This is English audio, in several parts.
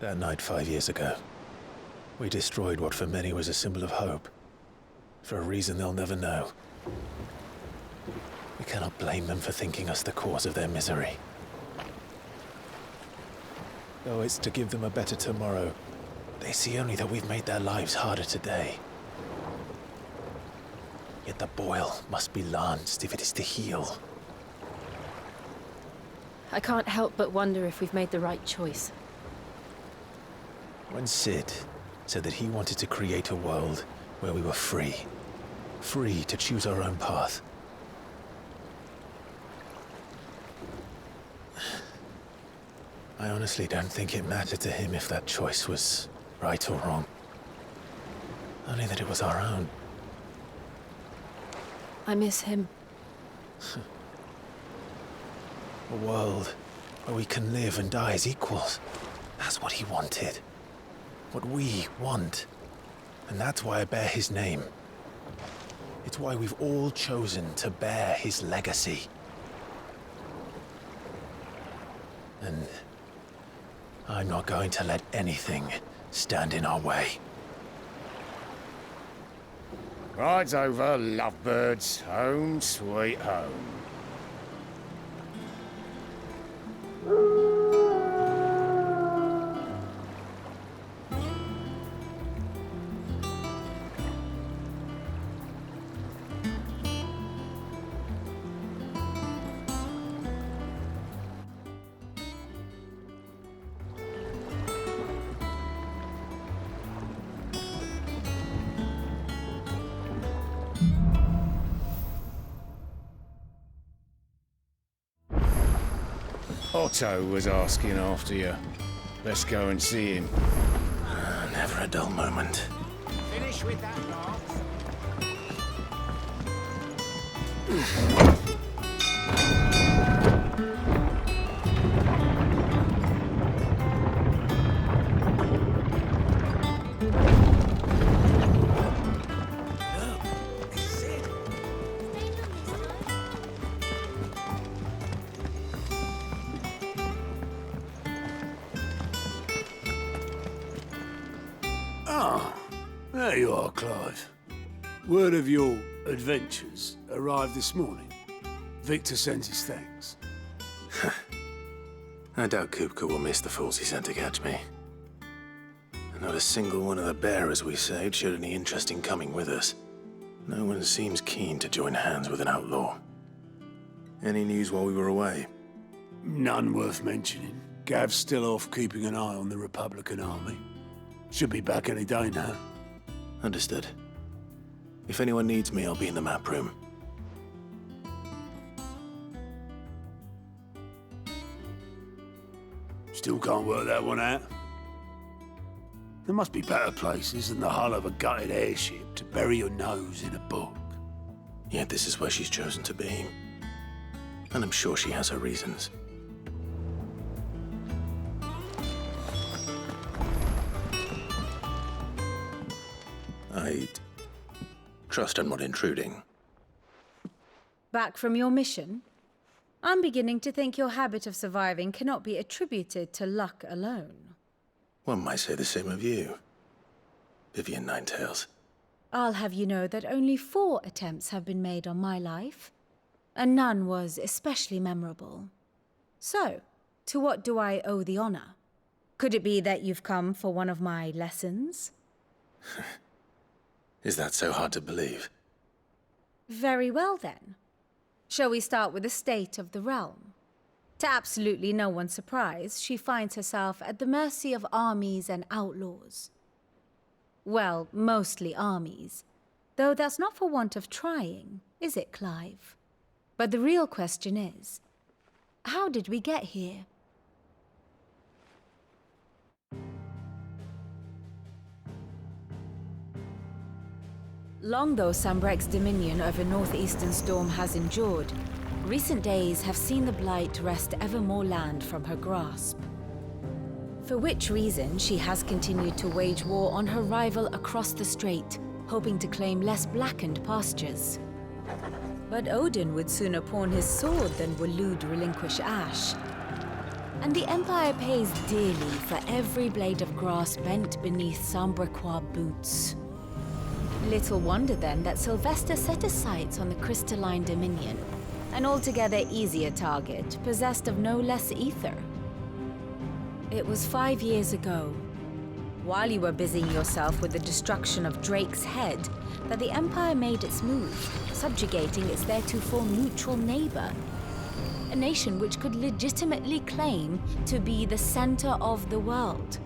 That night 5 years ago, we destroyed what for many was a symbol of hope. For a reason they'll never know. We cannot blame them for thinking us the cause of their misery. Though it's to give them a better tomorrow, they see only that we've made their lives harder today. Yet the boil must be lanced if it is to heal. I can't help but wonder if we've made the right choice. When Sid said that he wanted to create a world where we were free. Free to choose our own path. I honestly don't think it mattered to him if that choice was right or wrong. Only that it was our own. I miss him. A world where we can live and die as equals. That's what he wanted. What we want. And that's why I bear his name. It's why we've all chosen to bear his legacy. And I'm not going to let anything stand in our way. Rides over, lovebirds, home sweet home. Otto was asking after you. Let's go and see him. Never a dull moment. Finish with that, There you are, Clive. Word of your adventures arrived this morning. Victor sends his thanks. I doubt Kupka will miss the fools he sent to catch me. And not a single one of the bearers we saved showed any interest in coming with us. No one seems keen to join hands with an outlaw. Any news while we were away? None worth mentioning. Gav's still off keeping an eye on the Republican army. Should be back any day now. Understood. If anyone needs me, I'll be in the map room. Still can't work that one out. There must be better places than the hull of a gutted airship to bury your nose in a book. Yet this is where she's chosen to be. And I'm sure she has her reasons. I'd trust I'm not intruding. Back from your mission? I'm beginning to think your habit of surviving cannot be attributed to luck alone. One might say the same of you, Vivian Ninetails. I'll have you know that only 4 attempts have been made on my life, and none was especially memorable. So, to what do I owe the honor? Could it be that you've come for one of my lessons? Is that so hard to believe? Very well, then. Shall we start with the state of the realm? To absolutely no one's surprise, she finds herself at the mercy of armies and outlaws. Well, mostly armies. Though that's not for want of trying, is it, Clive? But the real question is, how did we get here? Long though Sambrek's dominion over northeastern Storm has endured, recent days have seen the Blight wrest ever more land from her grasp. For which reason she has continued to wage war on her rival across the strait, hoping to claim less blackened pastures. But Odin would sooner pawn his sword than Waloed relinquish Ash. And the Empire pays dearly for every blade of grass bent beneath Sambraquois boots. Little wonder then that Sylvester set his sights on the Crystalline Dominion, an altogether easier target, possessed of no less ether. It was 5 years ago, while you were busying yourself with the destruction of Drake's head, that the Empire made its move, subjugating its theretofore neutral neighbor. A nation which could legitimately claim to be the center of the world.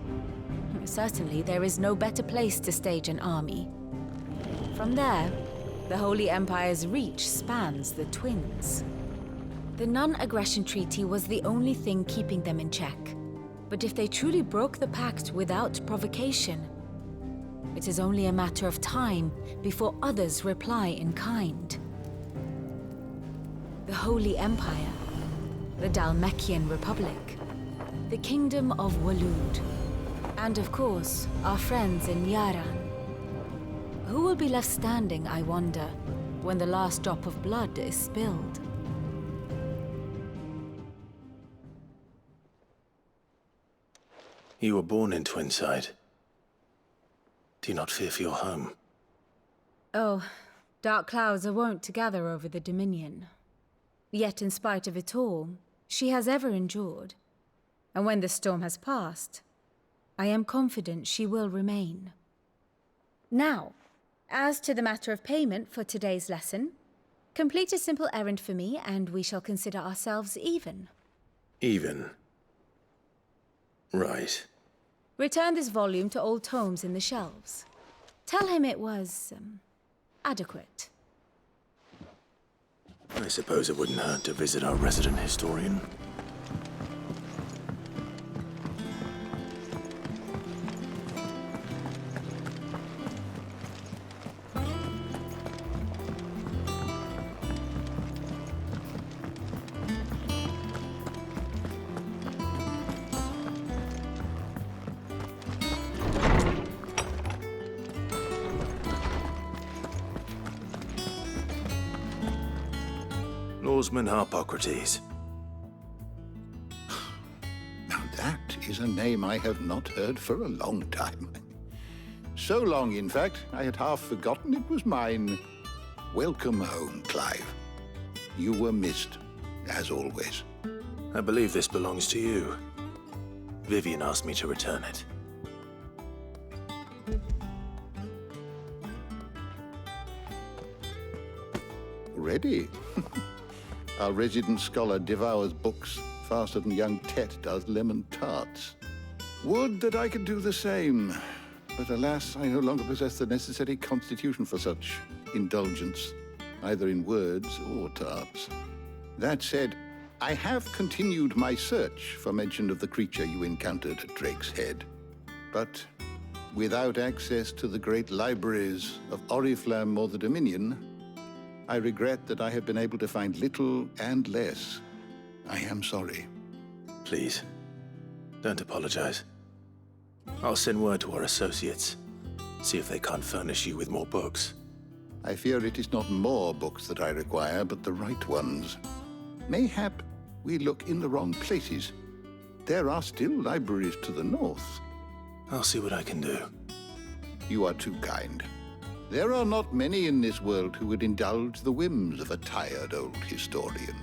Certainly, there is no better place to stage an army. From there, the Holy Empire's reach spans the Twins. The non-aggression treaty was the only thing keeping them in check. But if they truly broke the pact without provocation, it is only a matter of time before others reply in kind. The Holy Empire, the Dhalmekian Republic, the Kingdom of Waloed, and of course, our friends in Yaran. Who will be left standing, I wonder, when the last drop of blood is spilled? You were born in Twinside. Do you not fear for your home? Oh, dark clouds are wont to gather over the Dominion. Yet in spite of it all, she has ever endured. And when the storm has passed, I am confident she will remain. Now, as to the matter of payment for today's lesson, complete a simple errand for me and we shall consider ourselves even. Even? Right. Return this volume to old tomes in the shelves. Tell him it was, adequate. I suppose it wouldn't hurt to visit our resident historian. Lawsman Harpocrates. Now that is a name I have not heard for a long time. So long, in fact, I had half forgotten it was mine. Welcome home, Clive. You were missed, as always. I believe this belongs to you. Vivian asked me to return it. Ready? Our resident scholar devours books faster than young Tet does lemon tarts. Would that I could do the same. But alas, I no longer possess the necessary constitution for such indulgence, either in words or tarts. That said, I have continued my search for mention of the creature you encountered at Drake's Head. But without access to the great libraries of Oriflamme or the Dominion, I regret that I have been able to find little and less. I am sorry. Please, don't apologize. I'll send word to our associates. See if they can't furnish you with more books. I fear it is not more books that I require, but the right ones. Mayhap we look in the wrong places. There are still libraries to the north. I'll see what I can do. You are too kind. There are not many in this world who would indulge the whims of a tired old historian.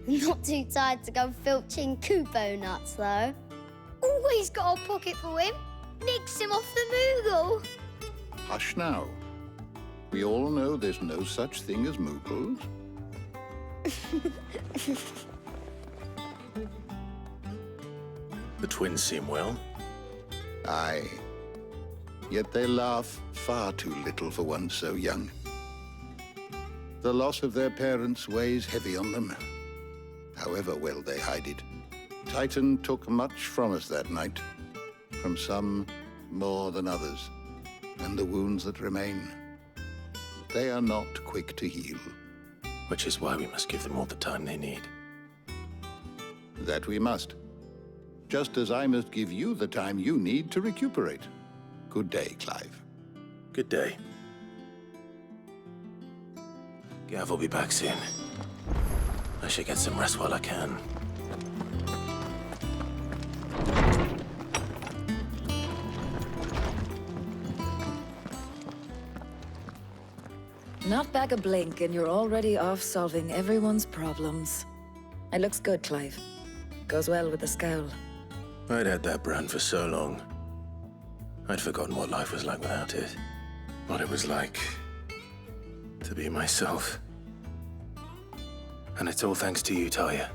Not too tired to go filching Kupo nuts, though. Always got a pocket for him. Nicks him off the Moogle. Hush now. We all know there's no such thing as Moogles. The twins seem well. Aye. Yet they laugh far too little for one so young. The loss of their parents weighs heavy on them, however well they hide it. Titan took much from us that night, from some more than others, and the wounds that remain, they are not quick to heal. Which is why we must give them all the time they need. That we must. Just as I must give you the time you need to recuperate. Good day, Clive. Good day. Gav will be back soon. I should get some rest while I can. Not back a blink, and you're already off solving everyone's problems. It looks good, Clive. Goes well with the scowl. I'd had that brand for so long. I'd forgotten what life was like without it. What it was like to be myself. And it's all thanks to you, Talia.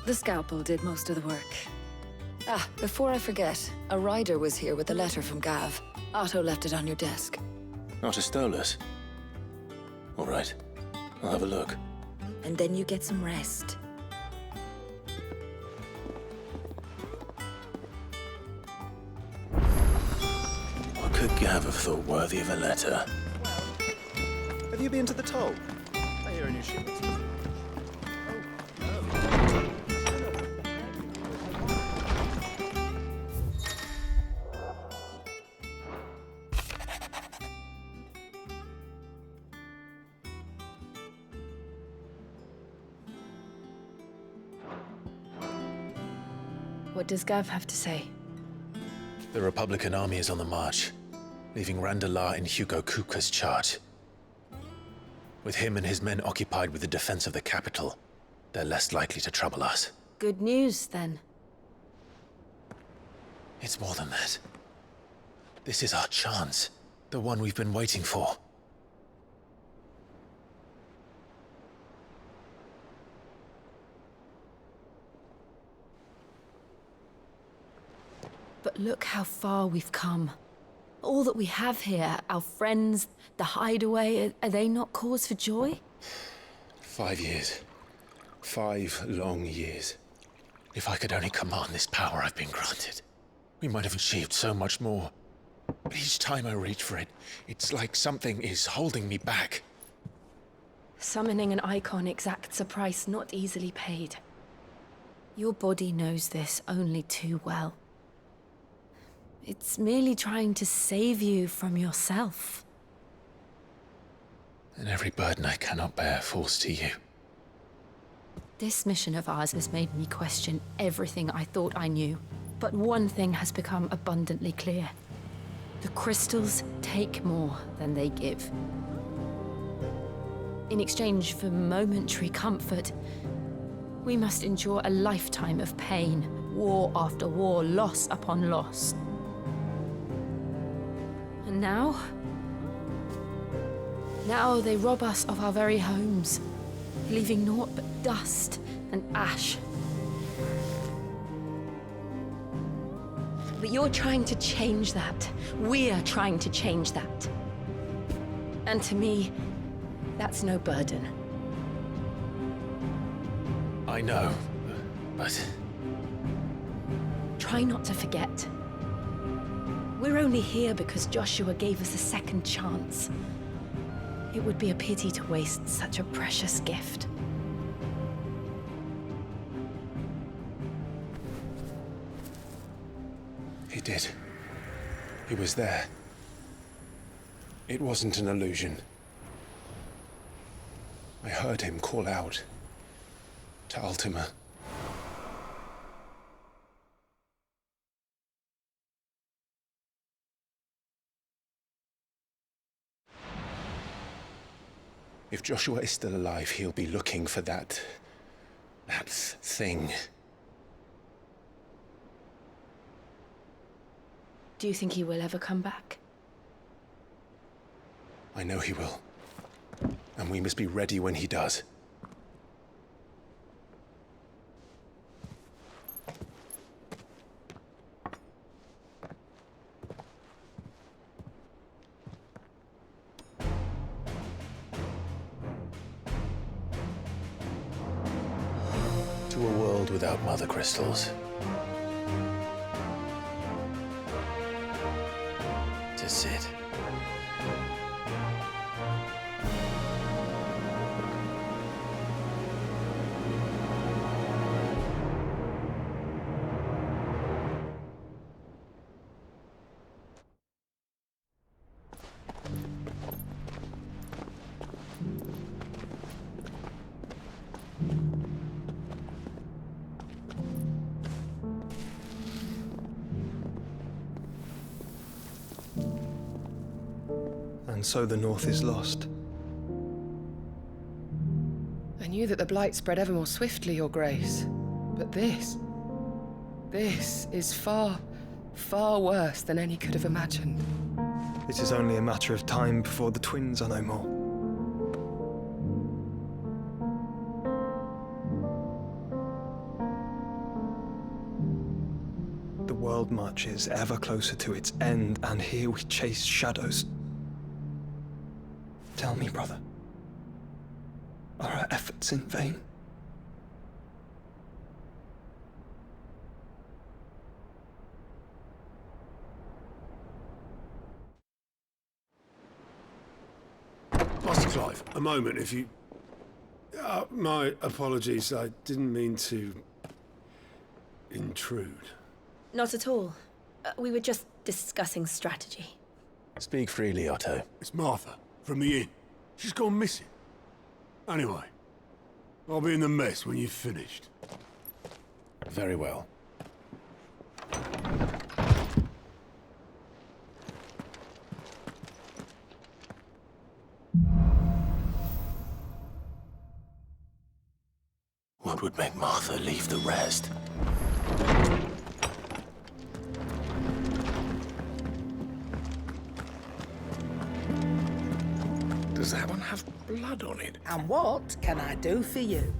The scalpel did most of the work. Ah, before I forget, a rider was here with a letter from Gav. Otto left it on your desk. Otto stole us. All right, I'll have a look. And then you get some rest. What could Gav have thought worthy of a letter? Have you been to the toll? I hear a new shipment. What does Gav have to say? The Republican army is on the march, leaving Randalar in Hugo Kuka's charge. With him and his men occupied with the defense of the capital, they're less likely to trouble us. Good news, then. It's more than that. This is our chance, the one we've been waiting for. But look how far we've come. All that we have here, our friends, the hideaway, are they not cause for joy? 5 years. 5 long years. If I could only command this power I've been granted, we might have achieved so much more. But each time I reach for it, it's like something is holding me back. Summoning an icon exacts a price not easily paid. Your body knows this only too well. It's merely trying to save you from yourself. And every burden I cannot bear falls to you. This mission of ours has made me question everything I thought I knew. But one thing has become abundantly clear. The crystals take more than they give. In exchange for momentary comfort, we must endure a lifetime of pain, war after war, loss upon loss. And now they rob us of our very homes, leaving naught but dust and ash. But you're trying to change that. We're trying to change that. And to me, that's no burden. I know, but... Try not to forget. We're only here because Joshua gave us a second chance. It would be a pity to waste such a precious gift. He did. He was there. It wasn't an illusion. I heard him call out to Ultima. If Joshua is still alive, he'll be looking for that thing. Do you think he will ever come back? I know he will. And we must be ready when he does. To a world without mother crystals. To Sid. and so the North is lost. I knew that the Blight spread ever more swiftly, Your Grace. But this is far, far worse than any could have imagined. It is only a matter of time before the twins are no more. The world marches ever closer to its end, and here we chase shadows. Tell me, brother, are our efforts in vain? Master Clive, a moment, if you... my apologies, I didn't mean to... intrude. Not at all. We were just discussing strategy. Speak freely, Otto. It's Martha, from the inn. She's gone missing. Anyway, I'll be in the mess when you've finished. Very well. What would make Martha leave the rest? Does that one have blood on it? And what can I do for you?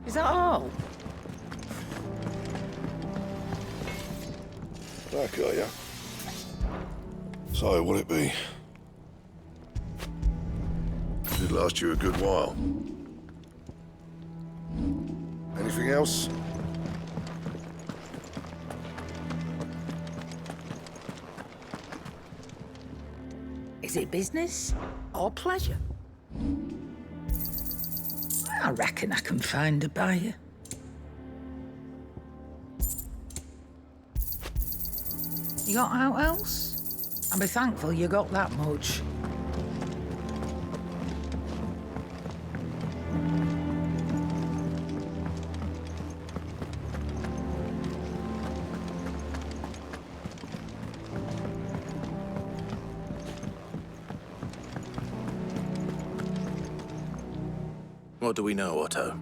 Is that all? Back, are ya? So, what'll it be? Did last you a good while. Anything else? Is it business or pleasure? I reckon I can find a buyer. You got out else? I'll be thankful you got that much. What do we know, Otto?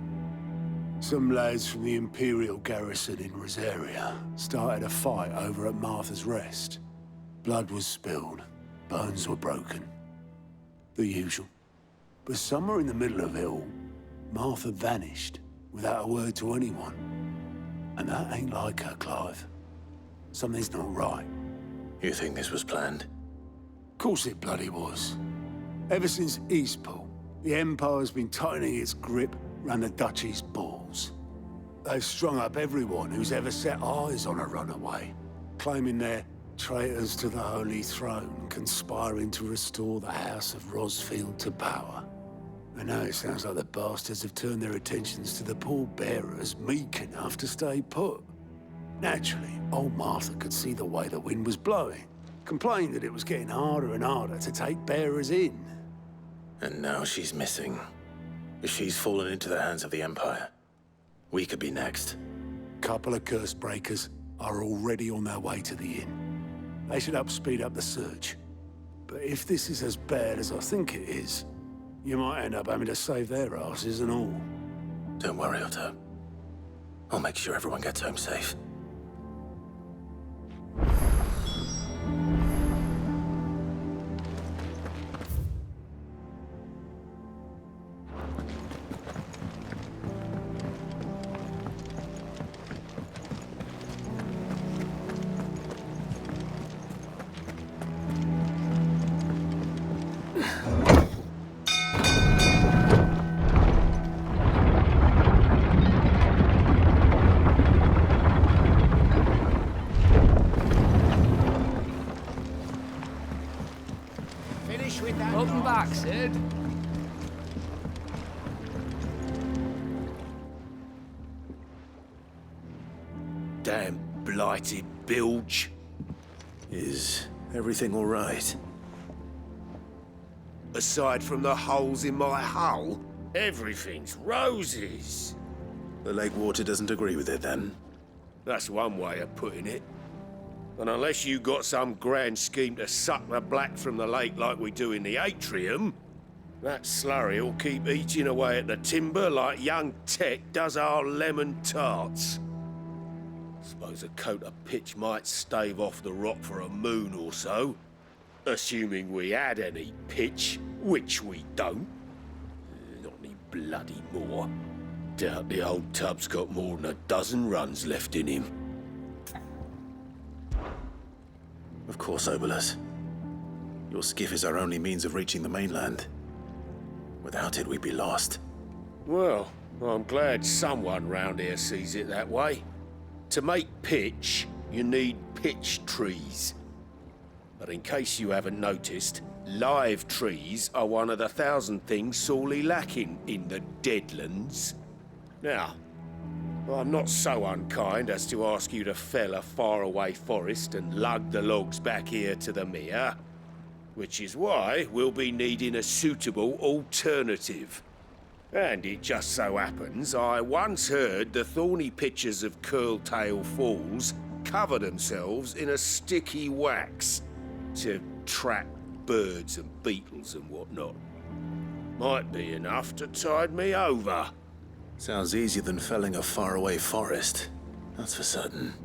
Some lads from the Imperial garrison in Rosaria started a fight over at Martha's Rest. Blood was spilled, bones were broken. The usual. But somewhere in the middle of it all, Martha vanished without a word to anyone. And that ain't like her, Clive. Something's not right. You think this was planned? Of course it bloody was. Ever since Eastpool, the Empire's been tightening its grip round the Duchy's balls. They've strung up everyone who's ever set eyes on a runaway, claiming they're traitors to the Holy Throne, conspiring to restore the House of Rosfield to power. And now it sounds like the bastards have turned their attentions to the pallbearers meek enough to stay put. Naturally, old Martha could see the way the wind was blowing, complained that it was getting harder and harder to take bearers in. And now she's missing. If she's fallen into the hands of the Empire, we could be next. Couple of curse breakers are already on their way to the inn. They should help speed up the search. But if this is as bad as I think it is, you might end up having to save their asses and all. Don't worry, Otto. I'll make sure everyone gets home safe. Welcome back, Sid. Damn blighted bilge. Is everything all right? Aside from the holes in my hull, everything's roses. The lake water doesn't agree with it, then? That's one way of putting it. And unless you got some grand scheme to suck the black from the lake like we do in the atrium, that slurry will keep eating away at the timber like young Tech does our lemon tarts. Suppose a coat of pitch might stave off the rock for a moon or so. Assuming we had any pitch, which we don't. Not any bloody more. Doubt the old tub's got more than a dozen runs left in him. Of course, Obolus. Your skiff is our only means of reaching the mainland. Without it, we'd be lost. Well, I'm glad someone round here sees it that way. To make pitch, you need pitch trees. But in case you haven't noticed, live trees are one of the 1,000 things sorely lacking in the Deadlands. Now, I'm not so unkind as to ask you to fell a faraway forest and lug the logs back here to the mere, which is why we'll be needing a suitable alternative. And it just so happens I once heard the thorny pitchers of Curltail Falls cover themselves in a sticky wax to trap birds and beetles and whatnot. Might be enough to tide me over. Sounds easier than felling a faraway forest. That's for certain.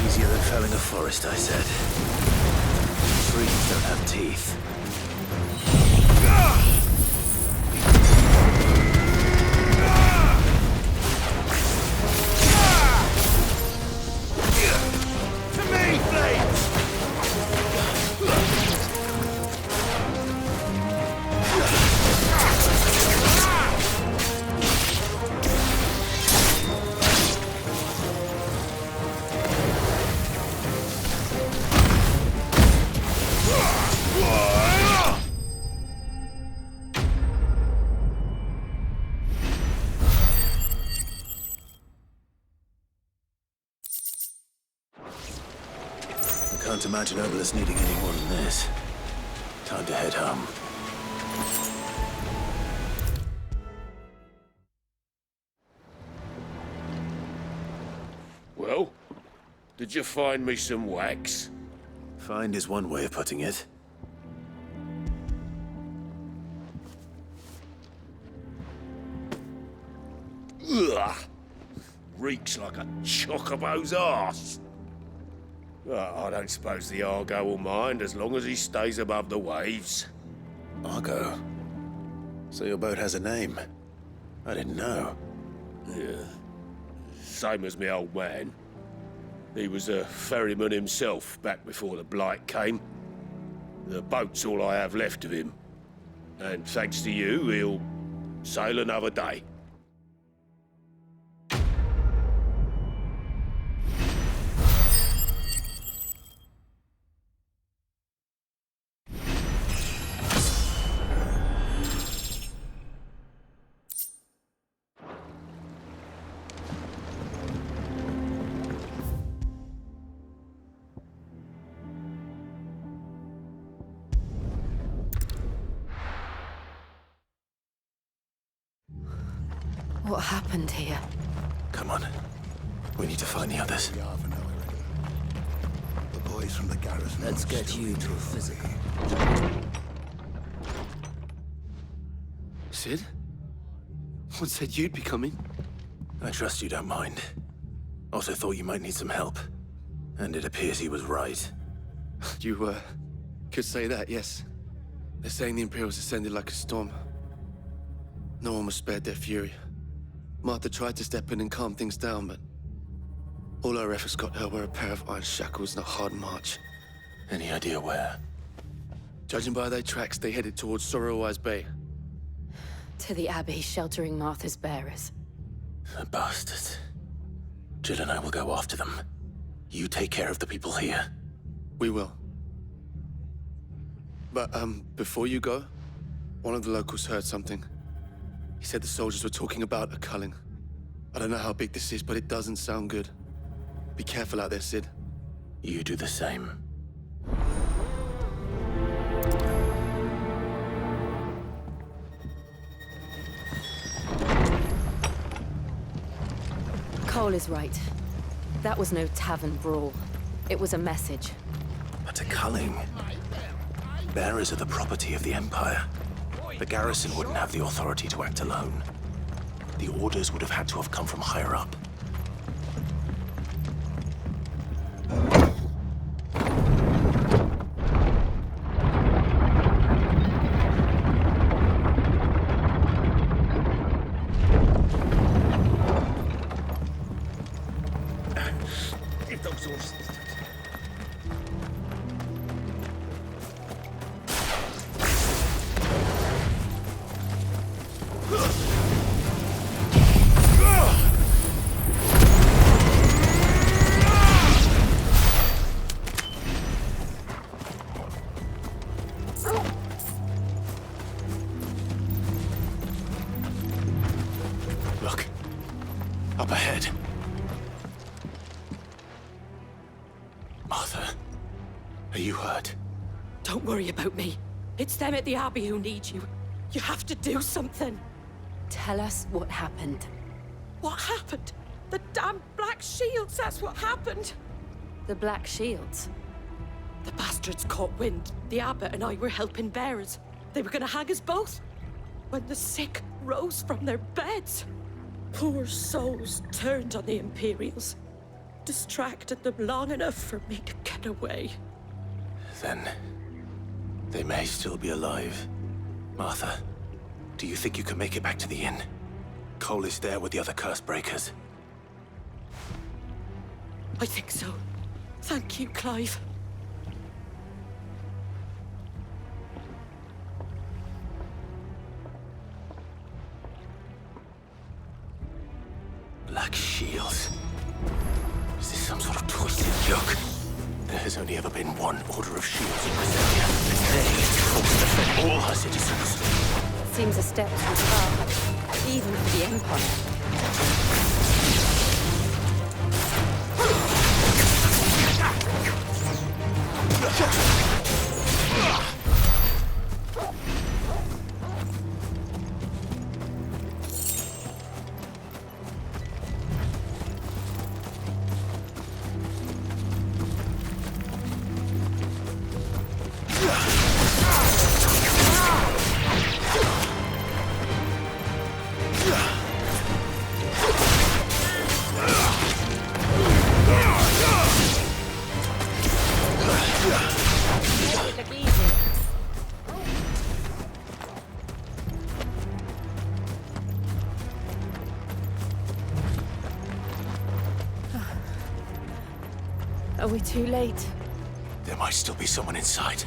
Easier than felling a forest, I said. Trees don't have teeth. To me, Flames! Can't imagine Obolus needing any more than this. Time to head home. Well, did you find me some wax? Find is one way of putting it. Ugh! Reeks like a chocobo's arse. I don't suppose the Argo will mind as long as he stays above the waves. Argo? So your boat has a name? I didn't know. Yeah. Same as me old man. He was a ferryman himself back before the Blight came. The boat's all I have left of him. And thanks to you, he'll sail another day. What happened here? Come on. We need to find the others. The boys from the garrison. Let's get you to a physical. Sid? What said you'd be coming? I trust you don't mind. Also thought you might need some help. And it appears he was right. You, could say that, yes. They're saying the Imperials ascended like a storm. No one was spared their fury. Martha tried to step in and calm things down, but All our efforts got her were a pair of iron shackles and a hard march. Any idea where? Judging by their tracks, they headed towards Sorrowwise Bay. To the Abbey sheltering Martha's bearers. The bastards. Jill and I will go after them. You take care of the people here. We will. But, before you go, one of the locals heard something. He said the soldiers were talking about a culling. I don't know how big this is, but it doesn't sound good. Be careful out there, Sid. You do the same. Cole is right. That was no tavern brawl. It was a message. But a culling. Bearers are the property of the Empire. The garrison wouldn't have the authority to act alone. The orders would have had to have come from higher up. Look. Up ahead. Martha, are you hurt? Don't worry about me. It's them at the Abbey who need you. You have to do something. Tell us what happened. What happened? The damn Black Shields, that's what happened. The Black Shields? The bastards caught wind. The abbot and I were helping bearers. They were gonna hang us both. When the sick rose from their beds, poor souls turned on the Imperials. Distracted them long enough for me to get away. Then they may still be alive. Martha, do you think you can make it back to the inn? Cole is there with the other curse breakers. I think so. Thank you, Clive. Black Shields. Is this some sort of twisted joke? There has only ever been one Order of Shields in Britannia, and they ought to defend all her citizens. Seems a step too far, even for the Empire. Are we too late? There might still be someone inside.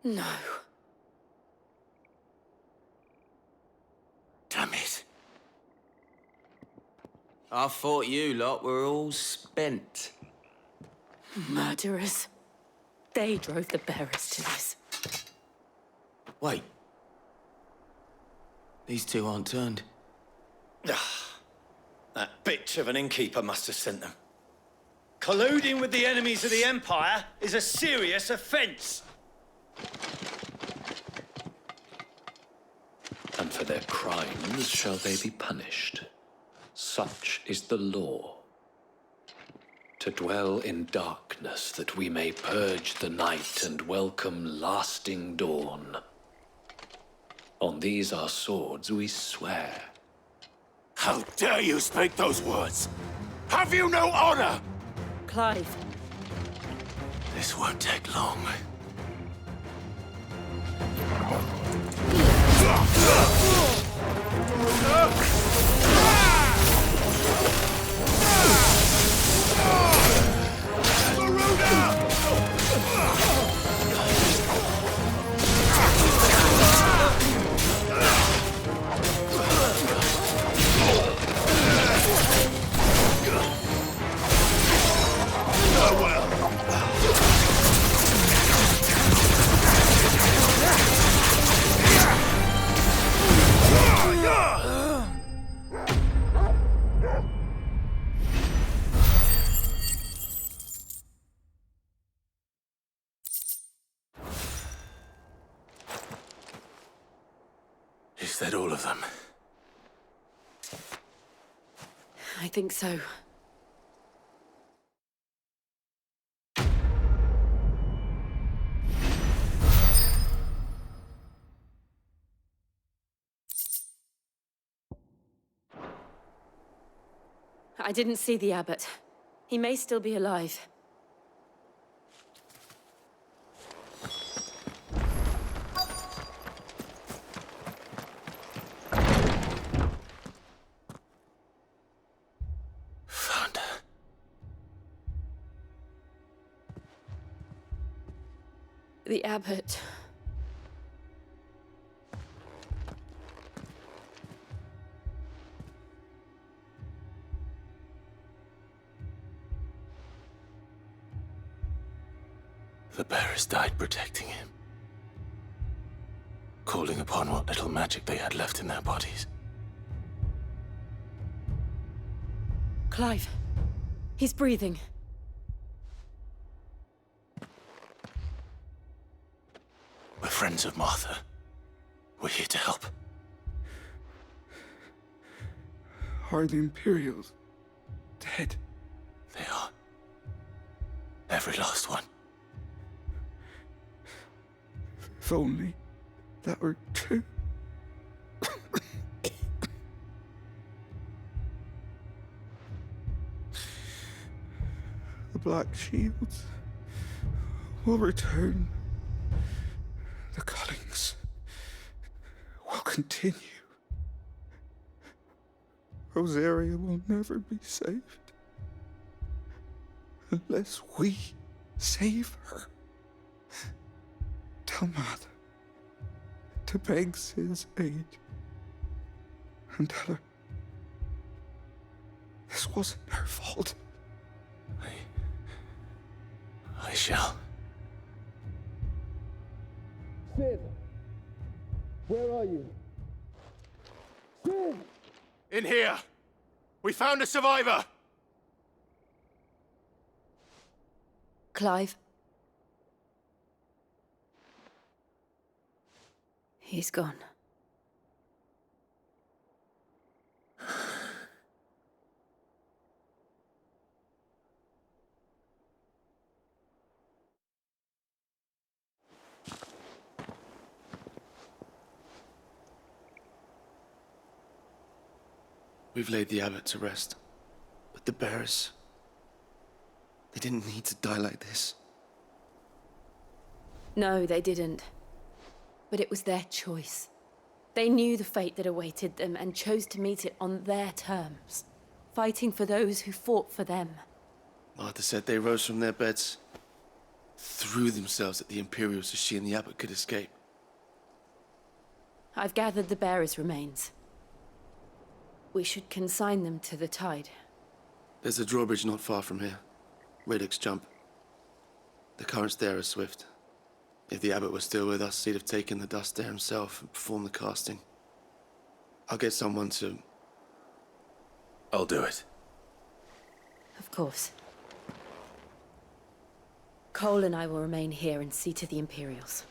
No. Damn it. I thought you lot were all spent. Murderers. They drove the bearers to this. Wait. These two aren't turned. That bitch of an innkeeper must have sent them. Colluding with the enemies of the Empire is a serious offense. And for their crimes shall they be punished. Such is the law. To dwell in darkness that we may purge the night and welcome lasting dawn. On these our swords we swear. How dare you speak those words? Have you no honor? Clive. This won't take long. Is that all of them? I think so. I didn't see the abbot. He may still be alive. Found her. The abbot. The bearers died protecting him. Calling upon what little magic they had left in their bodies. Clive. He's breathing. We're friends of Martha. We're here to help. Are the Imperials dead? They are. Every last one. If only that were true. The Black Shields will return. The Cullings will continue. Rosaria will never be saved unless we save her. Tell Mother to beg Cid's aid and tell her this wasn't her fault. I shall. Cid! Where are you? Cid! In here! We found a survivor! Clive. He's gone. We've laid the abbot to rest. But the bearers... they didn't need to die like this. No, they didn't. But it was their choice. They knew the fate that awaited them and chose to meet it on their terms, fighting for those who fought for them. Martha said they rose from their beds, threw themselves at the Imperials so she and the abbot could escape. I've gathered the bearers' remains. We should consign them to the tide. There's a drawbridge not far from here. Radix Jump. The currents there are swift. If the abbot was still with us, he'd have taken the dust there himself and performed the casting. I'll get someone to... I'll do it. Of course. Cole and I will remain here and see to the Imperials.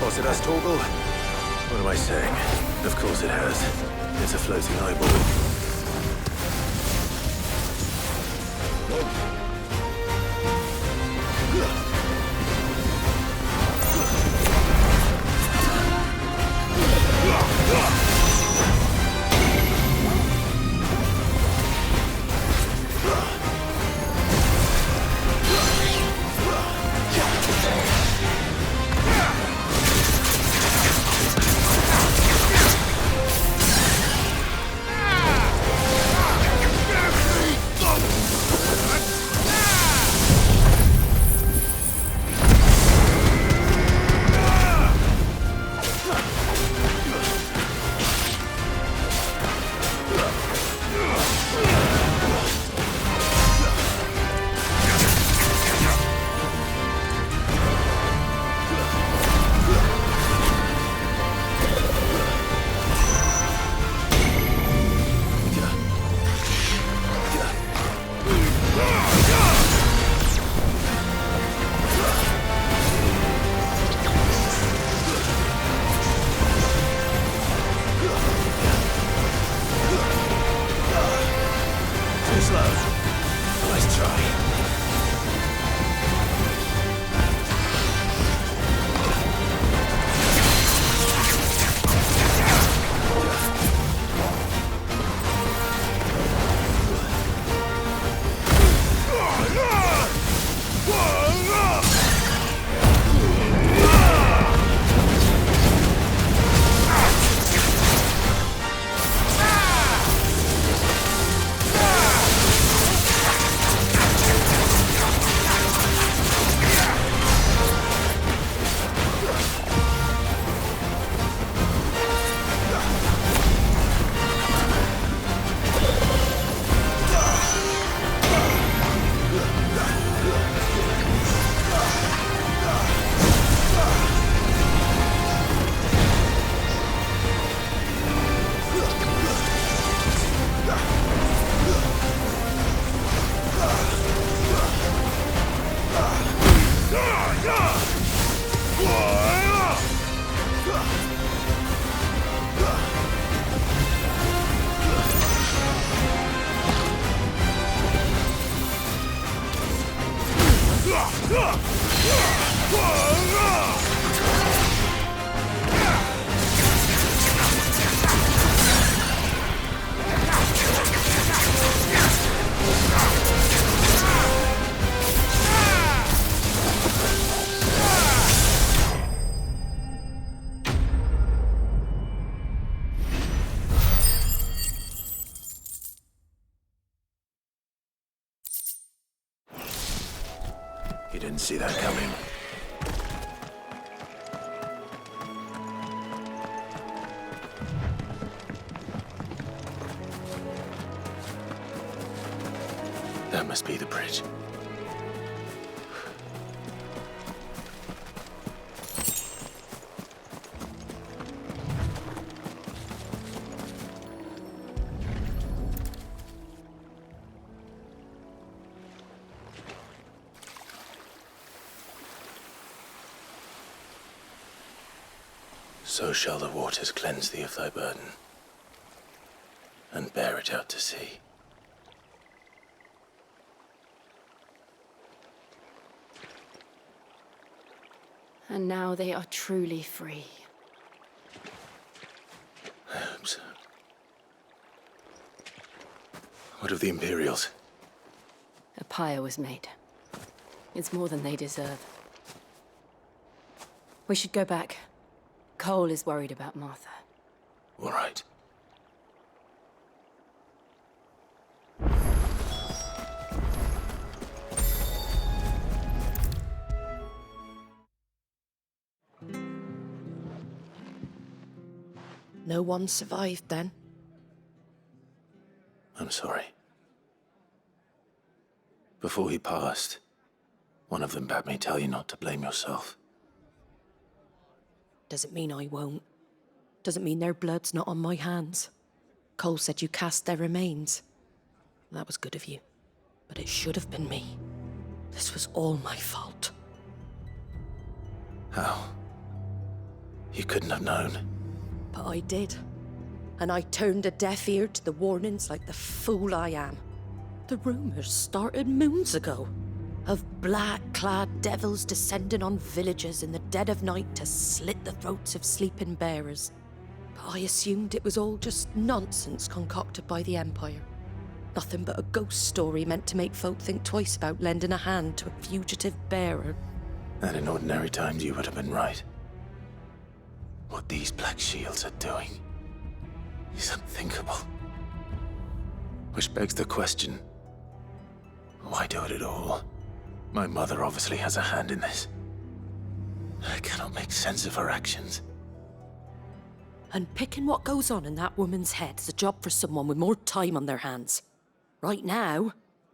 What's it us, Torgal? What am I saying? Of course it has. It's a floating eyeball. You didn't see that coming. That must be the bridge. So shall the waters cleanse thee of thy burden, and bear it out to sea. And now they are truly free. I hope so. What of the Imperials? A pyre was made. It's more than they deserve. We should go back. Cole is worried about Martha. All right. No one survived then? I'm sorry. Before he passed, one of them bade me tell you not to blame yourself. Doesn't mean I won't. Doesn't mean their blood's not on my hands. Cole said you cast their remains. That was good of you. But it should have been me. This was all my fault. How? You couldn't have known. But I did. And I turned a deaf ear to the warnings like the fool I am. The rumours started moons ago. Of black-clad devils descending on villages in the dead of night to slit the throats of sleeping bearers. But I assumed it was all just nonsense concocted by the Empire. Nothing but a ghost story meant to make folk think twice about lending a hand to a fugitive bearer. And in ordinary times you would have been right. What these Black Shields are doing is unthinkable. Which begs the question, why do it at all? My mother obviously has a hand in this. I cannot make sense of her actions. And picking what goes on in that woman's head is a job for someone with more time on their hands. Right now,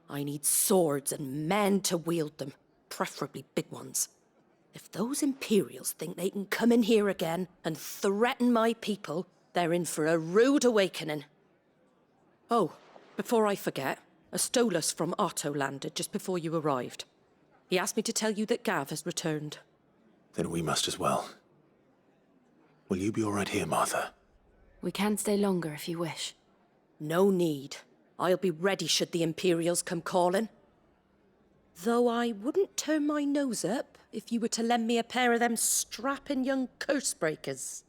I need swords and men to wield them, preferably big ones. If those Imperials think they can come in here again and threaten my people, they're in for a rude awakening. Oh, before I forget, a Stolas from Otto landed just before you arrived. He asked me to tell you that Gav has returned. Then we must as well. Will you be all right here, Martha? We can stay longer if you wish. No need. I'll be ready should the Imperials come calling. Though I wouldn't turn my nose up if you were to lend me a pair of them strapping young curse breakers.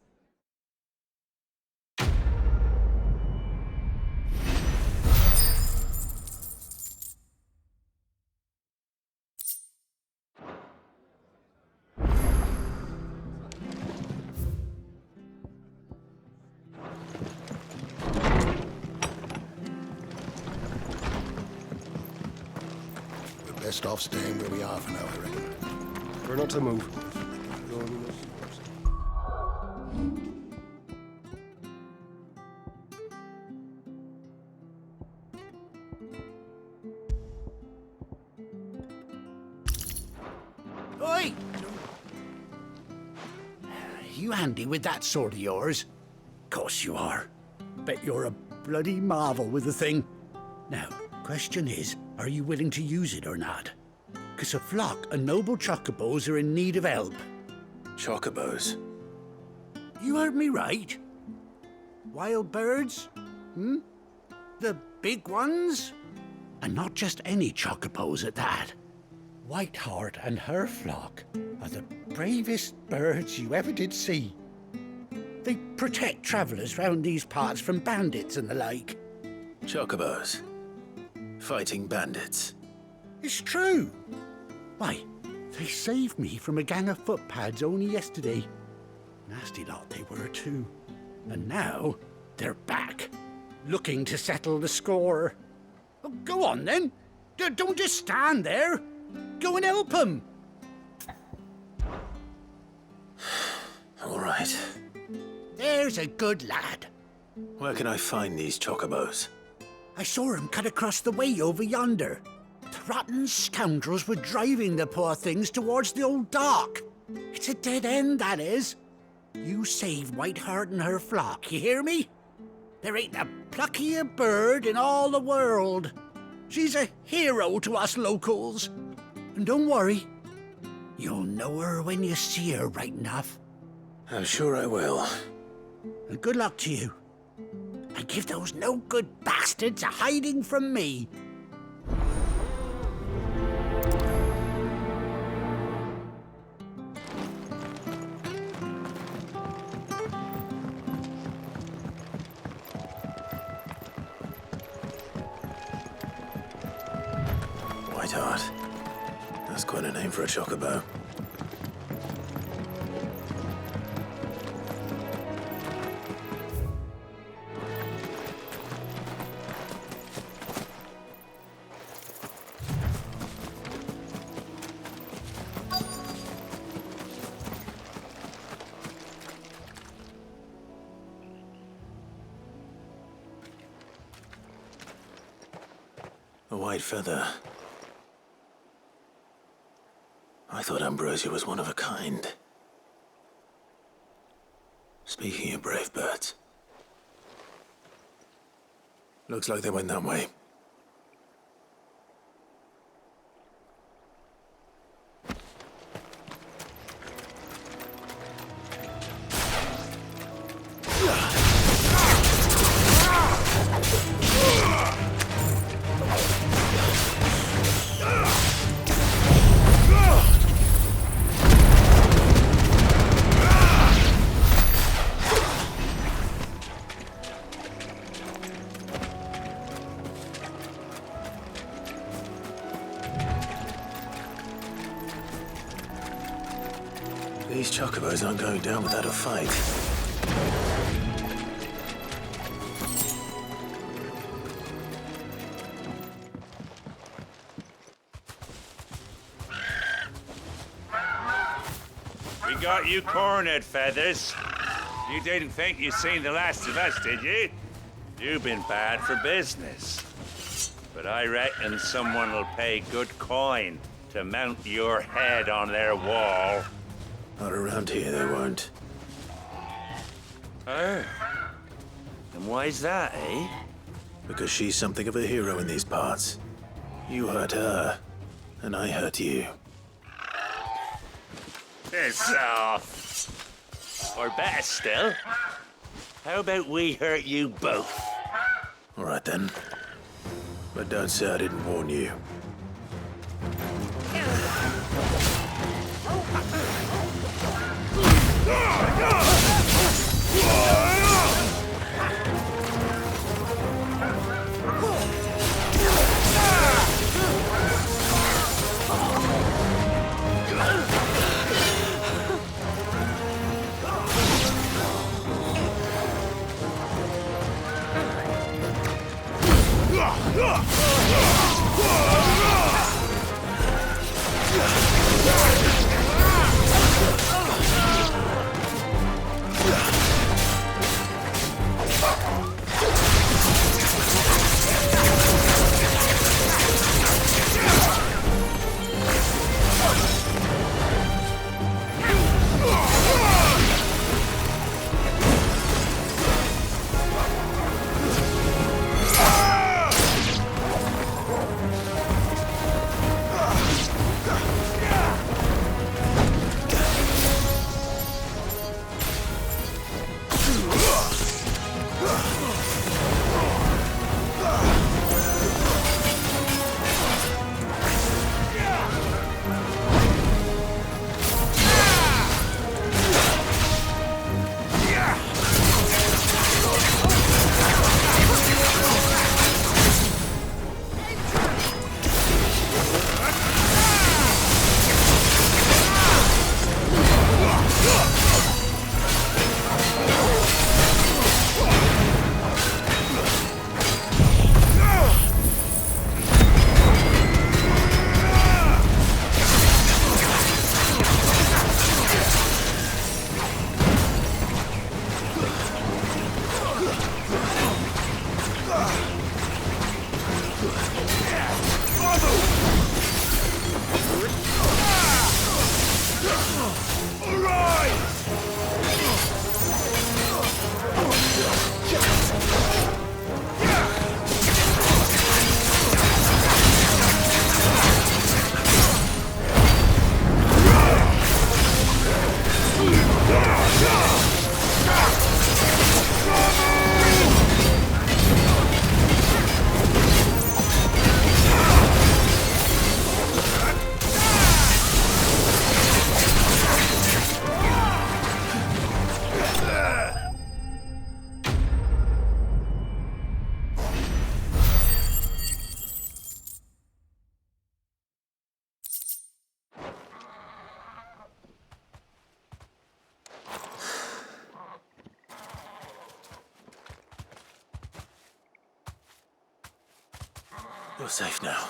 Best off staying where we are for now, I reckon. We're not to move. Oi! You handy with that sword of yours? Course you are. Bet you're a bloody marvel with the thing. Now, question is, are you willing to use it or not? 'Cause a flock of noble chocobos are in need of help. Chocobos? You heard me right. Wild birds? The big ones? And not just any chocobos at that. Whiteheart and her flock are the bravest birds you ever did see. They protect travellers round these parts from bandits and the like. Chocobos? Fighting bandits? It's true. Why, they saved me from a gang of footpads only yesterday. Nasty lot they were too. And now they're back, looking to settle the score. Oh, go on then. Don't just stand there. Go and help them. All right. There's a good lad. Where can I find these chocobos? I saw him cut across the way over yonder. The rotten scoundrels were driving the poor things towards the old dock. It's a dead end, that is. You save Whiteheart and her flock, you hear me? There ain't a pluckier bird in all the world. She's a hero to us locals. And don't worry, you'll know her when you see her right enough. I'm sure I will. And good luck to you. And give those no-good bastards a hiding from me. Whiteheart. That's quite a name for a chocobo. A white feather. I thought Ambrosia was one of a kind. Speaking of brave birds. Looks like they went that way. These chocobos aren't going down without a fight. We got you cornered, Feathers. You didn't think you'd seen the last of us, did you? You've been bad for business. But I reckon someone will pay good coin to mount your head on their wall. Not around here, they won't. Oh. And why's that, eh? Because she's something of a hero in these parts. You hurt her, and I hurt you. Piss off. Or better still, how about we hurt you both? All right then. But don't say I didn't warn you. You're safe now.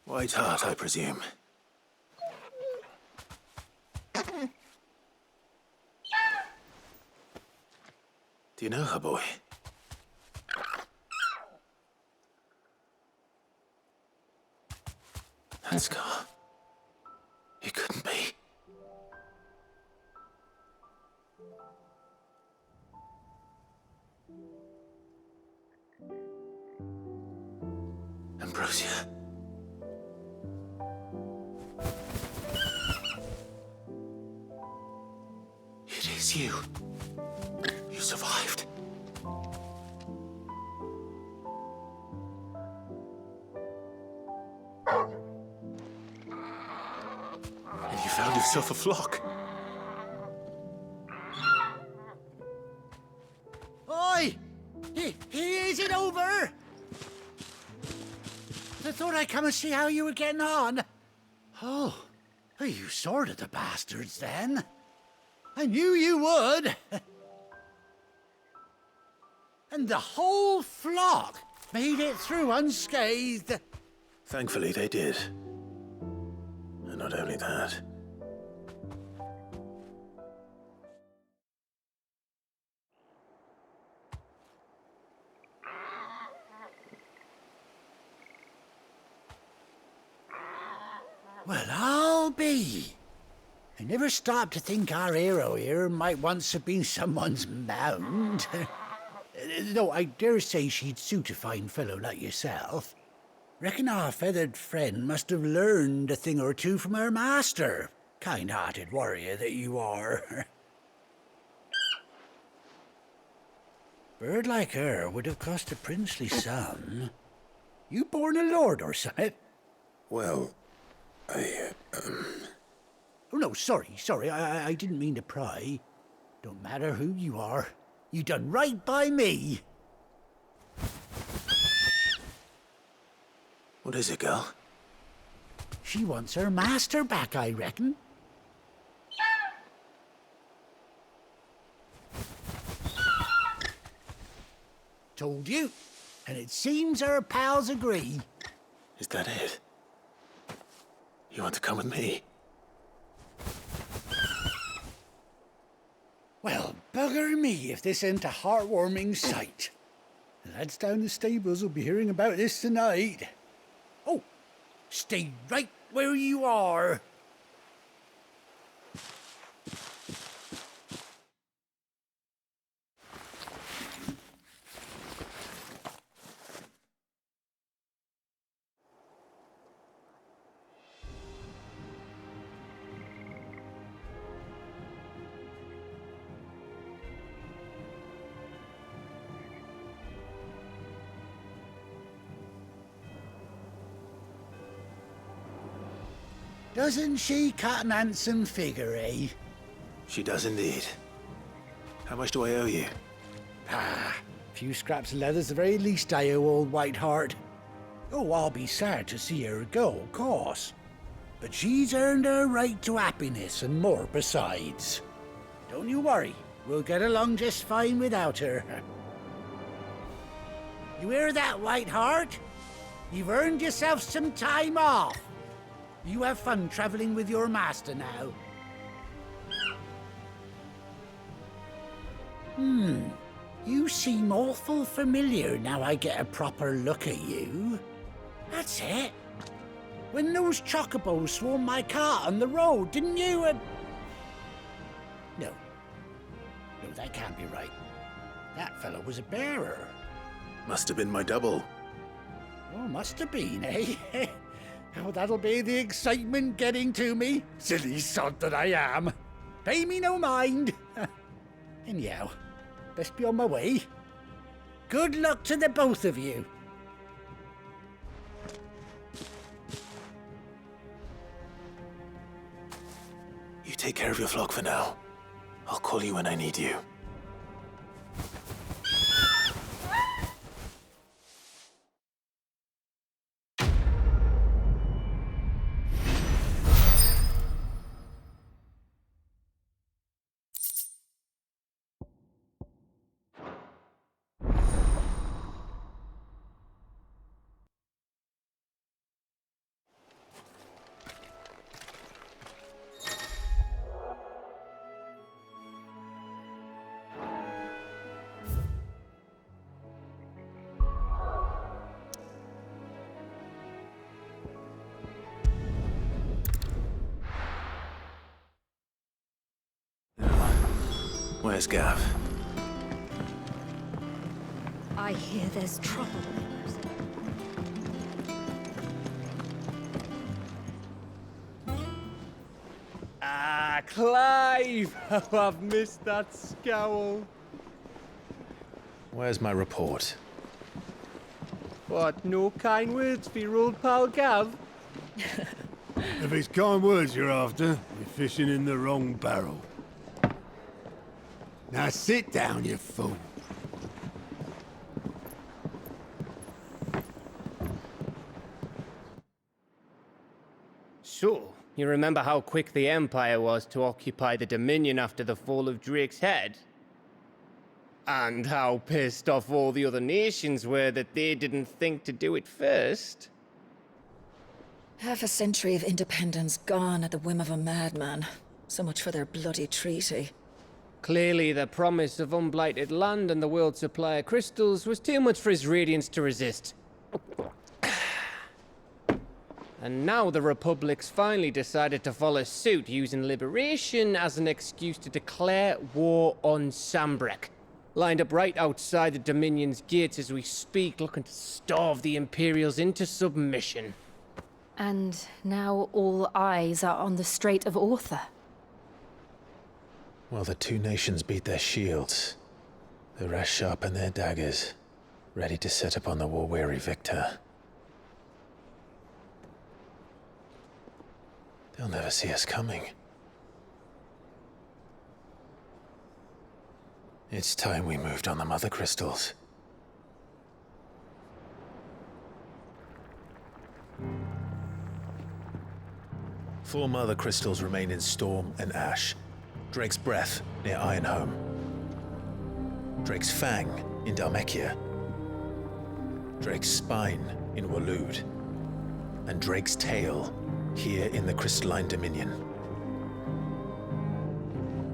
White Heart, I presume. Do you know her, boy? That scar. It couldn't be. Ambrosia. It is you. You survived. And you found yourself a flock. Oi! Is it over? I thought I'd come and see how you were getting on. Oh, Oh, you sorted the bastards then. I knew you would. And the whole flock made it through unscathed. Thankfully, they did. And not only that. Well, I'll be. I never stopped to think our hero here might once have been someone's mount. Though I dare say she'd suit a fine fellow like yourself. Reckon our feathered friend must have learned a thing or two from her master. Kind-hearted warrior that you are. Bird like her would have cost a princely sum. You born a lord or something? Well, Oh, no, sorry. I didn't mean to pry. Don't matter who you are. You done right by me. What is it, girl? She wants her master back, I reckon. Told you. And it seems her pals agree. Is that it? You want to come with me? Well, bugger me if this ain't a heartwarming sight. The lads down the stables will be hearing about this tonight. Oh, stay right where you are. Doesn't she cut an handsome figure, eh? She does indeed. How much do I owe you? A few scraps of leather's the very least I owe old Whiteheart. Oh, I'll be sad to see her go, of course. But she's earned her right to happiness and more besides. Don't you worry, we'll get along just fine without her. You hear that, Whiteheart? You've earned yourself some time off. You have fun traveling with your master now. You seem awful familiar now I get a proper look at you. That's it. When those chocobos swarmed my cart on the road, didn't you? No, that can't be right. That fellow was a bearer. Must have been my double. Oh, must have been, eh? Oh, that'll be the excitement getting to me. Silly sod that I am. Pay me no mind. Anyhow, best be on my way. Good luck to the both of you. You take care of your flock for now. I'll call you when I need you. Where's Gav? I hear there's trouble. Ah, Clive! Oh, I've missed that scowl. Where's my report? What, no kind words for your old pal Gav? If it's kind words you're after, you're fishing in the wrong barrel. Now sit down, you fool. So, You remember how quick the Empire was to occupy the Dominion after the fall of Drake's Head? And how pissed off all the other nations were that they didn't think to do it first? Half a century of independence gone at the whim of a madman. So much for their bloody treaty. Clearly, the promise of unblighted land and the world's supply of crystals was too much for his radiance to resist. And now the Republic's finally decided to follow suit, using liberation as an excuse to declare war on Sambrek. Lined up right outside the Dominion's gates as we speak, looking to starve the Imperials into submission. And now all eyes are on the Strait of Author. While the two nations beat their shields, the rest sharpen their daggers, ready to set upon the war-weary victor. They'll never see us coming. It's time we moved on the Mother Crystals. Four Mother Crystals remain in Storm and Ash. Drake's Breath near Ironhome. Drake's Fang in Dhalmekia. Drake's Spine in Waloed. And Drake's Tail here in the Crystalline Dominion.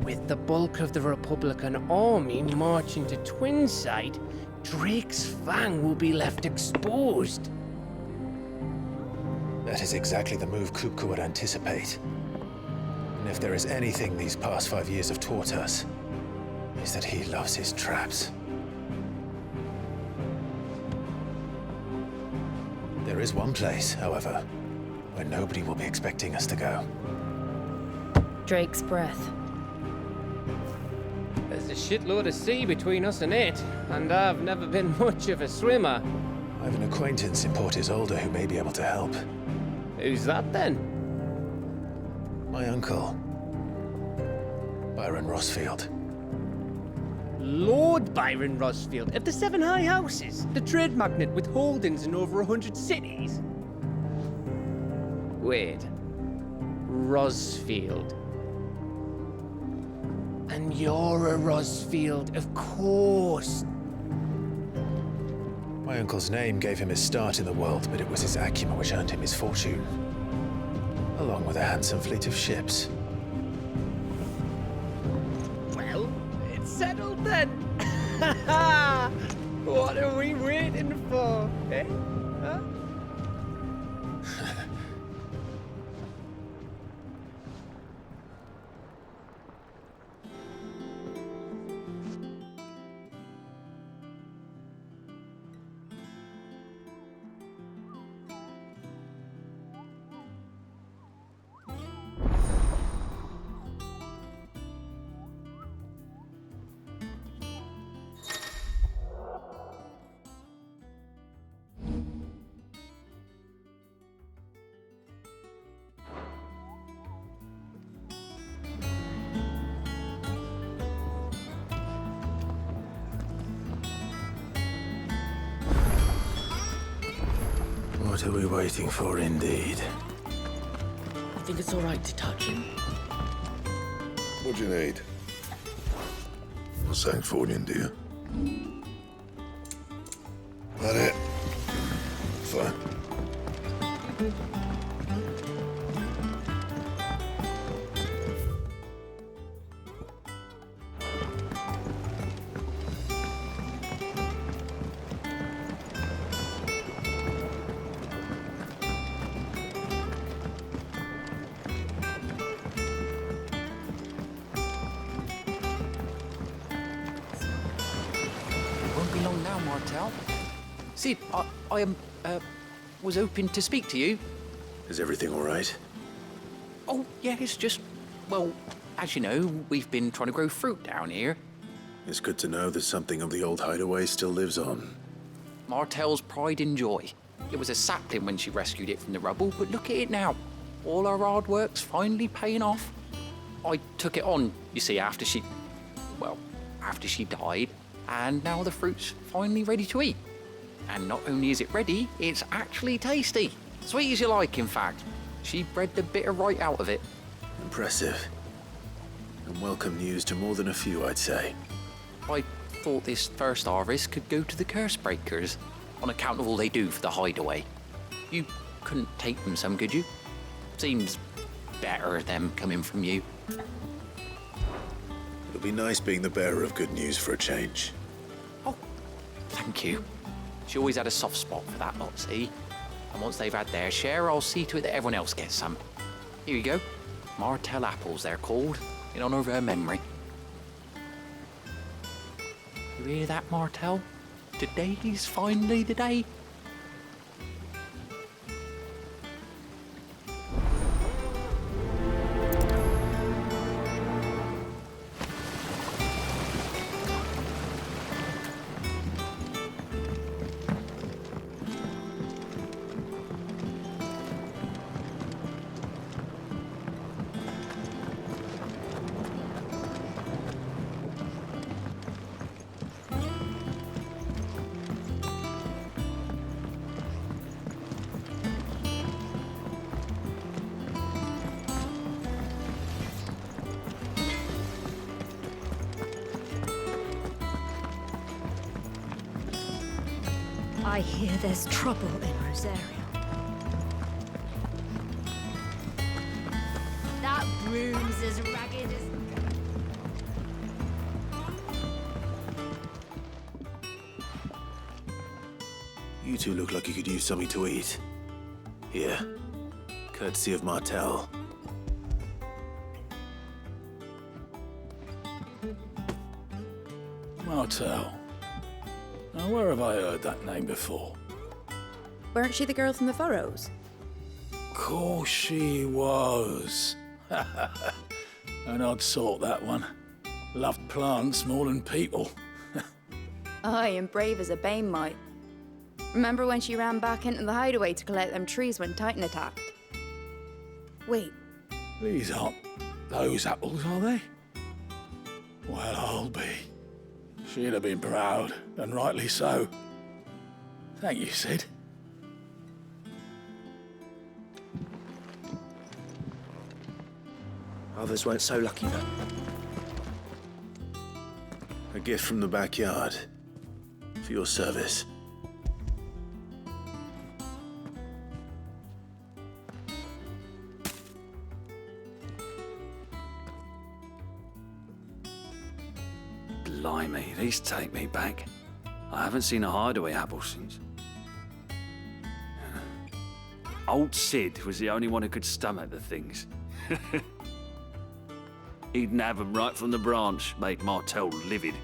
With the bulk of the Republican army marching to Twinside, Drake's Fang will be left exposed. That is exactly the move Kupka would anticipate. And if there is anything these past 5 years have taught us, is that he loves his traps. There is one place, however, where nobody will be expecting us to go. Drake's Breath. There's a shitload of sea between us and it, and I've never been much of a swimmer. I have an acquaintance in Port Isolde who may be able to help. Who's that then? My uncle, Byron Rosfield. Lord Byron Rosfield of the Seven High Houses, the trade magnate with holdings in over 100 cities. Wait, Rosfield. And you're a Rosfield, of course. My uncle's name gave him his start in the world, but it was his acumen which earned him his fortune, along with a handsome fleet of ships. Well, it's settled then. What are we waiting for, eh? Huh? What are we waiting for, indeed? I think it's all right to touch him. What do you need? A Sancfordian, do you? That it? Fine. Cid, I was hoping to speak to you. Is everything all right? Oh, yeah, it's just, well, as you know, we've been trying to grow fruit down here. It's good to know that something of the old hideaway still lives on. Martel's pride and joy. It was a sapling when she rescued it from the rubble, but look at it now. All our hard work's finally paying off. I took it on, you see, after she died, and now the fruit's finally ready to eat. And not only is it ready, it's actually tasty. Sweet as you like, in fact. She bred the bitter right out of it. Impressive. And welcome news to more than a few, I'd say. I thought this first harvest could go to the curse breakers, on account of all they do for the hideaway. You couldn't take them some, could you? Seems better them coming from you. It'll be nice being the bearer of good news for a change. Thank you. She always had a soft spot for that lot, see? And once they've had their share, I'll see to it that everyone else gets some. Here you go. Martell apples, they're called, in honor of her memory. You hear that, Martell? Today's finally the day. I hear there's trouble in Rosaria. That room's as ragged as... You two look like you could use something to eat. Here. Courtesy of Martell. Martell. Now, where have I heard that name before? Weren't she the girl from the Furrows? Course she was. An odd sort, that one. Loved plants more than people. Aye, and brave as a bane might. Remember when she ran back into the hideaway to collect them trees when Titan attacked? Wait, These aren't those apples, are they? Well, I'll be. She'd have been proud, and rightly so. Thank you, Sid. Others weren't so lucky, though. A gift from the backyard. For your service. Blimey, these take me back. I haven't seen a hideaway apple since. Old Sid was the only one who could stomach the things. He'd nab 'em right from the branch, made Martell livid.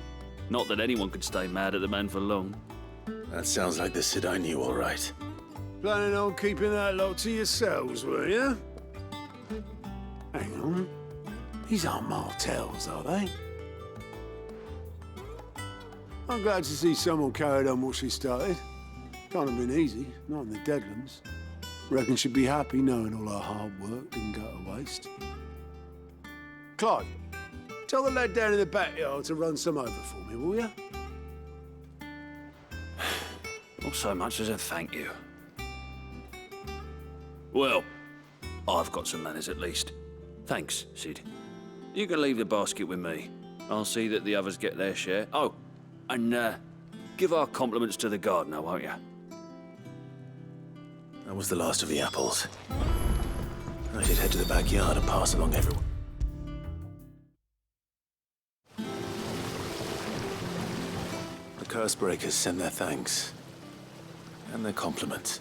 Not that anyone could stay mad at the man for long. That sounds like the Sid I knew, all right. Planning on keeping that lot to yourselves, were you? Hang on. These aren't Martells, are they? I'm glad to see someone carried on what she started. Can't have been easy, not in the Deadlands. Reckon she'd be happy knowing all her hard work didn't go to waste. Clive, tell the lad down in the backyard to run some over for me, will you? Not so much as a thank you. Well, I've got some manners at least. Thanks, Sid. You can leave the basket with me. I'll see that the others get their share. Oh, and give our compliments to the gardener, won't you? That was the last of the apples. I should head to the backyard and pass along everyone. The Cursebreakers sent their thanks. And their compliments.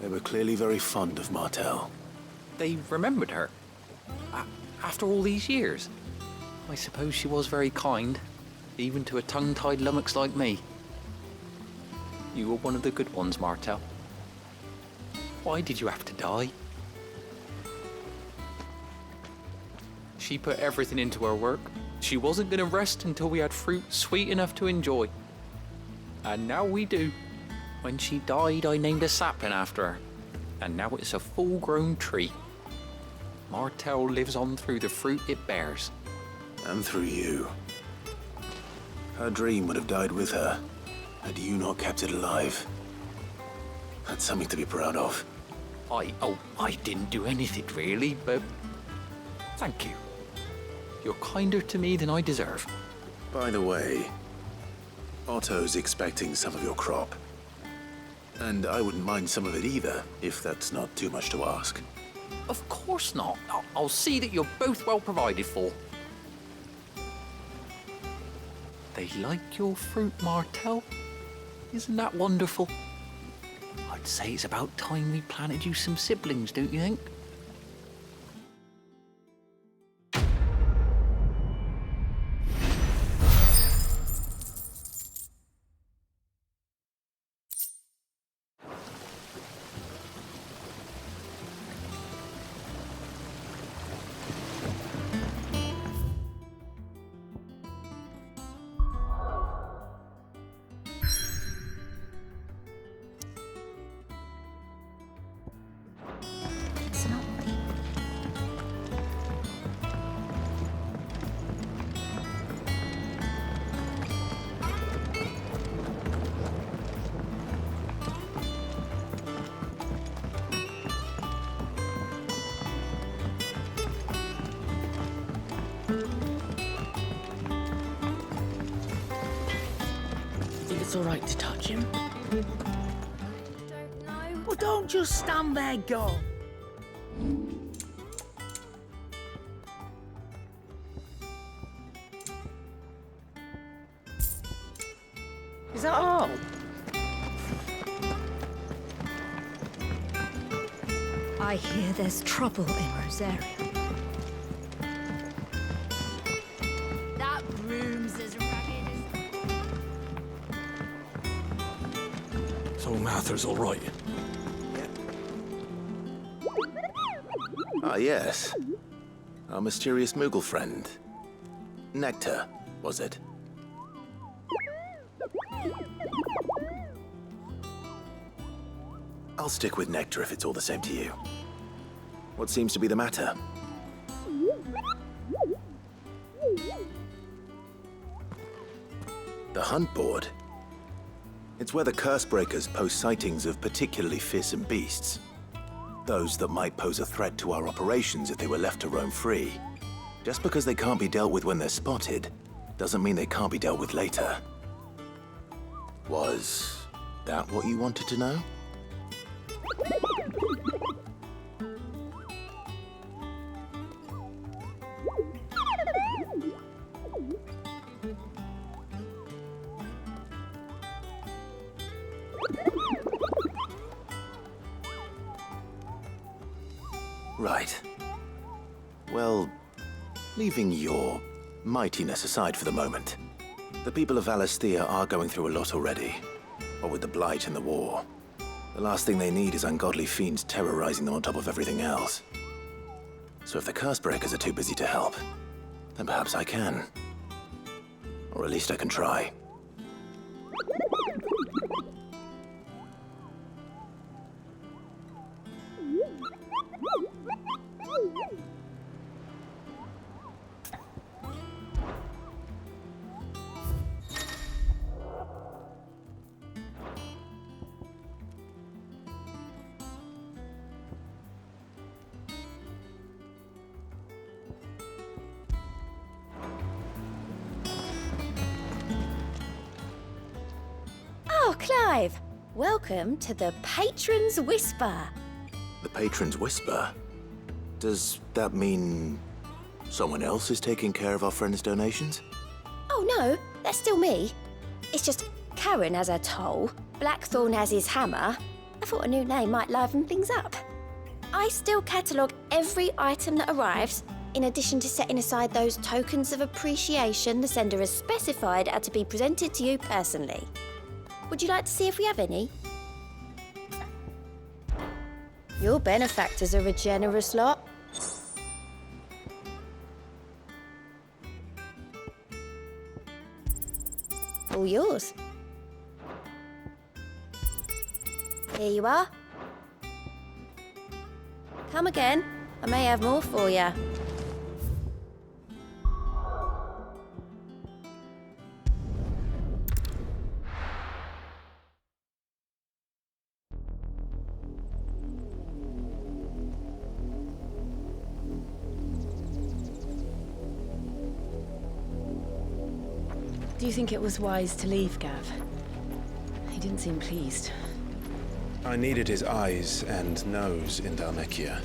They were clearly very fond of Martell. They remembered her. After all these years. I suppose she was very kind, even to a tongue-tied lummox like me. You were one of the good ones, Martell. Why did you have to die? She put everything into her work. She wasn't going to rest until we had fruit sweet enough to enjoy. And now we do. When she died, I named a sapling after her. And now it's a full-grown tree. Martell lives on through the fruit it bears. And through you. Her dream would have died with her, had you not kept it alive. That's something to be proud of. I didn't do anything really, but thank you. You're kinder to me than I deserve. By the way, Otto's expecting some of your crop. And I wouldn't mind some of it either, if that's not too much to ask. Of course not. I'll see that you're both well provided for. They like your fruit, Martel. Isn't that wonderful? I'd say it's about time we planted you some siblings, don't you think? Think it's all right to touch him? Well, don't just stand there, go. Is that all? I hear there's trouble in Rosaria. That room's as ragged as... So Mather's all right. Ah, yes. Our mysterious Moogle friend. Nectar, was it? I'll stick with Nectar if it's all the same to you. What seems to be the matter? The Hunt Board? It's where the Cursebreakers post sightings of particularly fearsome beasts. Those that might pose a threat to our operations if they were left to roam free. Just because they can't be dealt with when they're spotted, doesn't mean they can't be dealt with later. Was that what you wanted to know? Right. Well, leaving your mightiness aside for the moment, the people of Valisthea are going through a lot already. What with the Blight and the war. The last thing they need is ungodly fiends terrorizing them on top of everything else. So if the Cursebreakers are too busy to help, then perhaps I can. Or at least I can try. Oh, Clive! Welcome to the Patron's Whisper. The Patron's Whisper? Does that mean someone else is taking care of our friend's donations? Oh no, that's still me. It's just Karen has her toll, Blackthorn has his hammer. I thought a new name might liven things up. I still catalogue every item that arrives, in addition to setting aside those tokens of appreciation the sender has specified are to be presented to you personally. Would you like to see if we have any? Your benefactors are a generous lot. All yours. Here you are. Come again. I may have more for you. Do you think it was wise to leave, Gav? He didn't seem pleased. I needed his eyes and nose in Dhalmekia.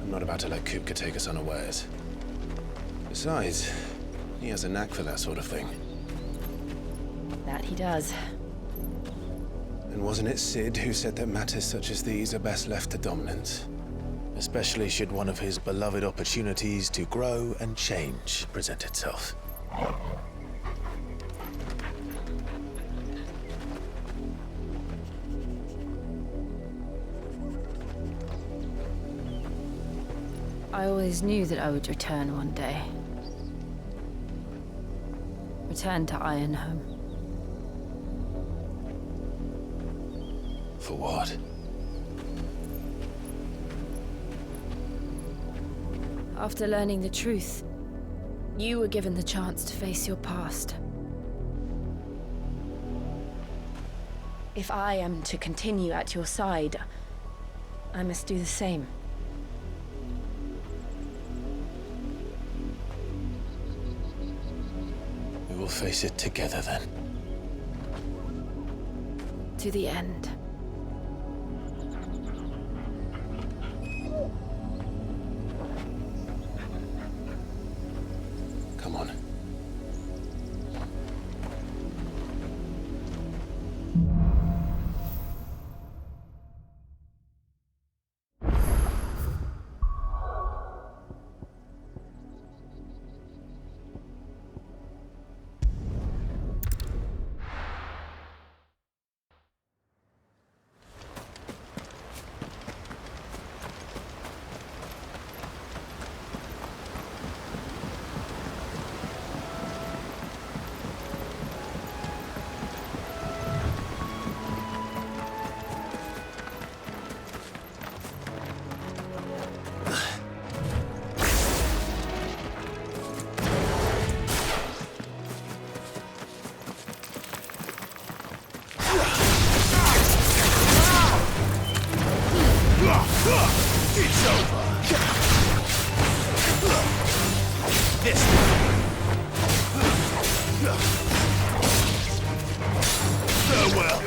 I'm not about to let Kupka take us unawares. Besides, he has a knack for that sort of thing. That he does. And wasn't it Cid who said that matters such as these are best left to dominance? Especially should one of his beloved opportunities to grow and change present itself. I always knew that I would return one day. Return to Ironhome. For what? After learning the truth, you were given the chance to face your past. If I am to continue at your side, I must do the same. We will face it together then. To the end. Come on. It's over. This farewell.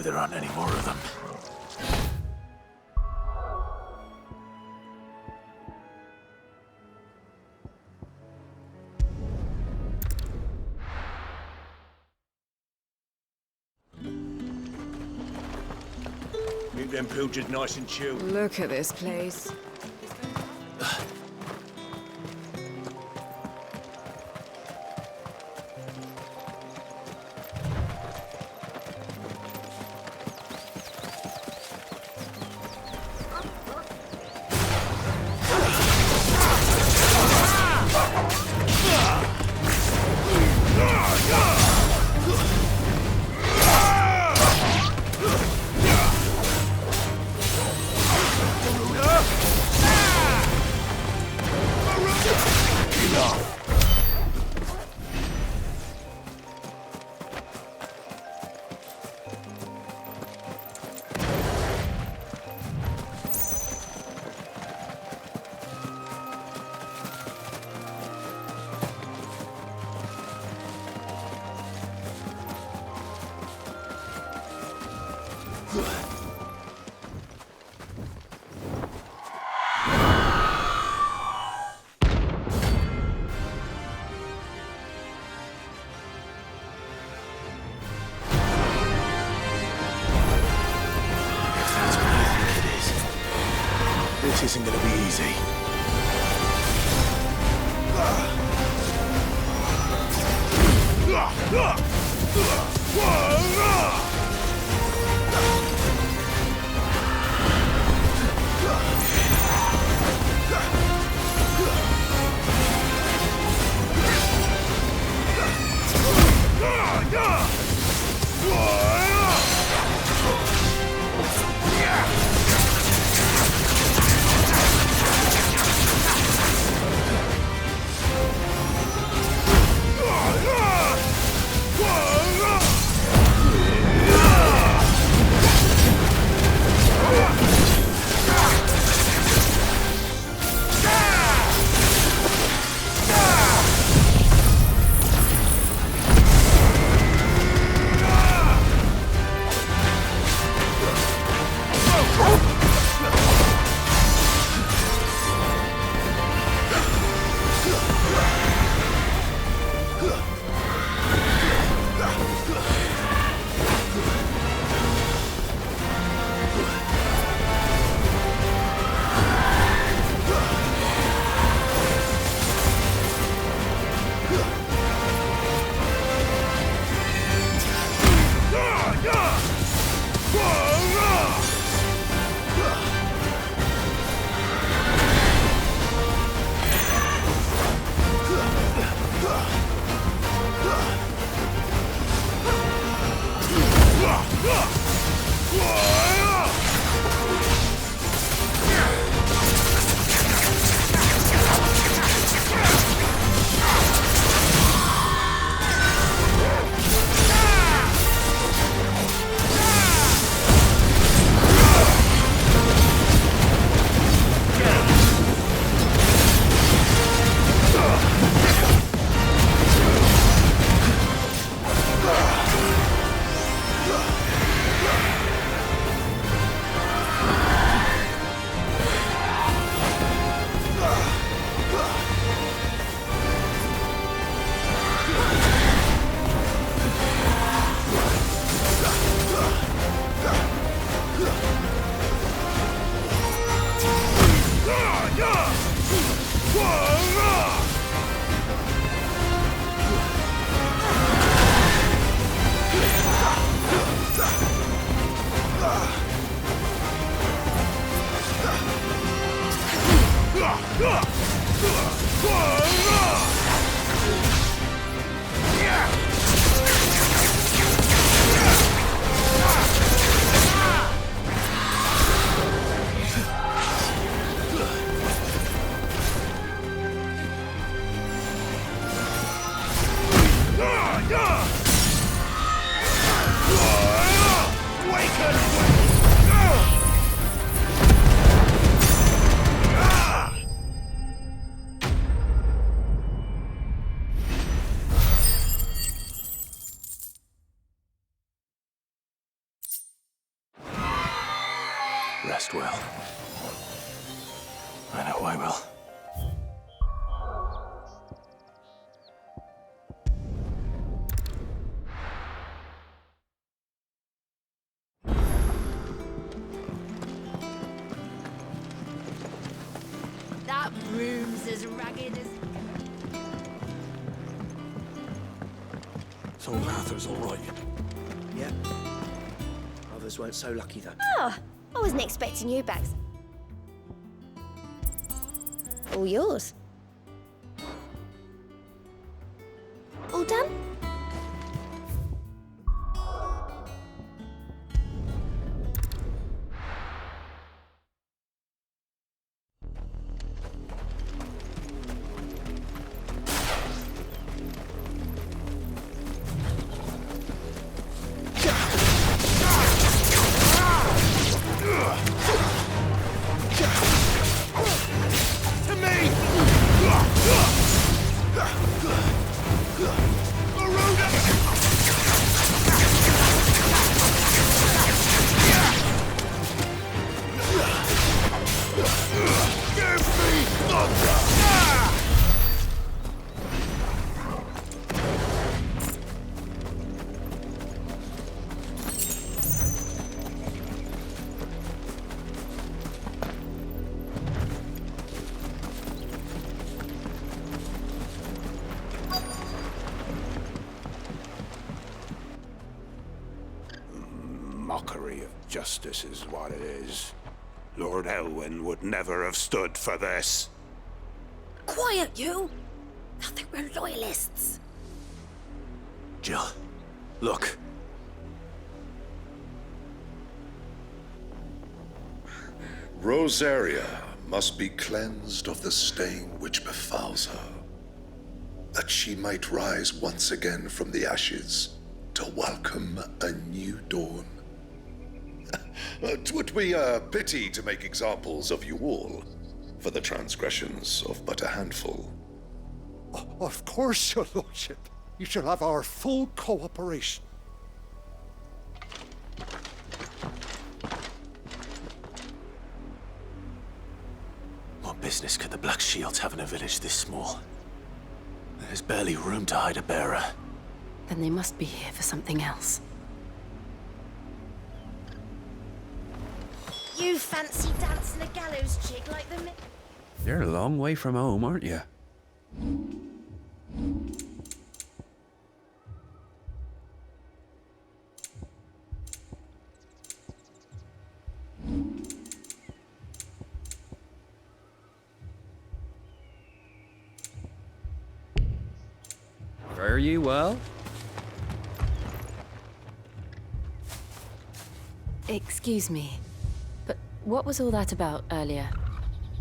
know there aren't any more of them. Keep them pilchards nice and chilled. Look at this place. This isn't gonna be easy. last will. I know I will. That room's as ragged as... So Arthur's all right. Yeah. Others weren't so lucky, though. Oh, I wasn't expecting you back. All yours. All done? Mockery of justice is what it is. Lord Elwyn would never have stood for this. Quiet, you! I think we're loyalists. Jill, look. Rosaria must be cleansed of the stain which befouls her, that she might rise once again from the ashes to welcome a new dawn. 'Twould be a pity to make examples of you all for the transgressions of but a handful. Of course, your lordship. You shall have our full cooperation. What business could the Black Shields have in a village this small? There's barely room to hide a bearer. Then they must be here for something else. You fancy dancing a gallows jig like the... You're a long way from home, aren't you? Fare ye well? Excuse me, but what was all that about earlier?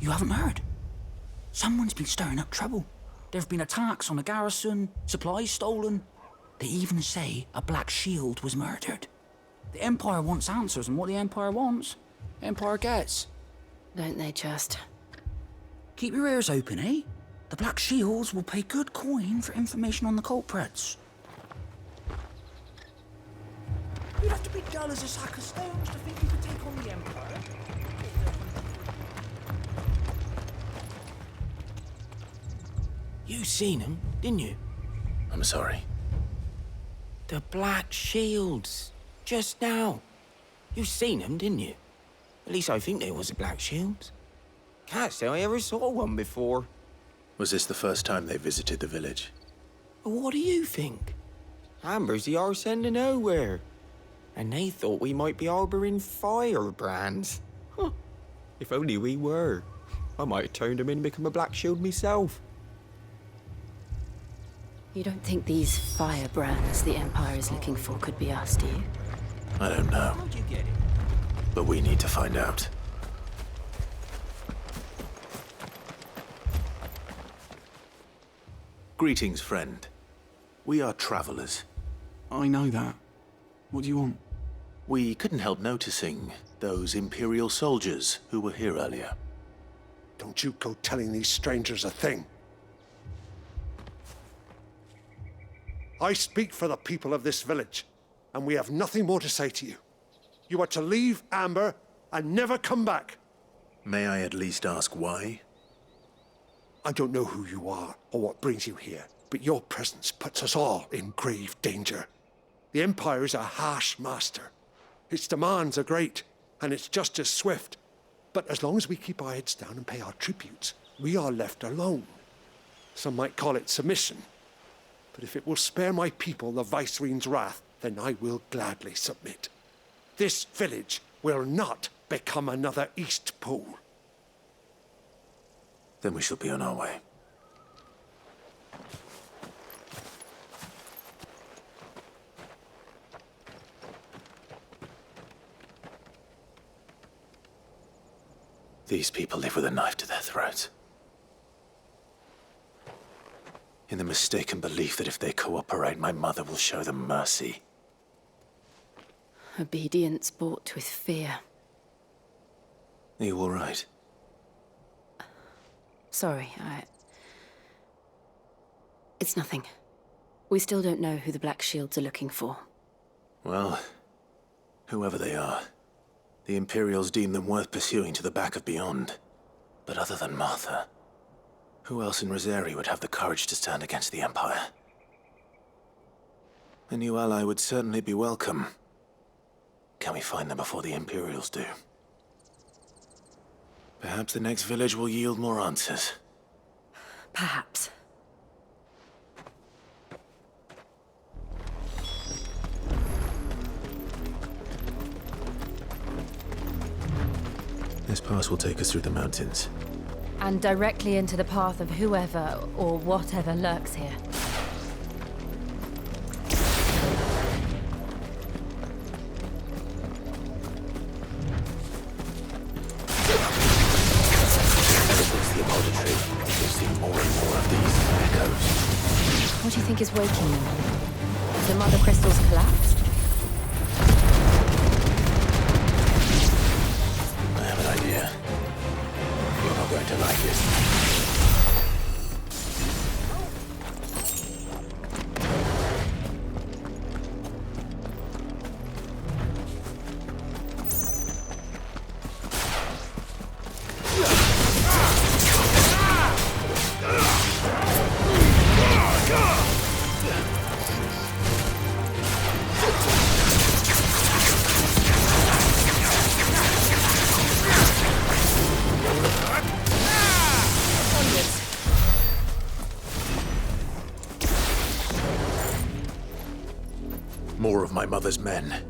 You haven't heard? Someone's been stirring up trouble. There have been attacks on the garrison, supplies stolen. They even say a Black Shield was murdered. The Empire wants answers, and what the Empire wants, Empire gets. Don't they just? Keep your ears open, eh? The Black Shields will pay good coin for information on the culprits. You'd have to be dull as a sack of stones to think you could take on the Empire. You seen him, didn't you? I'm sorry. The Black Shields. Just now. You seen them, didn't you? At least I think there was a Black Shield. Can't say I ever saw one before. Was this the first time they visited the village? What do you think? Amber's the arse end of nowhere. And they thought we might be harboring firebrands. Huh. If only we were. I might have turned them in and become a Black Shield myself. You don't think these firebrands the Empire is looking for could be us, do you? I don't know. How'd you get it? But we need to find out. Greetings, friend. We are travelers. I know that. What do you want? We couldn't help noticing those Imperial soldiers who were here earlier. Don't you go telling these strangers a thing. I speak for the people of this village, and we have nothing more to say to you. You are to leave Amber and never come back. May I at least ask why? I don't know who you are or what brings you here, but your presence puts us all in grave danger. The Empire is a harsh master. Its demands are great, and its justice swift. But as long as we keep our heads down and pay our tributes, we are left alone. Some might call it submission. But if it will spare my people the Viceroy's wrath, then I will gladly submit. This village will not become another Eastpool. Then we shall be on our way. These people live with a knife to their throats. In the mistaken belief that if they cooperate, my mother will show them mercy. Obedience bought with fear. Are you all right? Sorry, It's nothing. We still don't know who the Black Shields are looking for. Well, whoever they are, the Imperials deem them worth pursuing to the back of beyond. But other than Martha, who else in Rosari would have the courage to stand against the Empire? A new ally would certainly be welcome. Can we find them before the Imperials do? Perhaps the next village will yield more answers. Perhaps. This pass will take us through the mountains. And directly into the path of whoever or whatever lurks here. What do you think is waking them? Have the Mother Crystals collapsed? I have an idea. You're not going to like it. More of my mother's men.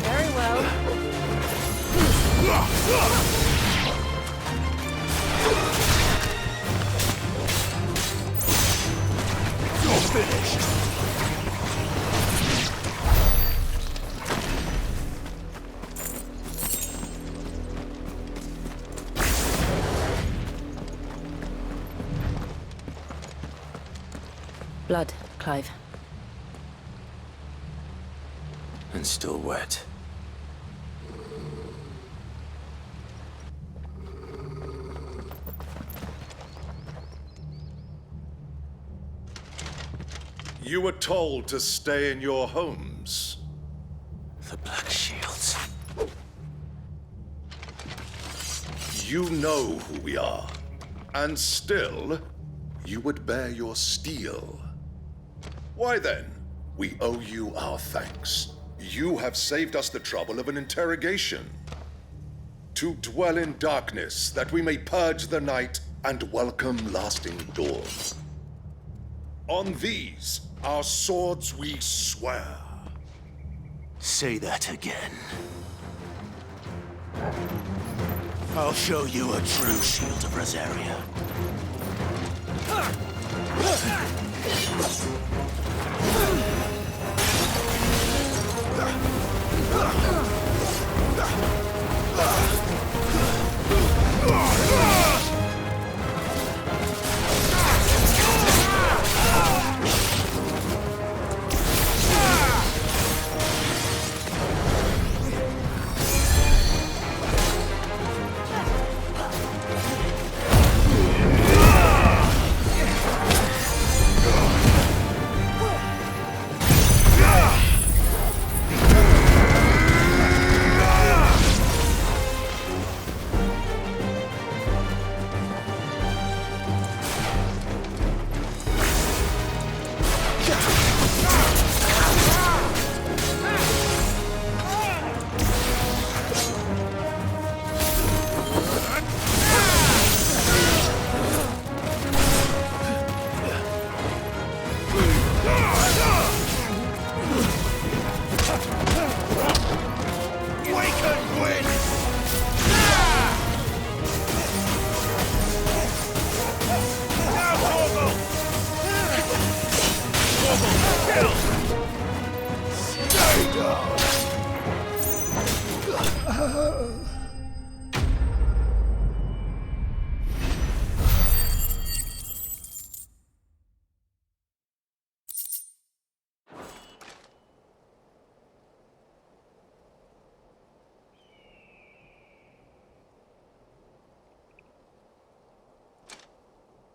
Very well. You're finished. Blood, Clive. And still wet. You were told to stay in your homes. The Black Shields. You know who we are. And still, you would bear your steel. Why then, we owe you our thanks. You have saved us the trouble of an interrogation. To dwell in darkness, that we may purge the night and welcome lasting dawn. On these, our swords we swear. Say that again. I'll show you a true shield of Rosaria.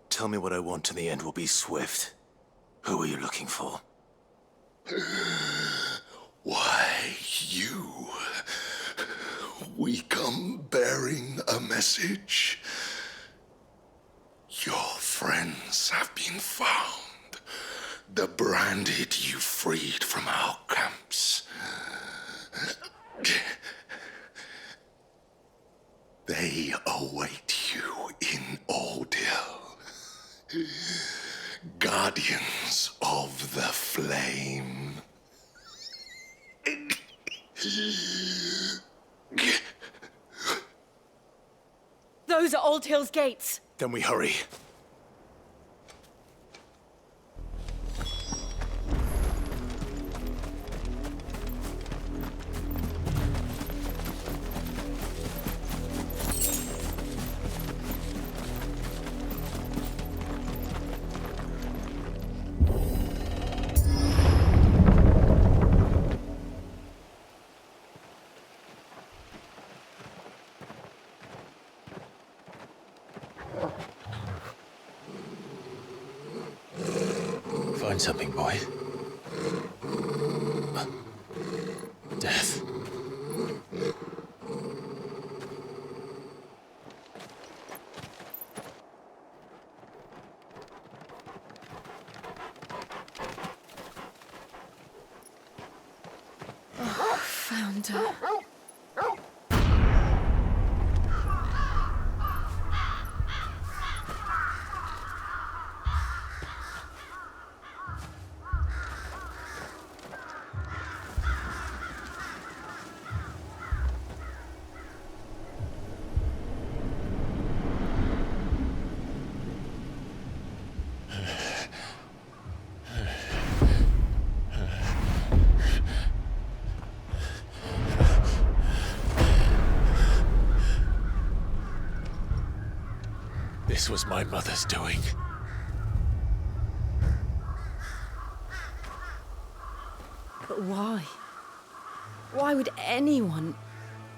Tell me what I want and the end will be swift. Who are you looking for? Why, you. We come bearing a message. Your friends have been found. The branded you freed from our camps. They await you in Ordeal. Guardians of the Flame. Those are Old Hill's gates. Then we hurry. Find something, boy. death. Found her. This was my mother's doing. But why? Why would anyone?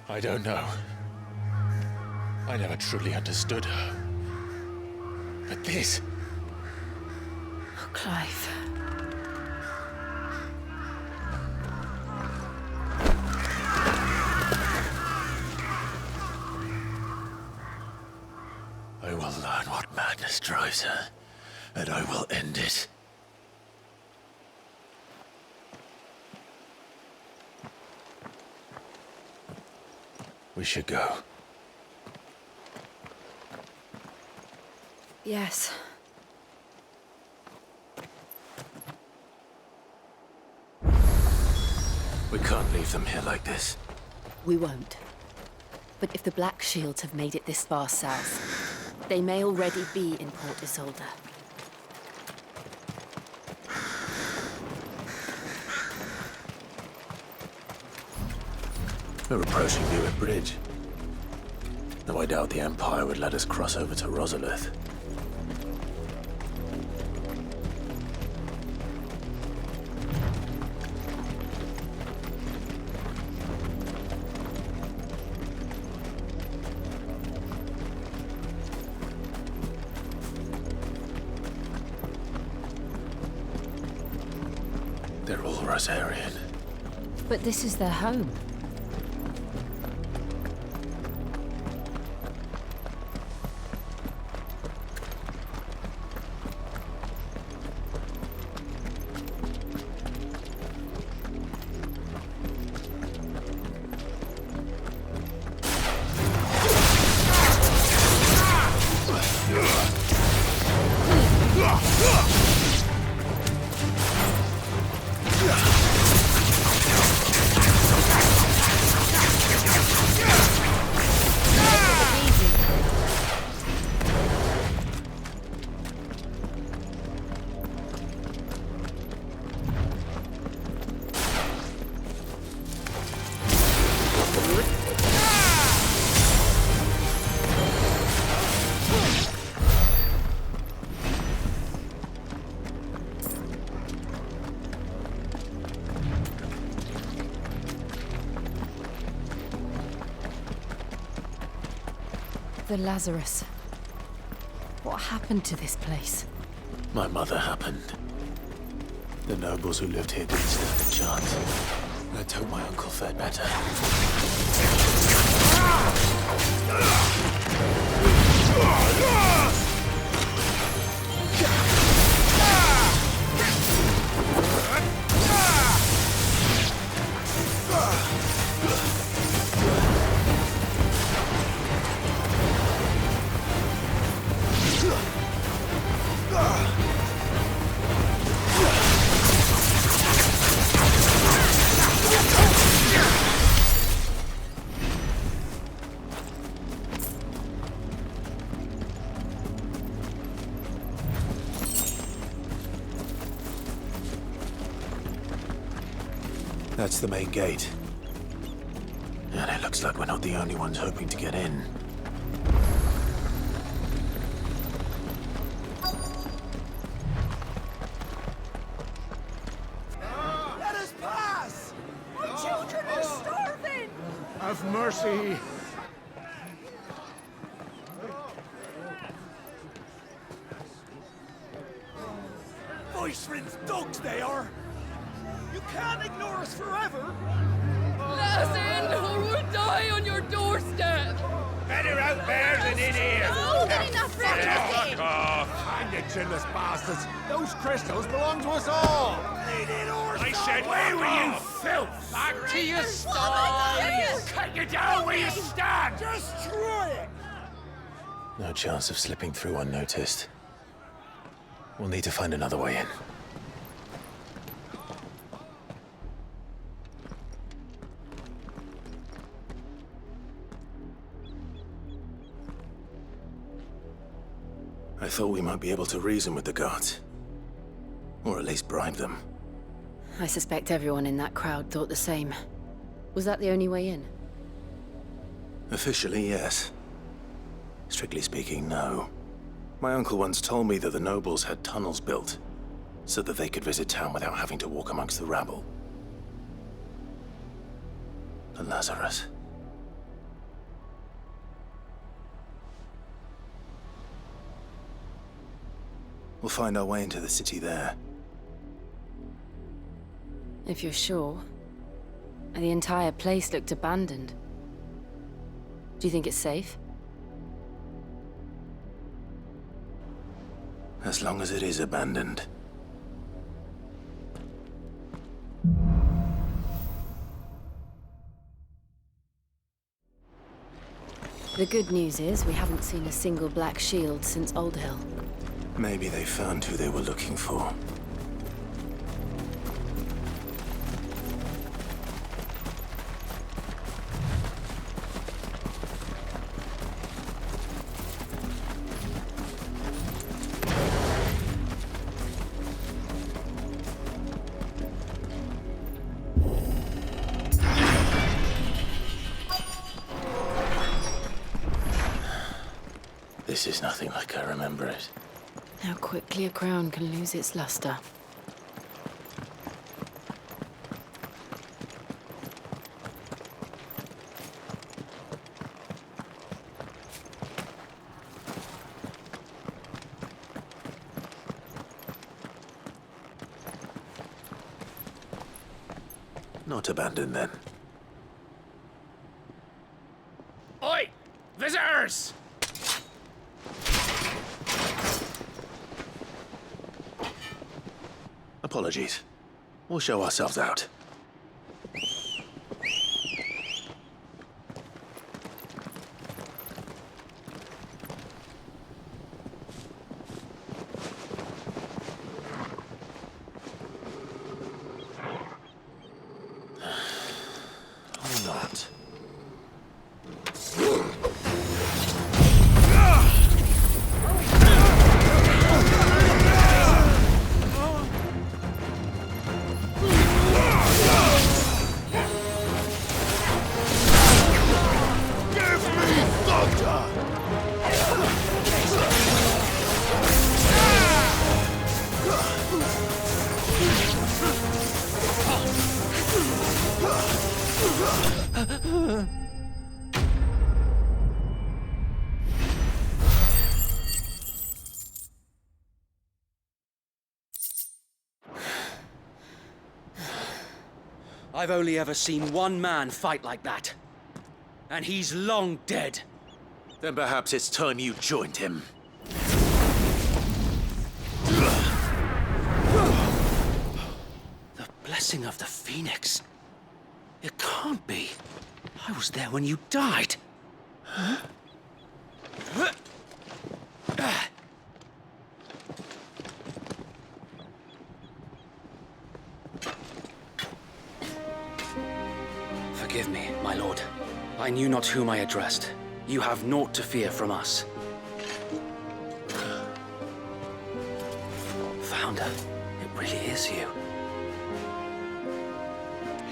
I don't know. I never truly understood her. But this... Oh, Clive. I will learn what madness drives her, and I will end it. We should go. Yes. We can't leave them here like this. We won't. But if the Black Shields have made it this far south, they may already be in Port Isolde. We're approaching Newick Bridge. Though I doubt the Empire would let us cross over to Rosalith. They're all Rosarian. But this is their home. The Lazarus. What happened to this place? My mother happened. The nobles who lived here didn't stand a chance. Let's hope my uncle fared better. That's the main gate. And it looks like we're not the only ones hoping to get in. Let us pass! My children are starving! Have mercy! Voice-rinsed dogs they are! You can't ignore us forever! us in or we'll die on your doorstep! Better out there than in here! Oh, good enough for Fuck off! Hang you chinless bastards! Those crystals belong to us all! I said, where were you, filth? Back to your sties! Cut you down where you stand! Just try it! No chance of slipping through unnoticed. We'll need to find another way in. I thought we might be able to reason with the guards. Or at least bribe them. I suspect everyone in that crowd thought the same. Was that the only way in? Officially, yes. Strictly speaking, no. My uncle once told me that the nobles had tunnels built, so that they could visit town without having to walk amongst the rabble. And Lazarus. We'll find our way into the city there. If you're sure. The entire place looked abandoned. Do you think it's safe? As long as it is abandoned. The good news is we haven't seen a single black shield since Old Hill. Maybe they found who they were looking for. This is nothing like I remember it. How quickly a crown can lose its luster. Not abandoned, then. Oi! Visitors! Apologies. We'll show ourselves out. Or not. I've only ever seen one man fight like that. And he's long dead. Then perhaps it's time you joined him. The blessing of the Phoenix. It can't be. I was there when you died. Huh? Forgive me, my lord. I knew not whom I addressed. You have naught to fear from us. Founder, it really is you.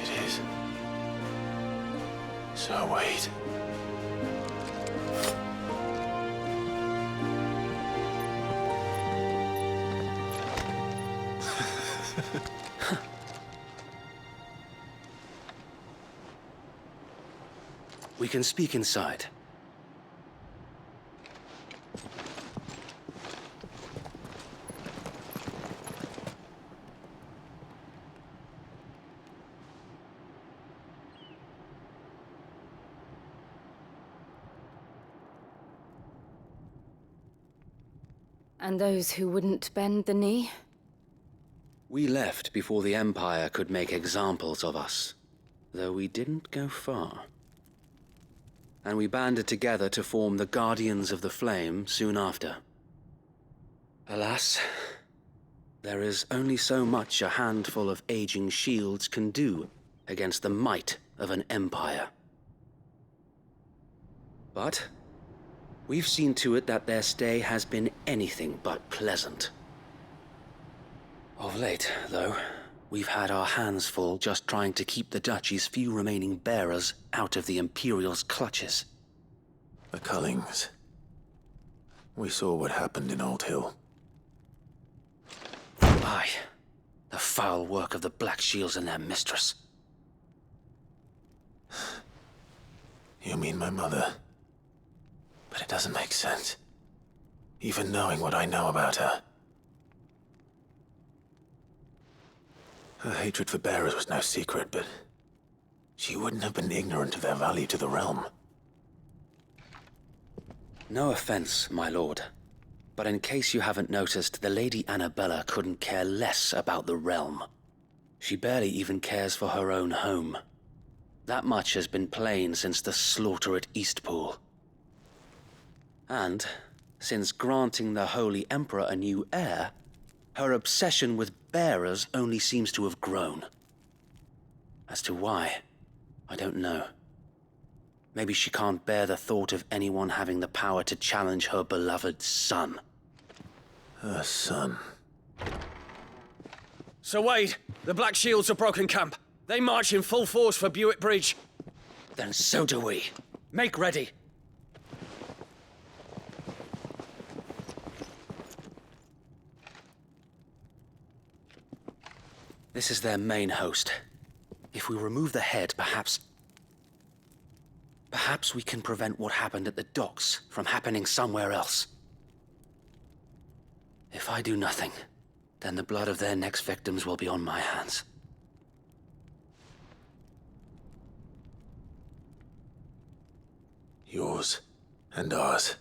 It is. So wait. We can speak inside. And those who wouldn't bend the knee? We left before the Empire could make examples of us, though we didn't go far. And we banded together to form the Guardians of the Flame soon after. Alas, there is only so much a handful of aging shields can do against the might of an empire. But we've seen to it that their stay has been anything but pleasant. Of late, though, we've had our hands full just trying to keep the Duchy's few remaining bearers out of the Imperial's clutches. The Cullings. We saw what happened in Old Hill. Aye, the foul work of the Black Shields and their mistress. You mean my mother? But it doesn't make sense. Even knowing what I know about her. Her hatred for bearers was no secret, but she wouldn't have been ignorant of their value to the realm. No offense, my lord, but in case you haven't noticed, the Lady Annabella couldn't care less about the realm. She barely even cares for her own home. That much has been plain since the slaughter at Eastpool. And, since granting the Holy Emperor a new heir, her obsession with bearers only seems to have grown. As to why, I don't know. Maybe she can't bear the thought of anyone having the power to challenge her beloved son. Her son? Sir Wade, the Black Shields have broken camp. They march in full force for Buick Bridge. Then so do we. Make ready. This is their main host. If we remove the head, perhaps we can prevent what happened at the docks from happening somewhere else. If I do nothing, then the blood of their next victims will be on my hands. Yours and ours.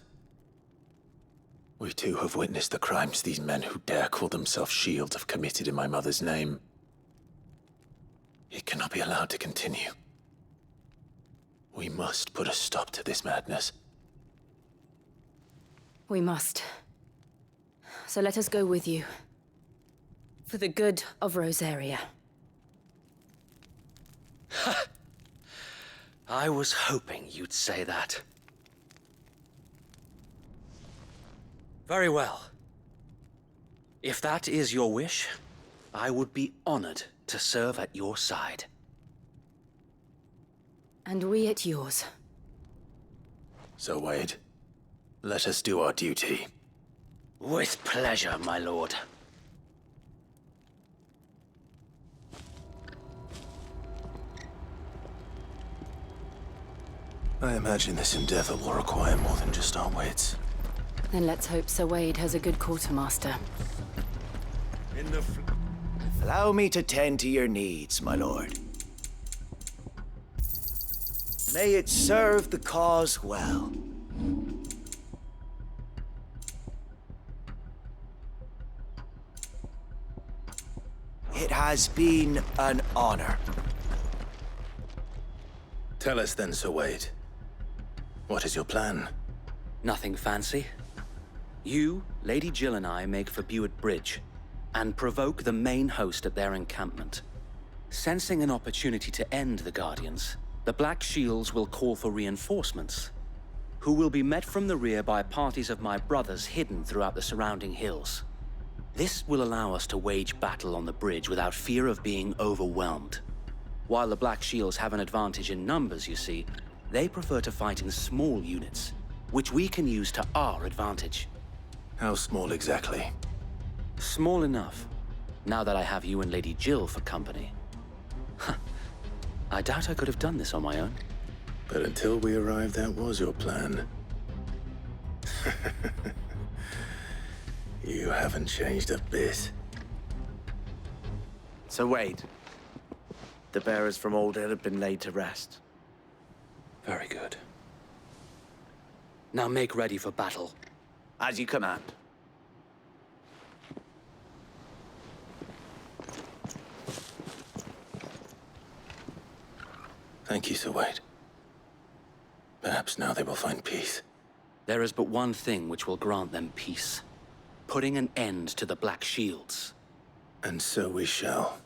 We too have witnessed the crimes these men who dare call themselves shields have committed in my mother's name. It cannot be allowed to continue. We must put a stop to this madness. We must. So let us go with you. For the good of Rosaria. I was hoping you'd say that. Very well. If that is your wish, I would be honored to serve at your side. And we at yours. So, Wade, let us do our duty. With pleasure, my lord. I imagine this endeavor will require more than just our wits. Then let's hope Sir Wade has a good quartermaster. Allow me to tend to your needs, my lord. May it serve the cause well. It has been an honor. Tell us then, Sir Wade. What is your plan? Nothing fancy. You, Lady Jill and I make for Buick Bridge, and provoke the main host at their encampment. Sensing an opportunity to end the Guardians, the Black Shields will call for reinforcements, who will be met from the rear by parties of my brothers hidden throughout the surrounding hills. This will allow us to wage battle on the bridge without fear of being overwhelmed. While the Black Shields have an advantage in numbers, you see, they prefer to fight in small units, which we can use to our advantage. How small exactly? Small enough, now that I have you and Lady Jill for company. I doubt I could have done this on my own. But until we arrived, that was your plan. You haven't changed a bit. So Wade, the bearers from Old Hill have been laid to rest. Very good. Now make ready for battle. As you command. Thank you, Sir Wade. Perhaps now they will find peace. There is but one thing which will grant them peace. Putting an end to the Black Shields. And so we shall.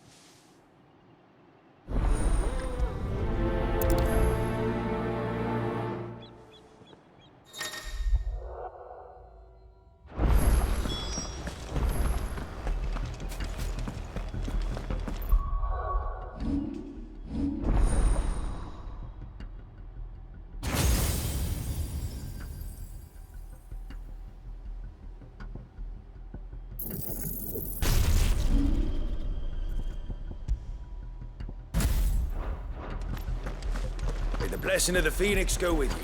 May the blessing of the Phoenix go with you.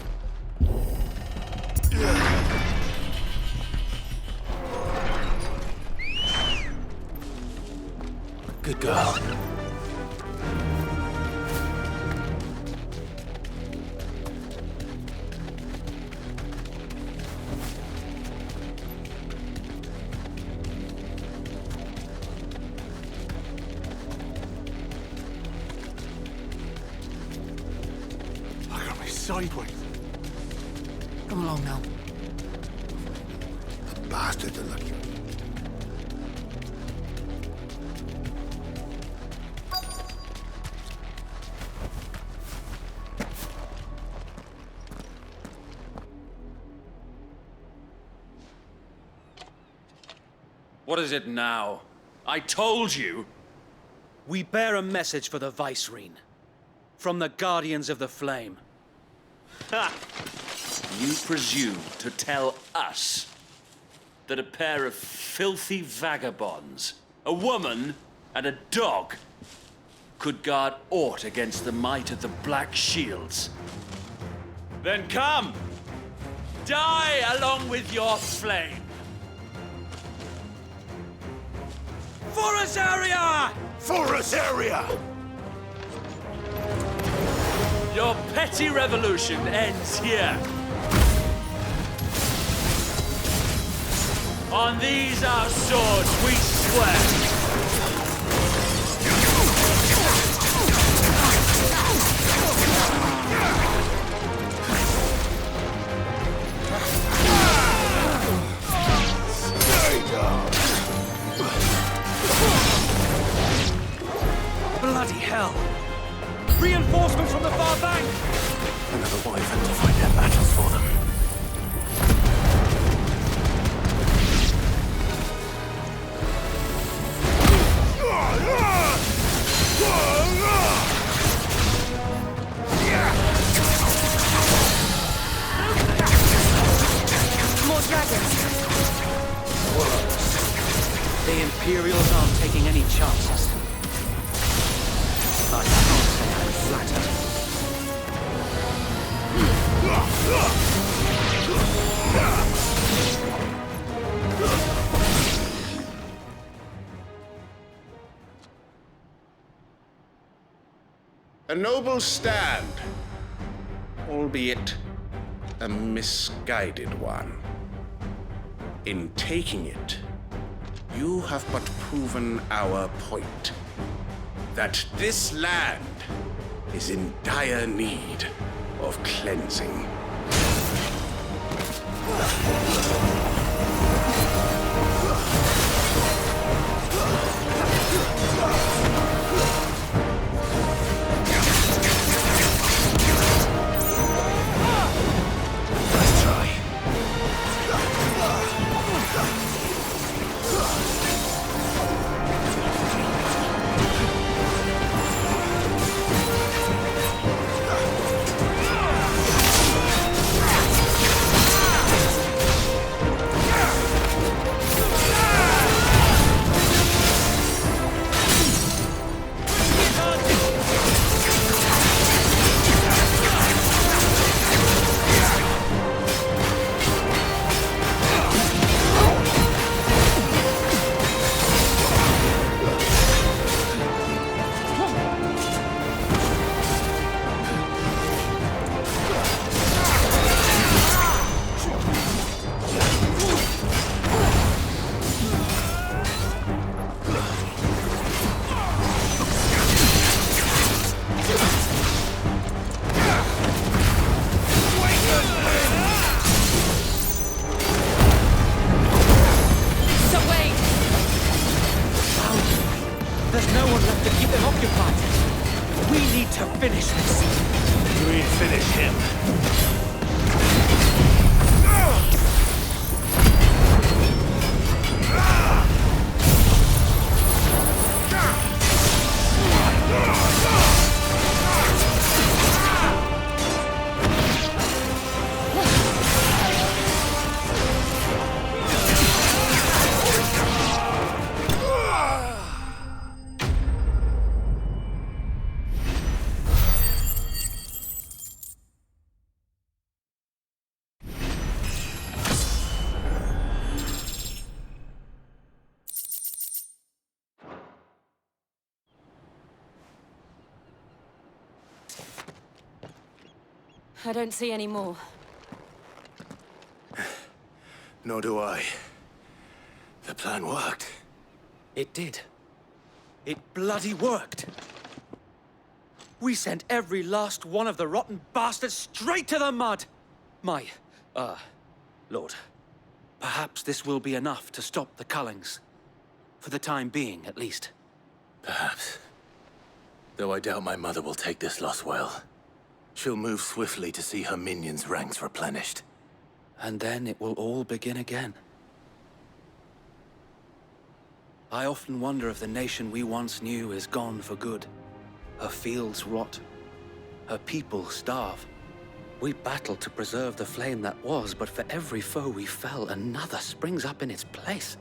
Good girl. Look at me sideways. Come along now. The bastards are lucky. What is it now? I told you! We bear a message for the Vicereine. From the Guardians of the Flame. Ha! You presume to tell us that a pair of filthy vagabonds, a woman and a dog, could guard aught against the might of the Black Shields? Then come! Die along with your flame! For Azaria! For Azaria! Your petty revolution ends here. On these our swords we swear. Bloody hell! Reinforcements from the far bank! Another wyvern to fight their battles for them. More dragons. The Imperials aren't taking any chances. I can't say I'm flattered. A noble stand, albeit a misguided one. In taking it, you have but proven our point. That this land is in dire need of cleansing. Nice try. You ain't finished him. I don't see any more. Nor do I. The plan worked. It did. It bloody worked. We sent every last one of the rotten bastards straight to the mud! Lord, perhaps this will be enough to stop the Cullings. For the time being, at least. Perhaps. Though I doubt my mother will take this loss well. She'll move swiftly to see her minions' ranks replenished. And then it will all begin again. I often wonder if the nation we once knew is gone for good. Her fields rot. Her people starve. We battled to preserve the flame that was, but for every foe we fell, another springs up in its place.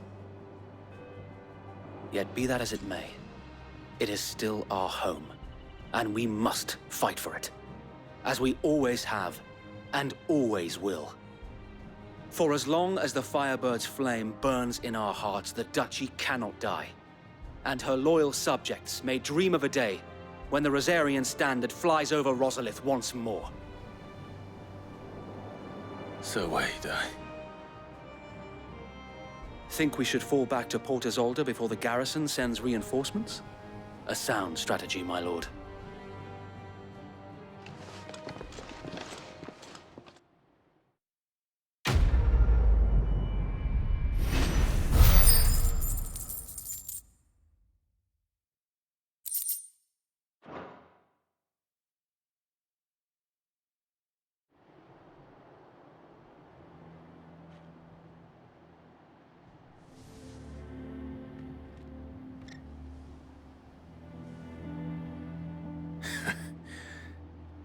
Yet be that as it may, it is still our home, and we must fight for it. As we always have, and always will. For as long as the Firebird's flame burns in our hearts, the Duchy cannot die. And her loyal subjects may dream of a day when the Rosarian standard flies over Rosalith once more. So wait, Think we should fall back to Port Isolde before the garrison sends reinforcements? A sound strategy, my lord.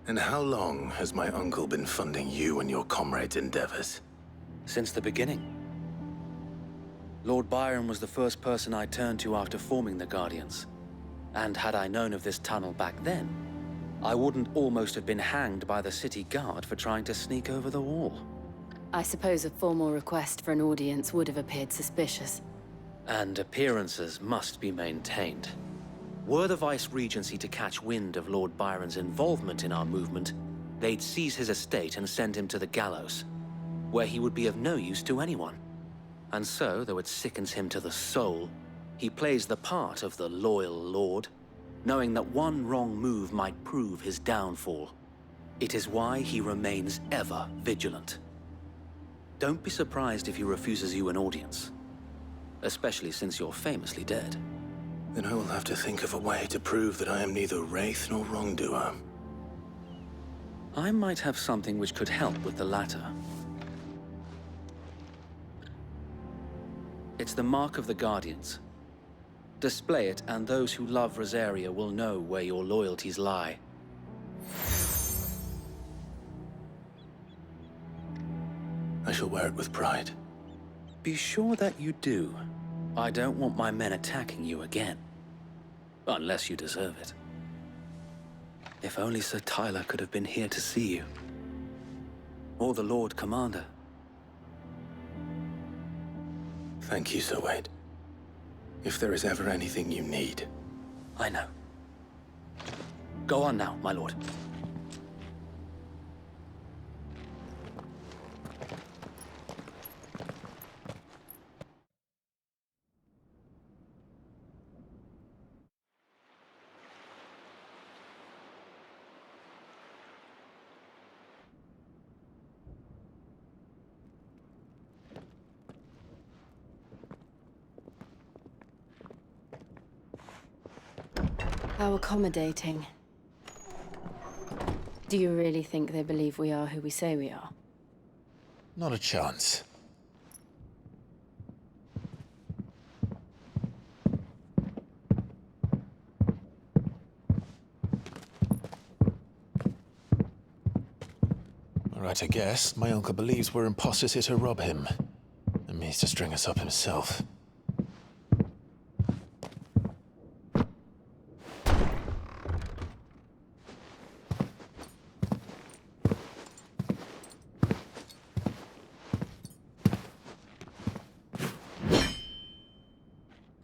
And how long has my uncle been funding you and your comrades' endeavors? Since the beginning. Lord Byron was the first person I turned to after forming the Guardians. And had I known of this tunnel back then, I wouldn't almost have been hanged by the city guard for trying to sneak over the wall. I suppose a formal request for an audience would have appeared suspicious. And appearances must be maintained. Were the Vice-Regency to catch wind of Lord Byron's involvement in our movement, they'd seize his estate and send him to the gallows, where he would be of no use to anyone. And so, though it sickens him to the soul, he plays the part of the loyal lord, knowing that one wrong move might prove his downfall. It is why he remains ever vigilant. Don't be surprised if he refuses you an audience, especially since you're famously dead. Then I will have to think of a way to prove that I am neither wraith nor wrongdoer. I might have something which could help with the latter. It's the mark of the Guardians. Display it, and those who love Rosaria will know where your loyalties lie. I shall wear it with pride. Be sure that you do. I don't want my men attacking you again. Unless you deserve it. If only Sir Tyler could have been here to see you. Or the Lord Commander. Thank you, Sir Wade. If there is ever anything you need. I know. Go on now, my lord. How accommodating. Do you really think they believe we are who we say we are? Not a chance. Right, I guess. My uncle believes we're imposters here to rob him. And means to string us up himself.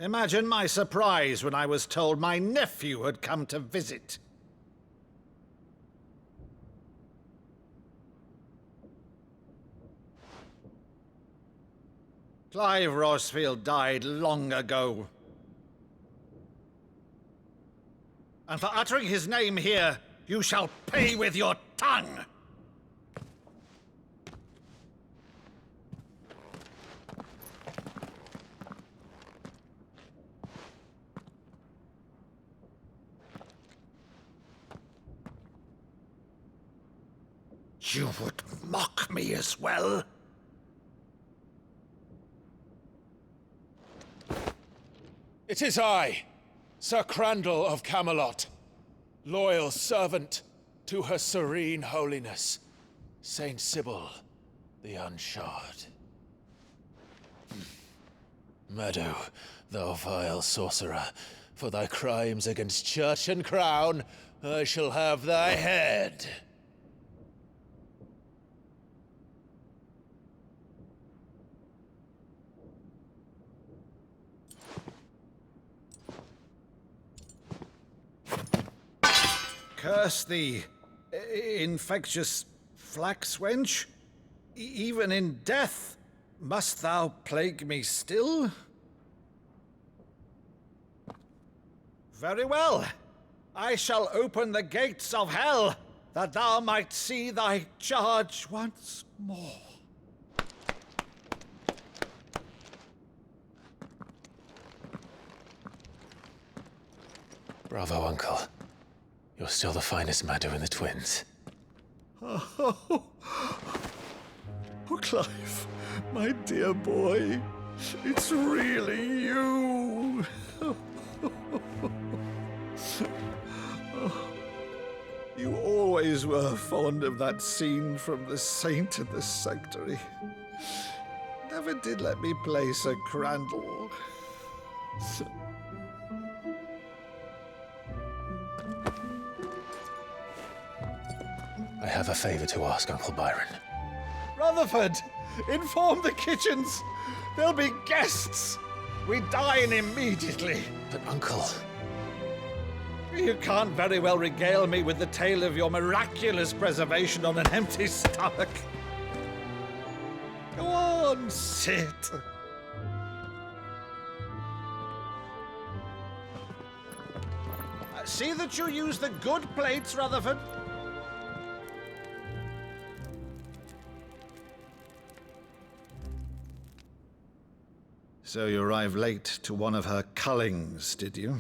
Imagine my surprise when I was told my nephew had come to visit. Clive Rosfield died long ago. And for uttering his name here, you shall pay with your tongue! You would mock me as well? It is I, Sir Crandall of Camelot, loyal servant to Her Serene Holiness, Saint Sybil the Unshod. Meadow, thou vile sorcerer, for thy crimes against church and crown, I shall have thy head. Curse thee, infectious flax wench. Even in death, must thou plague me still? Very well. I shall open the gates of hell, that thou might see thy charge once more. Bravo, Uncle. You're still the finest Meadow in the twins. Oh, Clive, my dear boy, it's really you. You always were fond of that scene from The Saint and the Sanctuary. Never did let me play Sir Crandall. I have a favor to ask, Uncle Byron. Rutherford, inform the kitchens. There'll be guests. We dine immediately. But, Uncle... You can't very well regale me with the tale of your miraculous preservation on an empty stomach. Go on, sit. See that you use the good plates, Rutherford. So you arrived late to one of her cullings, did you?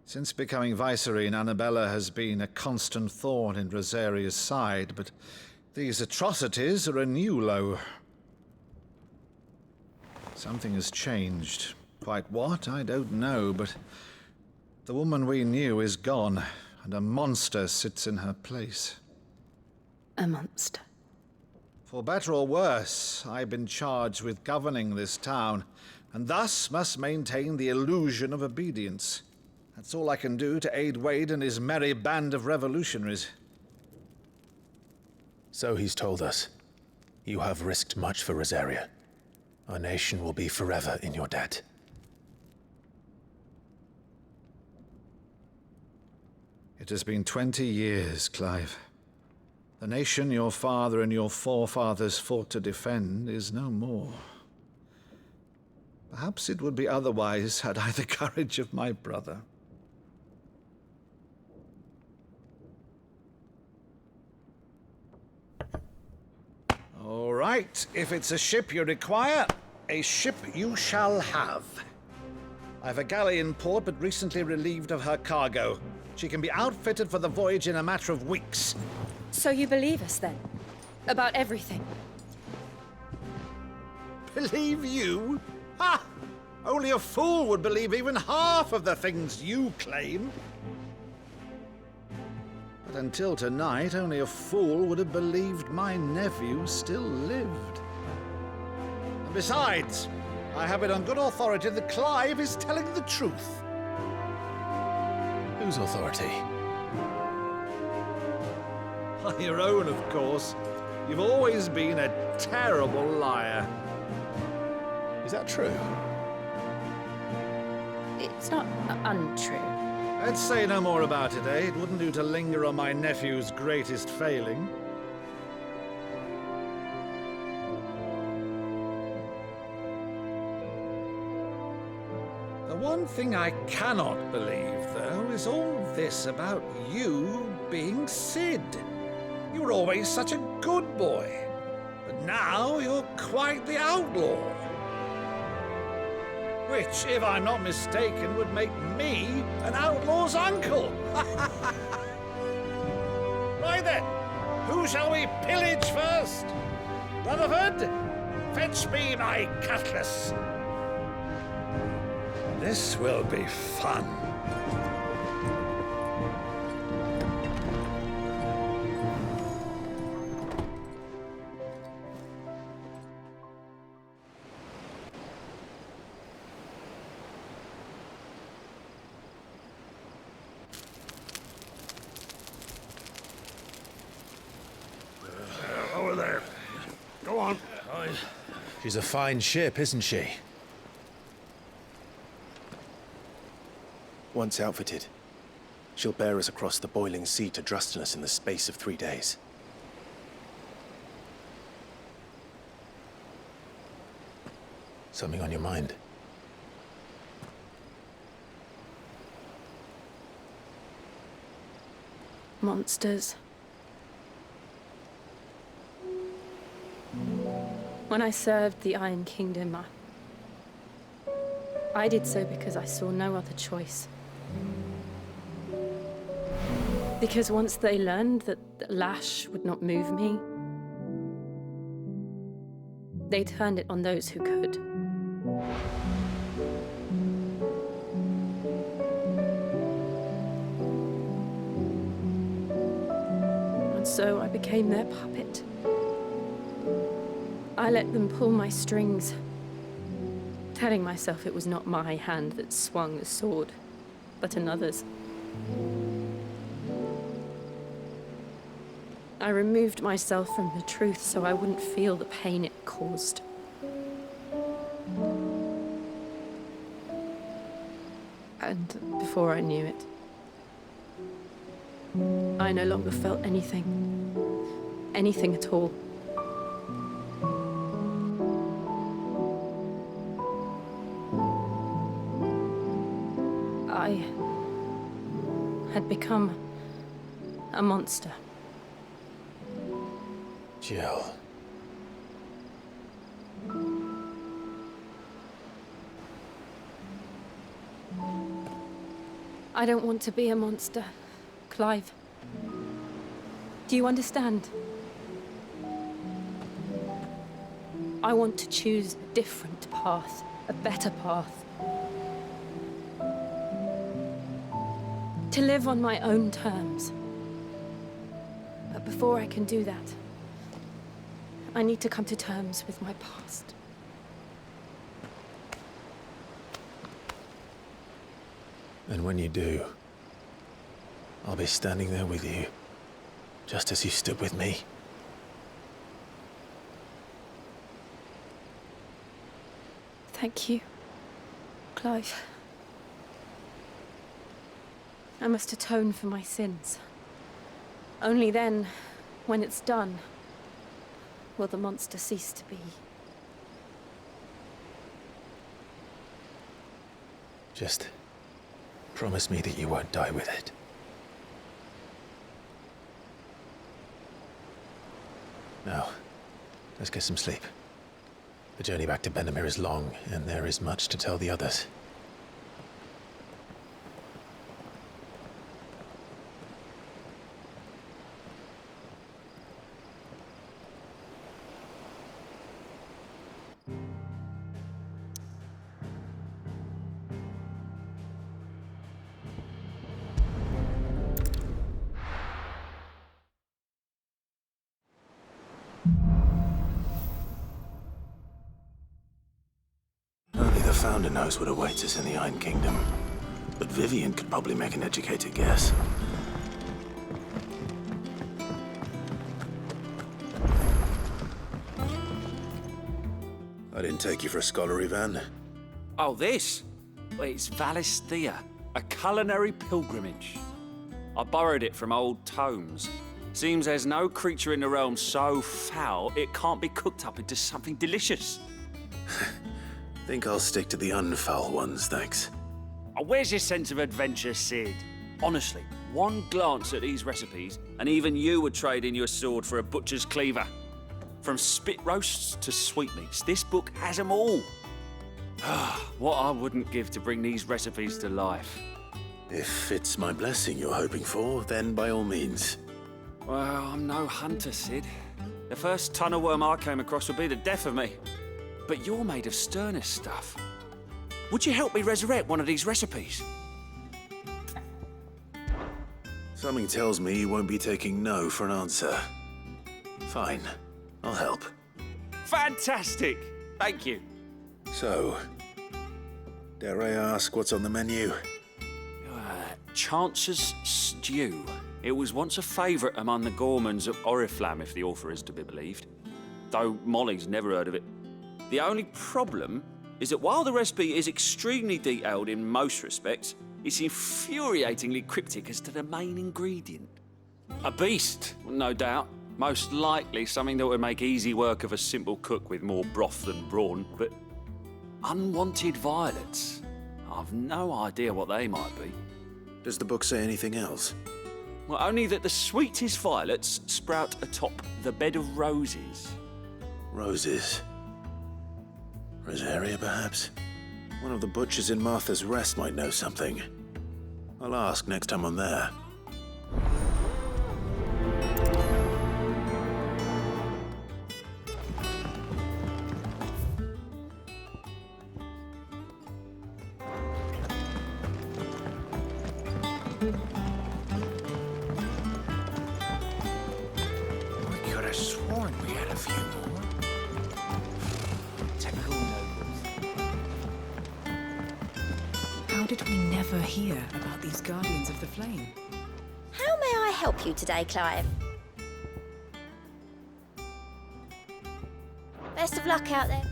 Since becoming Vicereine, Annabella has been a constant thorn in Rosaria's side, but these atrocities are a new low. Something has changed. Quite what, I don't know, but the woman we knew is gone, and a monster sits in her place. A monster? For better or worse, I've been charged with governing this town, and thus must maintain the illusion of obedience. That's all I can do to aid Wade and his merry band of revolutionaries. So he's told us. You have risked much for Rosaria. Our nation will be forever in your debt. It has been 20 years, Clive. The nation your father and your forefathers fought to defend is no more. Perhaps it would be otherwise had I the courage of my brother. All right, if it's a ship you require, a ship you shall have. I've a galley in port, but recently relieved of her cargo. She can be outfitted for the voyage in a matter of weeks. So you believe us then? About everything? Believe you? Ha! Only a fool would believe even half of the things you claim. But until tonight, only a fool would have believed my nephew still lived. And besides, I have it on good authority that Clive is telling the truth. Whose authority? On your own, of course. You've always been a terrible liar. Is that true? It's not untrue. Let's say no more about it, eh? It wouldn't do to linger on my nephew's greatest failing. The one thing I cannot believe, though, is all this about you being Sid. You were always such a good boy, but now you're quite the outlaw. Which, if I'm not mistaken, would make me an outlaw's uncle. Right then, who shall we pillage first? Rutherford, fetch me my cutlass. This will be fun. Over there. Go on. She's a fine ship, isn't she? Once outfitted, she'll bear us across the boiling sea to Drustinus in the space of 3 days. Something on your mind? Monsters. When I served the Iron Kingdom, I did so because I saw no other choice. Because once they learned that the lash would not move me, they turned it on those who could. And so I became their puppet. I let them pull my strings, telling myself it was not my hand that swung the sword, but another's. I removed myself from the truth so I wouldn't feel the pain it caused. And before I knew it, I no longer felt anything. Anything at all. I had become a monster. Jill. I don't want to be a monster, Clive. Do you understand? I want to choose a different path, a better path. To live on my own terms. But before I can do that, I need to come to terms with my past. And when you do, I'll be standing there with you, just as you stood with me. Thank you, Clive. I must atone for my sins. Only then, when it's done, will the monster cease to be. Just promise me that you won't die with it. Now, let's get some sleep. The journey back to Benamir is long, and there is much to tell the others. Founder knows what awaits us in the Iron Kingdom. But Vivian could probably make an educated guess. I didn't take you for a scholar, Ivan. Oh, this? Well, it's Valisthea, a culinary pilgrimage. I borrowed it from old tomes. Seems there's no creature in the realm so foul it can't be cooked up into something delicious. Think I'll stick to the unfoul ones, thanks. Oh, where's your sense of adventure, Sid? Honestly, one glance at these recipes, and even you would trade in your sword for a butcher's cleaver. From spit roasts to sweetmeats, this book has them all. What I wouldn't give to bring these recipes to life. If it's my blessing you're hoping for, then by all means. Well, I'm no hunter, Sid. The first tunnel worm I came across would be the death of me. But you're made of sterner stuff. Would you help me resurrect one of these recipes? Something tells me you won't be taking no for an answer. Fine, I'll help. Fantastic! Thank you. So, dare I ask what's on the menu? Chance's Stew. It was once a favourite among the Gormans of Oriflamme, if the author is to be believed. Though Molly's never heard of it. The only problem is that while the recipe is extremely detailed in most respects, it's infuriatingly cryptic as to the main ingredient. A beast, no doubt. Most likely something that would make easy work of a simple cook with more broth than brawn, but unwanted violets. I've no idea what they might be. Does the book say anything else? Well, only that the sweetest violets sprout atop the bed of roses. Roses? Rosaria, perhaps? One of the butchers in Martha's Rest might know something. I'll ask next time I'm there. We could have sworn we had a few more. Typical nobles. How did we never hear about these Guardians of the Flame? How may I help you today, Clive? Best of luck out there.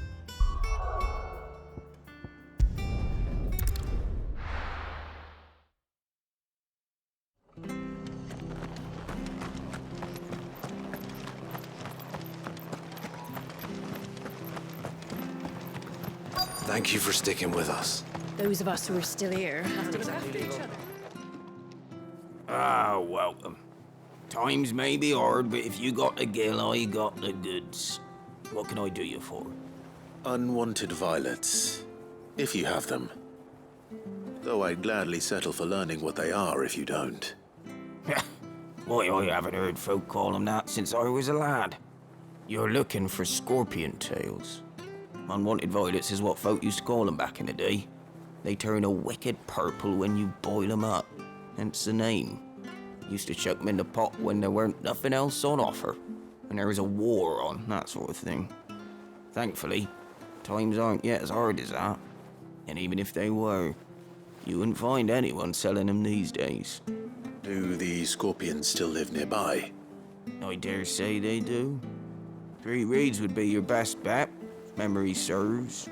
Thank you for sticking with us. Those of us who are still here have to look after each other. Ah, welcome. Times may be hard, but if you got the gill, I got the goods. What can I do you for? Unwanted violets, if you have them. Though I'd gladly settle for learning what they are if you don't. Why, I haven't heard folk call them that since I was a lad. You're looking for scorpion tails. Unwanted violets is what folk used to call them back in the day. They turn a wicked purple when you boil them up, hence the name. Used to chuck them in the pot when there weren't nothing else on offer, and there was a war on, that sort of thing. Thankfully, times aren't yet as hard as that. And even if they were, you wouldn't find anyone selling them these days. Do the scorpions still live nearby? I dare say they do. 3 Reeds would be your best bet, if memory serves.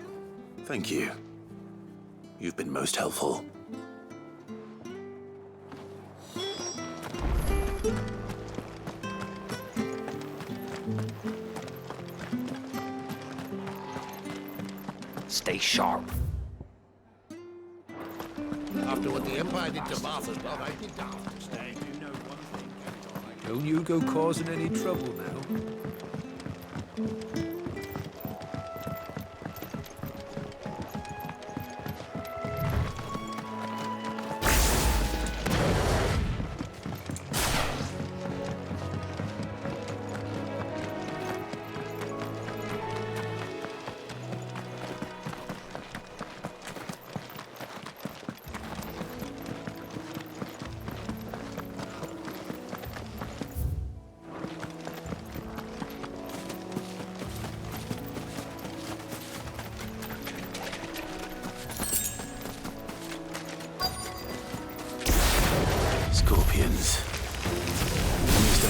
Thank you. You've been most helpful. Stay sharp. After what the Empire did to Martha's Rock, I'd be daft to stay. Don't you go causing any trouble now.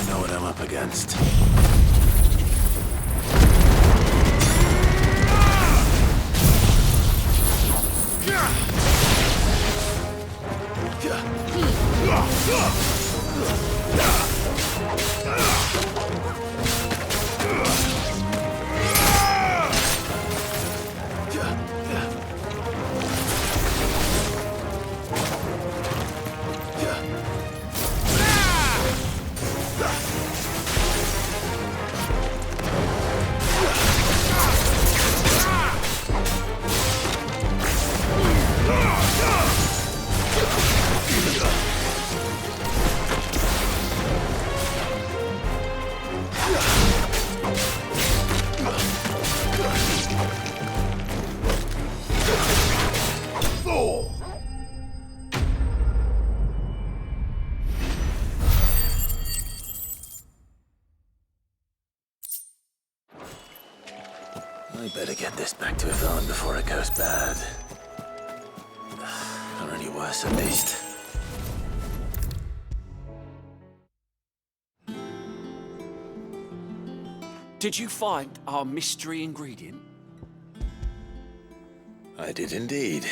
know what I'm up against. I better get this back to Yvonne before it goes bad. Or any worse, at least. Did you find our mystery ingredient? I did indeed.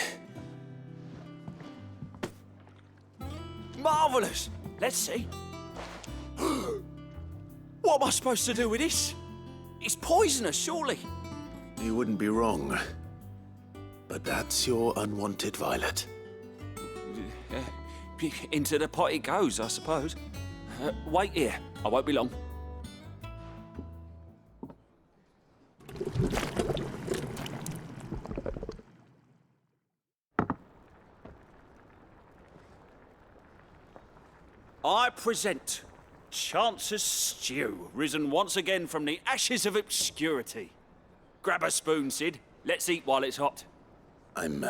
Marvelous! Let's see. What am I supposed to do with this? It's poisonous, surely. You wouldn't be wrong. But that's your unwanted violet. Into the pot it goes, I suppose. Wait here. I won't be long. I present Chance's Stew, risen once again from the ashes of obscurity. Grab a spoon, Sid. Let's eat while it's hot. I'm,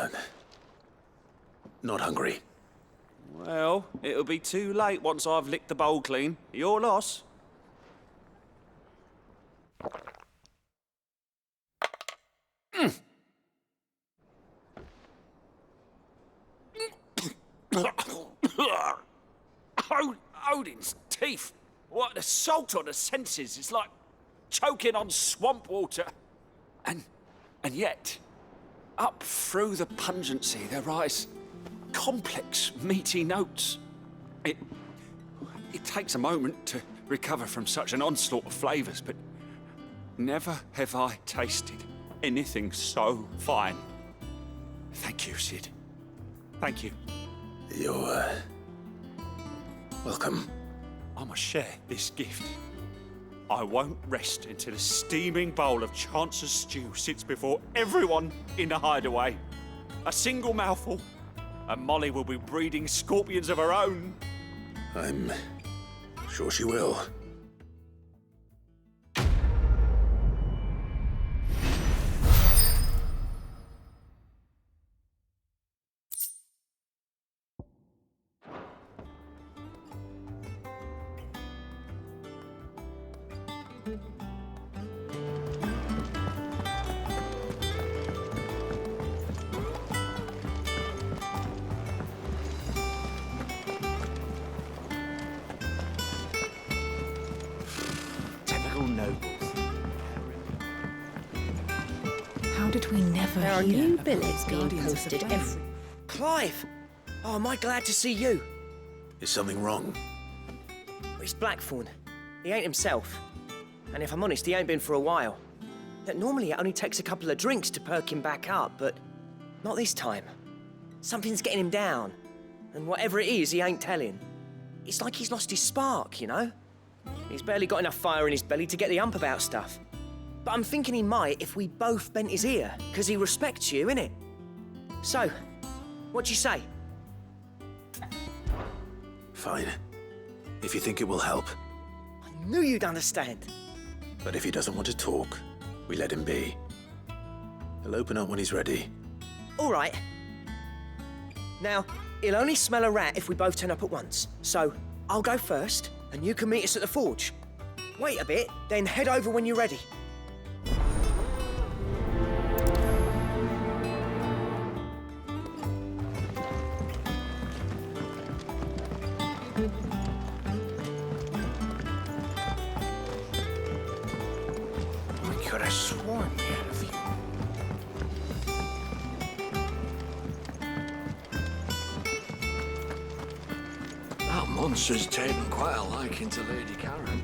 not hungry. Well, it'll be too late once I've licked the bowl clean. Your loss. Odin's teeth. What an assault on the senses. It's like choking on swamp water. And yet, up through the pungency, there rise complex, meaty notes. It takes a moment to recover from such an onslaught of flavors, but never have I tasted anything so fine. Thank you, Sid. Thank you. You're, welcome. I must share this gift. I won't rest until a steaming bowl of Chance's Stew sits before everyone in the hideaway. A single mouthful, and Molly will be breeding scorpions of her own. I'm sure she will. How did we never There are hear new about billets these being Guardians of the posted Dome? every... Clive! Oh, am I glad to see you? Is something wrong? It's Blackthorn. He ain't himself. And if I'm honest, he ain't been for a while. That normally it only takes a couple of drinks to perk him back up, but not this time. Something's getting him down. And whatever it is, he ain't telling. It's like he's lost his spark, you know? He's barely got enough fire in his belly to get the ump about stuff. But I'm thinking he might if we both bent his ear, because he respects you, innit? So, what do you say? Fine. If you think it will help. I knew you'd understand. But if he doesn't want to talk, we let him be. He'll open up when he's ready. All right. Now, he'll only smell a rat if we both turn up at once. So, I'll go first, and you can meet us at the forge. Wait a bit, then head over when you're ready. could have sworn we had a few. That monster's taken quite a liking to Lady Karen.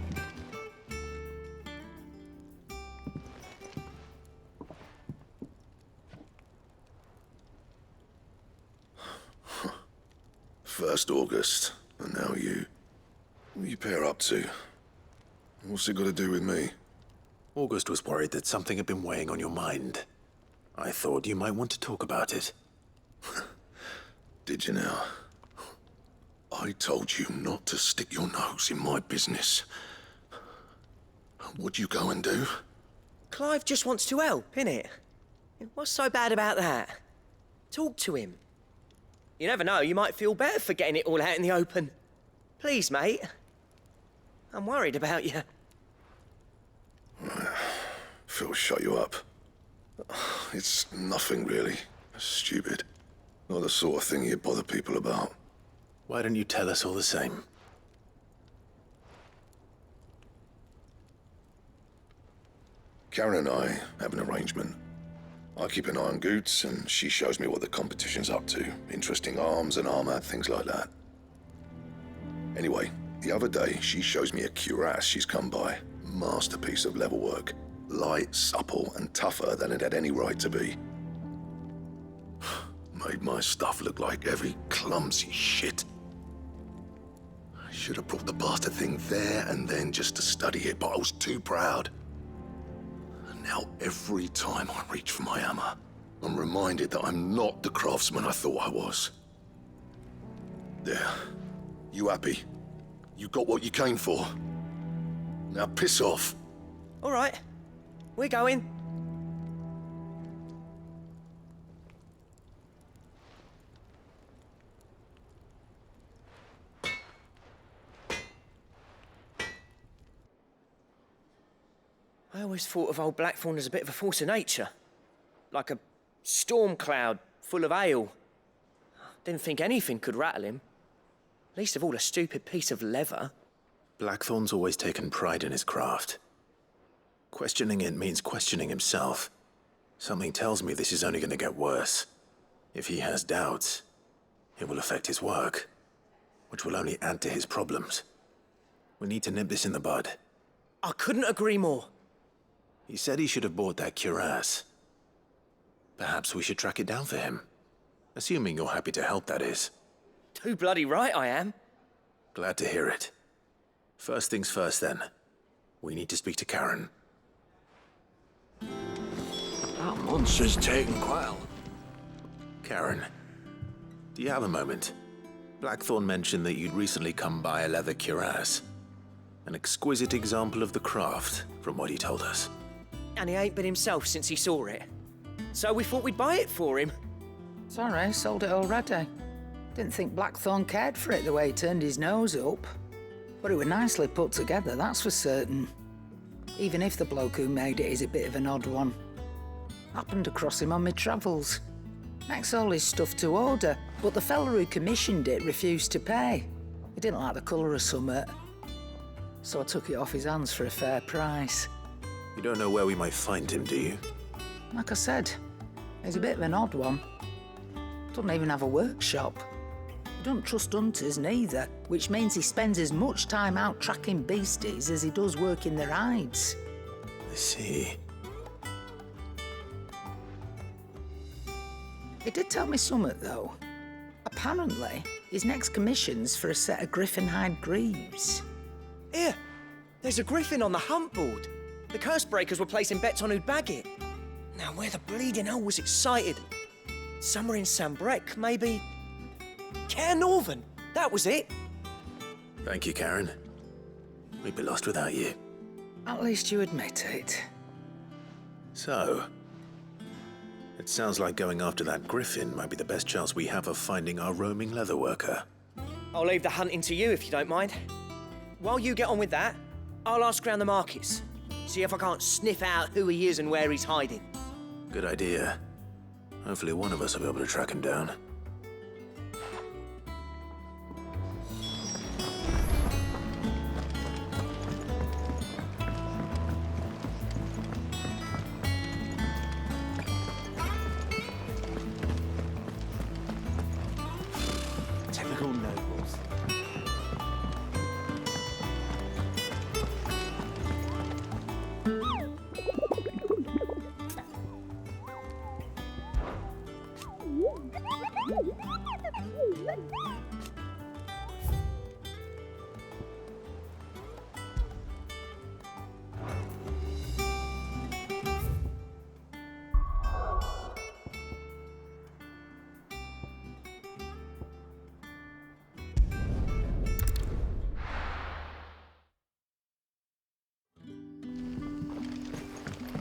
First August, and now you. What are you pair up to? What's it got to do with me? August was worried that something had been weighing on your mind. I thought you might want to talk about it. Did you now? I told you not to stick your nose in my business. What'd you go and do? Clive just wants to help, innit? What's so bad about that? Talk to him. You never know, you might feel better for getting it all out in the open. Please, mate. I'm worried about you. Phil shut you up. It's nothing really. Stupid. Not the sort of thing you bother people about. Why don't you tell us all the same? Karen and I have an arrangement. I keep an eye on Goots, and she shows me what the competition's up to. Interesting arms and armor, things like that. Anyway, the other day, she shows me a cuirass she's come by. Masterpiece of level work. Light, supple, and tougher than it had any right to be. Made my stuff look like heavy, clumsy shit. I should have brought the bastard thing there and then just to study it, but I was too proud. And now every time I reach for my hammer, I'm reminded that I'm not the craftsman I thought I was. There. You happy? You got what you came for. Now piss off. All right. We're going. I always thought of old Blackthorn as a bit of a force of nature. Like a storm cloud full of hail. Didn't think anything could rattle him. Least of all a stupid piece of leather. Blackthorn's always taken pride in his craft. Questioning it means questioning himself. Something tells me this is only going to get worse. If he has doubts, it will affect his work, which will only add to his problems. We need to nip this in the bud. I couldn't agree more. He said he should have bought that cuirass. Perhaps we should track it down for him. Assuming you're happy to help, that is. Too bloody right I am. Glad to hear it. First things first, then. We need to speak to Karen. That monster's taken quite a... Karen, do you have a moment? Blackthorn mentioned that you'd recently come by a leather cuirass. An exquisite example of the craft, from what he told us. And he ain't been himself since he saw it. So we thought we'd buy it for him. Sorry, sold it already. Didn't think Blackthorn cared for it the way he turned his nose up. But it was nicely put together, that's for certain. Even if the bloke who made it is a bit of an odd one. Happened across him on my travels. Makes all his stuff to order, but the fella who commissioned it refused to pay. He didn't like the colour of summit. So I took it off his hands for a fair price. You don't know where we might find him, do you? Like I said, he's a bit of an odd one. Doesn't even have a workshop. He don't trust hunters neither, which means he spends as much time out tracking beasties as he does working their hides. I see. He did tell me something, though. Apparently, his next commission's for a set of griffin hide greaves. Here, there's a griffin on the hunt board. The curse breakers were placing bets on who'd bag it. Now, where the bleeding hell was it sighted? Somewhere in Sambrec, maybe... Caer Northern, that was it. Thank you, Karen. We'd be lost without you. At least you admit it. So, it sounds like going after that griffin might be the best chance we have of finding our roaming leatherworker. I'll leave the hunting to you if you don't mind. While you get on with that, I'll ask around the markets. See if I can't sniff out who he is and where he's hiding. Good idea. Hopefully one of us will be able to track him down.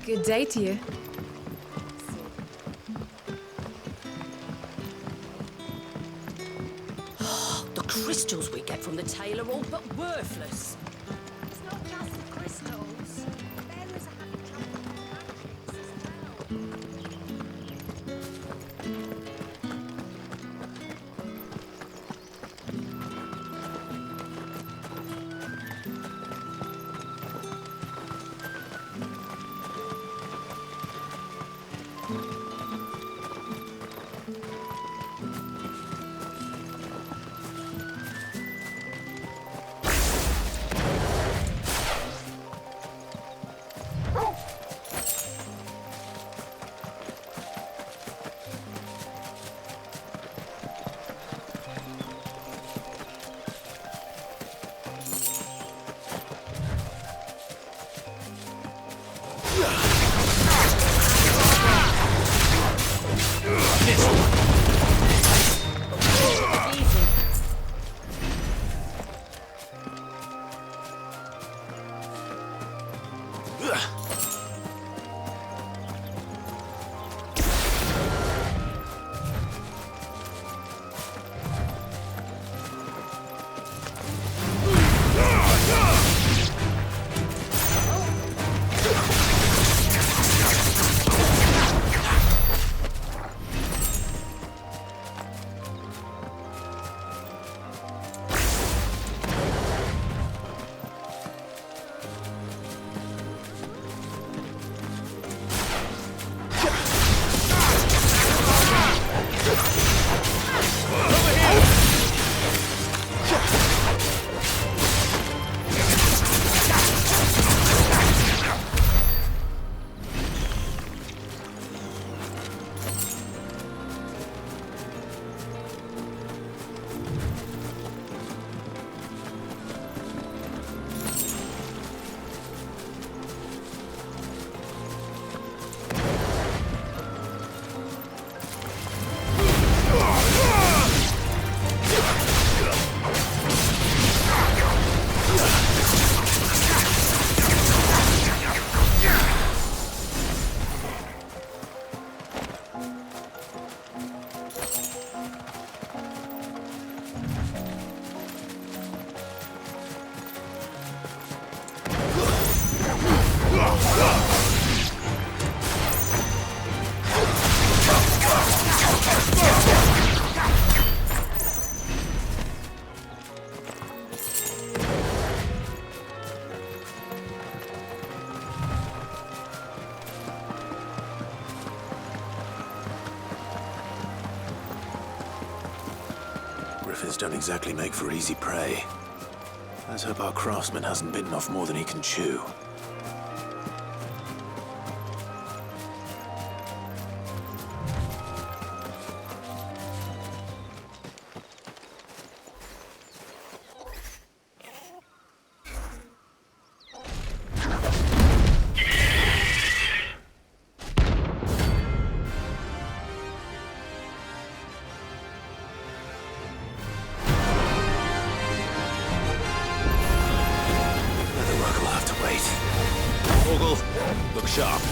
Good day to you. The crystals we get from the tailor are all but worthless. It's not just the crystals. Bearers are having trouble with magics as well. Griffins don't exactly make for easy prey. Let's hope our craftsman hasn't bitten off more than he can chew. Look sharp.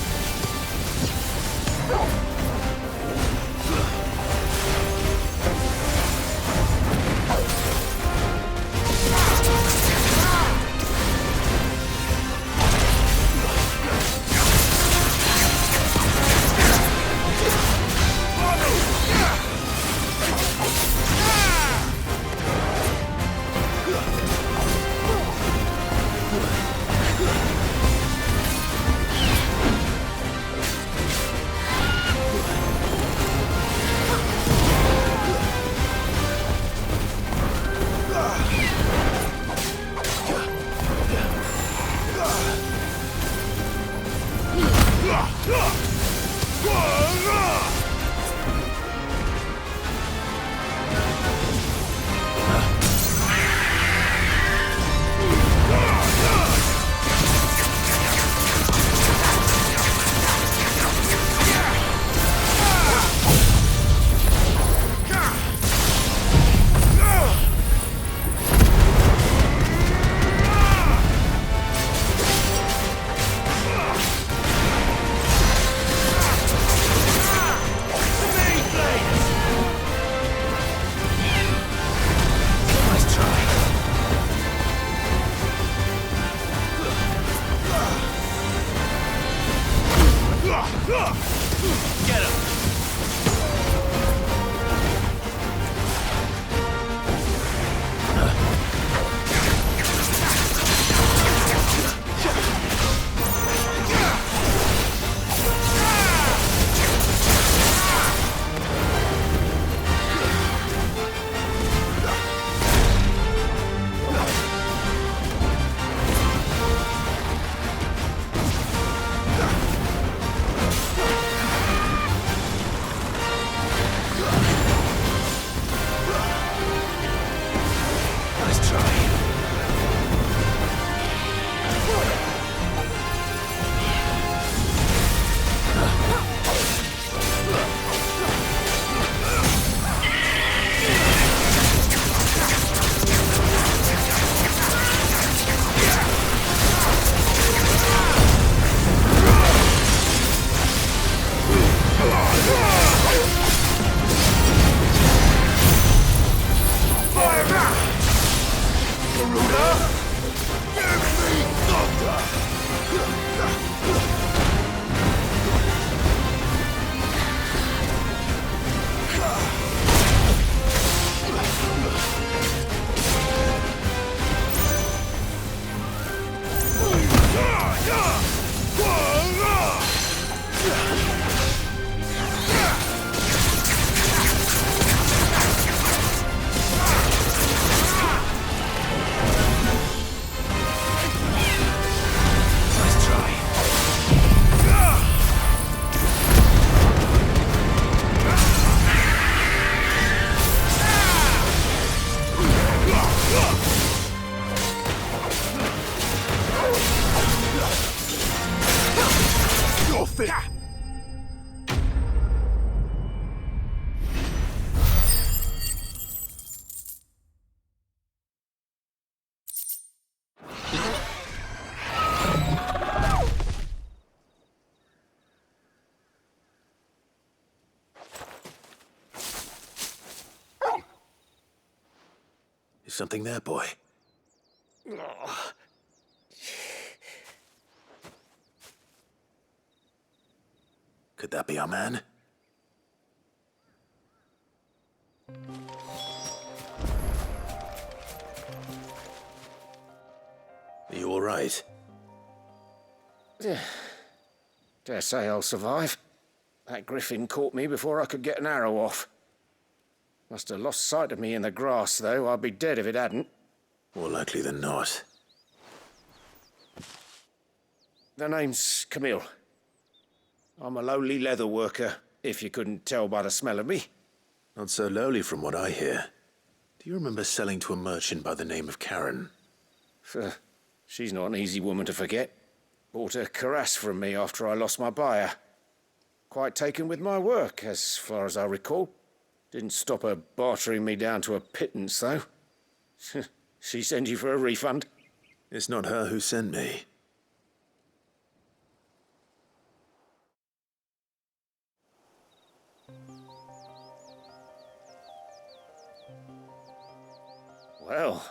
Is something there, boy? Could that be our man? Are you all right? Dare say I'll survive. That griffin caught me before I could get an arrow off. Must have lost sight of me in the grass, though. I'd be dead if it hadn't. More likely than not. The name's Camille. I'm a lowly leather worker, if you couldn't tell by the smell of me. Not so lowly from what I hear. Do you remember selling to a merchant by the name of Karen? She's not an easy woman to forget. Bought a cuirass from me after I lost my buyer. Quite taken with my work, as far as I recall. Didn't stop her bartering me down to a pittance, though. She sent you for a refund? It's not her who sent me. Well,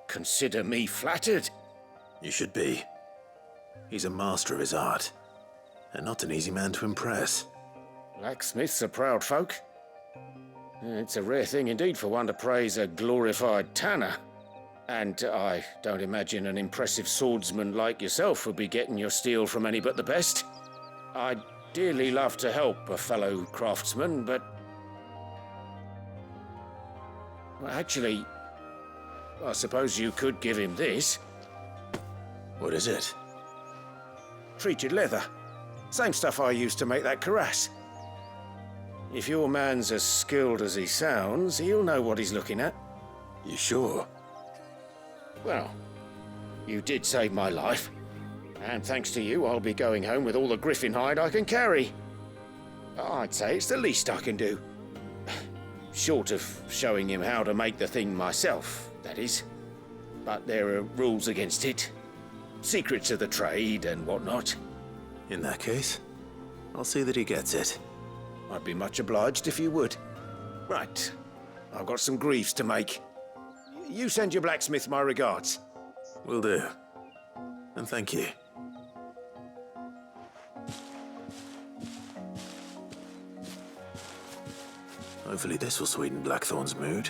consider me flattered. You should be. He's a master of his art, and not an easy man to impress. Blacksmiths are proud folk. It's a rare thing indeed for one to praise a glorified tanner. And I don't imagine an impressive swordsman like yourself would be getting your steel from any but the best. I'd dearly love to help a fellow craftsman, but... Well, actually, I suppose you could give him this. What is it? Treated leather. Same stuff I used to make that cuirass. If your man's as skilled as he sounds, he'll know what he's looking at. You sure? Well, you did save my life. And thanks to you, I'll be going home with all the griffin hide I can carry. I'd say it's the least I can do. Short of showing him how to make the thing myself, that is. But there are rules against it. Secrets of the trade and whatnot. In that case, I'll see that he gets it. I'd be much obliged if you would. Right. I've got some greaves to make. You send your blacksmith my regards. Will do. And thank you. Hopefully this will sweeten Blackthorn's mood.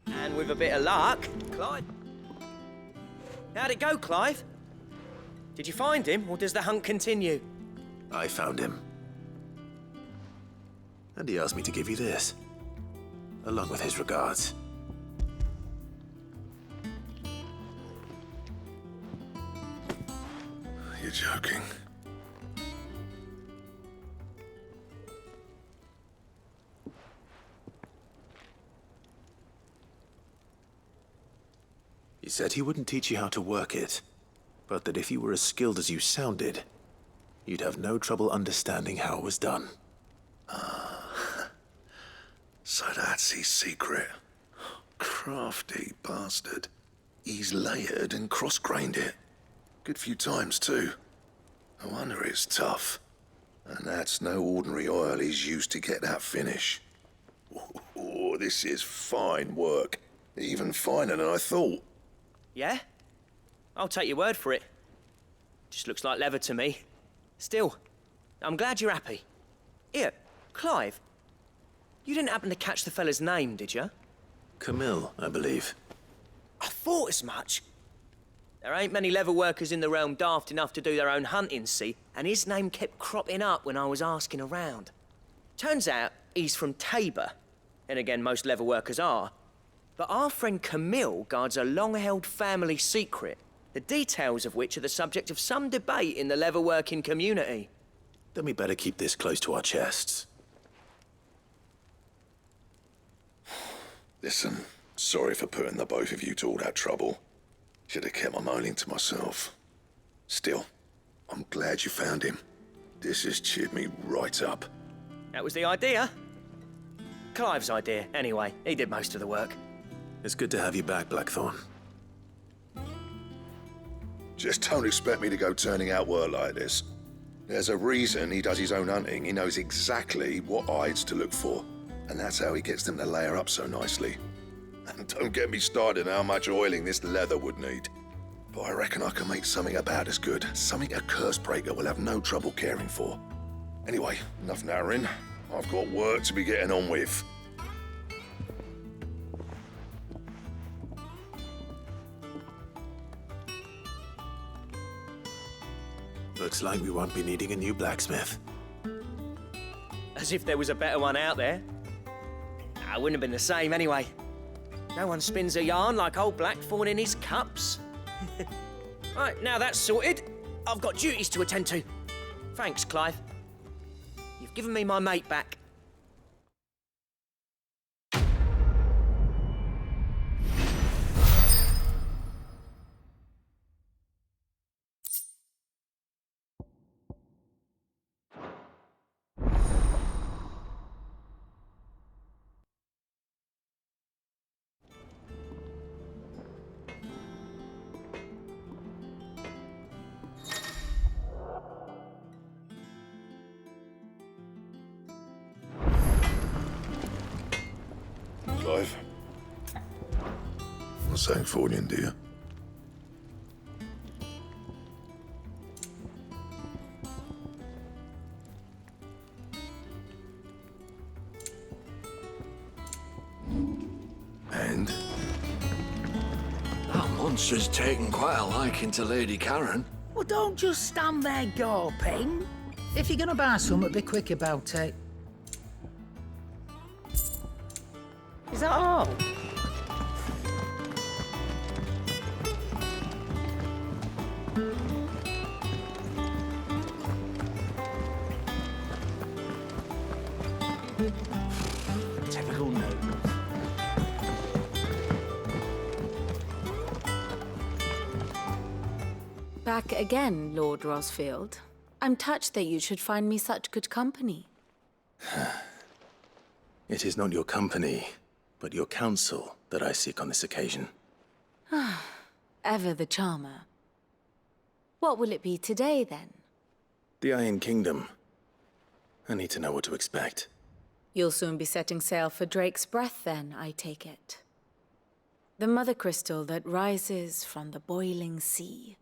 And with a bit of luck, Clive. How'd it go, Clive? Did you find him, or does the hunt continue? I found him. And he asked me to give you this, along with his regards. You're joking. He said he wouldn't teach you how to work it, but that if you were as skilled as you sounded, you'd have no trouble understanding how it was done. So that's his secret. Crafty bastard. He's layered and cross-grained it. Good few times, too. No wonder it's tough. And that's no ordinary oil he's used to get that finish. Oh, this is fine work. Even finer than I thought. Yeah? I'll take your word for it. Just looks like leather to me. Still, I'm glad you're happy. Here, Clive. You didn't happen to catch the fella's name, did you? Camille, I believe. I thought as much. There ain't many leather workers in the realm daft enough to do their own hunting, see? And his name kept cropping up when I was asking around. Turns out he's from Tabor. And again, most leather workers are. But our friend Camille guards a long-held family secret, the details of which are the subject of some debate in the leather-working community. Then we better keep this close to our chests. Listen, sorry for putting the both of you to all that trouble. Should have kept my moaning to myself. Still, I'm glad you found him. This has cheered me right up. That was the idea. Clive's idea, anyway. He did most of the work. It's good to have you back, Blackthorn. Just don't expect me to go turning out work like this. There's a reason he does his own hunting. He knows exactly what hides to look for. And that's how he gets them to layer up so nicely. And don't get me started on how much oiling this leather would need. But I reckon I can make something about as good. Something a Cursebreaker will have no trouble caring for. Anyway, enough narrowing. I've got work to be getting on with. Looks like we won't be needing a new blacksmith. As if there was a better one out there. Nah, it wouldn't have been the same anyway. No one spins a yarn like old Blackthorn in his cups. Right, now that's sorted, I've got duties to attend to. Thanks, Clive. You've given me my mate back. Clive. What's that for you, dear? And? That monster's taken quite a liking to Lady Karen. Well, don't just stand there gawping. If you're gonna buy something, be quick about it. Is that all? Typical note. Back again, Lord Rosfield. I'm touched that you should find me such good company. It is not your company, but your counsel that I seek on this occasion. Ever the charmer. What will it be today, then? The Iron Kingdom. I need to know what to expect. You'll soon be setting sail for Drake's Breath, then, I take it. The mother crystal that rises from the boiling sea.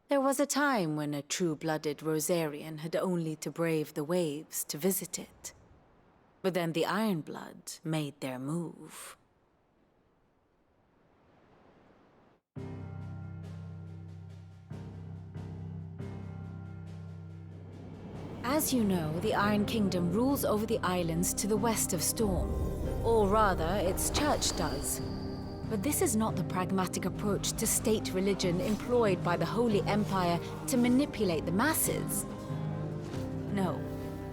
There was a time when a true-blooded Rosarian had only to brave the waves to visit it. But then the Ironblood made their move. As you know, the Iron Kingdom rules over the islands to the west of Storm. Or rather, its church does. But this is not the pragmatic approach to state religion employed by the Holy Empire to manipulate the masses. No,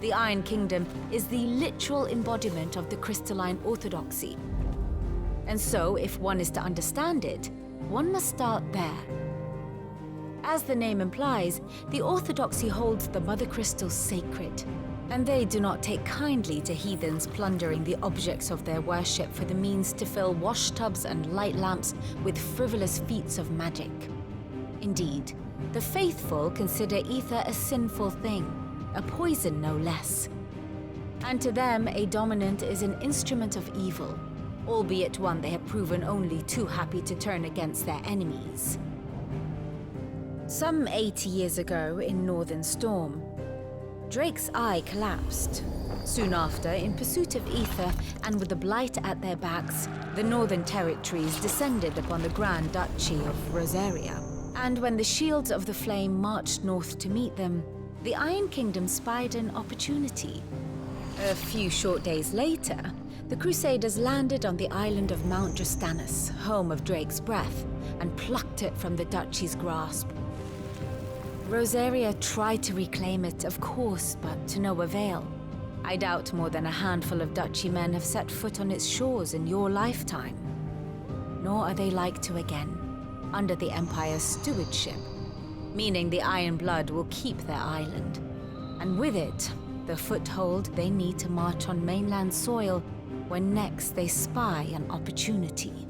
the Iron Kingdom is the literal embodiment of the crystalline orthodoxy. And so, if one is to understand it, one must start there. As the name implies, the orthodoxy holds the Mother Crystal sacred, and they do not take kindly to heathens plundering the objects of their worship for the means to fill washtubs and light lamps with frivolous feats of magic. Indeed, the faithful consider ether a sinful thing, a poison no less. And to them, a dominant is an instrument of evil, albeit one they have proven only too happy to turn against their enemies. Some 80 years ago in Northern Storm, Drake's eye collapsed, Soon after, in pursuit of ether and with the Blight at their backs, the Northern Territories descended upon the Grand Duchy of Rosaria. And when the Shields of the Flame marched north to meet them, the Iron Kingdom spied an opportunity. A few short days later, the Crusaders landed on the island of Mount Justanus, home of Drake's Breath, and plucked it from the Duchy's grasp. Rosaria tried to reclaim it, of course, but to no avail. I doubt more than a handful of Duchy men have set foot on its shores in your lifetime. Nor are they like to again, under the Empire's stewardship, meaning the Iron Blood will keep their island. And with it, the foothold they need to march on mainland soil when next they spy an opportunity.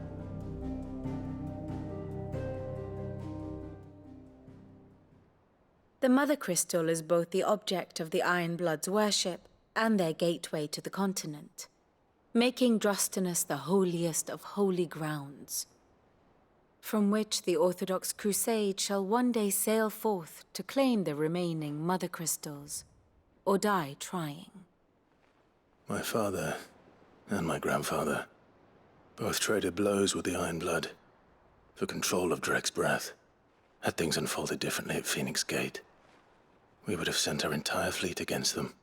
The Mother Crystal is both the object of the Iron Blood's worship and their gateway to the continent, making Drostanus the holiest of holy grounds, from which the Orthodox Crusade shall one day sail forth to claim the remaining Mother Crystals, or die trying. My father and my grandfather both traded blows with the Iron Blood for control of Drake's Breath. Had things unfolded differently at Phoenix Gate, we would have sent our entire fleet against them.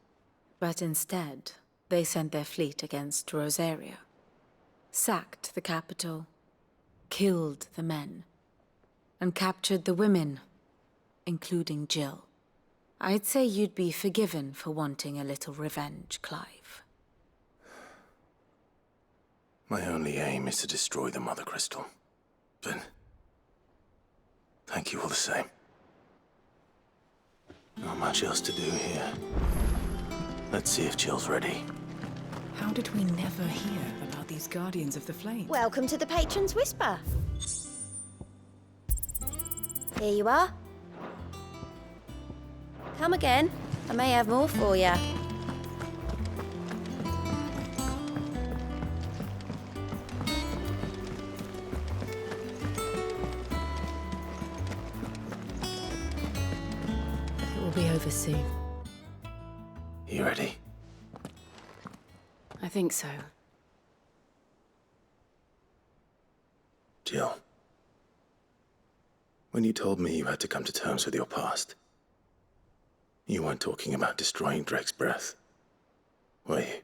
But instead, they sent their fleet against Rosaria, sacked the capital, killed the men, and captured the women, including Jill. I'd say you'd be forgiven for wanting a little revenge, Clive. My only aim is to destroy the Mother Crystal. But thank you all the same. Not much else to do here. Let's see if Jill's ready. How did we never hear about these Guardians of the Flame? Welcome to the Patron's Whisper. Here you are. Come again. I may have more for you. It will be over soon. You ready? I think so. Jill. When you told me you had to come to terms with your past, you weren't talking about destroying Drake's Breath, were you?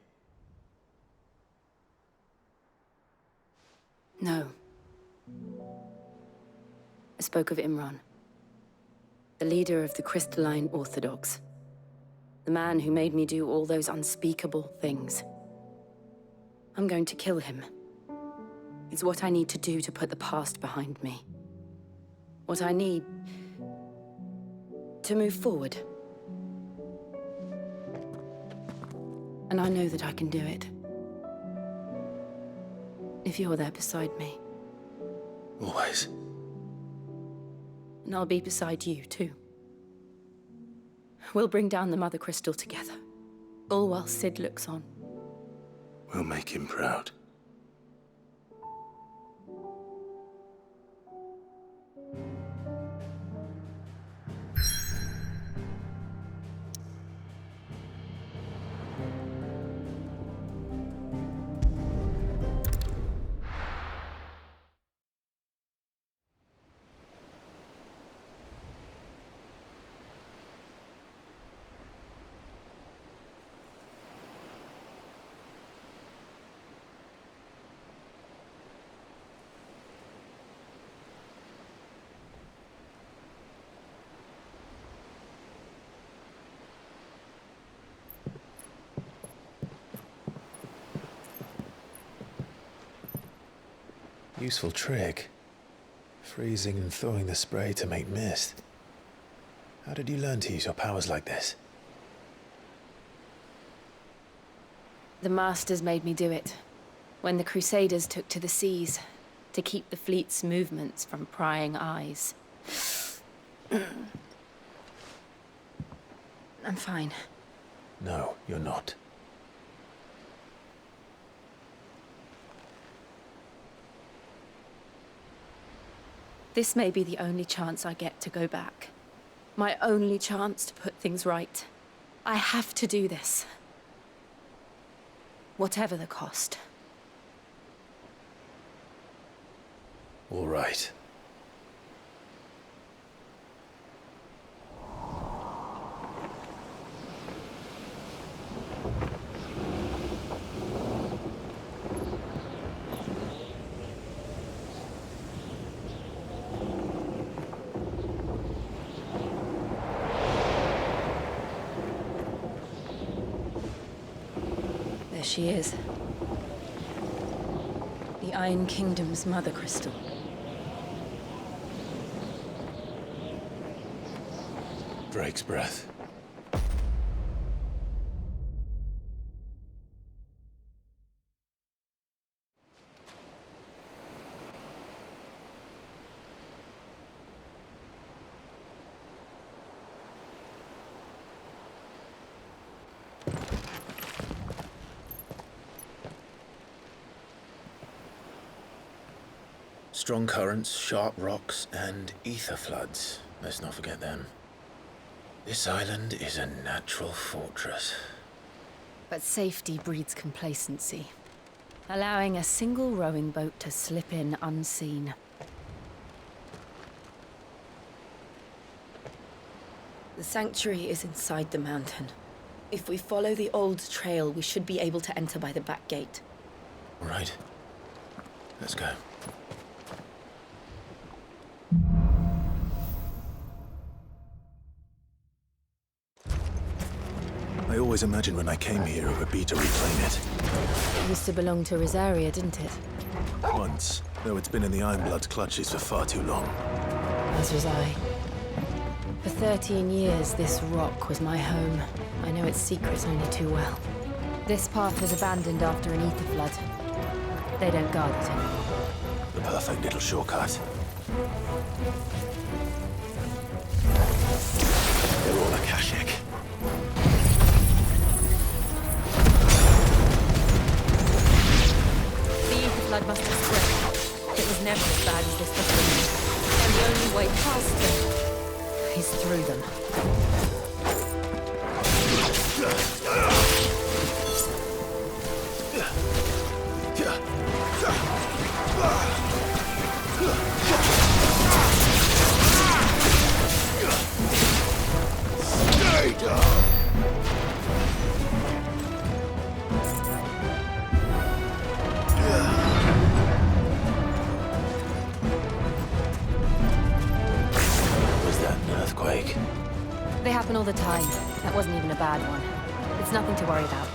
No. I spoke of Imran, the leader of the Crystalline Orthodox. The man who made me do all those unspeakable things. I'm going to kill him. It's what I need to do to put the past behind me. What I need to move forward. And I know that I can do it. If you're there beside me. Always. And I'll be beside you, too. We'll bring down the Mother Crystal together. All while Sid looks on. We'll make him proud. Useful trick. Freezing and thawing the spray to make mist. How did you learn to use your powers like this? The Masters made me do it. When the Crusaders took to the seas, to keep the fleet's movements from prying eyes. I'm fine. No, you're not. This may be the only chance I get to go back. My only chance to put things right. I have to do this. Whatever the cost. All right. There she is. The Iron Kingdom's Mother Crystal. Drake's breath. Strong currents, sharp rocks, and ether floods. Let's not forget them. This island is a natural fortress. But safety breeds complacency, allowing a single rowing boat to slip in unseen. The sanctuary is inside the mountain. If we follow the old trail, we should be able to enter by the back gate. All right. Let's go. I always imagined when I came here it would be to reclaim it. It used to belong to Rosaria, didn't it? Once, though it's been in the Ironblood's clutches for far too long. As was I. For 13 years, this rock was my home. I know its secrets only too well. This path was abandoned after an ether flood. They don't guard it anymore. The perfect little shortcut. They're all Akashic. The ether flood must have spread. It was never as bad as this before. And the only way past them is through them. Stay down! Was that an earthquake? They happen all the time. That wasn't even a bad one. It's nothing to worry about.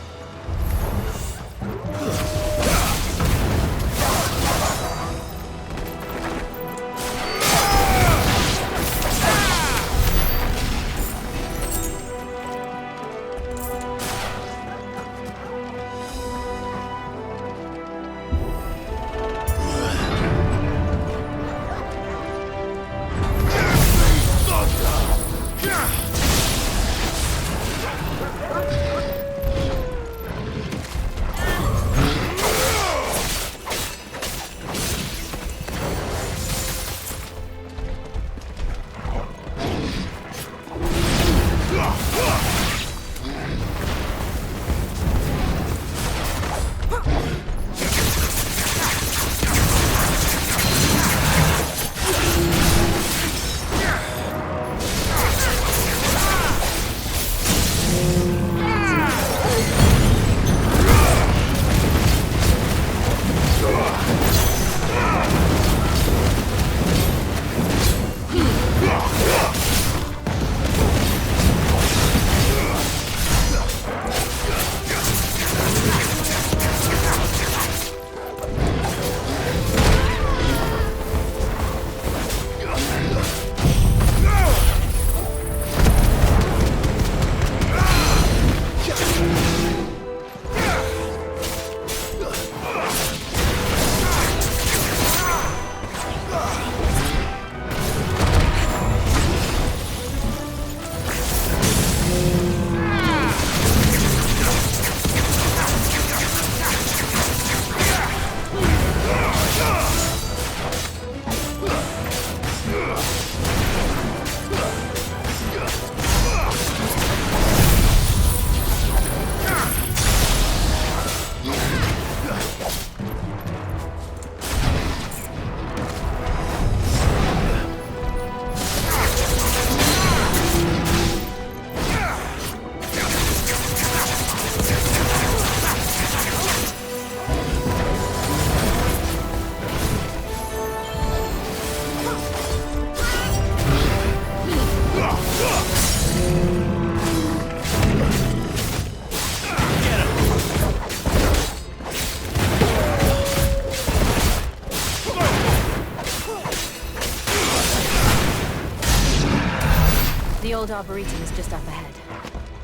old Arboretum is just up ahead.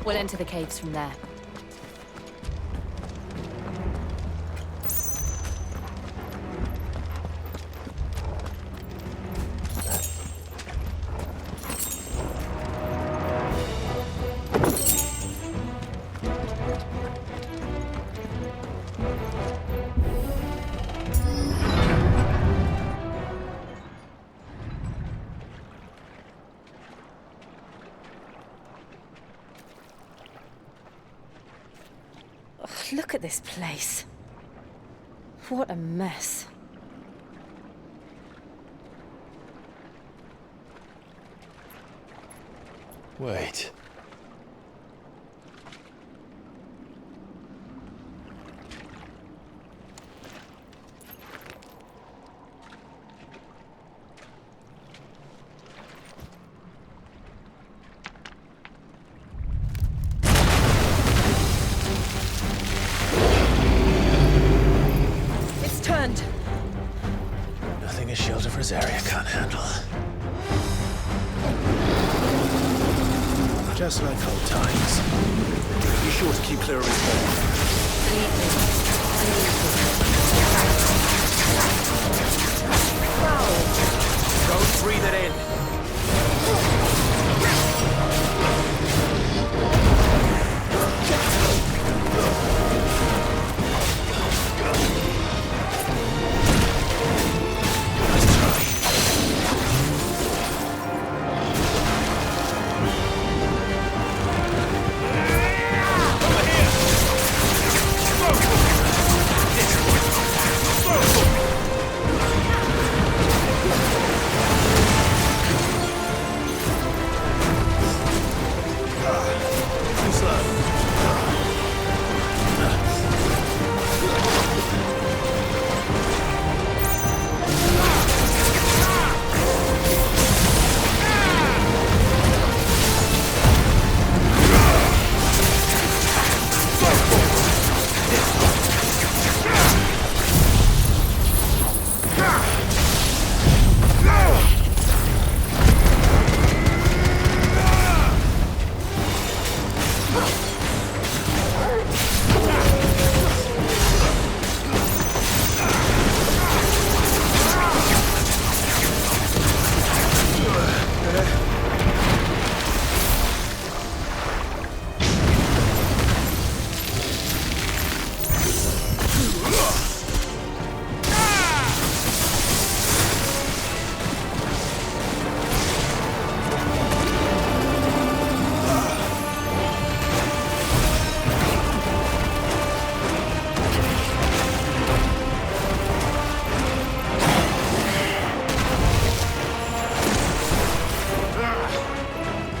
We'll enter the caves from there. Look at this place. What a mess. Wait. It's turned. Nothing a shield of Rosaria can't handle. Just like old times. Be sure to keep clear of his ball. Don't breathe it in.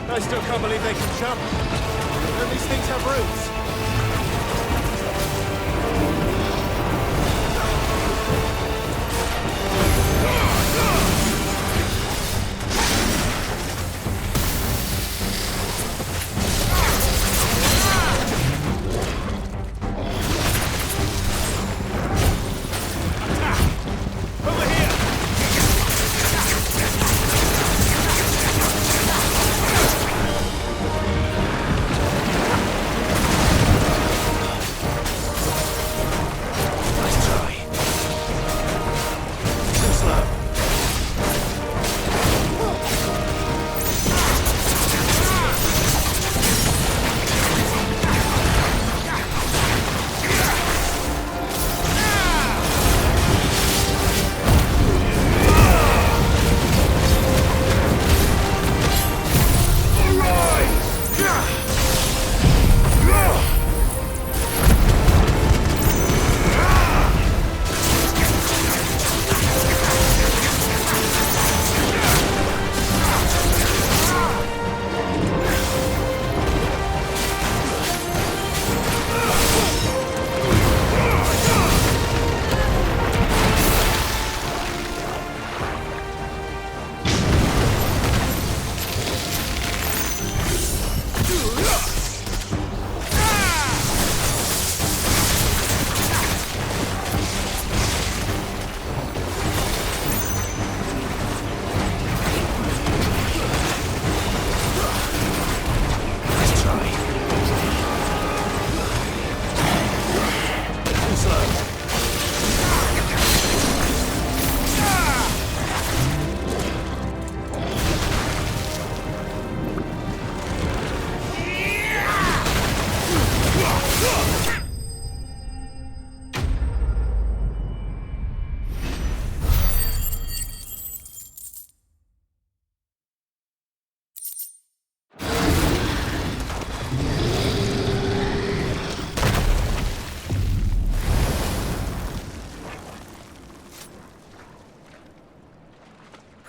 I still can't believe they can jump. Don't these things have roots?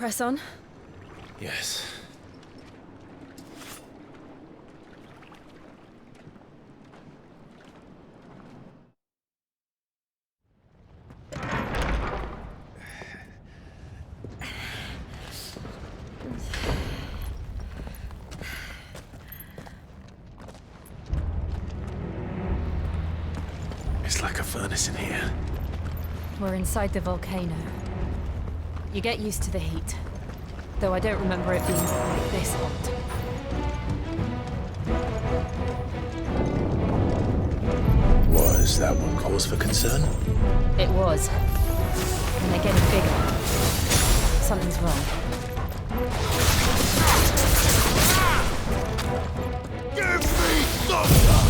Press on. Yes. It's like a furnace in here. We're inside the volcano. You get used to the heat. Though I don't remember it being quite this hot. Was that one cause for concern? It was. And they're getting bigger. Something's wrong. Give me thunder!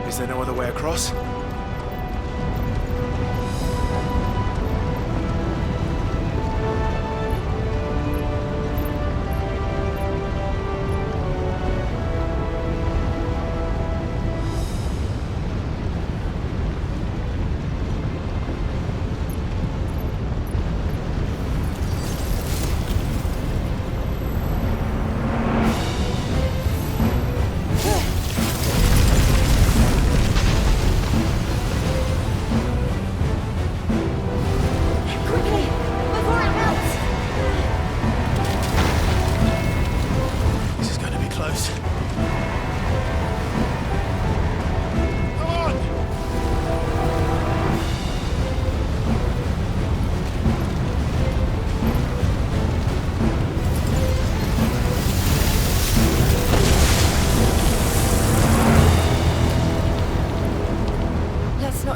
Is there no other way across?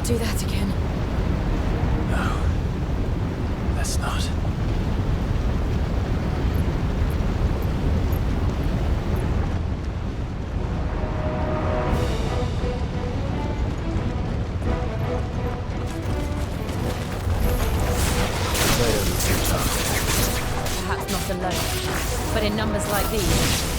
Do that again. No. Let's not. in numbers like these.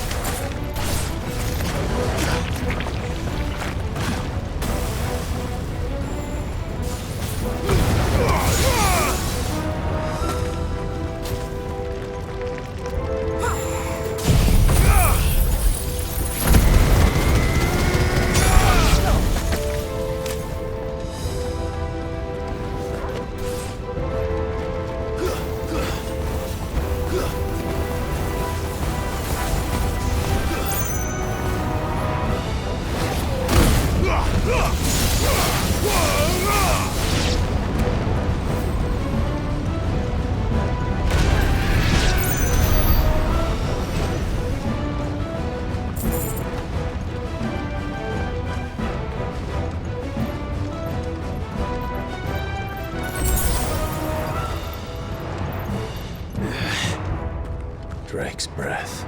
Drake's breath.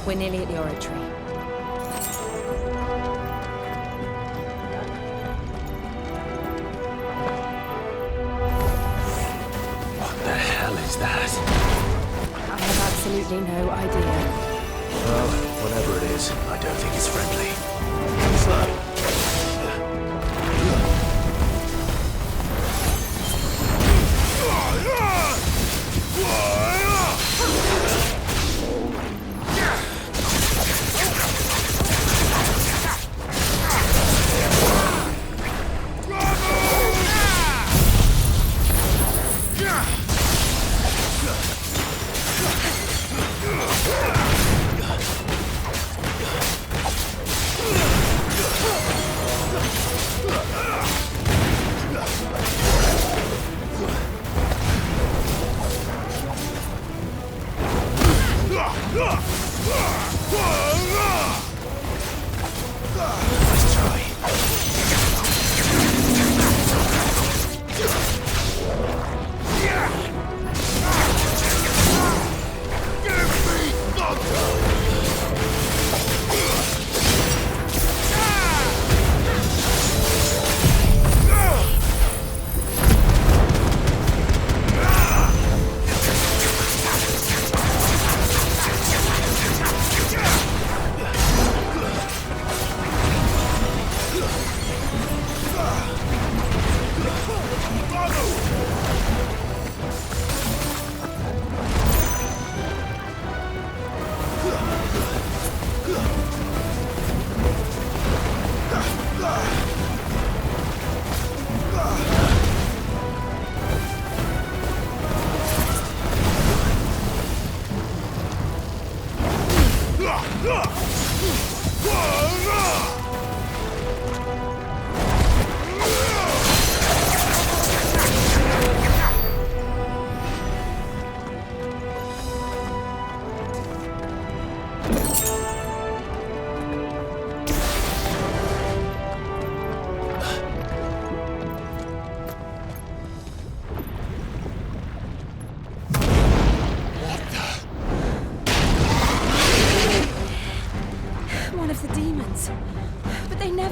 We're nearly at the oratory. What the hell is that? I have absolutely no idea. Well, whatever it is, I don't think it's friendly. Slow.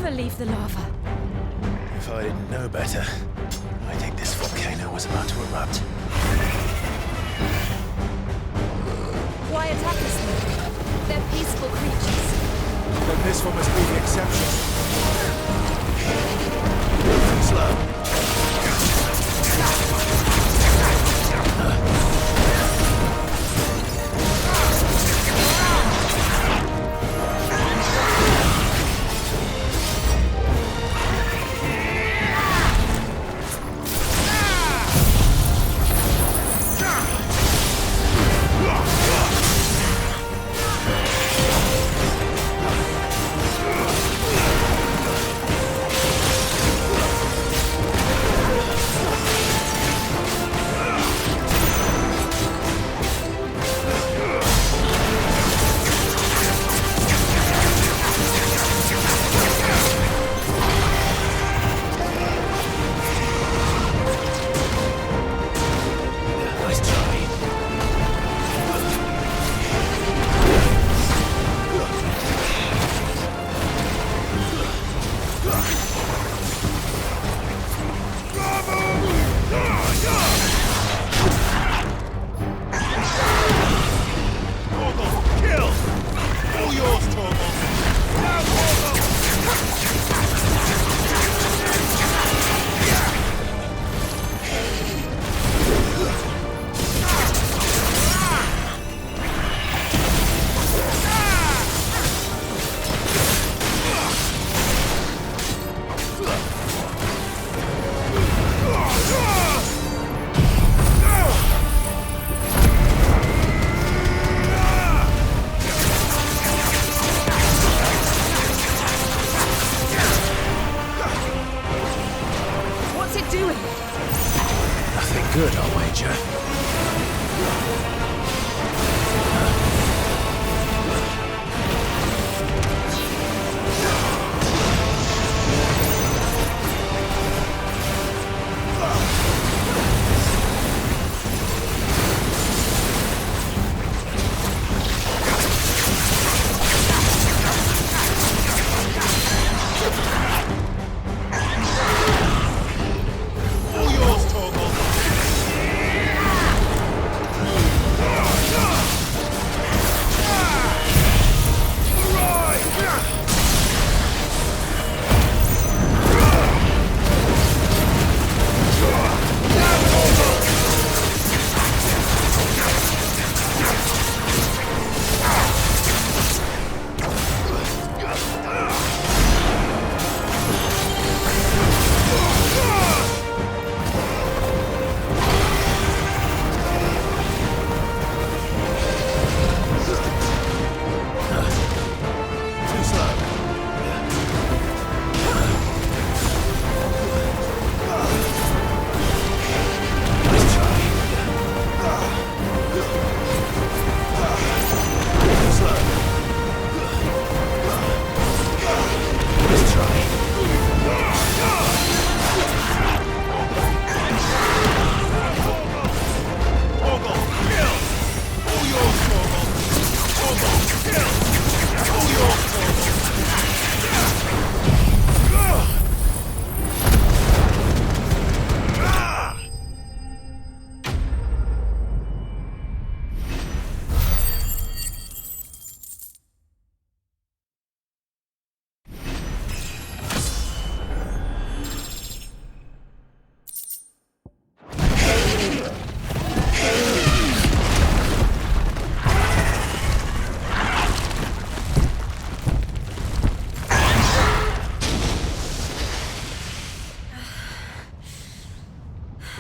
Leave the lava. If I didn't know better, I think this volcano was about to erupt. Why attack us then? They're peaceful creatures. Then this one must be the exception. Slow. Nothing good, I'll wager.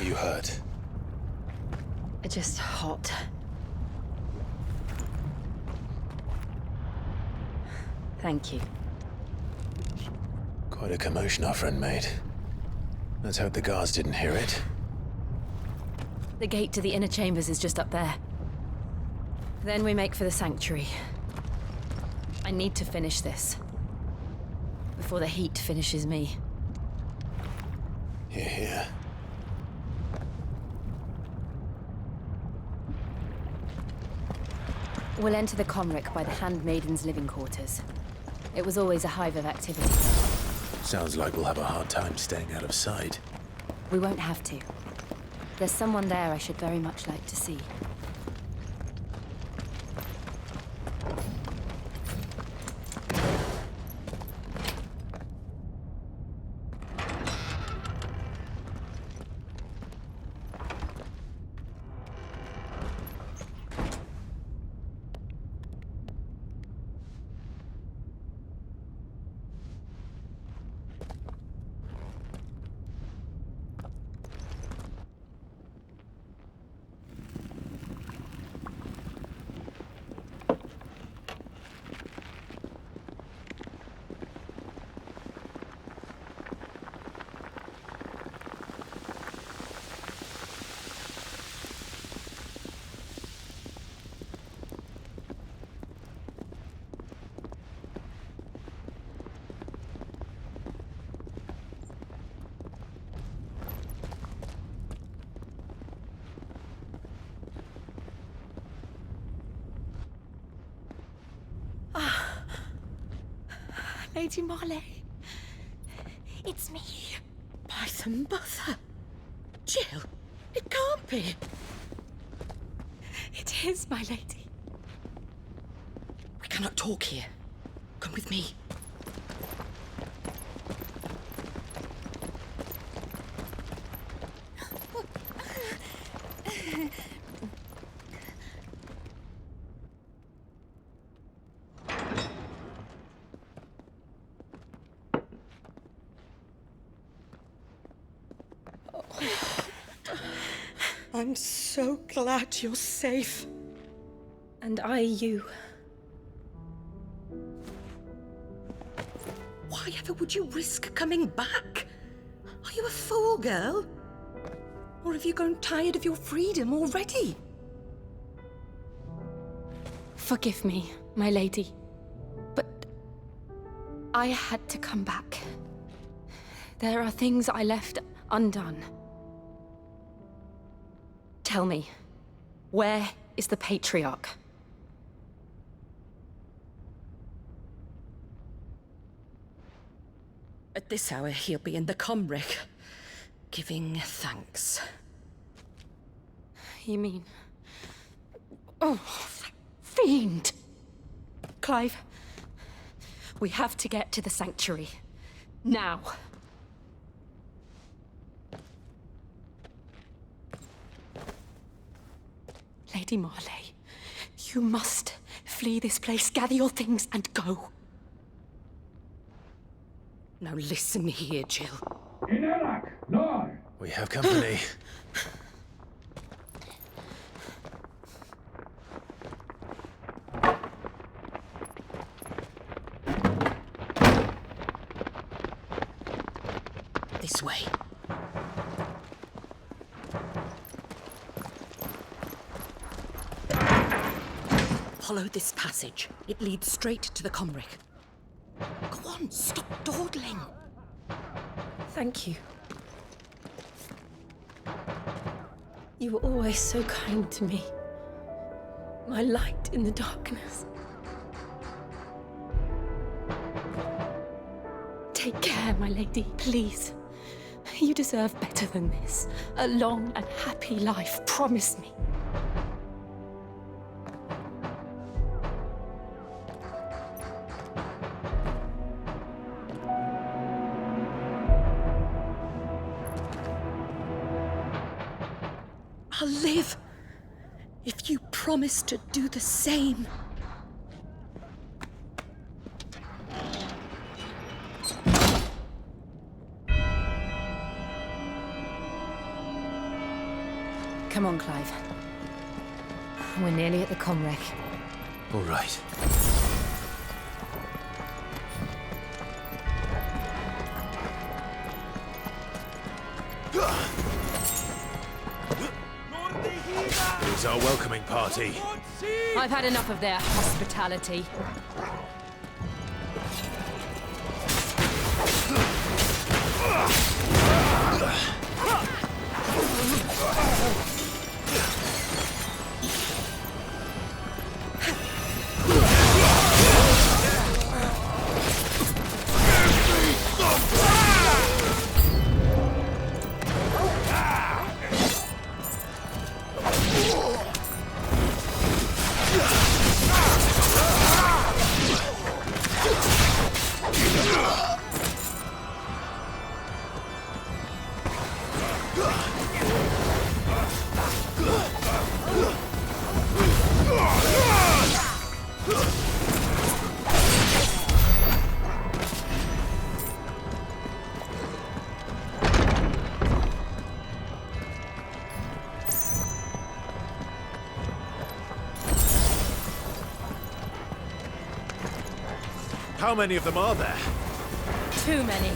You hurt? Just hot. Thank you. Quite a commotion our friend made. Let's hope the guards didn't hear it. The gate to the inner chambers is just up there. Then we make for the sanctuary. I need to finish this. Before the heat finishes me. Hear, hear. We'll enter the Comric by the Handmaiden's living quarters. It was always a hive of activity. Sounds like we'll have a hard time staying out of sight. We won't have to. There's someone there I should very much like to see. Lady Marley, it's me. By the mother. Jill, it can't be. It is, my lady. We cannot talk here. Come with me. I'm so glad you're safe. And I you. Why ever would you risk coming back? Are you a fool, girl? Or have you grown tired of your freedom already? Forgive me, my lady, but I had to come back. There are things I left undone. Tell me, where is the Patriarch? At this hour, he'll be in the Comric, giving thanks. You mean... Oh, fiend! Clive, we have to get to the Sanctuary. Now. Lady Marley, you must flee this place, gather your things, and go. Now listen here, Jill. In Iraq, no! We have company. This way. Follow this passage. It leads straight to the Comric. Go on, stop dawdling. Thank you. You were always so kind to me. My light in the darkness. Take care, my lady, please. You deserve better than this. A long and happy life, promise me. I'll live if you promise to do the same. Come on, Clive. We're nearly at the Comric. All right. Here's our welcoming party. I've had enough of their hospitality. How many of them are there? Too many.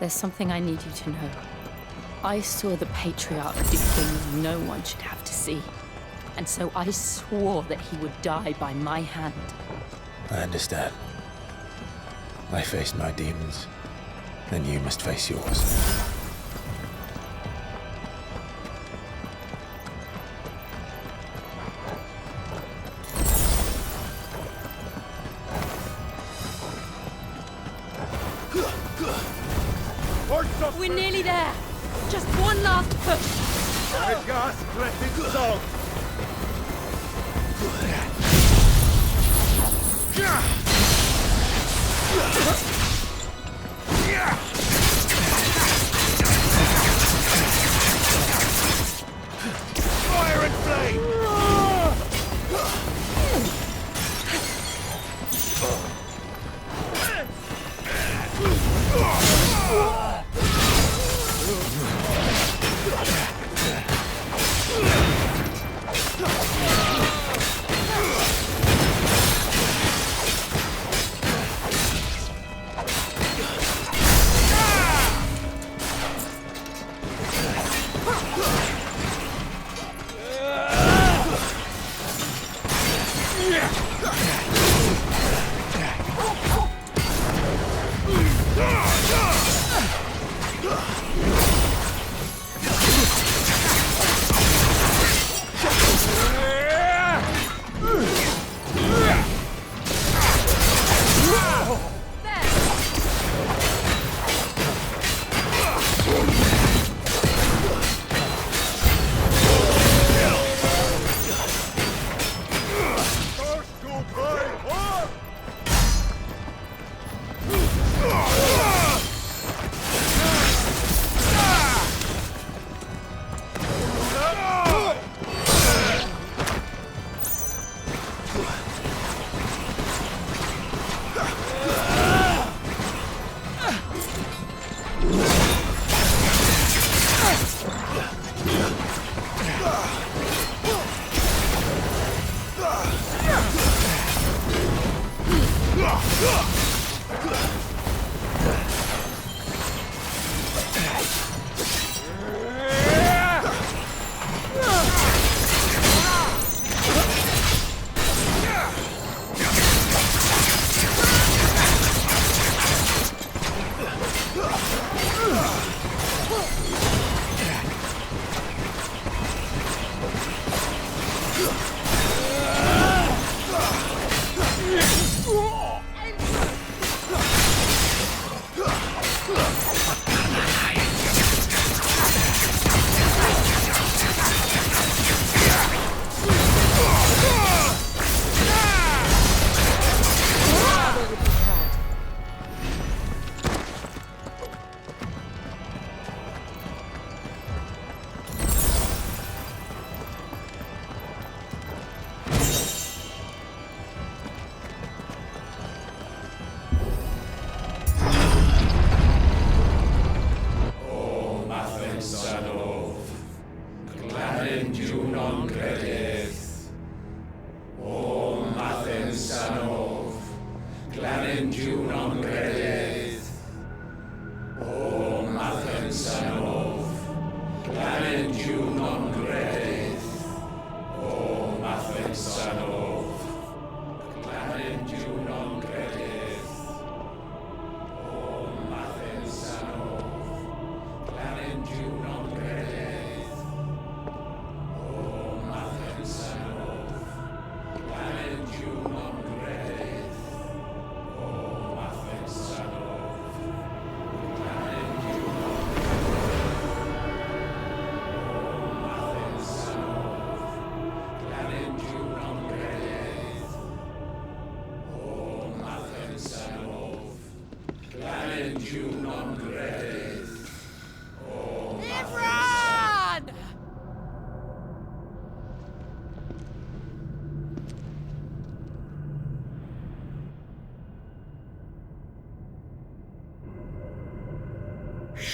There's something I need you to know. I saw the Patriarch do things no one should have to see. And so I swore that he would die by my hand. I understand. I faced my demons. Then you must face yours. We're nearly there. Just one last push. Gas, collecting salt. Fire and flame!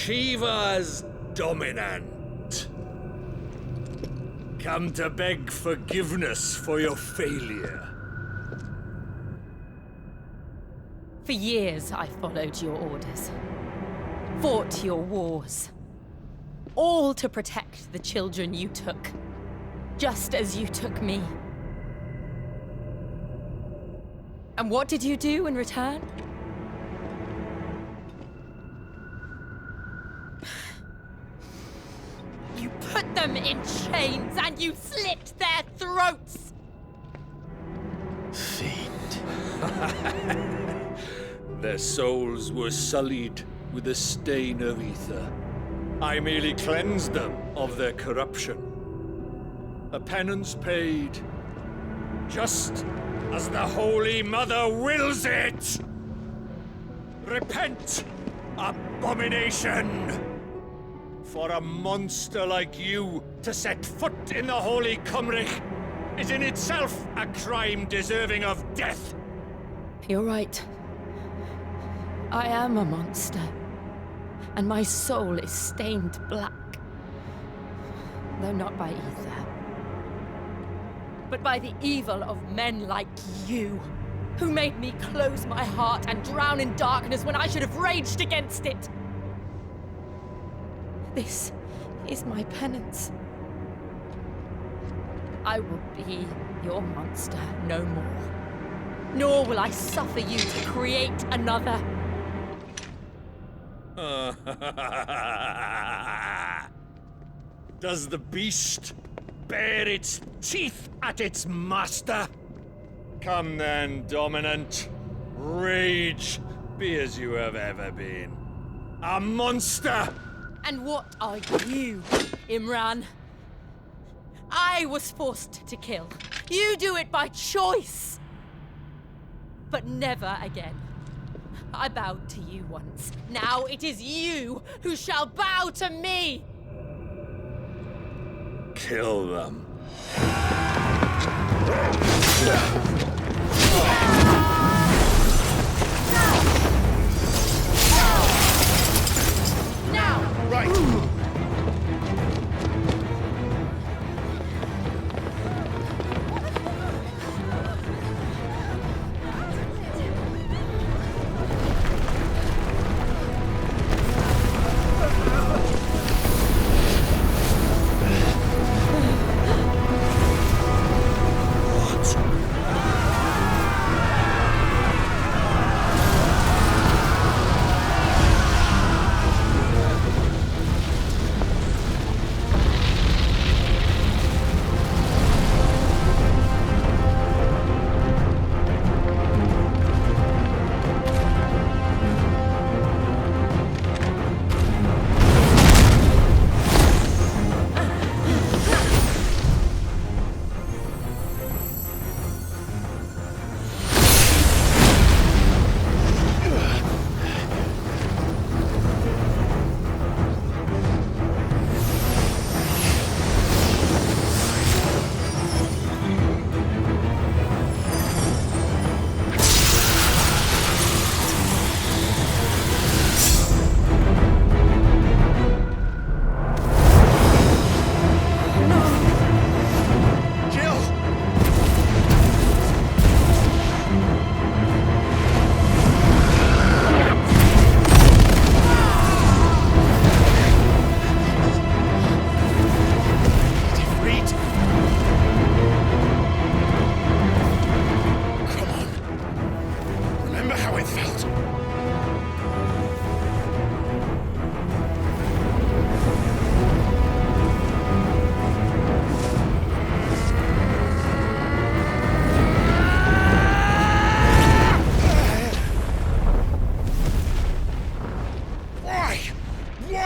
Shiva's dominant. Come to beg forgiveness for your failure. For years, I followed your orders. fought your wars. All to protect the children you took. Just as you took me. And what did you do in return? You put them in chains and you slit their throats! Fiend. Their souls were sullied with the stain of ether. I merely cleansed them of their corruption. A penance paid, just as the Holy Mother wills it! Repent, abomination! For a monster like you to set foot in the Holy Cymric is in itself a crime deserving of death. You're right. I am a monster. And my soul is stained black. Though not by ether. But by the evil of men like you, who made me close my heart and drown in darkness when I should have raged against it. This is my penance. I will be your monster no more. Nor will I suffer you to create another. Does the beast bare its teeth at its master? Come then, Dominant. Rage, be as you have ever been. A monster! And what are you, Imran? I was forced to kill. You do it by choice. But never again. I bowed to you once. Now it is you who shall bow to me! Kill them. Now! Right!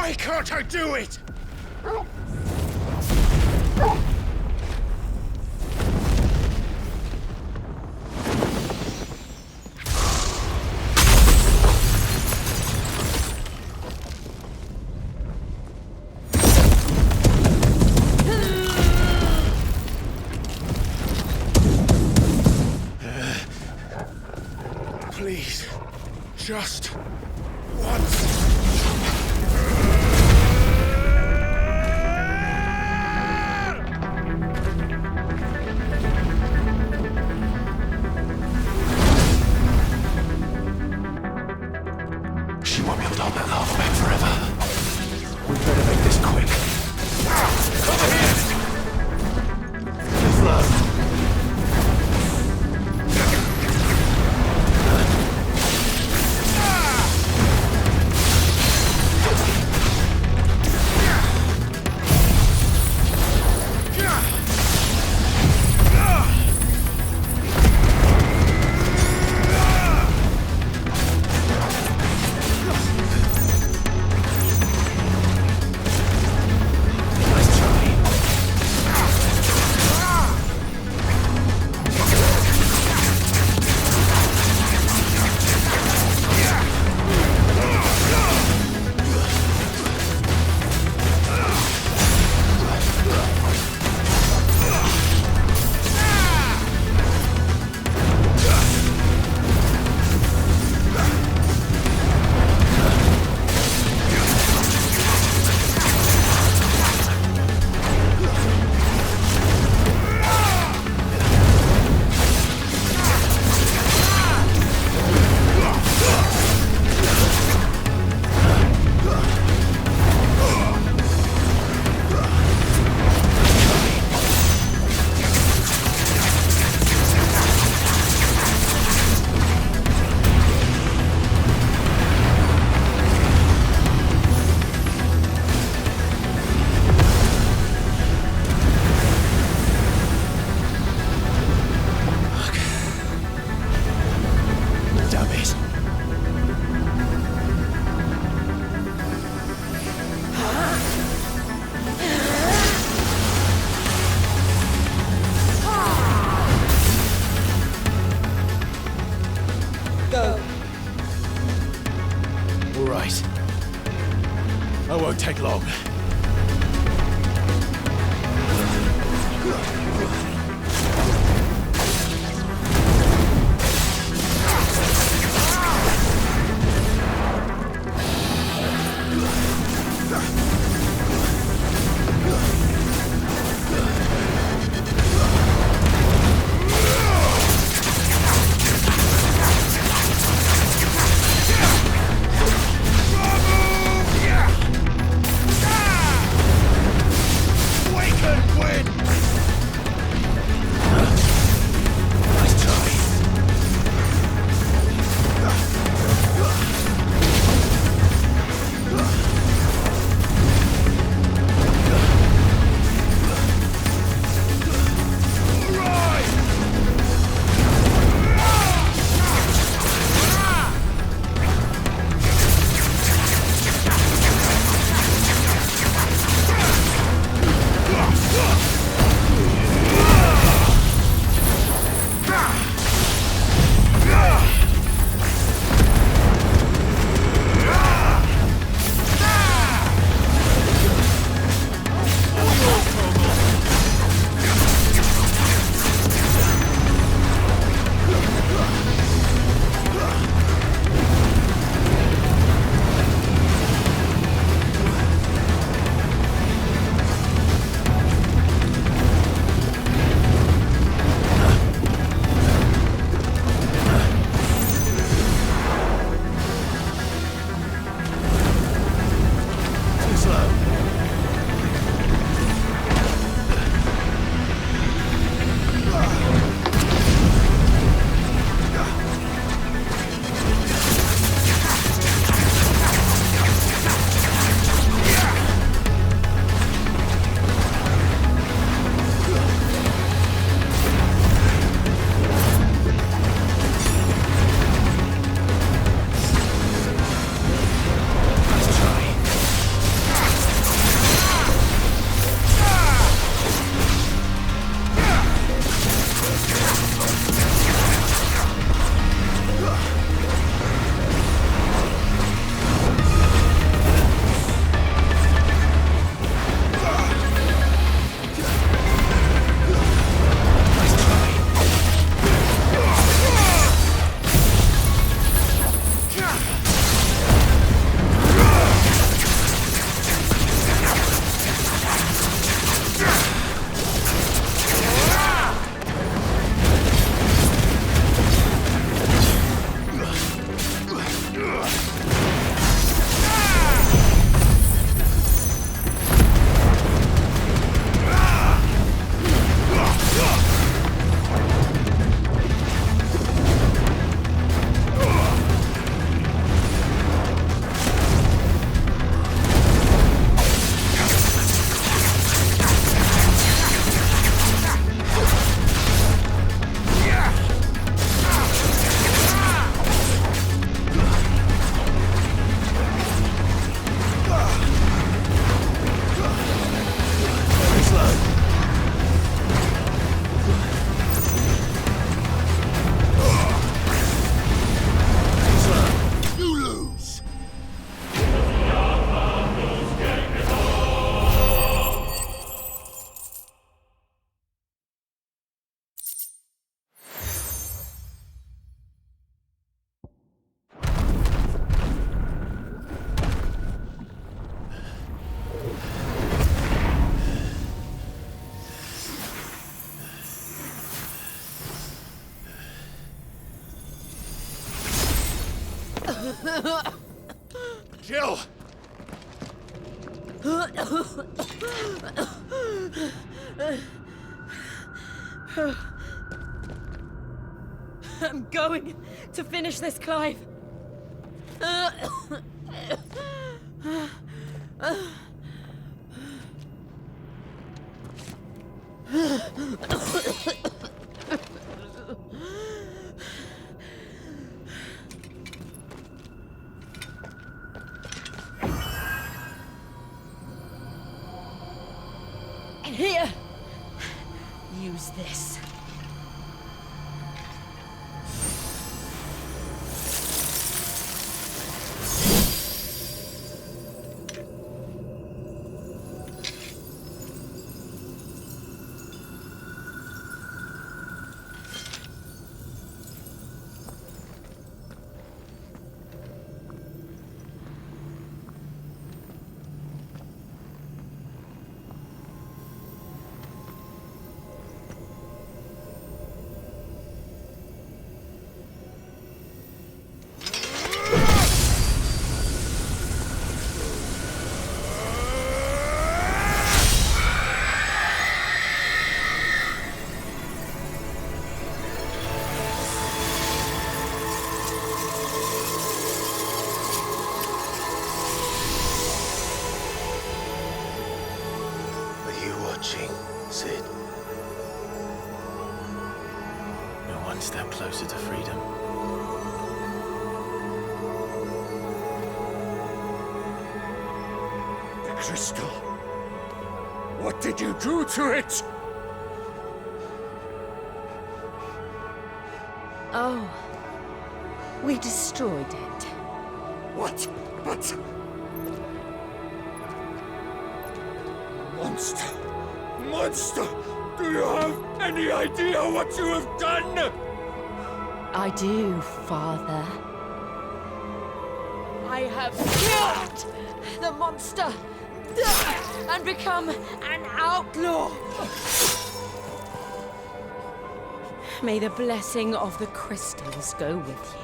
Why can't I do it? Please, just once. I won't take long. Jill! I'm going to finish this, Clive. Here. Use this. watching, Sid. You're one step closer to freedom. The crystal. What did you do to it? Oh, we destroyed it. What? But... Monster! Monster! Do you have any idea what you have done? I do, Father. I have killed the monster and become an outlaw. May the blessing of the crystals go with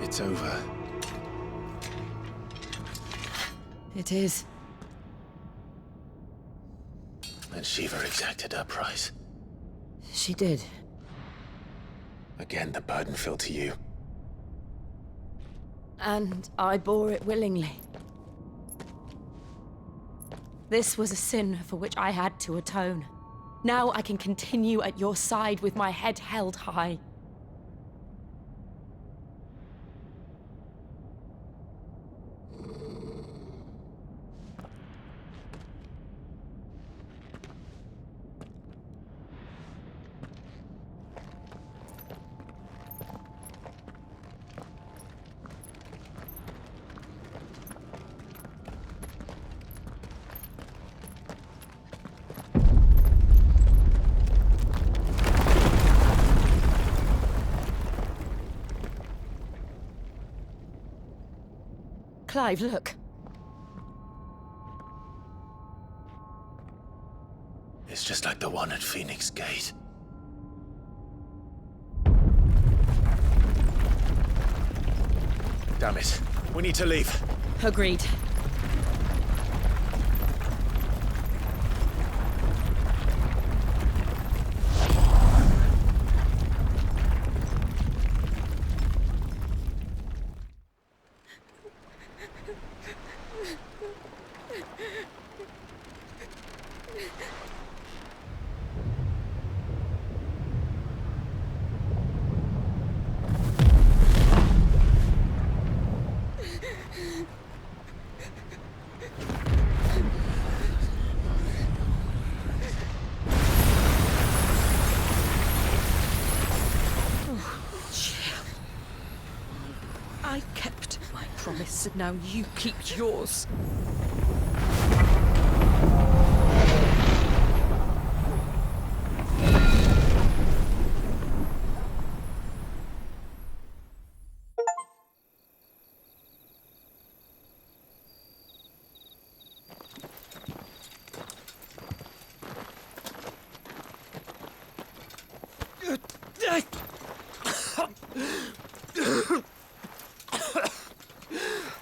you. It's over. It is. And Shiva exacted her price. She did. Again, the burden fell to you. And I bore it willingly. This was a sin for which I had to atone. Now I can continue at your side with my head held high. Clive, look. It's just like the one at Phoenix Gate. Damn it. We need to leave. Agreed. I kept my promise, and now you keep yours.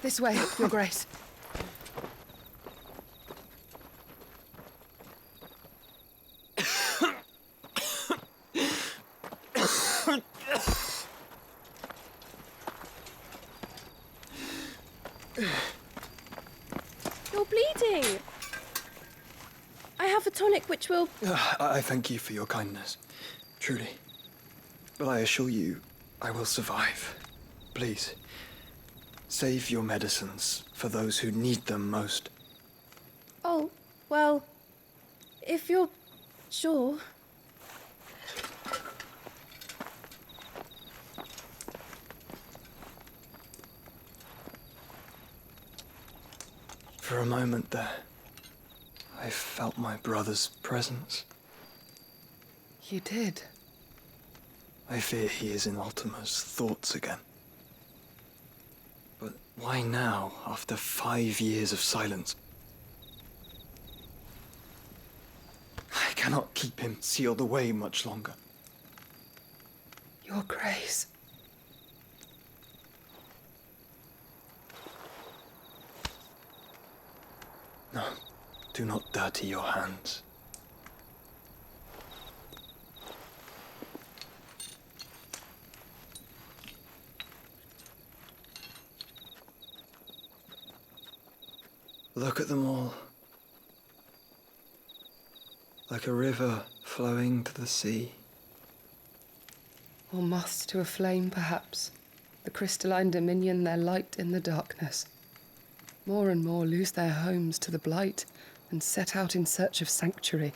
This way, Your Grace. You're bleeding. I have a tonic which will... I thank you for your kindness, truly. But I assure you, I will survive. Please, save your medicines for those who need them most. Oh, well, if you're sure. For a moment there, I felt my brother's presence. You did? I fear he is in Ultima's thoughts again. But why now, after 5 years of silence? I cannot keep him sealed away much longer. Your Grace. No, do not dirty your hands. Look at them all. Like a river flowing to the sea. Or moths to a flame, perhaps. The crystalline dominion their light in the darkness. More and more lose their homes to the blight and set out in search of sanctuary,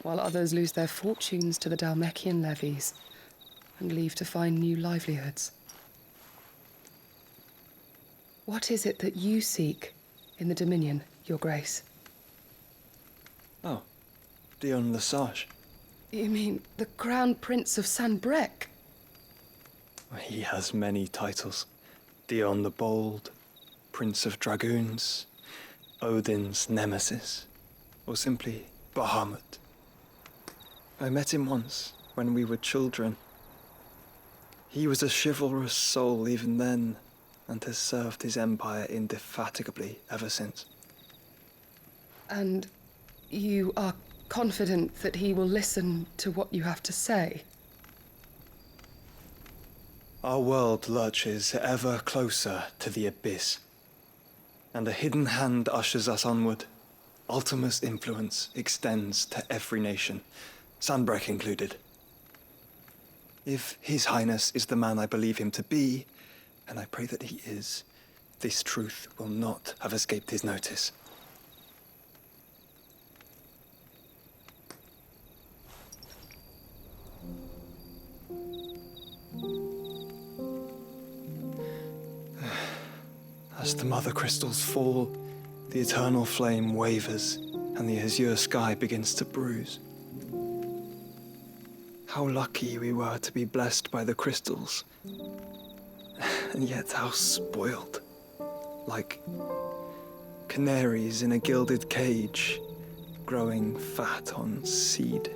while others lose their fortunes to the Dhalmekian levies and leave to find new livelihoods. What is it that you seek in the Dominion, Your Grace? Oh, Dion Lesage. You mean the Crown Prince of Sanbreque? He has many titles. Dion the Bold, Prince of Dragoons, Odin's Nemesis, or simply Bahamut. I met him once, when we were children. He was a chivalrous soul even then, and has served his empire indefatigably ever since. And you are confident that he will listen to what you have to say? Our world lurches ever closer to the abyss, and a hidden hand ushers us onward. Ultima's influence extends to every nation, Sanbreque included. If His Highness is the man I believe him to be, and I pray that he is, this truth will not have escaped his notice. As the mother crystals fall, the eternal flame wavers, and the azure sky begins to bruise. How lucky we were to be blessed by the crystals, and yet how spoiled. Like canaries in a gilded cage, growing fat on seed.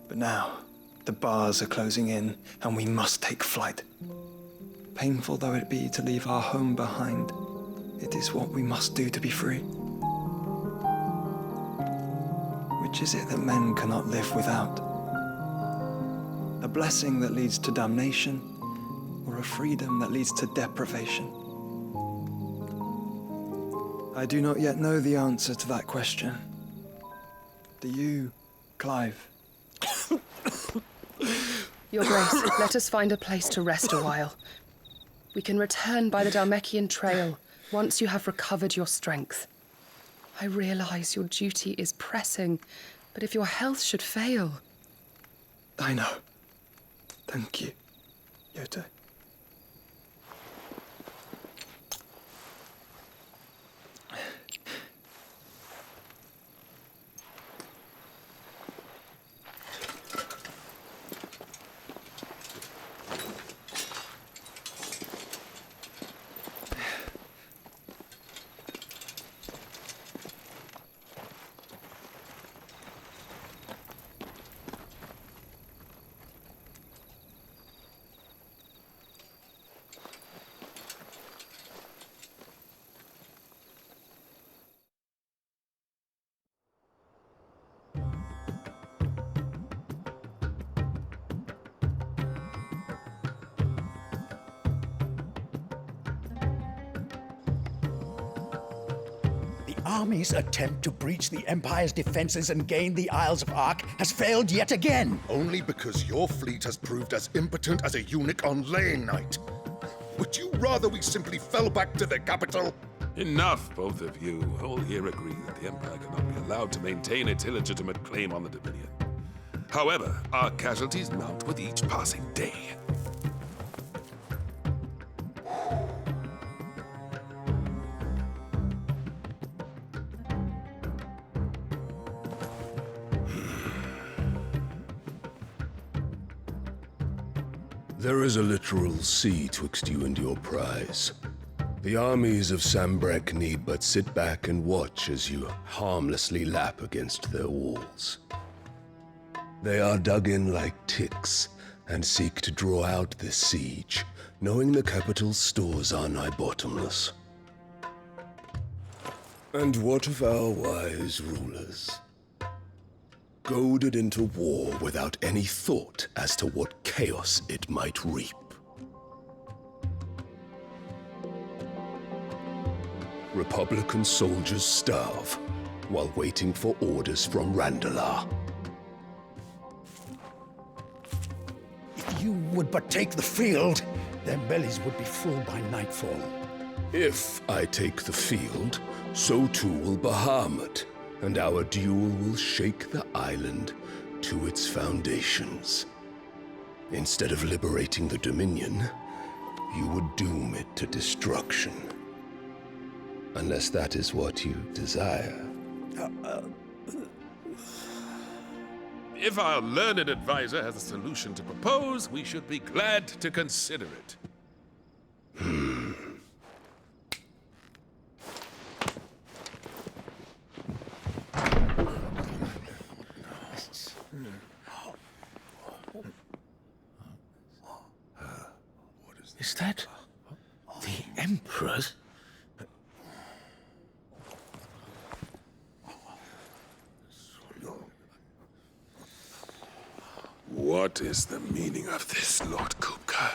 But now, the bars are closing in, and we must take flight. Painful though it be to leave our home behind, it is what we must do to be free. Which is it that men cannot live without? A blessing that leads to damnation, or a freedom that leads to deprivation? I do not yet know the answer to that question. Do you, Clive? Your Grace, let us find a place to rest a while. We can return by the Dhalmekian trail once you have recovered your strength. I realize your duty is pressing, but if your health should fail... I know. Thank you, Yote. Army's attempt to breach the Empire's defenses and gain the Isles of Ark has failed yet again. Only because your fleet has proved as impotent as a eunuch on Lane Night. Would you rather we simply fell back to the capital? Enough, both of you. All here agree that the Empire cannot be allowed to maintain its illegitimate claim on the Dominion. However, our casualties mount with each passing day. There is a literal sea twixt you and your prize. The armies of Sanbreque need but sit back and watch as you harmlessly lap against their walls. They are dug in like ticks and seek to draw out this siege, knowing the capital's stores are nigh bottomless. And what of our wise rulers? Goaded into war without any thought as to what chaos it might reap. Republican soldiers starve while waiting for orders from Randalar. If you would but take the field, their bellies would be full by nightfall. If I take the field, so too will Bahamut, and our duel will shake the island to its foundations. Instead of liberating the Dominion, you would doom it to destruction. Unless that is what you desire. If our learned advisor has a solution to propose, we should be glad to consider it. Is that the Emperor's? What is the meaning of this, Lord Kupka?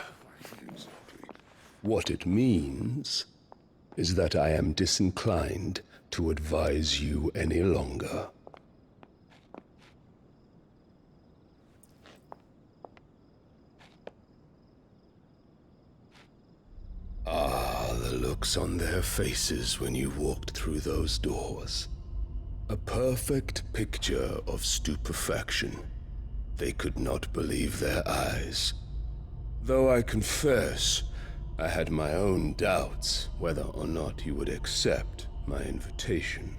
What it means is that I am disinclined to advise you any longer. Ah, the looks on their faces when you walked through those doors. A perfect picture of stupefaction. They could not believe their eyes. Though I confess, I had my own doubts whether or not you would accept my invitation.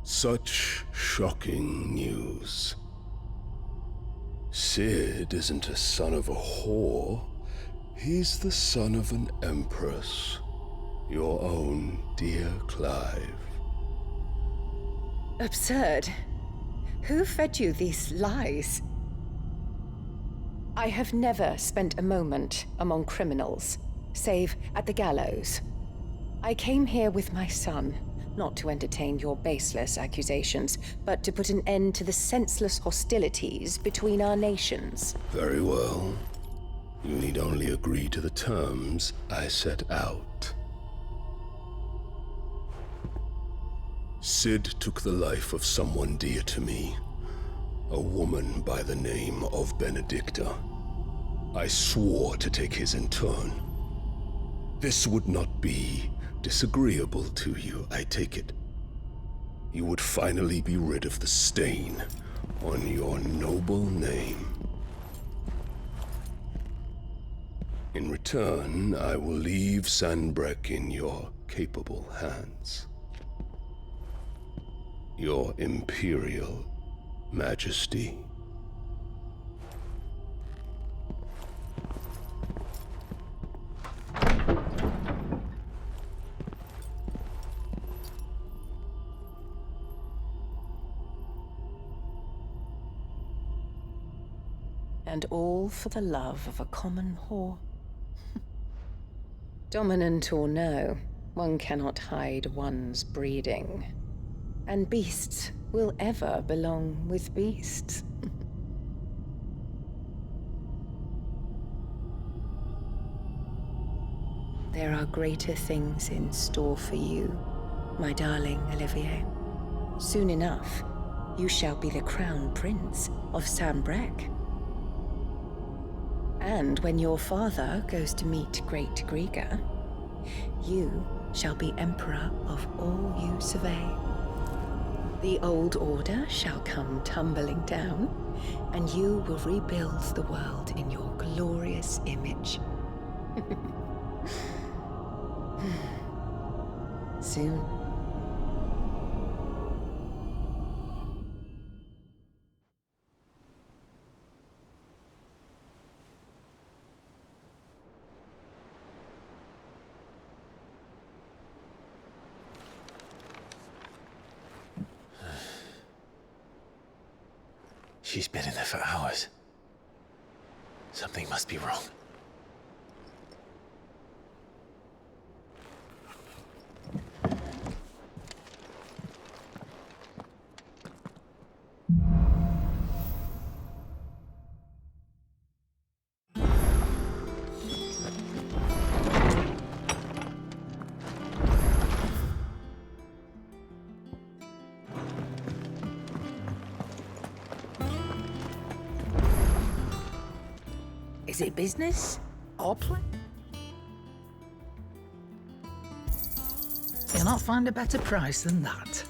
Such shocking news. Cid isn't a son of a whore. He's the son of an empress. Your own dear Clive. Absurd. Who fed you these lies? I have never spent a moment among criminals, save at the gallows. I came here with my son, not to entertain your baseless accusations, but to put an end to the senseless hostilities between our nations. Very well. You need only agree to the terms I set out. Cid took the life of someone dear to me, a woman by the name of Benedicta. I swore to take his in turn. This would not be disagreeable to you, I take it. You would finally be rid of the stain on your noble name. In return, I will leave Sanbreque in your capable hands. Your Imperial Majesty. And all for the love of a common whore. Dominant or no, one cannot hide one's breeding. And beasts will ever belong with beasts. There are greater things in store for you, my darling Olivier. Soon enough, you shall be the crown prince of Sanbreque. And when your father goes to meet Great Griga, you shall be emperor of all you survey. The old order shall come tumbling down, and you will rebuild the world in your glorious image. Soon. She's been in there for hours. Something must be wrong. Is it business or play? You'll not find a better price than that.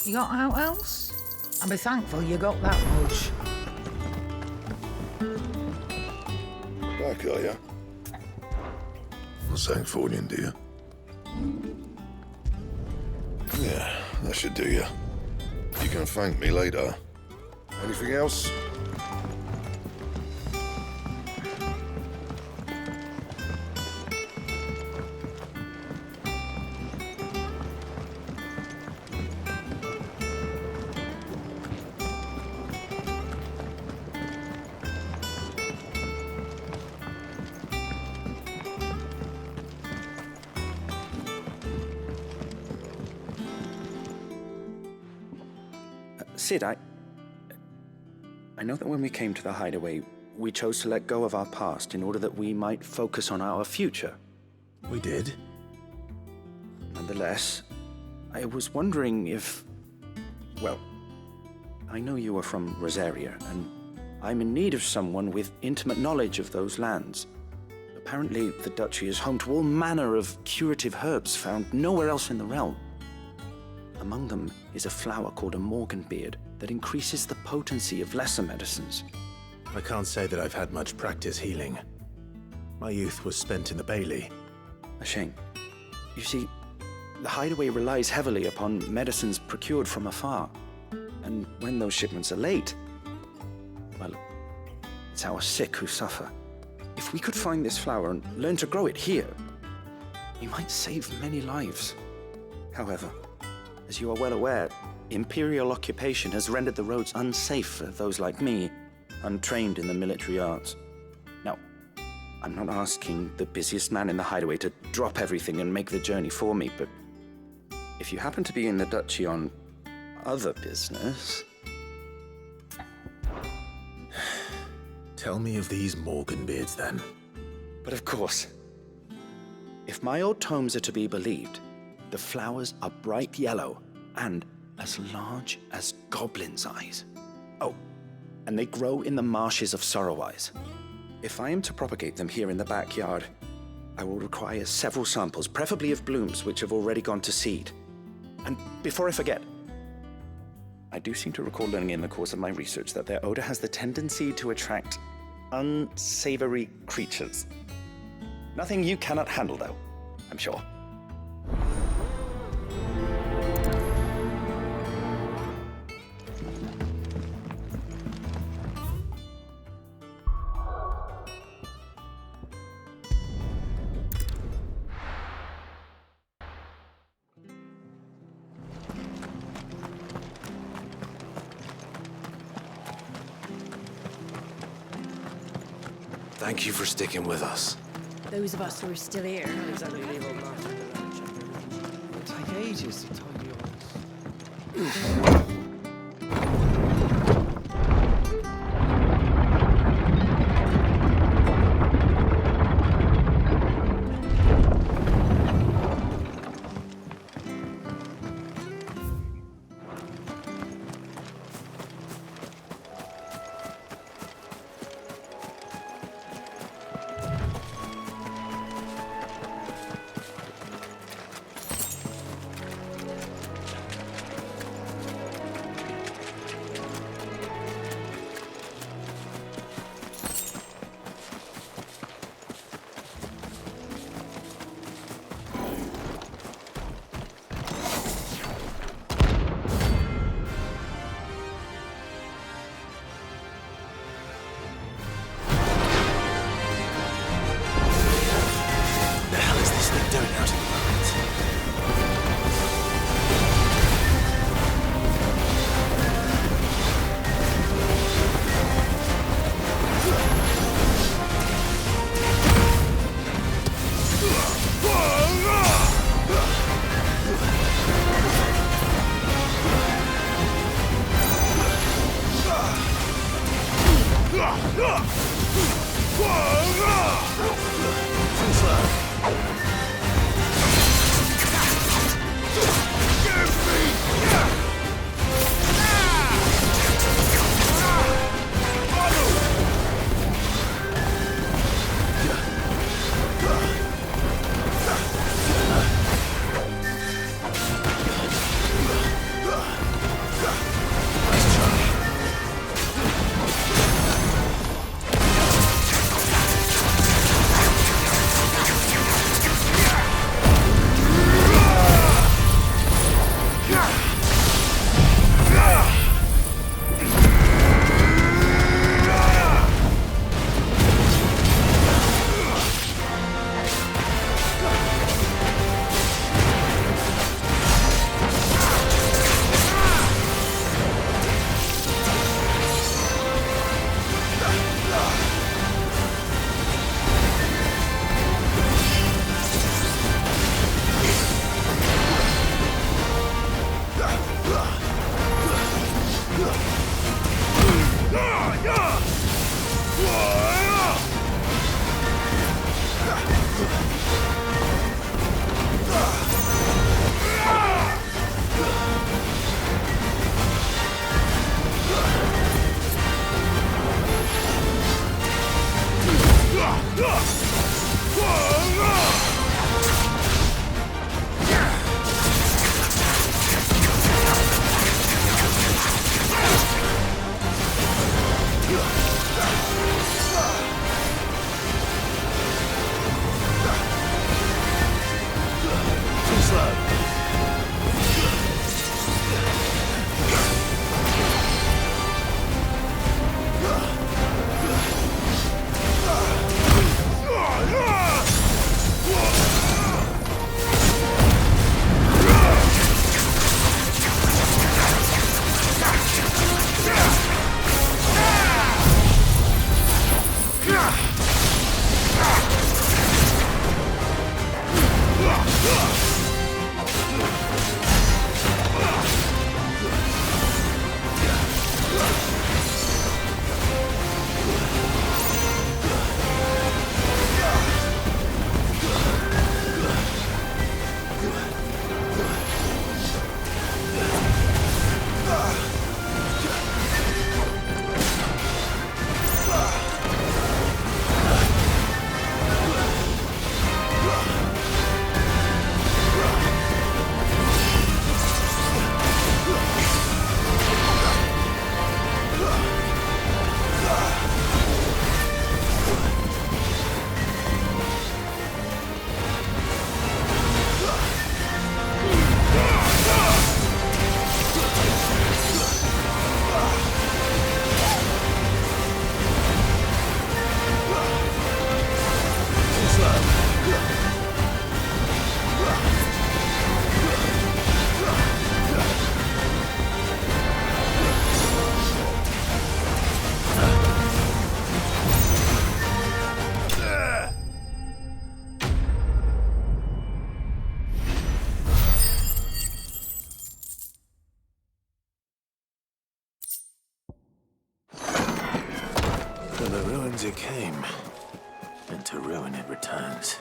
You got out else? I'll be thankful you got that much. Back, are ya? Well, Sancfordian, do you? Yeah, that should do you. You can thank me later. Anything else? Sid, I know that when we came to the hideaway, we chose to let go of our past in order that we might focus on our future. We did. Nonetheless, I was wondering if... Well, I know you are from Rosaria, and I'm in need of someone with intimate knowledge of those lands. Apparently, the Duchy is home to all manner of curative herbs found nowhere else in the realm. Among them is a flower called a Morganbeard that increases the potency of lesser medicines. I can't say that I've had much practice healing. My youth was spent in the Bailey. A shame. You see, the hideaway relies heavily upon medicines procured from afar. And when those shipments are late, well, it's our sick who suffer. If we could find this flower and learn to grow it here, we might save many lives. However, as you are well aware, Imperial occupation has rendered the roads unsafe for those like me, untrained in the military arts. Now, I'm not asking the busiest man in the hideaway to drop everything and make the journey for me, but if you happen to be in the Duchy on other business... Tell me of these Morganbeards, then. But of course. If my old tomes are to be believed, the flowers are bright yellow and as large as goblins' eyes. Oh, and they grow in the marshes of Sorrowwise. If I am to propagate them here in the backyard, I will require several samples, preferably of blooms which have already gone to seed. And before I forget, I do seem to recall learning in the course of my research that their odor has the tendency to attract unsavory creatures. Nothing you cannot handle, though, I'm sure. Thank you for sticking with us. Those of us who are still here. Exactly, leave old Martin. It'll take ages to tidy all this. To the ruins it came, and to ruin it returns.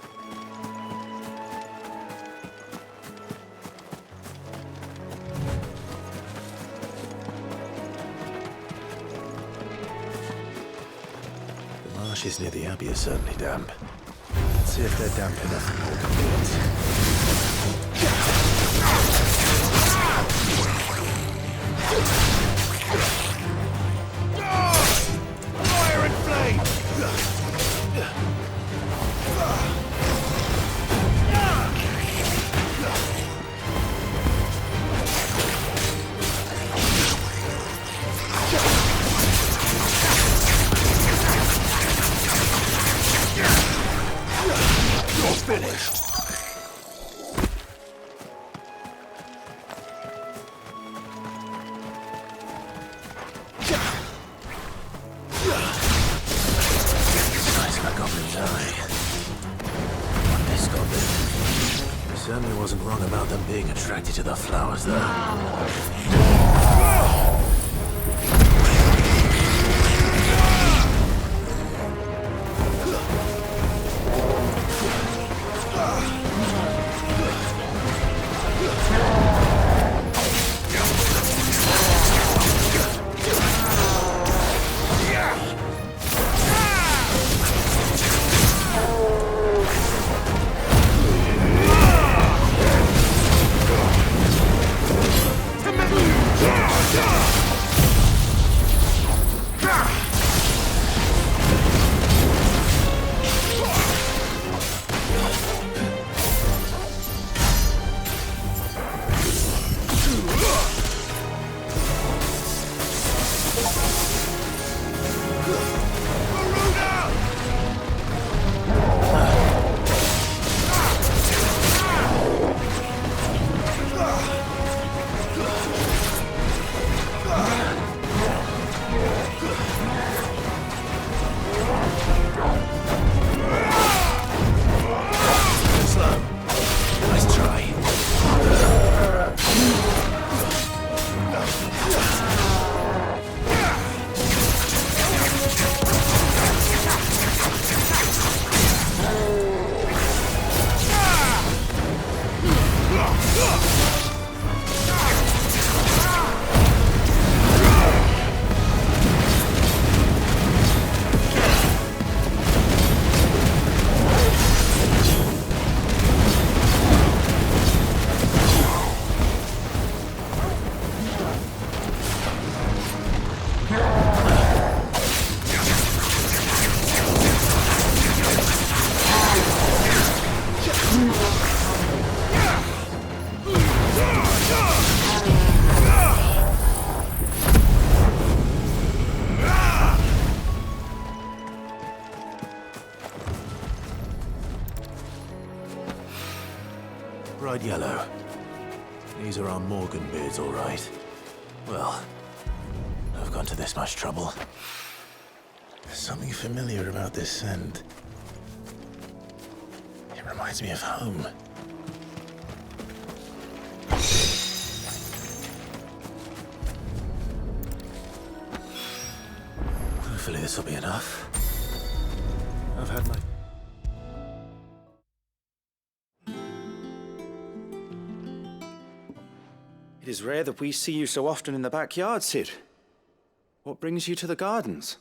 The marshes near the Abbey are certainly damp. Let's see if they're damp enough for more Fire and flame! You're finished! Certainly wasn't wrong about them being attracted to the flowers, though. Dyed yellow. These are our Morgan beards, all right. Well, I've gone to this much trouble. There's something familiar about this scent. It reminds me of home. Hopefully this will be enough. I've had my... It is rare that we see you so often in the backyard, Cid. What brings you to the gardens?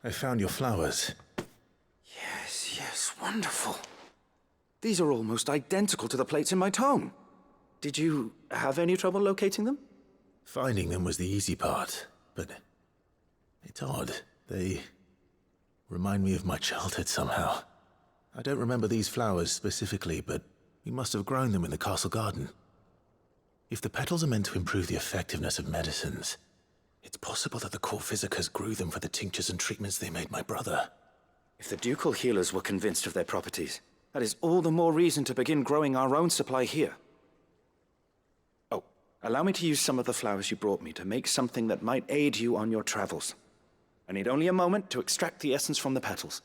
I found your flowers. Yes, wonderful. These are almost identical to the plates in my tome. Did you have any trouble locating them? Finding them was the easy part, but it's odd. They remind me of my childhood somehow. I don't remember these flowers specifically, but we must have grown them in the castle garden. If the petals are meant to improve the effectiveness of medicines, it's possible that the court physicers grew them for the tinctures and treatments they made my brother. If the ducal healers were convinced of their properties, that is all the more reason to begin growing our own supply here. Oh, allow me to use some of the flowers you brought me to make something that might aid you on your travels. I need only a moment to extract the essence from the petals.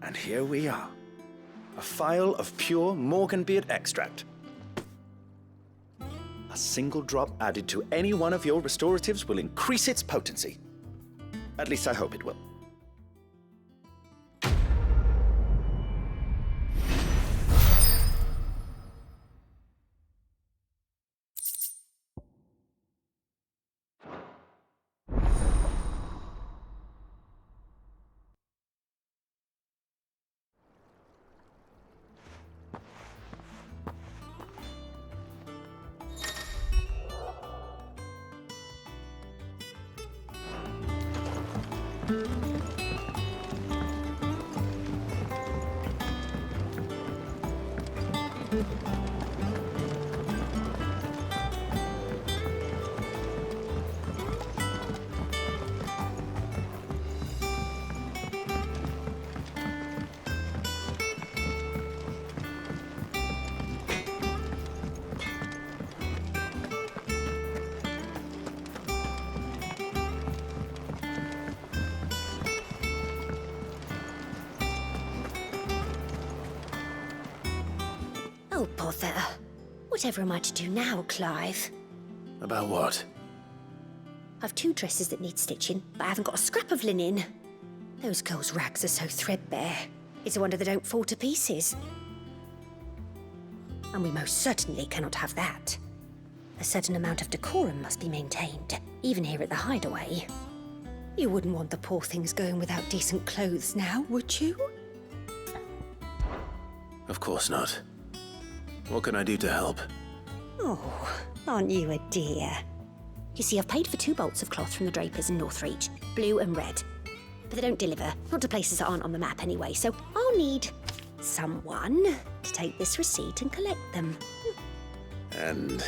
And here we are. A phial of pure Morganbeard extract. A single drop added to any one of your restoratives will increase its potency. At least I hope it will. Oh, bother. Whatever am I to do now, Clive? About what? I've 2 dresses that need stitching, but I haven't got a scrap of linen. Those girls' rags are so threadbare. It's a wonder they don't fall to pieces. And we most certainly cannot have that. A certain amount of decorum must be maintained, even here at the Hideaway. You wouldn't want the poor things going without decent clothes now, would you? Of course not. What can I do to help? Oh, aren't you a dear? You see, I've paid for 2 bolts of cloth from the drapers in Northreach, blue and red. But they don't deliver, not to places that aren't on the map anyway, so I'll need someone to take this receipt and collect them. And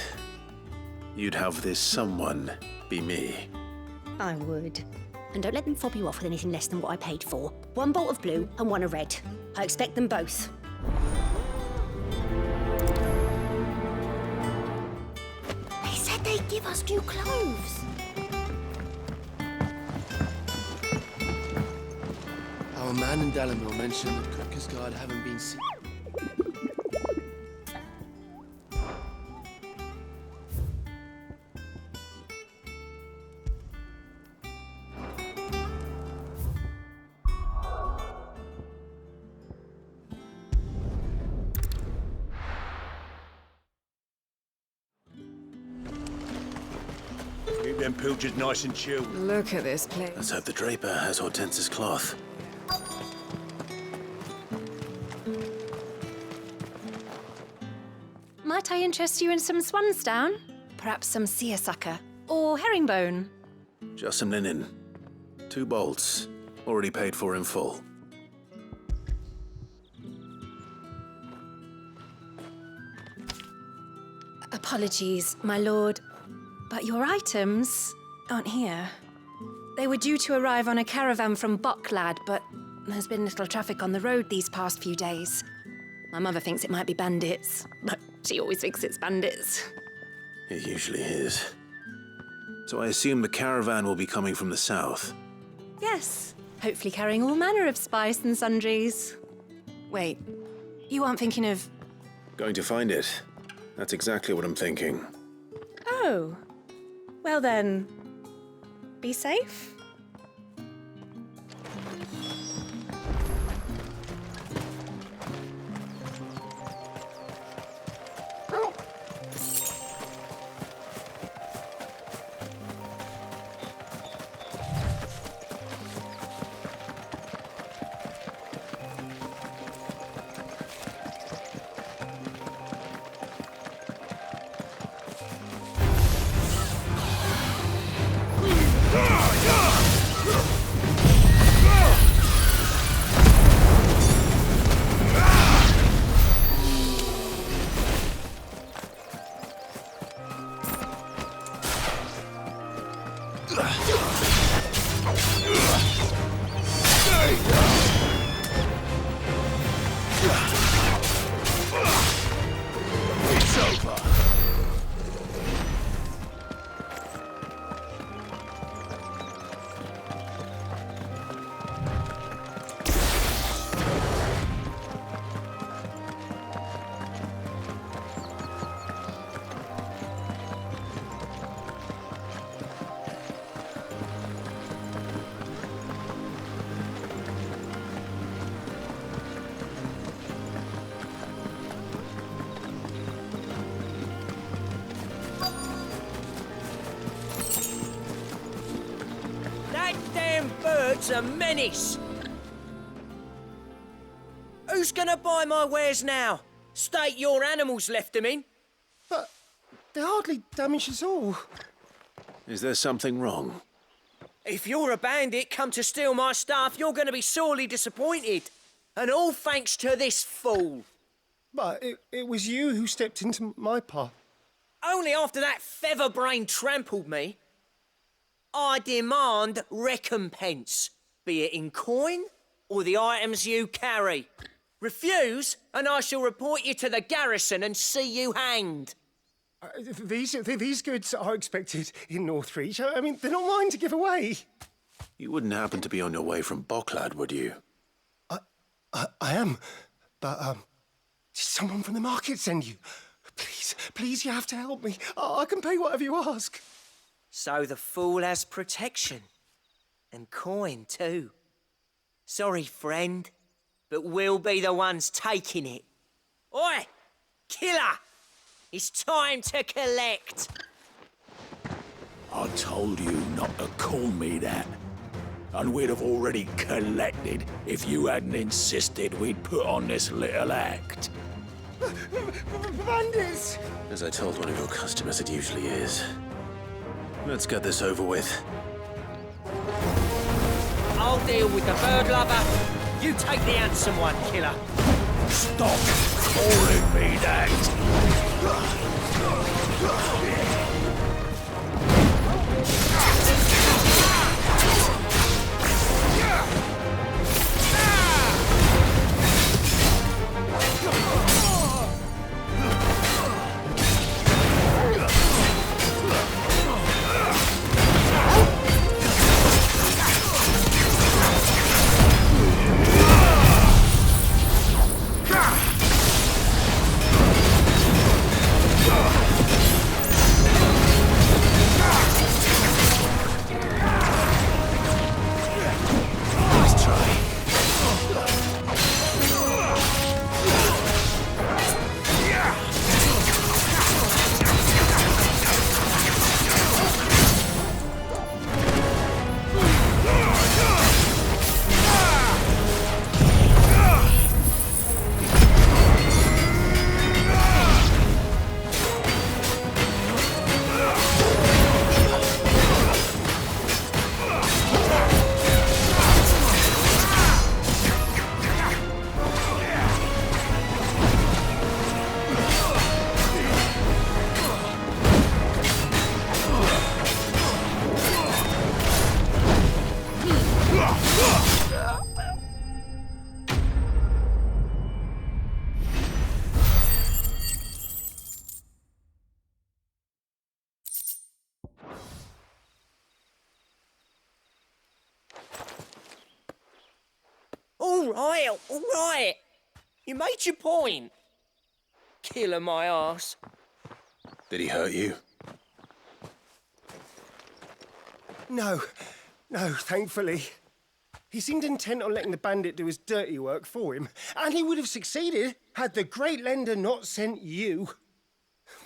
you'd have this someone be me? I would. And don't let them fob you off with anything less than what I paid for. 1 bolt of blue and 1 of red. I expect them both. They said they'd give us new clothes. Our man in Dalamil mentioned that Kripke's guard haven't been seen. Keep them pilchers nice and chilled. Look at this place. Let's hope the draper has Hortense's cloth. Might I interest you in some swansdown? Perhaps some seersucker? Or herringbone? Just some linen. 2 bolts. Already paid for in full. Apologies, my lord, but your items aren't here. They were due to arrive on a caravan from Boklad, but there's been little traffic on the road these past few days. My mother thinks it might be bandits, but she always thinks it's bandits. It usually is. So I assume the caravan will be coming from the south. Yes, hopefully carrying all manner of spice and sundries. Wait, you aren't thinking of... Going to find it. That's exactly what I'm thinking. Oh, well then, be safe. It's over. That damn bird's a menace. Who's gonna buy my wares now? State your animals left them in. But they hardly damage us all. Is there something wrong? If you're a bandit come to steal my stuff, you're gonna be sorely disappointed. And all thanks to this fool. But it was you who stepped into my path. Only after that featherbrain trampled me. I demand recompense, be it in coin or the items you carry. Refuse, and I shall report you to the garrison and see you hanged. These goods are expected in Northreach. I mean, they're not mine to give away. You wouldn't happen to be on your way from Boklad, would you? I am, but did someone from the market send you? Please, you have to help me. I can pay whatever you ask. So the fool has protection. And coin, too. Sorry, friend, but we'll be the ones taking it. Oi! Killer! It's time to collect! I told you not to call me that. And we'd have already collected if you hadn't insisted we'd put on this little act. Bandits! As I told one of your customers, it usually is. Let's get this over with. I'll deal with the bird lover. You take the handsome one, killer. Stop calling me that! all right. You made your point. Killer my ass. Did he hurt you? No, thankfully. He seemed intent on letting the bandit do his dirty work for him, and he would have succeeded had the Great Lender not sent you.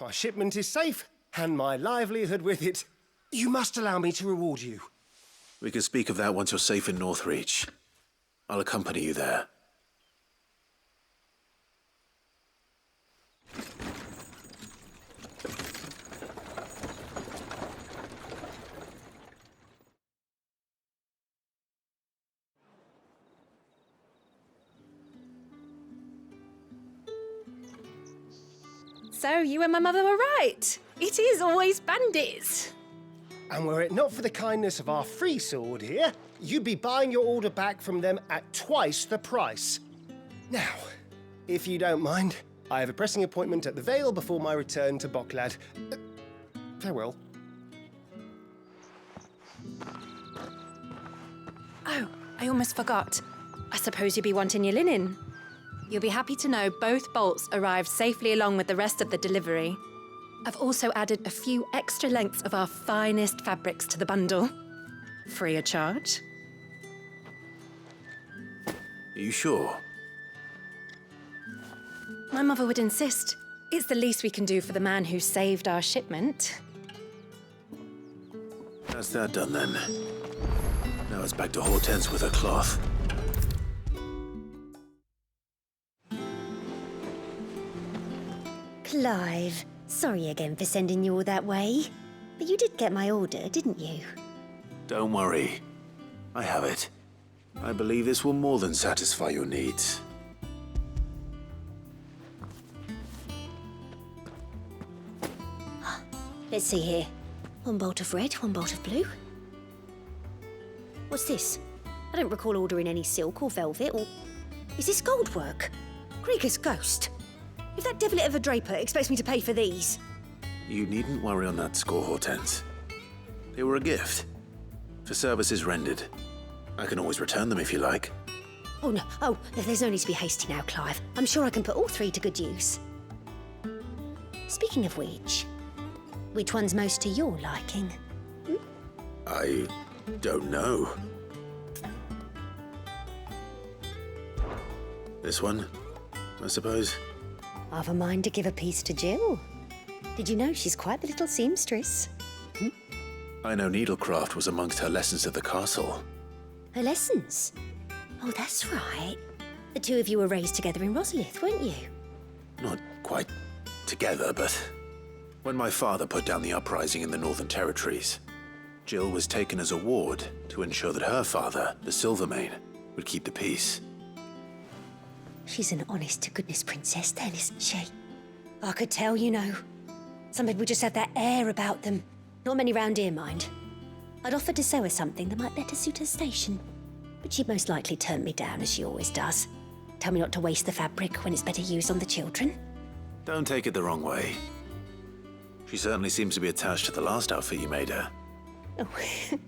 My shipment is safe, and my livelihood with it. You must allow me to reward you. We can speak of that once you're safe in Northreach. I'll accompany you there. So you and my mother were right. It is always bandits. And were it not for the kindness of our free sword here, you'd be buying your order back from them at twice the price. Now, if you don't mind, I have a pressing appointment at the Vale before my return to Boklad. Farewell. Oh, I almost forgot. I suppose you'll be wanting your linen. You'll be happy to know both bolts arrived safely along with the rest of the delivery. I've also added a few extra lengths of our finest fabrics to the bundle. Free of charge. Are you sure? My mother would insist. It's the least we can do for the man who saved our shipment. That's that done then. Now it's back to Hortense with her cloth. Clive, sorry again for sending you all that way. But you did get my order, didn't you? Don't worry. I have it. I believe this will more than satisfy your needs. Let's see here. One bolt of red, one bolt of blue. What's this? I don't recall ordering any silk or velvet or... Is this gold work? Krieger's ghost. If that devilit of a draper expects me to pay for these... You needn't worry on that score, Hortense. They were a gift. For services rendered. I can always return them if you like. Oh, no. Oh, there's no need to be hasty now, Clive. I'm sure I can put all three to good use. Speaking of which one's most to your liking? I don't know. This one, I suppose. I've a mind to give a piece to Jill. Did you know she's quite the little seamstress? I know needlecraft was amongst her lessons at the castle. Her lessons? Oh, that's right. The two of you were raised together in Rosalith, weren't you? Not quite together, but when my father put down the uprising in the Northern Territories, Jill was taken as a ward to ensure that her father, the Silvermane, would keep the peace. She's an honest-to-goodness princess then, isn't she? I could tell, you know. Some people just have that air about them. Not many round here, mind. I'd offered to sew her something that might better suit her station. But she'd most likely turn me down, as she always does. Tell me not to waste the fabric when it's better used on the children. Don't take it the wrong way. She certainly seems to be attached to the last outfit you made her. Oh,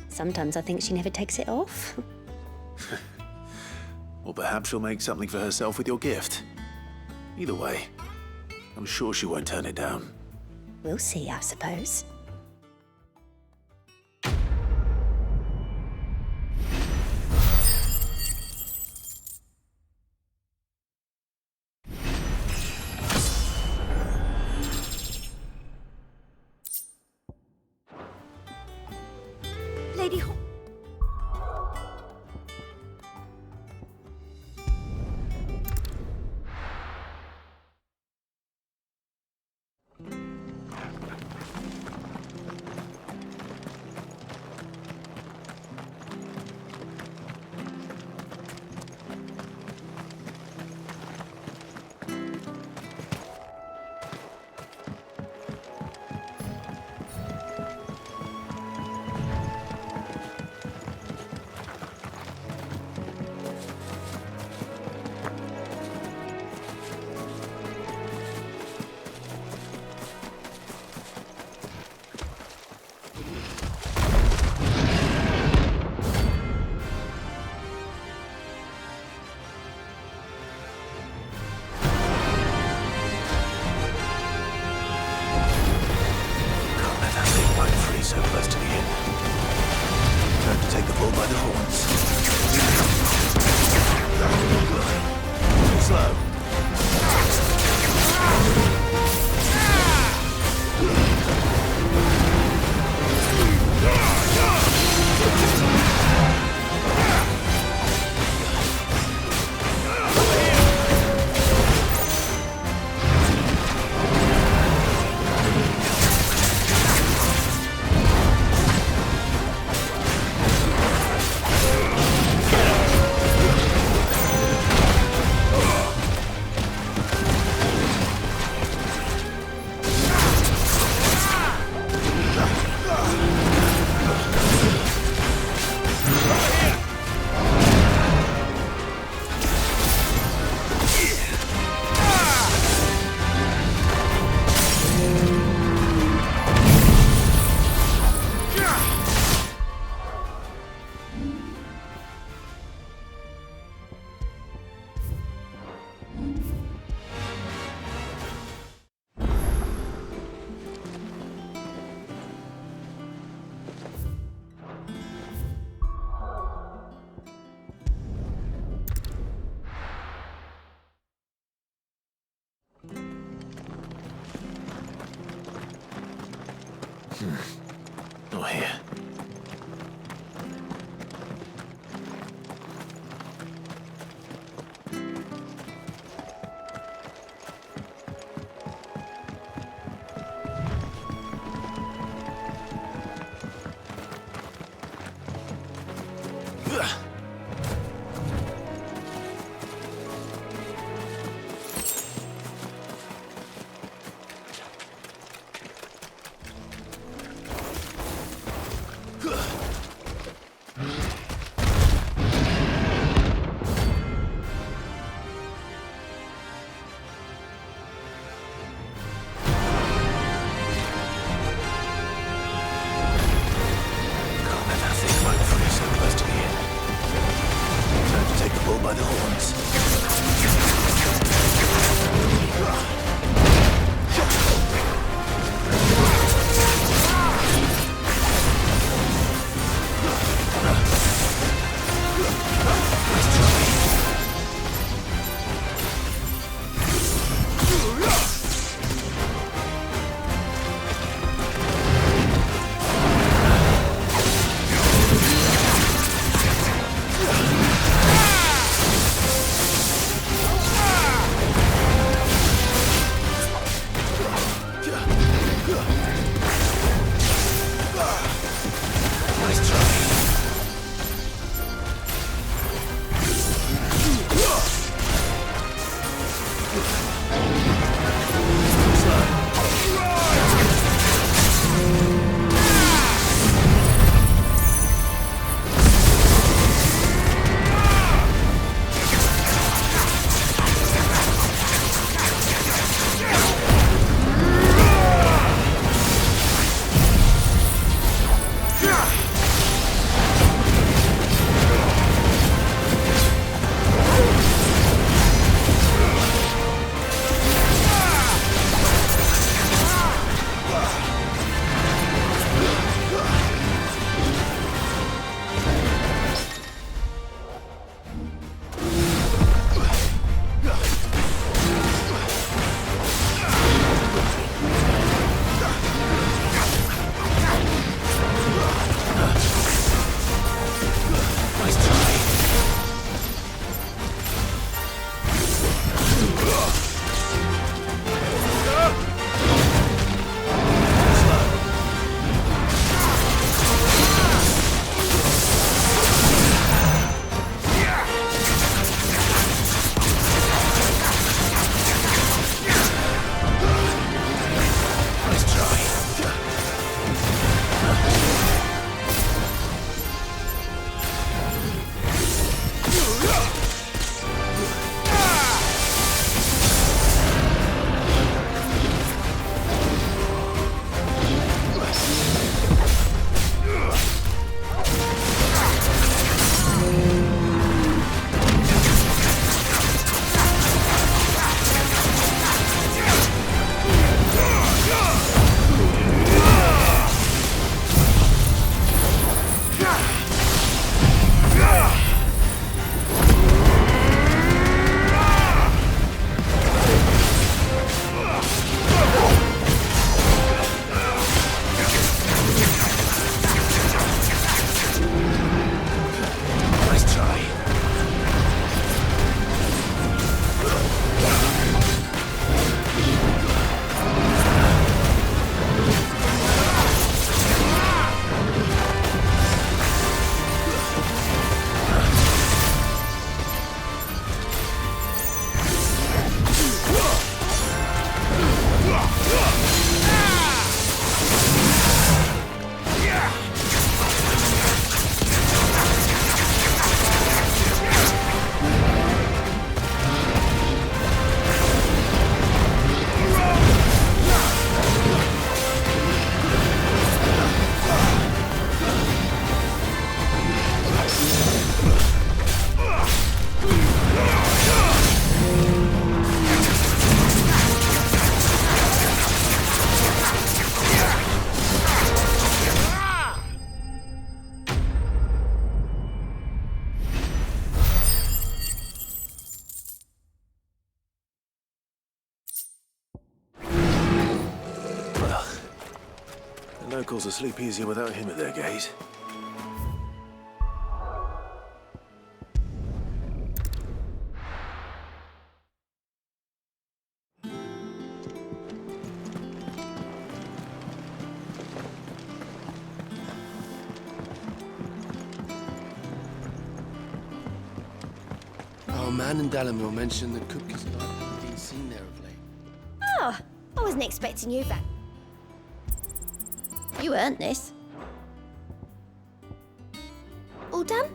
sometimes I think she never takes it off. Or perhaps she'll make something for herself with your gift. Either way, I'm sure she won't turn it down. We'll see, I suppose. Lady Hawk. Not here. Locals will sleep easier without him at their gate. Our man in Dalamore mentioned that Kupka's light hadn't been seen there of late. Oh, I wasn't expecting you back. You earned this. All done?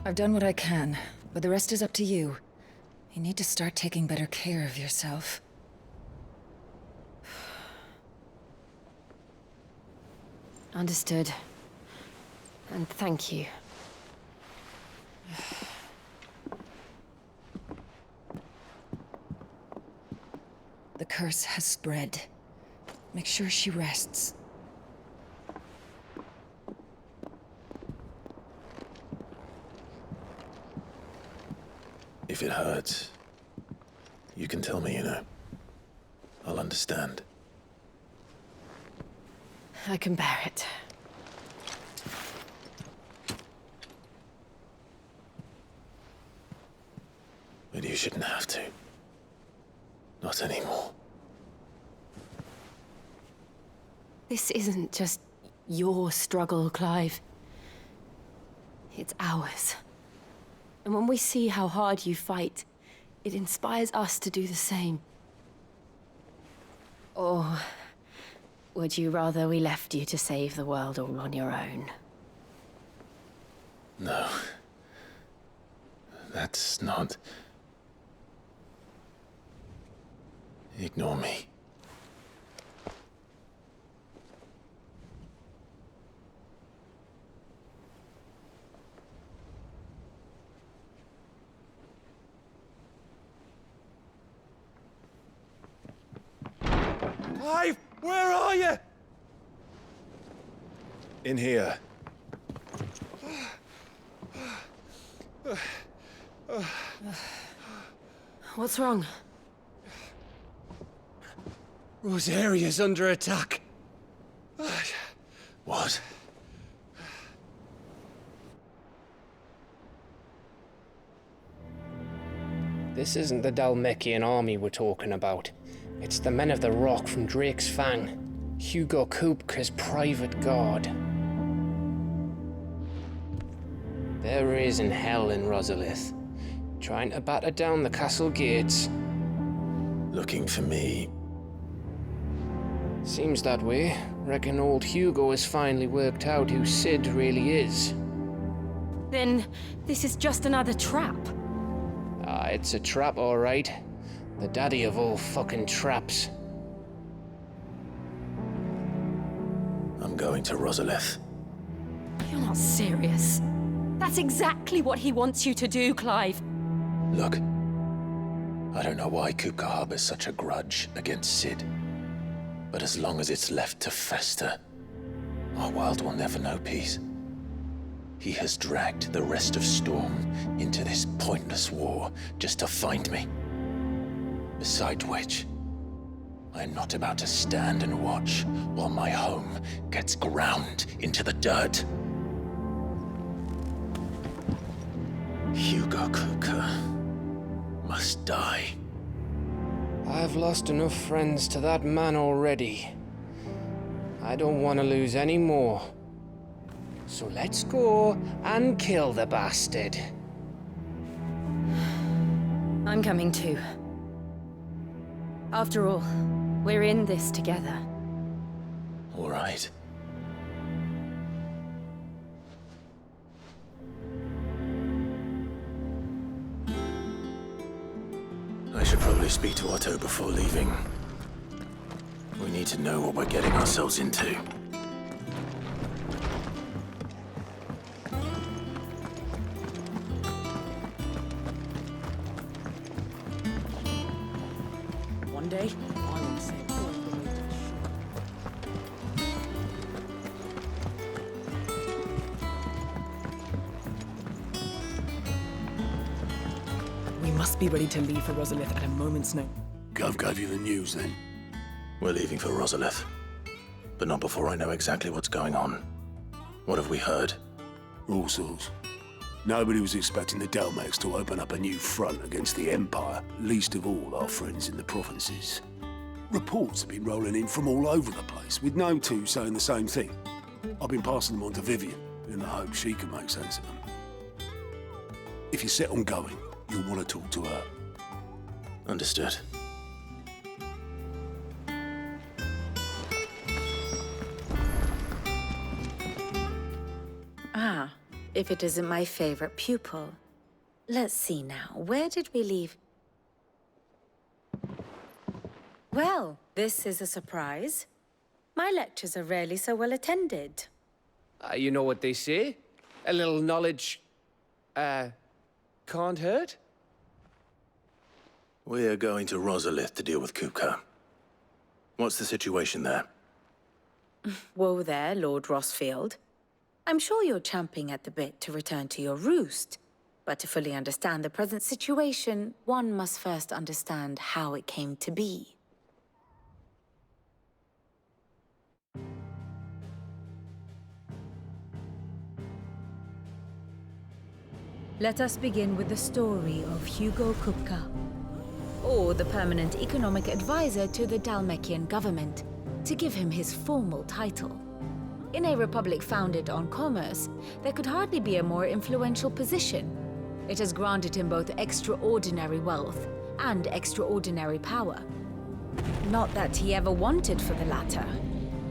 I've done what I can, but the rest is up to you. You need to start taking better care of yourself. Understood. And thank you. The curse has spread. Make sure she rests. If it hurts, you can tell me, you know. I'll understand. I can bear it. But you shouldn't have to. Not anymore. This isn't just your struggle, Clive. It's ours. And when we see how hard you fight, it inspires us to do the same. Or would you rather we left you to save the world all on your own? No. That's not... Ignore me. Clive, where are you? In here. What's wrong? Rosaria's under attack. What? This isn't the Dhalmekian army we're talking about. It's the Men of the Rock from Drake's Fang. Hugo Kupka's private guard. There is in hell in Rosalith, trying to batter down the castle gates. Looking for me. Seems that way. Reckon old Hugo has finally worked out who Sid really is. Then this is just another trap. Ah, it's a trap, all right. The daddy of all fucking traps. I'm going to Rosalith. You're not serious. That's exactly what he wants you to do, Clive. Look, I don't know why Kupka harbors such a grudge against Sid. But as long as it's left to fester, our world will never know peace. He has dragged the rest of Storm into this pointless war just to find me. Besides which, I am not about to stand and watch while my home gets ground into the dirt. Hugo Kupka must die. I've lost enough friends to that man already. I don't want to lose any more. So let's go and kill the bastard. I'm coming too. After all, we're in this together. All right. I should probably speak to Otto before leaving. We need to know what we're getting ourselves into. One day, I will say all the way to the shore. We must be ready to leave for Rosalith at a moment's notice. Gov gave you the news then? We're leaving for Rosalith. But not before I know exactly what's going on. What have we heard? All sorts. Nobody was expecting the Dalmex to open up a new front against the Empire, least of all our friends in the provinces. Reports have been rolling in from all over the place, with no two saying the same thing. I've been passing them on to Vivian, in the hope she can make sense of them. If you're set on going, you'll want to talk to her. Understood. Ah, if it isn't my favorite pupil. Let's see now, where did we leave? Well, this is a surprise. My lectures are rarely so well attended. You know what they say? A little knowledge, can't hurt? We're going to Rosalith to deal with Kupka. What's the situation there? Whoa there, Lord Rossfield. I'm sure you're champing at the bit to return to your roost. But to fully understand the present situation, one must first understand how it came to be. Let us begin with the story of Hugo Kupka, or the permanent economic advisor to the Dhalmekian government, to give him his formal title. In a republic founded on commerce, there could hardly be a more influential position. It has granted him both extraordinary wealth and extraordinary power. Not that he ever wanted for the latter.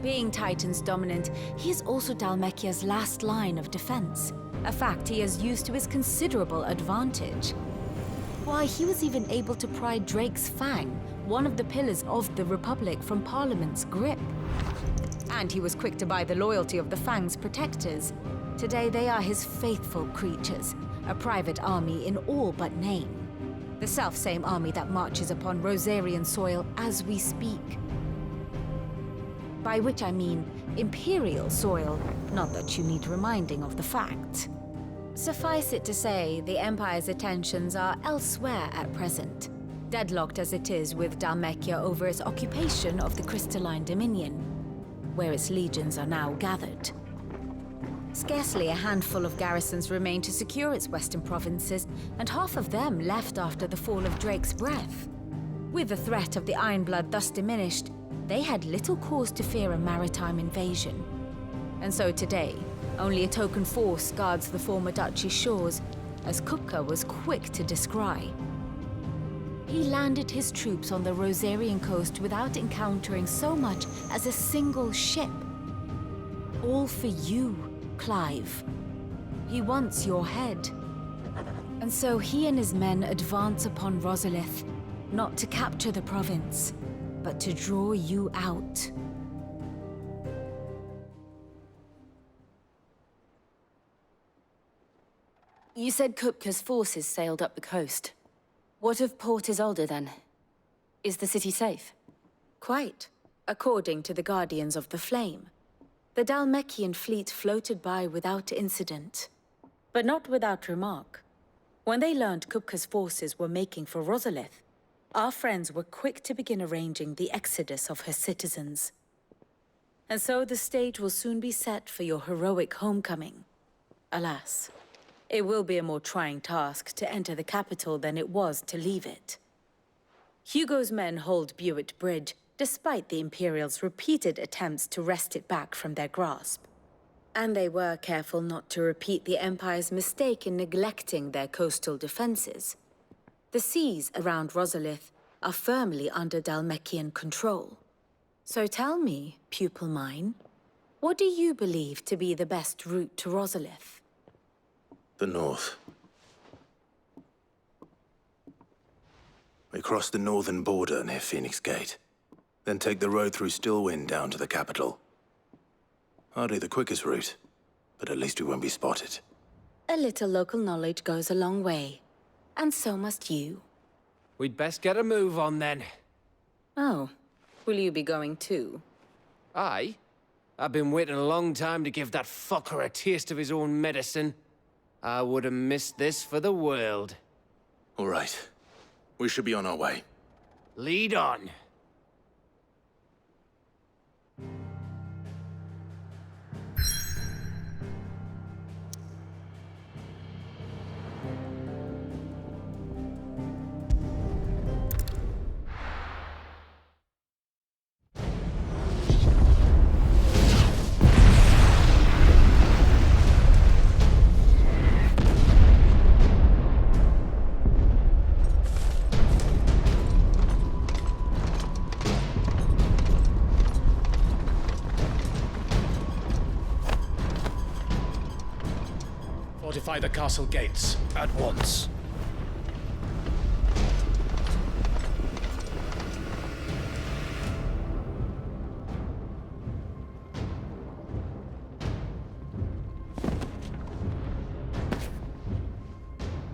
Being Titan's dominant, he is also Dhalmekia's last line of defense, a fact he has used to his considerable advantage. Why, he was even able to pry Drake's Fang, one of the pillars of the Republic, from Parliament's grip. And he was quick to buy the loyalty of the Fang's protectors. Today they are his faithful creatures, a private army in all but name. The self-same army that marches upon Rosarian soil as we speak. By which I mean Imperial soil, not that you need reminding of the fact. Suffice it to say, the Empire's attentions are elsewhere at present, deadlocked as it is with Dhalmekia over its occupation of the Crystalline Dominion, where its legions are now gathered. Scarcely a handful of garrisons remain to secure its western provinces, and half of them left after the fall of Drake's Breath. With the threat of the Ironblood thus diminished, they had little cause to fear a maritime invasion. And so today, only a token force guards the former duchy's shores, as Kupka was quick to descry. He landed his troops on the Rosarian coast without encountering so much as a single ship. All for you, Clive. He wants your head. And so he and his men advance upon Rosalith, not to capture the province, but to draw you out. You said Kupka's forces sailed up the coast. What of Port Isolde, then? Is the city safe? Quite, according to the Guardians of the Flame. The Dhalmekian fleet floated by without incident. But not without remark. When they learned Kupka's forces were making for Rosalith, our friends were quick to begin arranging the exodus of her citizens. And so the stage will soon be set for your heroic homecoming. Alas, it will be a more trying task to enter the capital than it was to leave it. Hugo's men hold Buet Bridge, despite the Imperials' repeated attempts to wrest it back from their grasp. And they were careful not to repeat the Empire's mistake in neglecting their coastal defenses. The seas around Rosalith are firmly under Dhalmekian control. So tell me, pupil mine, what do you believe to be the best route to Rosalith? The north. We cross the northern border near Phoenix Gate, then take the road through Stillwind down to the capital. Hardly the quickest route, but at least we won't be spotted. A little local knowledge goes a long way, and so must you. We'd best get a move on then. Oh, will you be going too? Aye. I've been waiting a long time to give that fucker a taste of his own medicine. I would have missed this for the world. All right. We should be on our way. Lead on. Fortify the castle gates at once.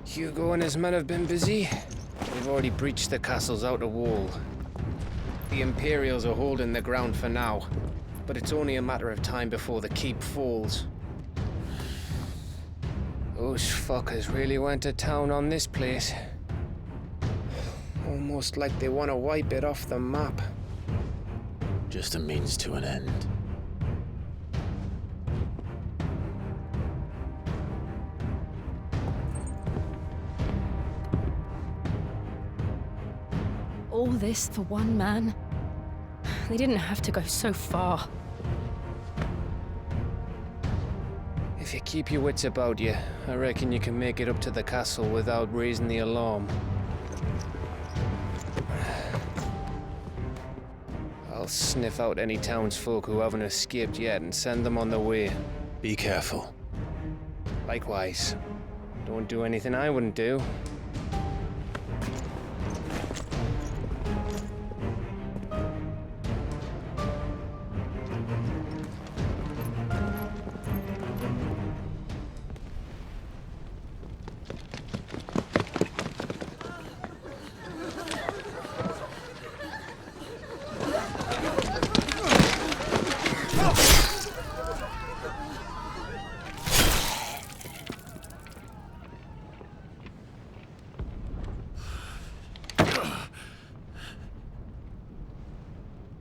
Hugo and his men have been busy. They've already breached the castle's outer wall. The Imperials are holding the ground for now, but it's only a matter of time before the keep falls. Those fuckers really went to town on this place. Almost like they want to wipe it off the map. Just a means to an end. All this for one man? They didn't have to go so far. If you keep your wits about you, I reckon you can make it up to the castle without raising the alarm. I'll sniff out any townsfolk who haven't escaped yet and send them on their way. Be careful. Likewise. Don't do anything I wouldn't do.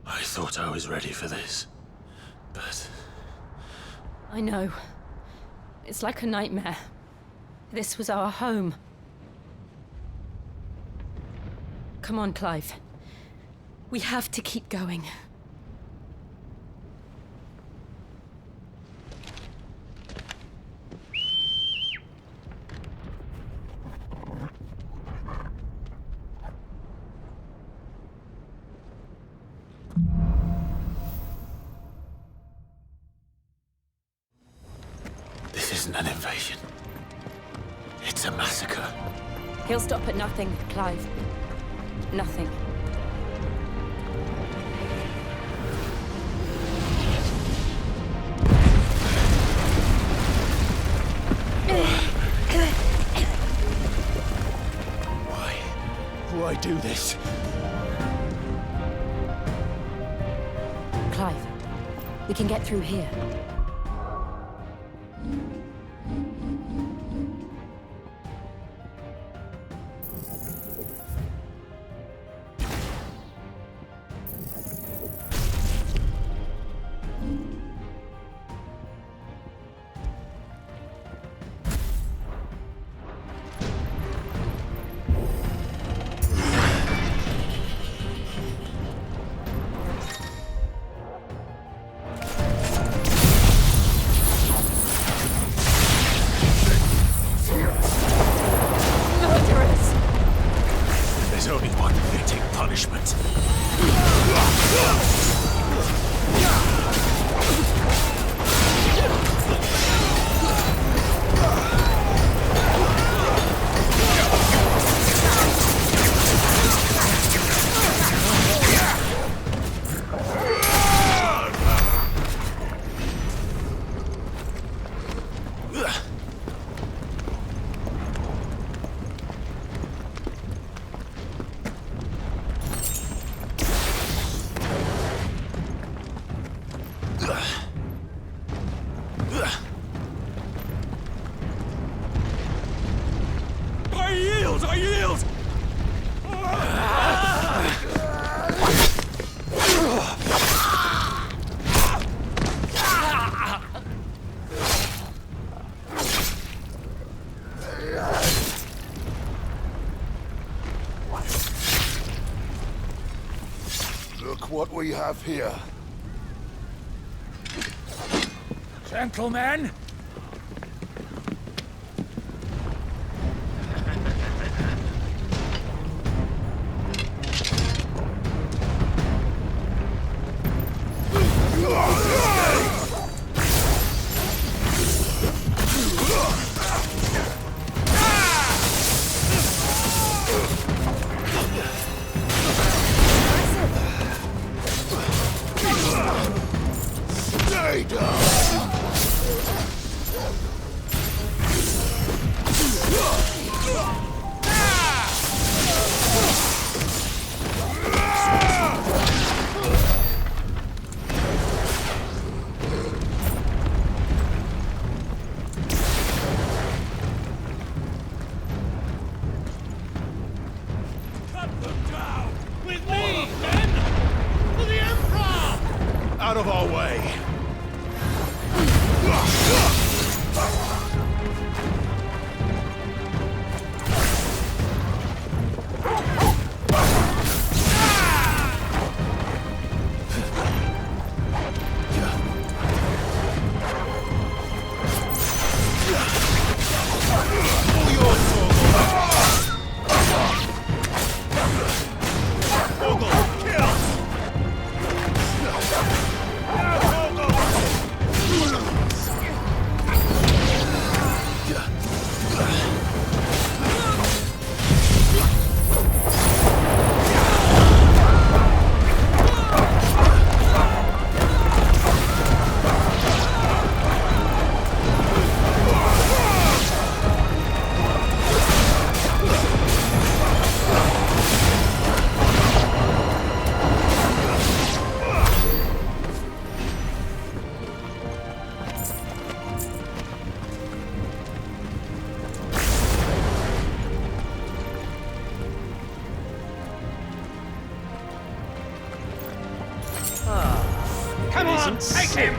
I thought I was ready for this, but... I know. It's like a nightmare. This was our home. Come on, Clive. We have to keep going. This isn't an invasion. It's a massacre. He'll stop at nothing, Clive. Nothing. Why do this? Clive, we can get through here. There's only one fitting punishment. I yield! I yield! Look what we have here. Gentlemen! Stay down! Cut them down! With me, then! For the Emperor! Out of our way! Come on, take him!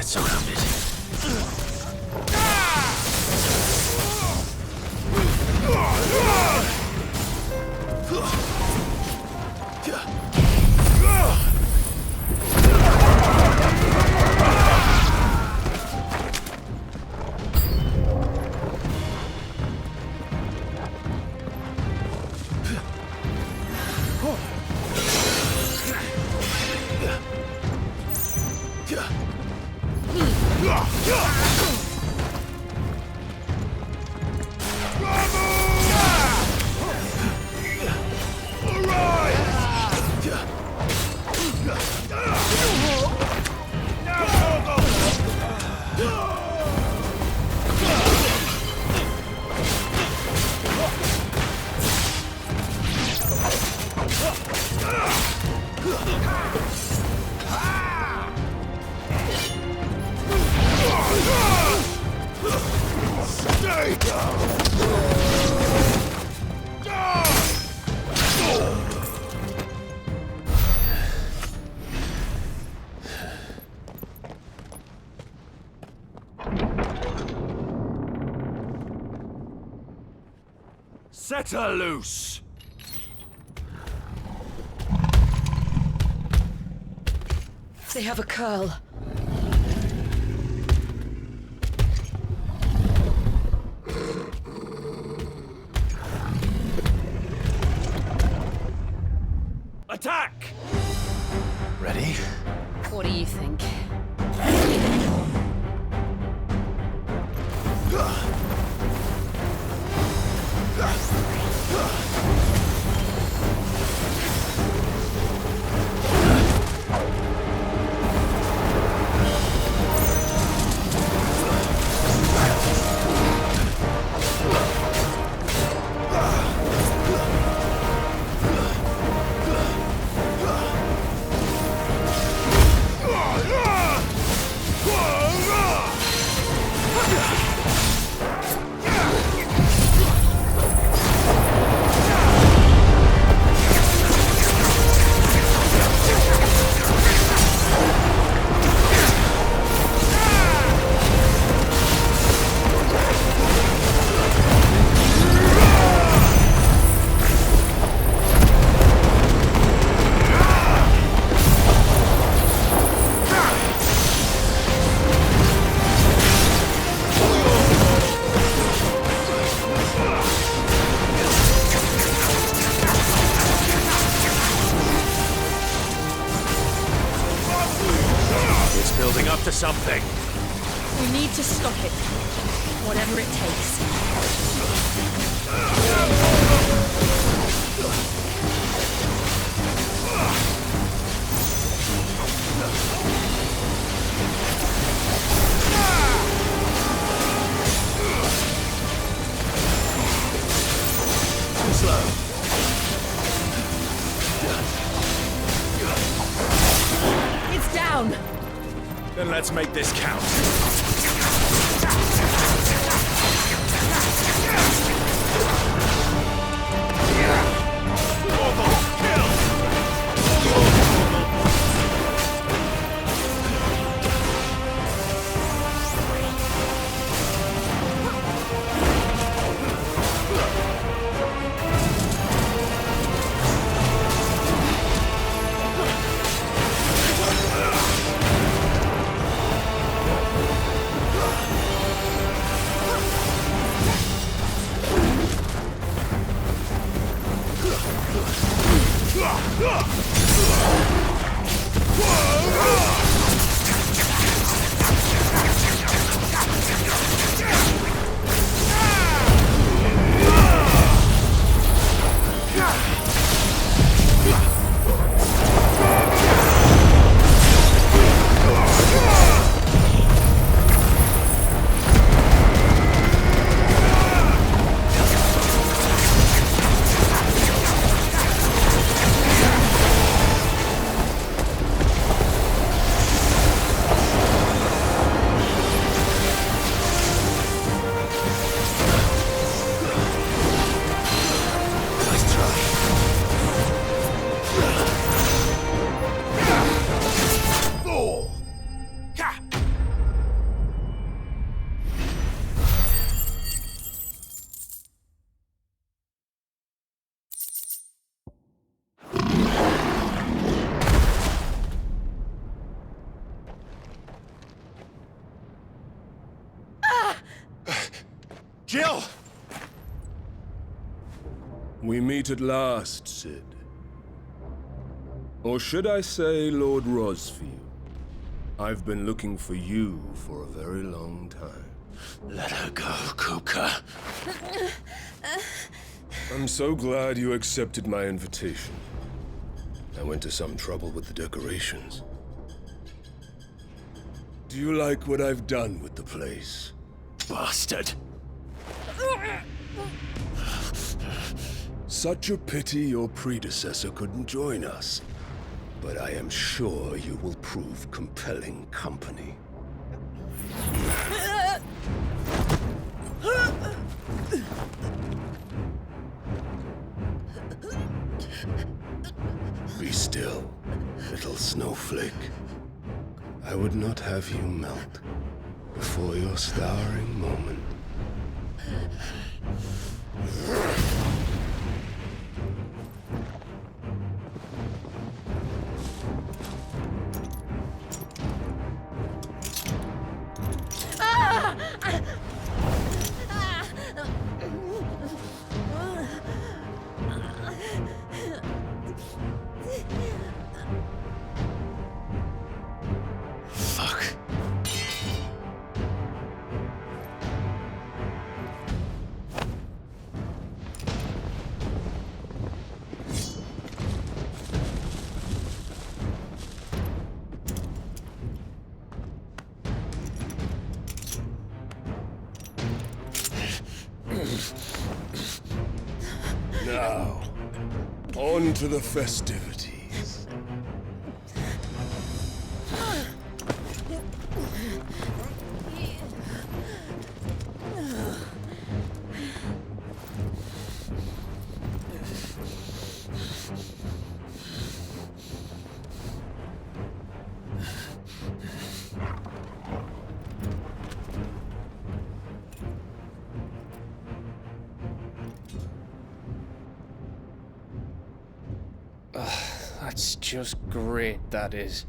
get surrounded. Set her loose! They have a curl. Attack! Ready? What do you think? Building up to something. We need to stop it. Whatever it takes. Too slow. It's down! Then let's make this count. Jill! We meet at last, Cid. Or should I say, Lord Rosfield? I've been looking for you for a very long time. Let her go, Kupka. I'm so glad you accepted my invitation. I went to some trouble with the decorations. Do you like what I've done with the place? Bastard! Such a pity your predecessor couldn't join us. But I am sure you will prove compelling company. Be still, little snowflake. I would not have you melt before your starring moment. Fuck. Now, on to the festivities. That's just great, that is.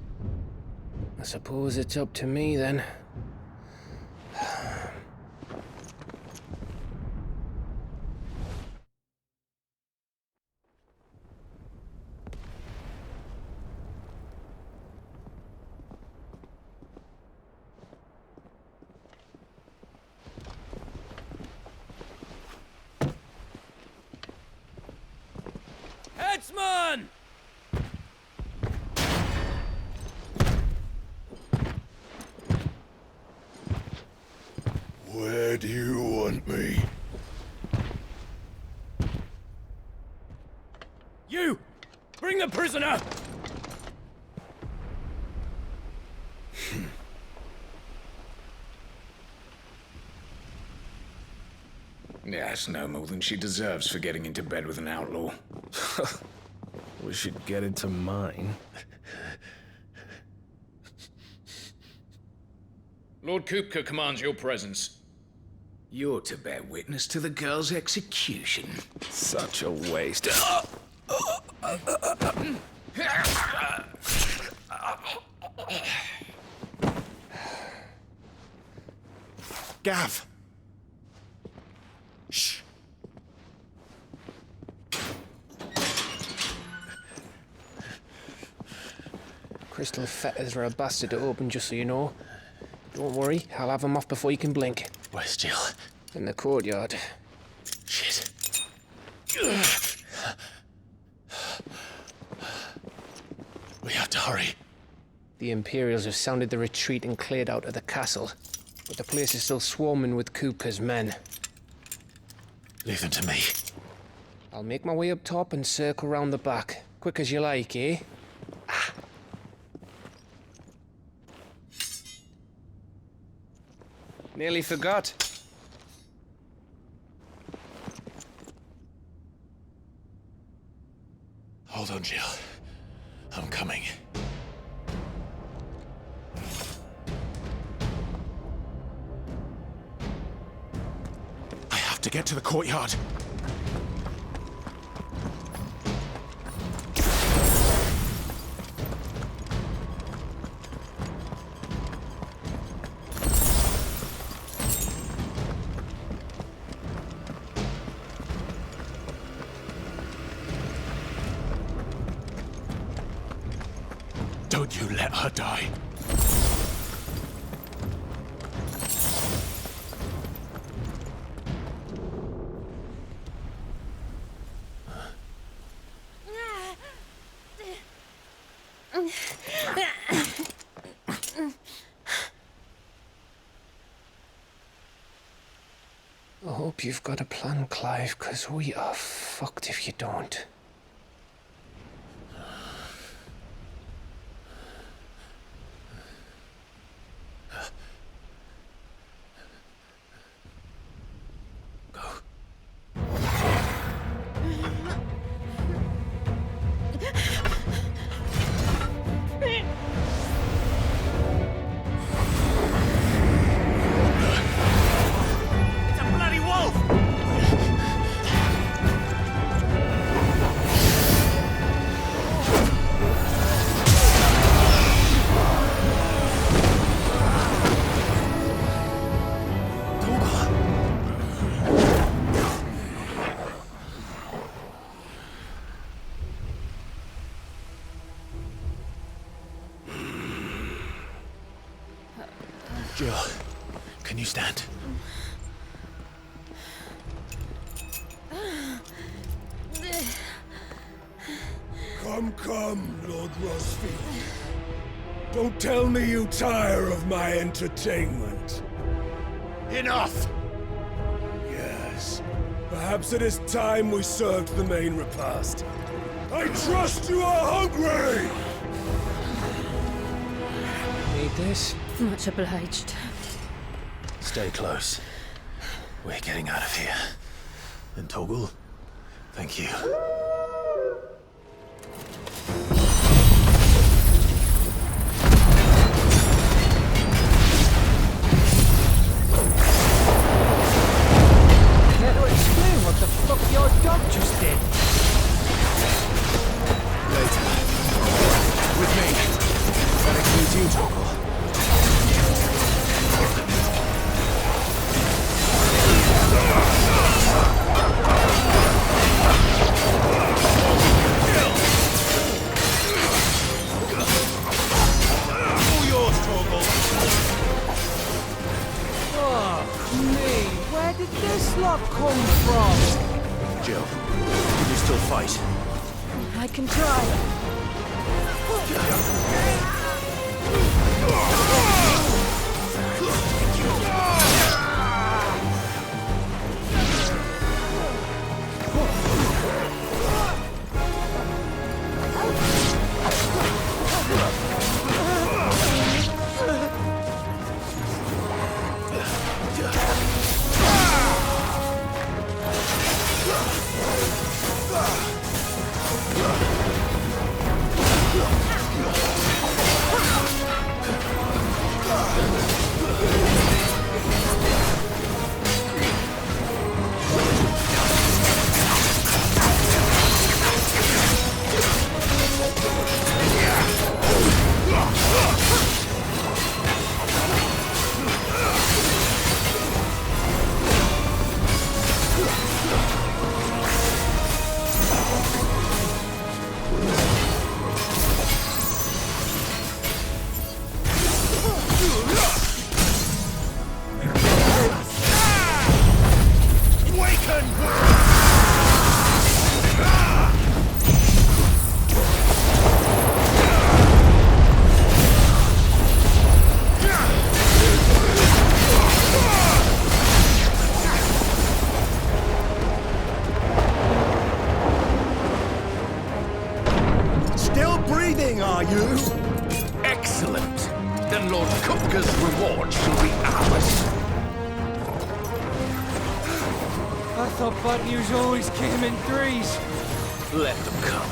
I suppose it's up to me then. Headsman! Where do you want me? You! Bring the prisoner! Yes, no more than she deserves for getting into bed with an outlaw. We should get into mine. Lord Kupka commands your presence. You're to bear witness to the girl's execution. Such a waste. Gav! Shh. Crystal fetters are a bastard to open, just so you know. Don't worry, I'll have them off before you can blink. Where's Jill? In the courtyard. Shit. We have to hurry. The Imperials have sounded the retreat and cleared out of the castle. But the place is still swarming with Kupka's men. Leave them to me. I'll make my way up top and circle round the back. Quick as you like, eh? Nearly forgot. Hold on, Jill. I'm coming. I have to get to the courtyard. Don't you let her die. I hope you've got a plan, Clive, because we are fucked if you don't. Jill, can you stand? Come, Lord Rosfield. Don't tell me you tire of my entertainment. Enough! Yes. Perhaps it is time we served the main repast. I trust you are hungry! Need this? Much obliged. Stay close. We're getting out of here. And Torgal, thank you. Care to explain what the fuck your dog just did? Later. With me. That includes you, Torgal. All yours, Torgal. Fuck me. Where did this lot come from? Jill, can you still fight? I can try. Are you? Excellent. Then Lord Kupka's reward shall be ours. I thought bad news always came in threes. Let them come.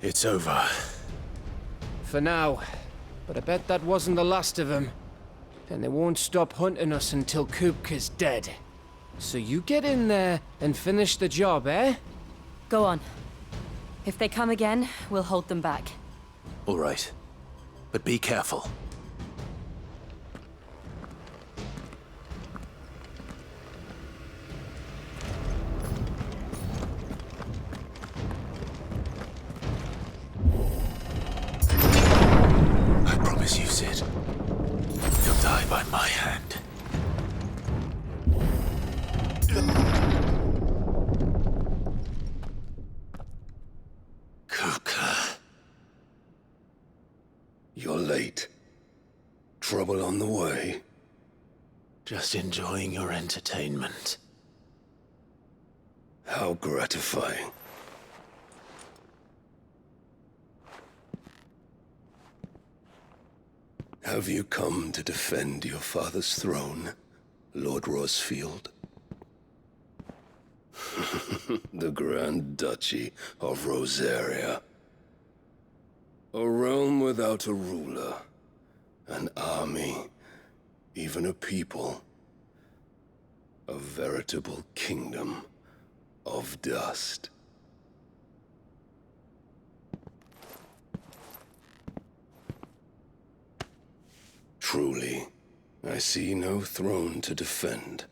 It's over. For now. But I bet that wasn't the last of them. And they won't stop hunting us until Kupka's dead. So you get in there and finish the job, eh? Go on. If they come again, we'll hold them back. All right. But be careful. I promise you, Sid. You'll die by my hand. Kupka. You're late. Trouble on the way. Just enjoying your entertainment. How gratifying. Have you come to defend your father's throne, Lord Rosfield? The Grand Duchy of Rosaria. A realm without a ruler, an army, even a people. A veritable kingdom of dust. Truly, I see no throne to defend.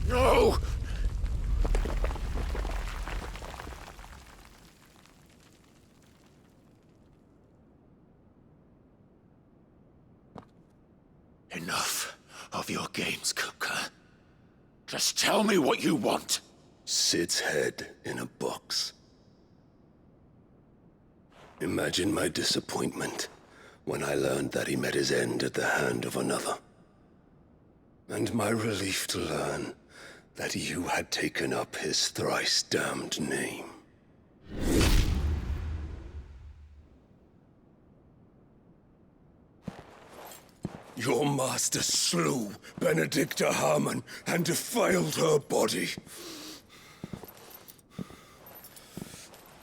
No! Enough of your games, Kupka. Just tell me what you want. Sid's head in a box. Imagine my disappointment when I learned that he met his end at the hand of another. And my relief to learn that you had taken up his thrice-damned name. Your master slew Benedicta Harmon and defiled her body.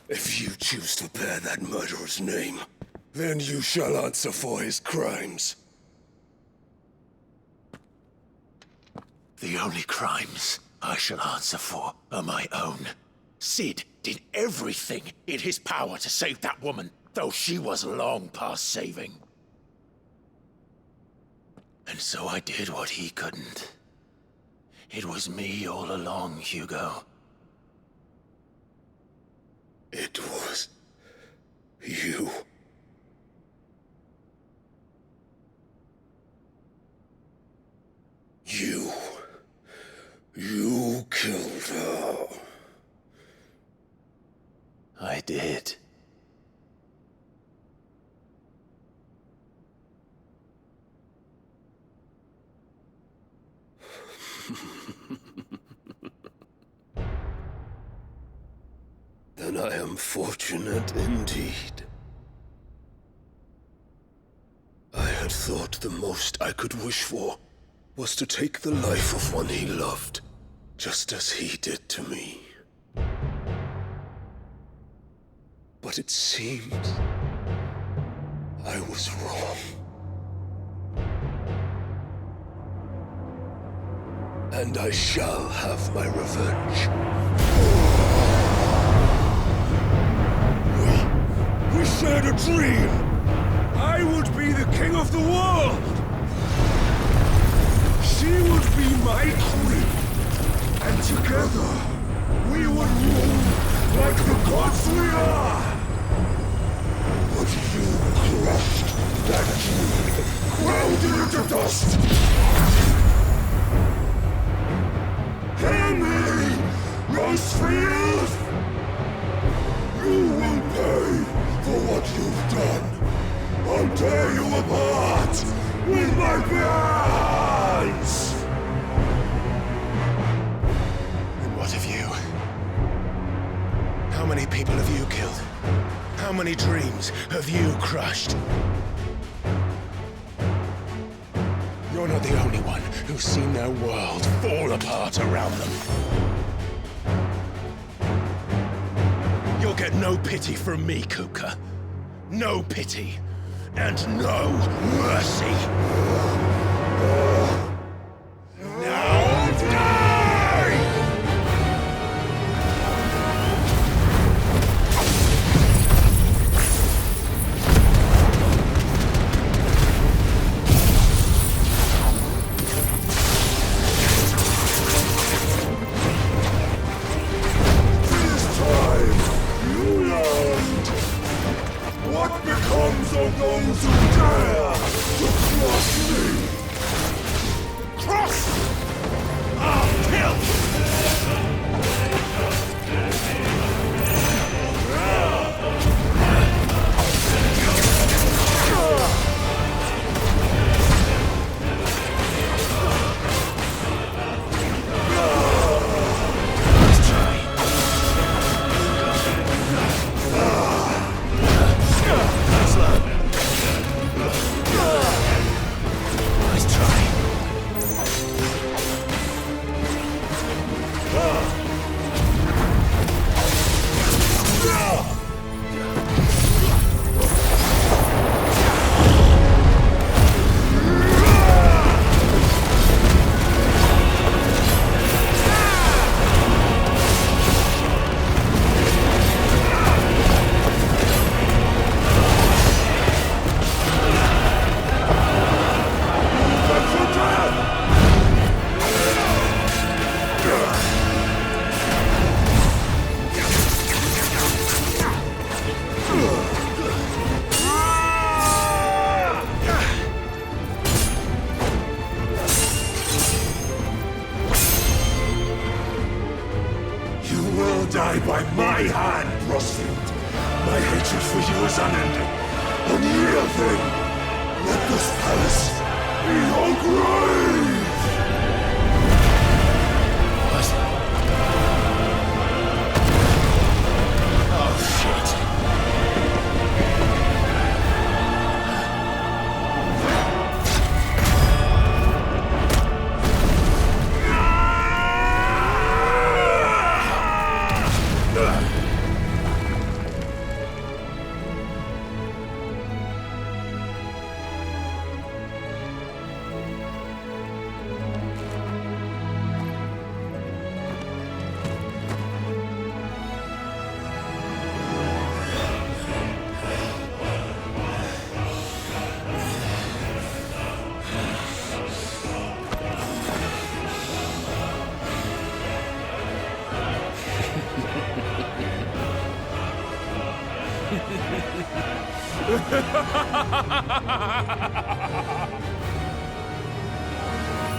If you choose to bear that murderer's name, then you shall answer for his crimes. The only crimes I shall answer for are my own. Sid did everything in his power to save that woman, though she was long past saving. And so I did what he couldn't. It was me all along, Hugo. It was you. You killed her. I did. Then I am fortunate indeed. I had thought the most I could wish for was to take the life of one he loved, just as he did to me. But it seems I was wrong. And I shall have my revenge. We shared a dream! I would be the king of the world! She would be my queen! And together, we would rule like the gods we are! But you crushed that dream, ground it into dust! Hear me, Rosefield! You will pay for what you've done. I'll tear you apart with my hands! And what of you? How many people have you killed? How many dreams have you crushed? You're not the only one who's seen their world fall apart around them. get no pity from me, Kupka. No pity. And no mercy. Now die! What becomes of those who dare to cross me? Cross! I'll kill! Die by my hand, Frostfield. My hatred for you is unending. Unreal thing. Let this palace be your grave. What? Oh, shit.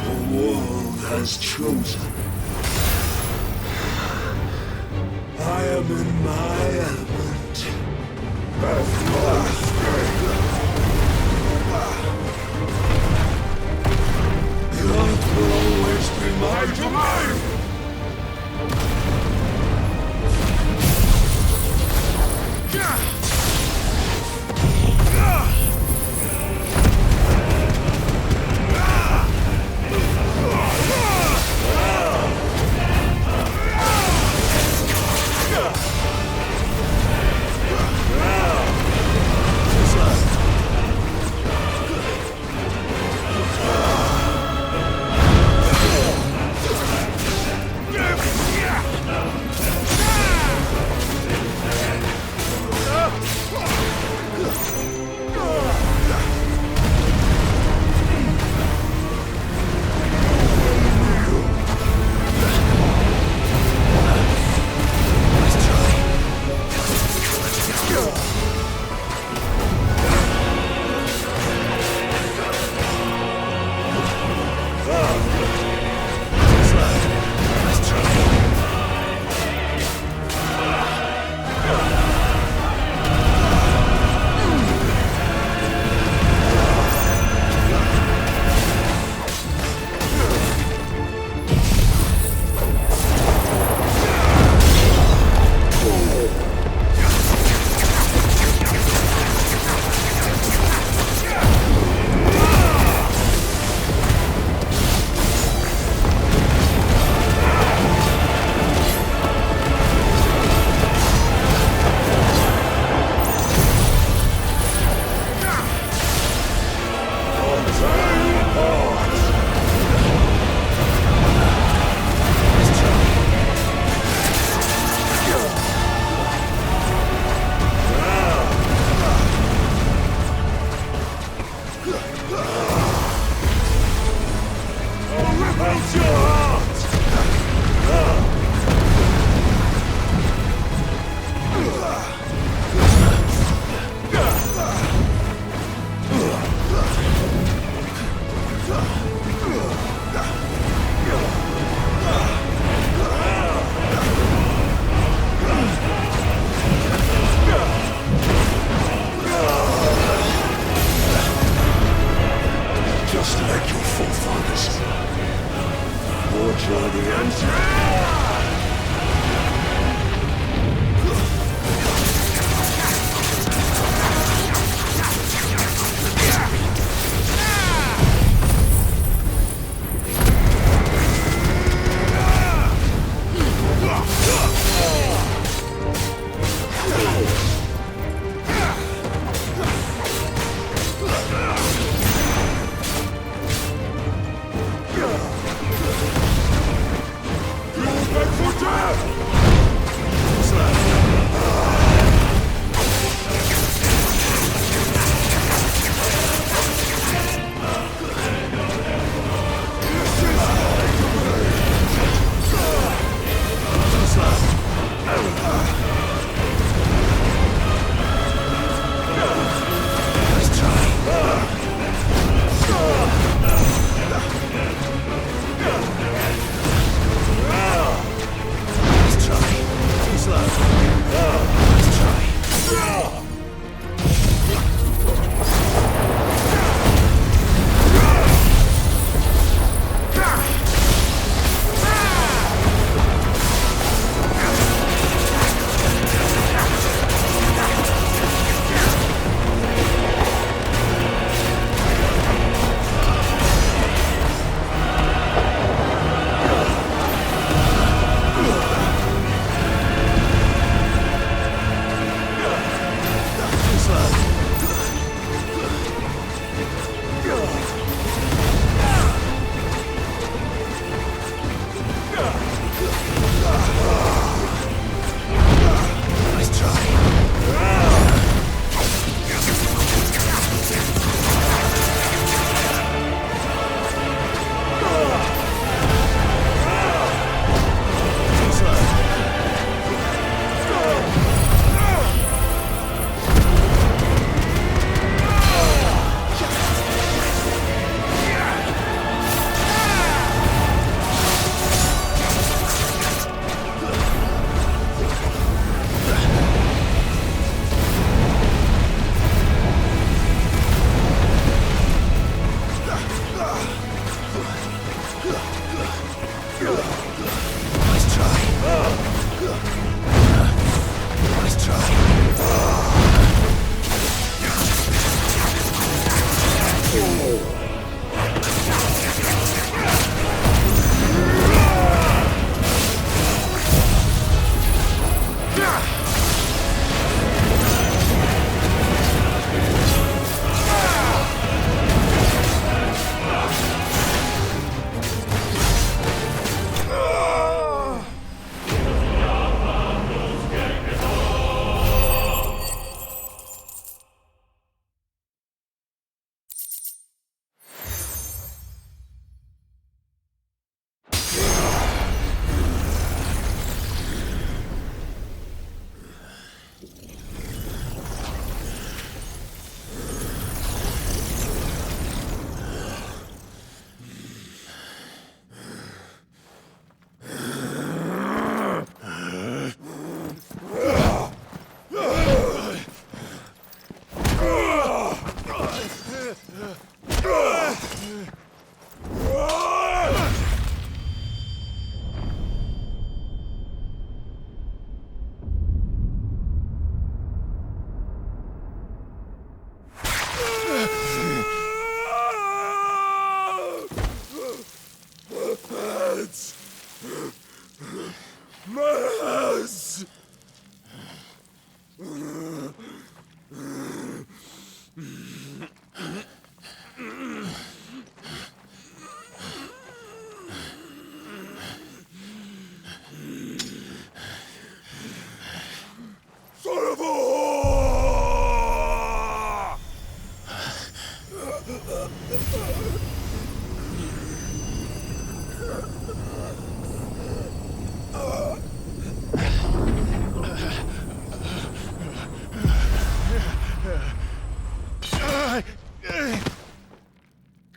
The world has chosen. I am in my element. That's my strength. The earth will always be my domain. I'll rip out your heart! Just like your forefathers. Watch all the answer!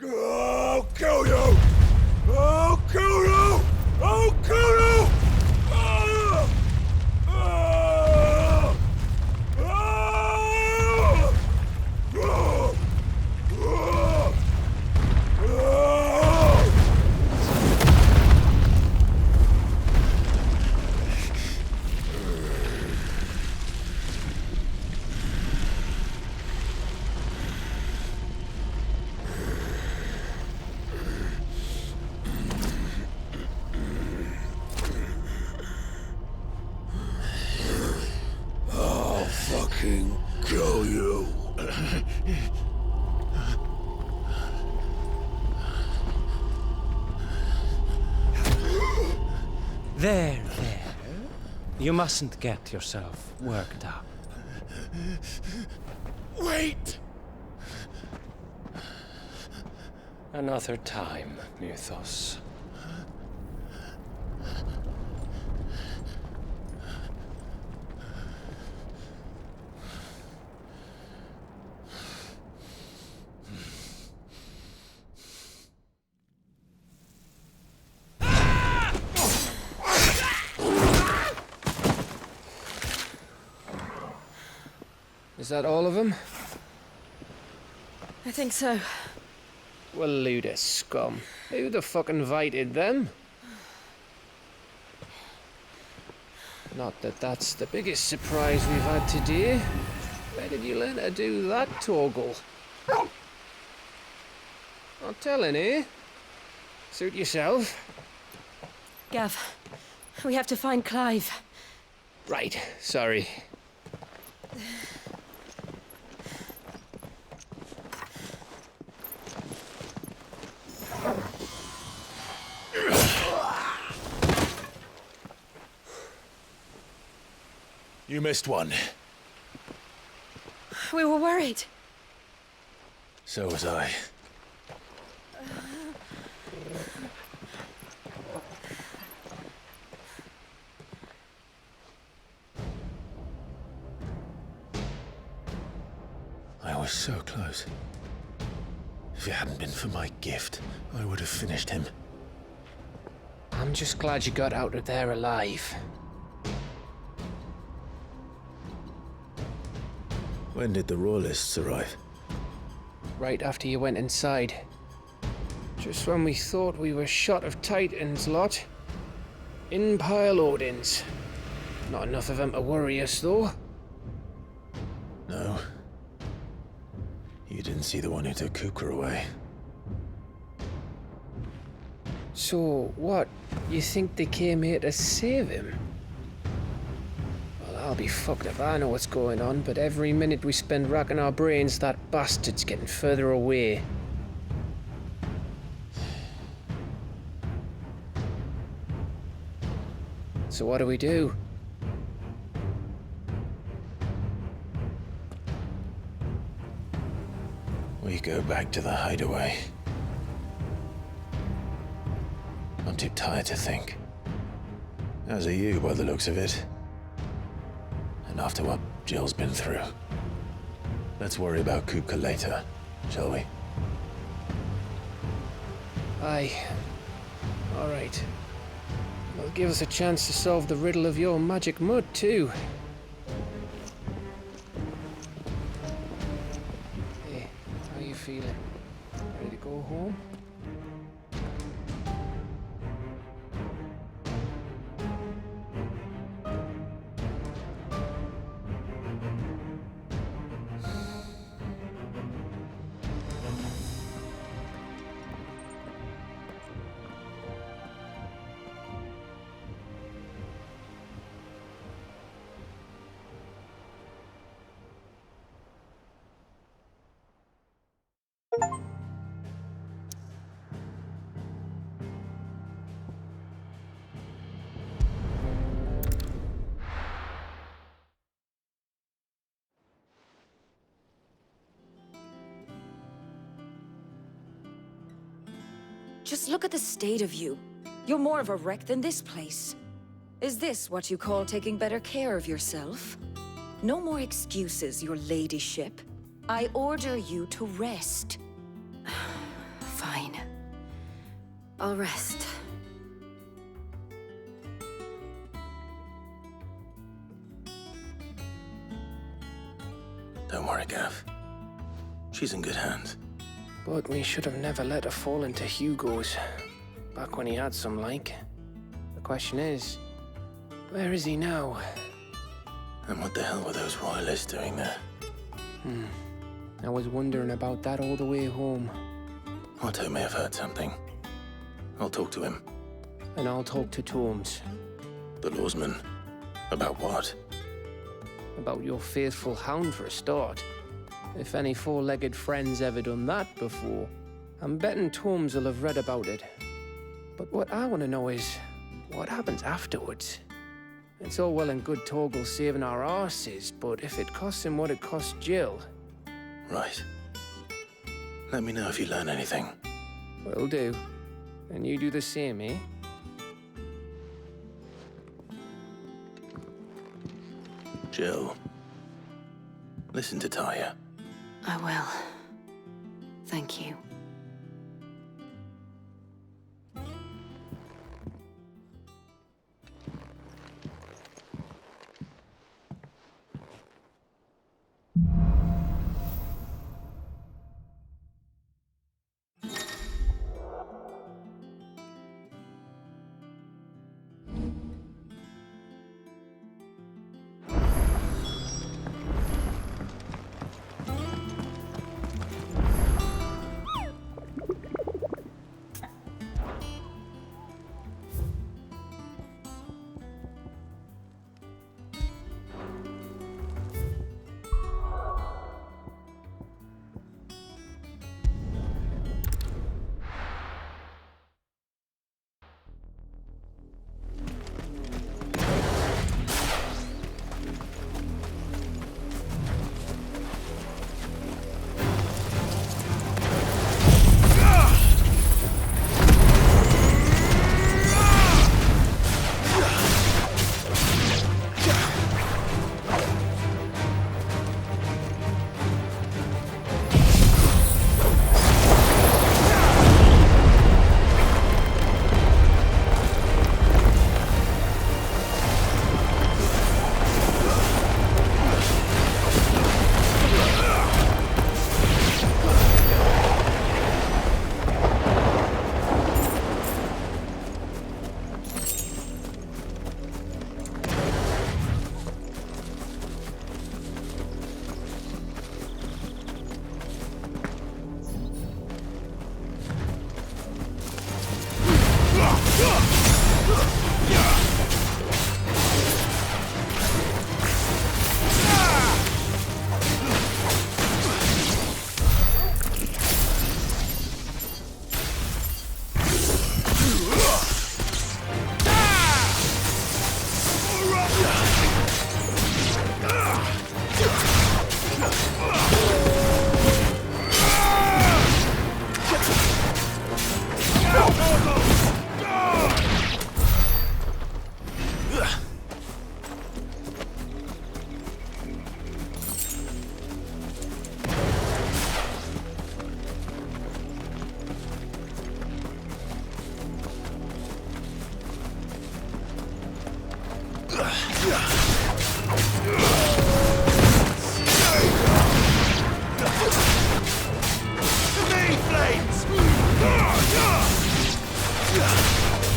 I'll kill you! I'll kill you! I'll kill you! Ah! Ah! Ah! Ah! I'll fucking kill you. There. You mustn't get yourself worked up. Wait! Another time, Mythos. Is that all of them? I think so. Well, load of scum. Who the fuck invited them? Not that that's the biggest surprise we've had today. Where did you learn to do that, Torgal? Not telling, eh? Suit yourself. Gav, we have to find Clive. Right, sorry. You missed one. We were worried. So was I. I was so close. If it hadn't been for my gift, I would have finished him. I'm just glad you got out of there alive. When did the Royalists arrive? Right after you went inside. Just when we thought we were shot of Titans lot. In pile Odins. Not enough of them to worry us, though. No. You didn't see the one who took Kupka away. So, what? You think they came here to save him? Well, I'll be fucked if I know what's going on, but every minute we spend racking our brains, that bastard's getting further away. So what do we do? We go back to the hideaway. I'm too tired to think. As are you, by the looks of it. And after what Jill's been through. Let's worry about Kupka later, shall we? Aye. All right. It'll give us a chance to solve the riddle of your magic mud, too. Hey, how you feeling? Ready to go home? Just look at the state of you. You're more of a wreck than this place. Is this what you call taking better care of yourself? No more excuses, your ladyship. I order you to rest. Fine. I'll rest. Don't worry, Gav. She's in good hands. But we should have never let her fall into Hugo's. Back when he had some like. The question is, where is he now? And what the hell were those royalists doing there? I was wondering about that all the way home. Otto may have heard something. I'll talk to him. And I'll talk to Torms. The lawsman? About what? About your faithful hound for a start. If any four-legged friend's ever done that before, I'm betting Torms will have read about it. But what I want to know is, what happens afterwards? It's all well and good Torgal saving our arses, but if it costs him what it cost Jill... Right. Let me know if you learn anything. Will do. And you do the same, eh? Jill, listen to Talia. I will. Thank you.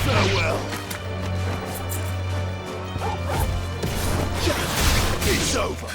Farewell. It's over.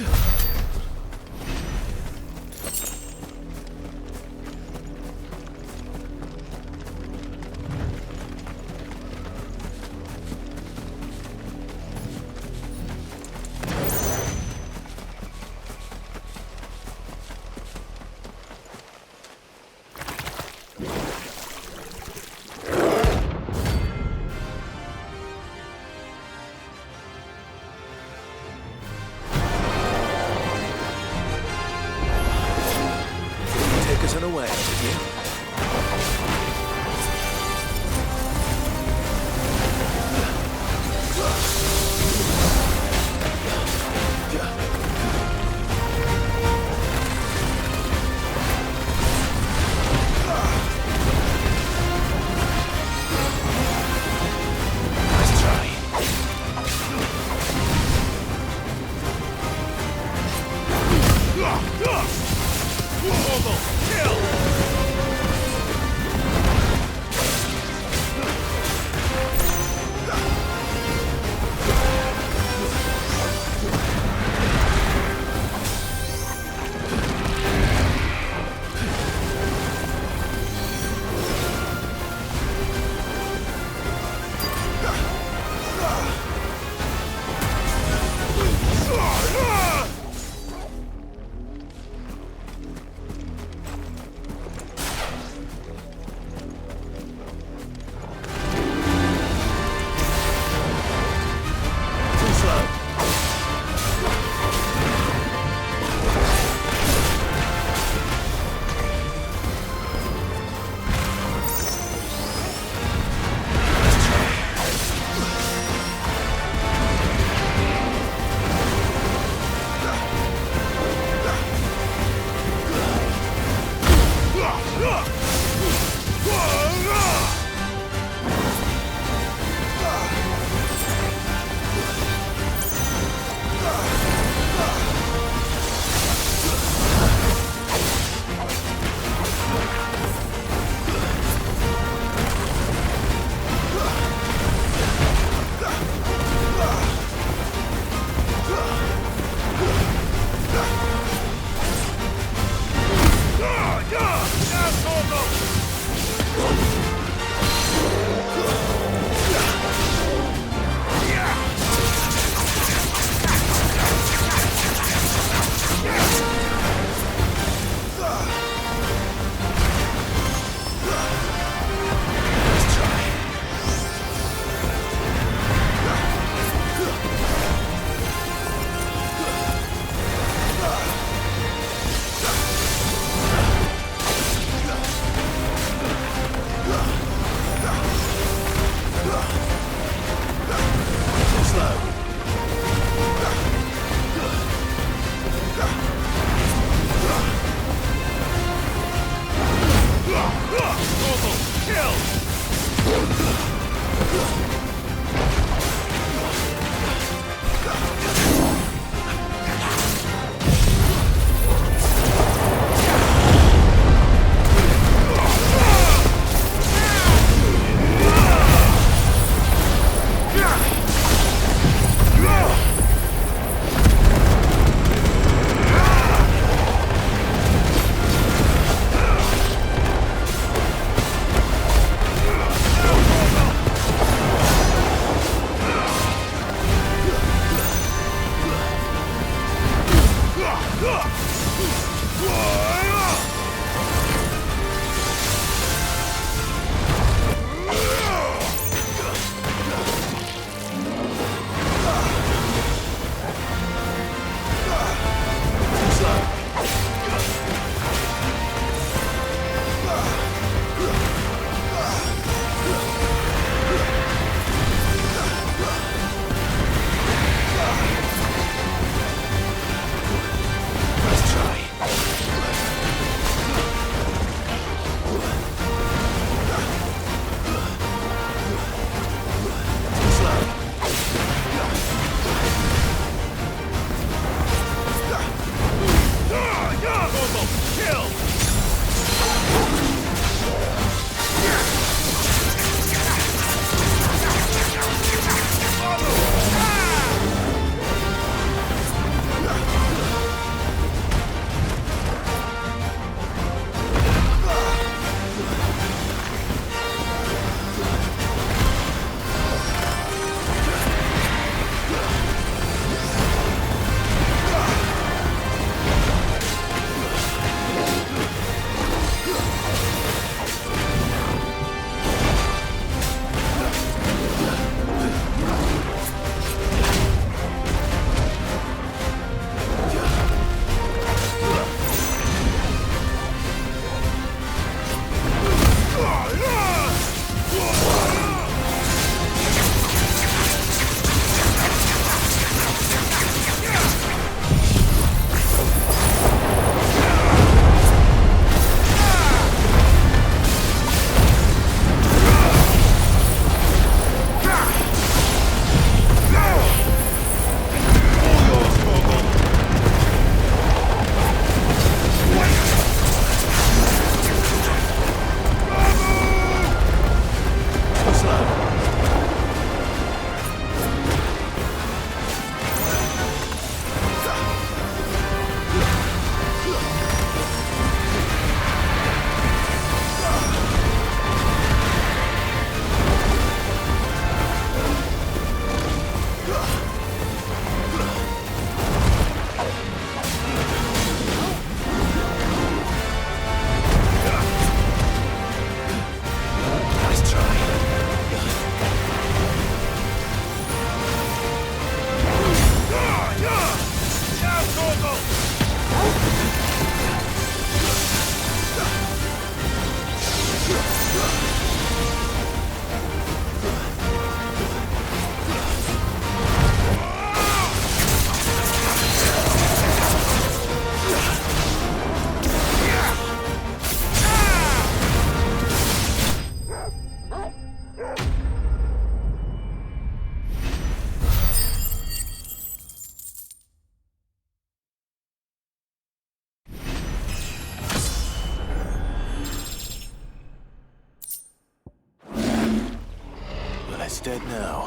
dead now.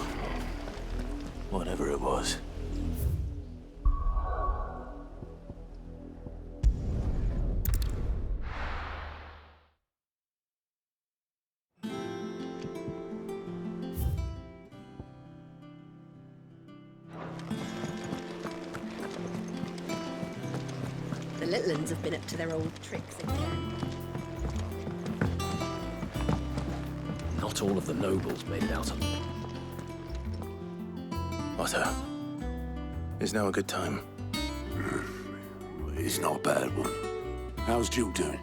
Whatever it was. The little uns have been up to their old tricks again. Not all of the nobles made it out alive. Otto, is now a good time? It's not a bad one. How's Jill doing?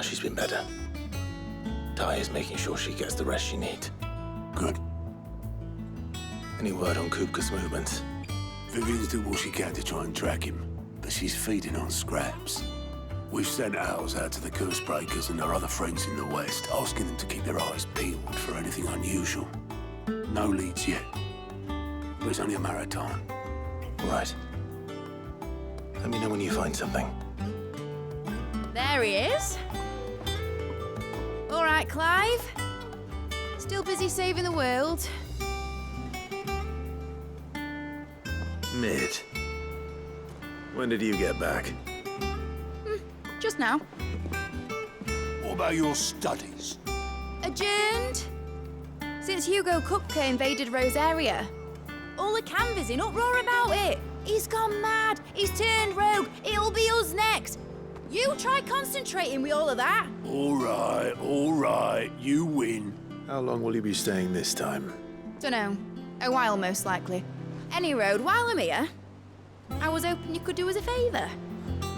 She's been better. Ty is making sure she gets the rest she needs. Good. Any word on Kupka's movements? Vivian's doing what she can to try and track him, but she's feeding on scraps. We've sent ours out to the Cursebreakers and our other friends in the West, asking them to keep their eyes peeled for anything unusual. No leads yet. But it's only a matter of time. Right. Let me know when you find something. There he is. All right, Clive. Still busy saving the world. Mid. When did you get back? Just now. What about your studies? Adjourned. Since Hugo Kupka invaded Rosaria. All the canvas in uproar about it. He's gone mad. He's turned rogue. It'll be us next. You try concentrating with all of that. All right. You win. How long will you be staying this time? Dunno. A while, most likely. Any road, while I'm here, I was hoping you could do us a favour.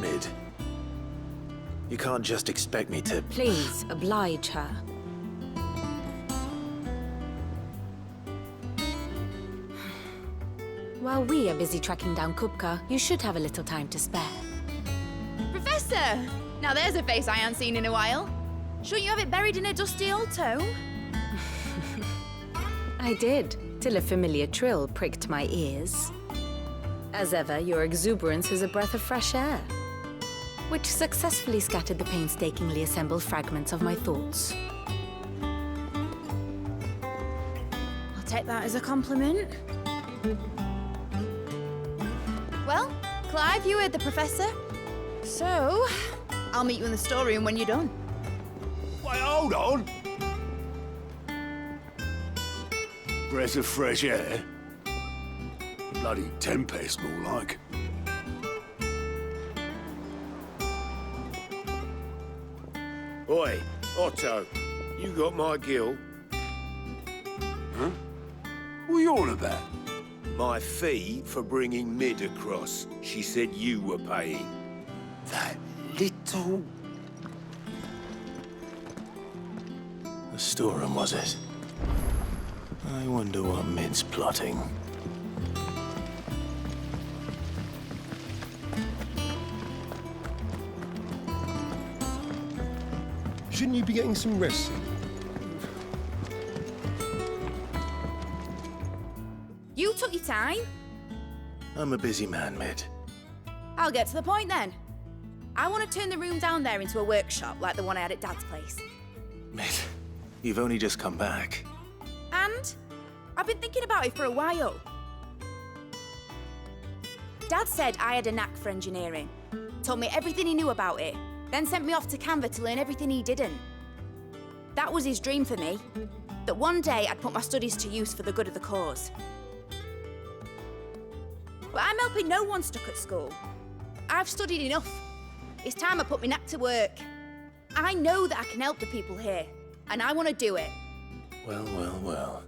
Mid. You can't just expect me to... Please, oblige her. While we are busy tracking down Kupka, you should have a little time to spare. Professor! Now there's a face I haven't seen in a while. Shouldn't you have it buried in a dusty old tome? I did, till a familiar trill pricked my ears. As ever, your exuberance is a breath of fresh air, which successfully scattered the painstakingly assembled fragments of my thoughts. I'll take that as a compliment. Well, Clive, you heard the professor. So, I'll meet you in the storeroom when you're done. Wait, hold on. Breath of fresh air? Bloody tempest, more like. Oi, Otto, you got my gill? Huh? What are you on about? My fee for bringing Mid across. She said you were paying. That little... The storeroom, was it? I wonder what Mid's plotting. Shouldn't you be getting some rest? You took your time. I'm a busy man, Mid. I'll get to the point then. I want to turn the room down there into a workshop like the one I had at Dad's place. Mid, you've only just come back. And I've been thinking about it for a while. Dad said I had a knack for engineering. Told me everything he knew about it. Then sent me off to Canva to learn everything he didn't. That was his dream for me. That one day I'd put my studies to use for the good of the cause. But I'm helping no one stuck at school. I've studied enough. It's time I put my knack to work. I know that I can help the people here, and I want to do it. Well.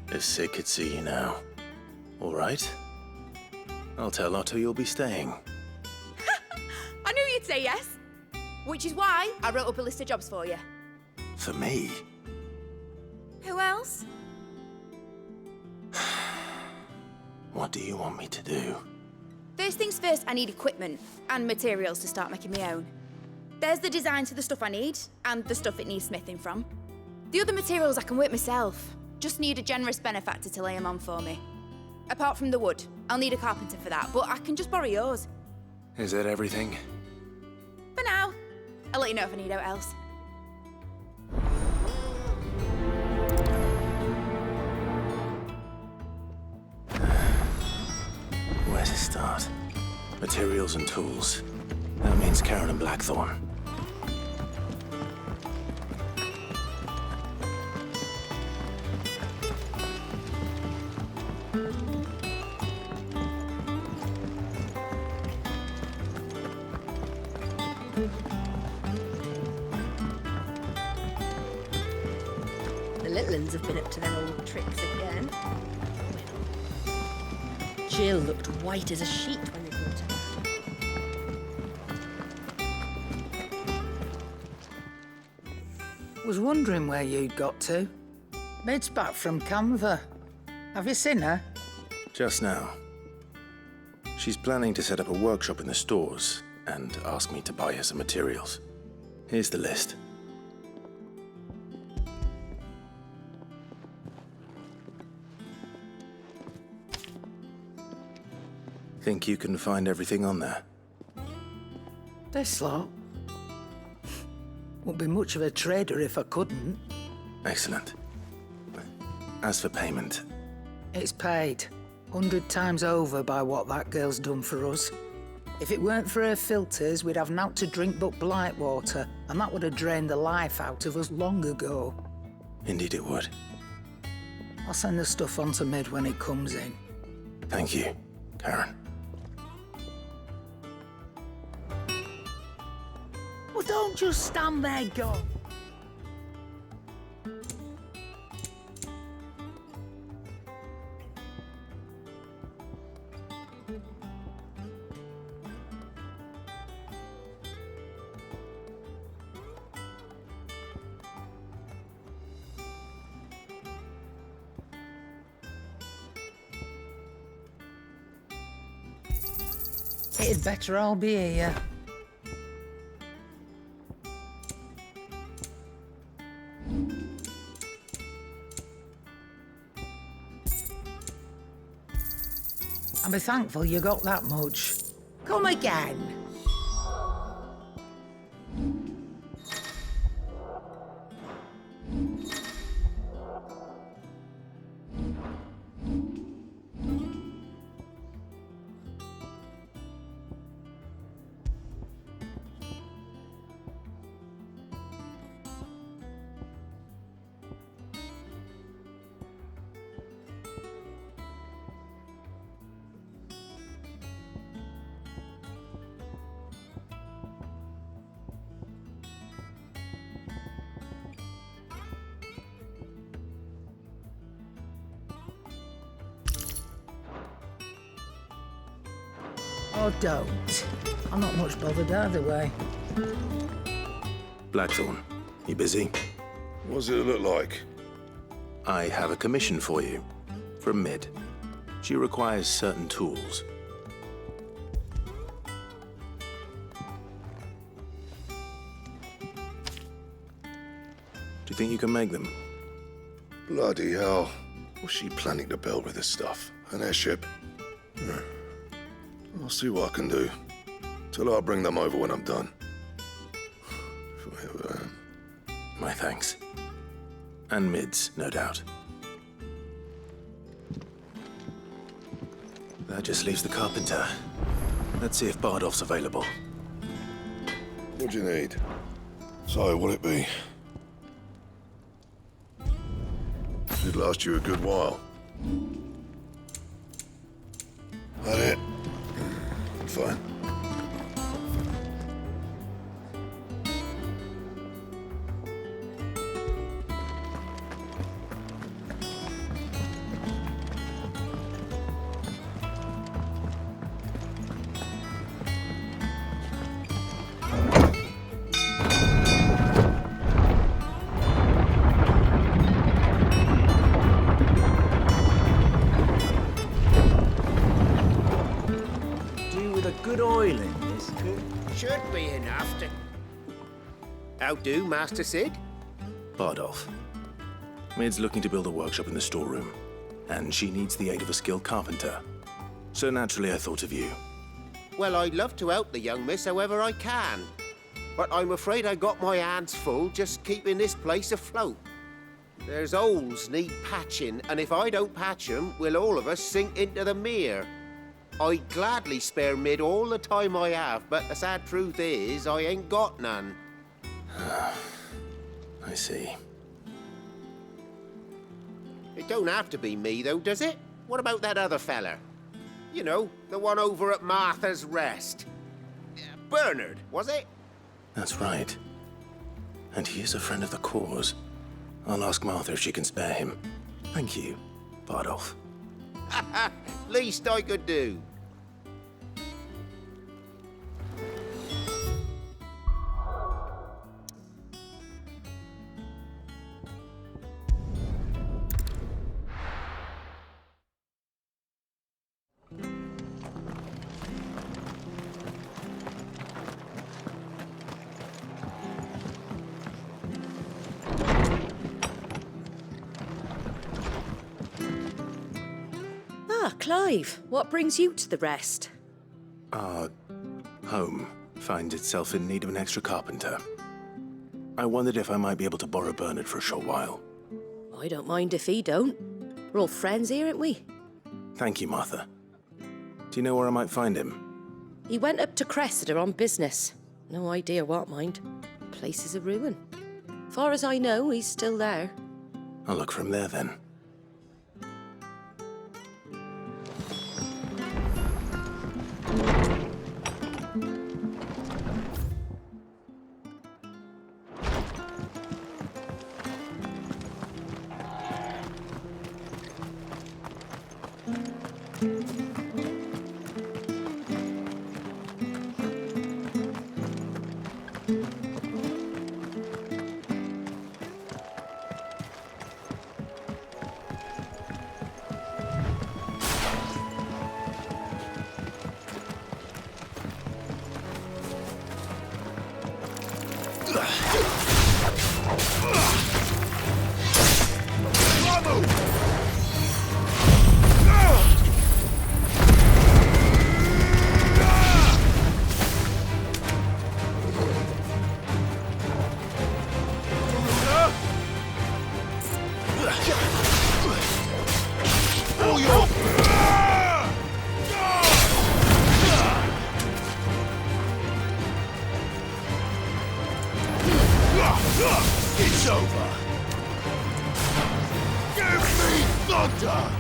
If Sid could see you now. All right. I'll tell Otto you'll be staying. I knew you'd say yes. Which is why I wrote up a list of jobs for you. For me? Who else? What do you want me to do? First things first, I need equipment and materials to start making my own. There's the designs for the stuff I need and the stuff it needs smithing from. The other materials I can work myself. Just need a generous benefactor to lay them on for me. Apart from the wood, I'll need a carpenter for that, but I can just borrow yours. Is that everything? For now. I'll let you know if I need out else. Where to start? Materials and tools. That means Karen and Blackthorn. The little uns have been up to their old tricks again. Jill looked white as a sheet when they brought her. Was wondering where you'd got to. Mid's back from Canva. Have you seen her? Just now. She's planning to set up a workshop in the stores, and asked me to buy her some materials. Here's the list. Think you can find everything on there? This lot? Wouldn't be much of a trader if I couldn't. Excellent. As for payment, It's paid 100 times over by what that girl's done for us. If it weren't for her filters, we'd have naught to drink but blight water, and that would have drained the life out of us long ago. indeed it would. I'll send the stuff on to Mid when it comes in. Thank you, Karen. Well, don't just stand there, go. It'd better all be here. And be thankful you got that much. Come again. Or don't. I'm not much bothered either way. Blackthorn, you busy? What does it look like? I have a commission for you. From Mid. She requires certain tools. Do you think you can make them? Bloody hell. What's she planning to build with this stuff? An airship? I'll see what I can do. Tell her I'll bring them over when I'm done. My thanks. And Mid's, no doubt. That just leaves the carpenter. Let's see if Bardolph's available. What do you need? So, what'll it be? Should last you a good while. That it? Fine. Good oil in this. Should be enough to... How do, Master Sid? Bardolph. Mid's looking to build a workshop in the storeroom, and she needs the aid of a skilled carpenter. So naturally I thought of you. Well, I'd love to help the young miss however I can. But I'm afraid I got my hands full just keeping this place afloat. There's holes need patching, and if I don't patch them, we'll all of us sink into the mere. I'd gladly spare Mid all the time I have, but the sad truth is, I ain't got none. I see. It don't have to be me, though, does it? What about that other fella? You know, the one over at Martha's Rest. Bernard, was it? That's right. And he is a friend of the cause. I'll ask Martha if she can spare him. Thank you, Bardolph. Least I could do. Clive, what brings you to the rest? Our home finds itself in need of an extra carpenter. I wondered if I might be able to borrow Bernard for a short while. I don't mind if he don't. We're all friends here, aren't we? Thank you, Martha. Do you know where I might find him? He went up to Cressida on business. No idea what, mind. Place is a ruin. Far as I know, he's still there. I'll look for him there then. It's over! Give me thunder!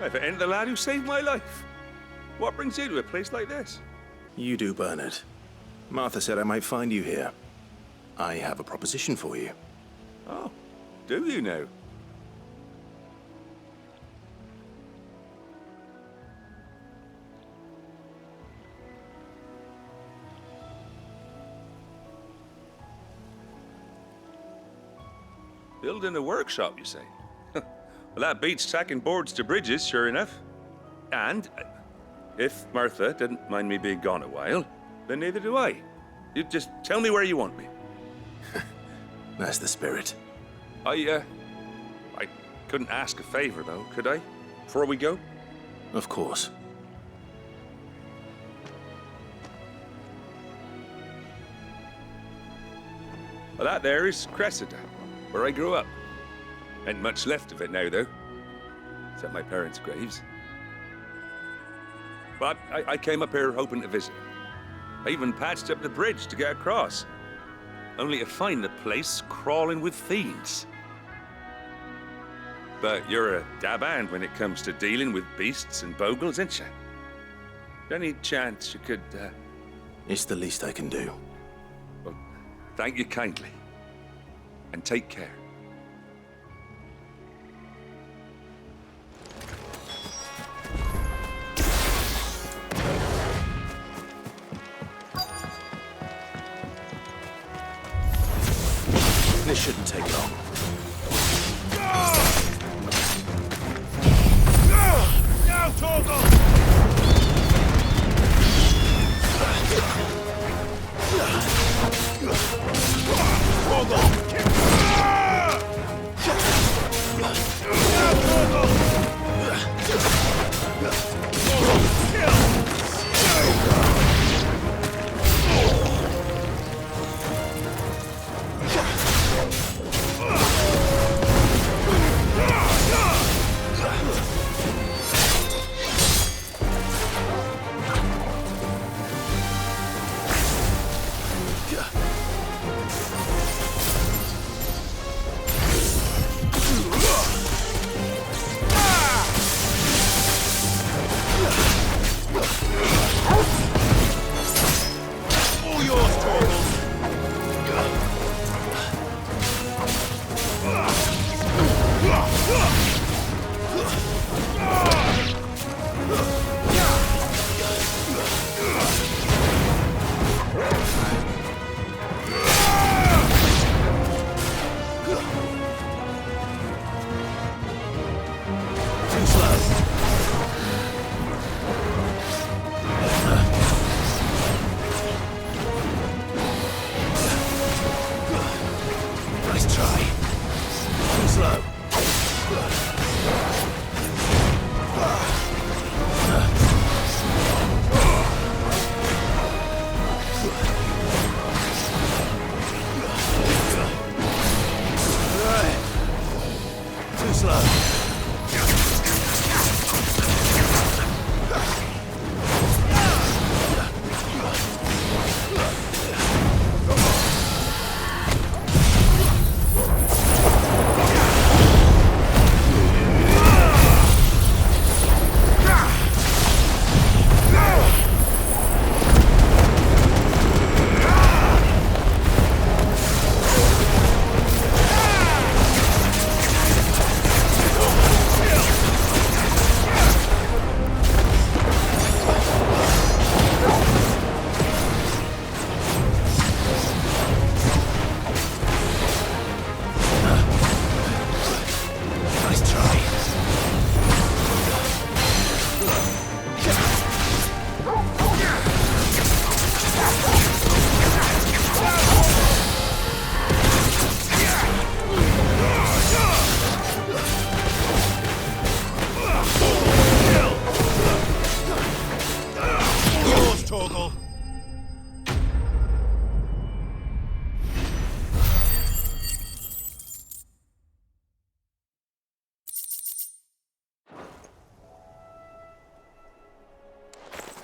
If it ain't the lad who saved my life. What brings you to a place like this? You do, Bernard. Martha said I might find you here. I have a proposition for you. Oh, do you now? Building a workshop, you say? Well, that beats tacking boards to bridges, sure enough. And, if Martha didn't mind me being gone a while, Then neither do I. You just tell me where you want me. That's the spirit. I couldn't ask a favor, though, could I? Before we go? Of course. Well, that there is Cressida, where I grew up. Ain't much left of it now, though. Except my parents' graves. But I came up here hoping to visit. I even patched up the bridge to get across. Only to find the place crawling with fiends. But you're a dab hand when it comes to dealing with beasts and bogles, ain't you? Any chance you could, It's the least I can do. Well, thank you kindly. And take care. This shouldn't take long. Now, Torgal!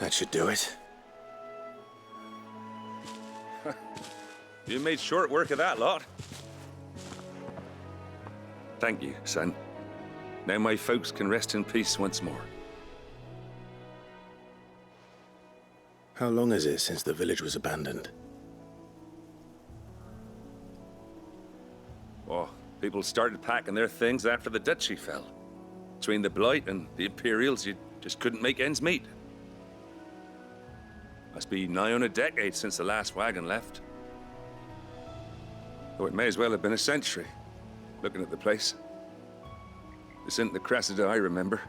That should do it. You made short work of that lot. Thank you, son. Now my folks can rest in peace once more. How long is it since the village was abandoned? Oh, people started packing their things after the duchy fell. Between the Blight and the Imperials, you just couldn't make ends meet. Must be nigh on a decade since the last wagon left. Though it may as well have been a century, looking at the place. This isn't the Cressida I remember.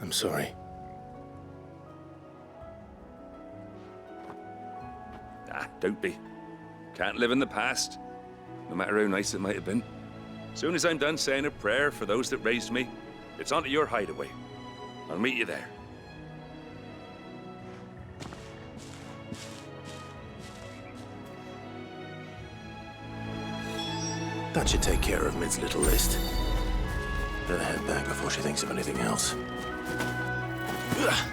I'm sorry. Don't be. Can't live in the past, no matter how nice it might have been. Soon as I'm done saying a prayer for those that raised me, it's on to your hideaway. I'll meet you there. That should take care of Mid's little list. Better head back before she thinks of anything else. Ugh.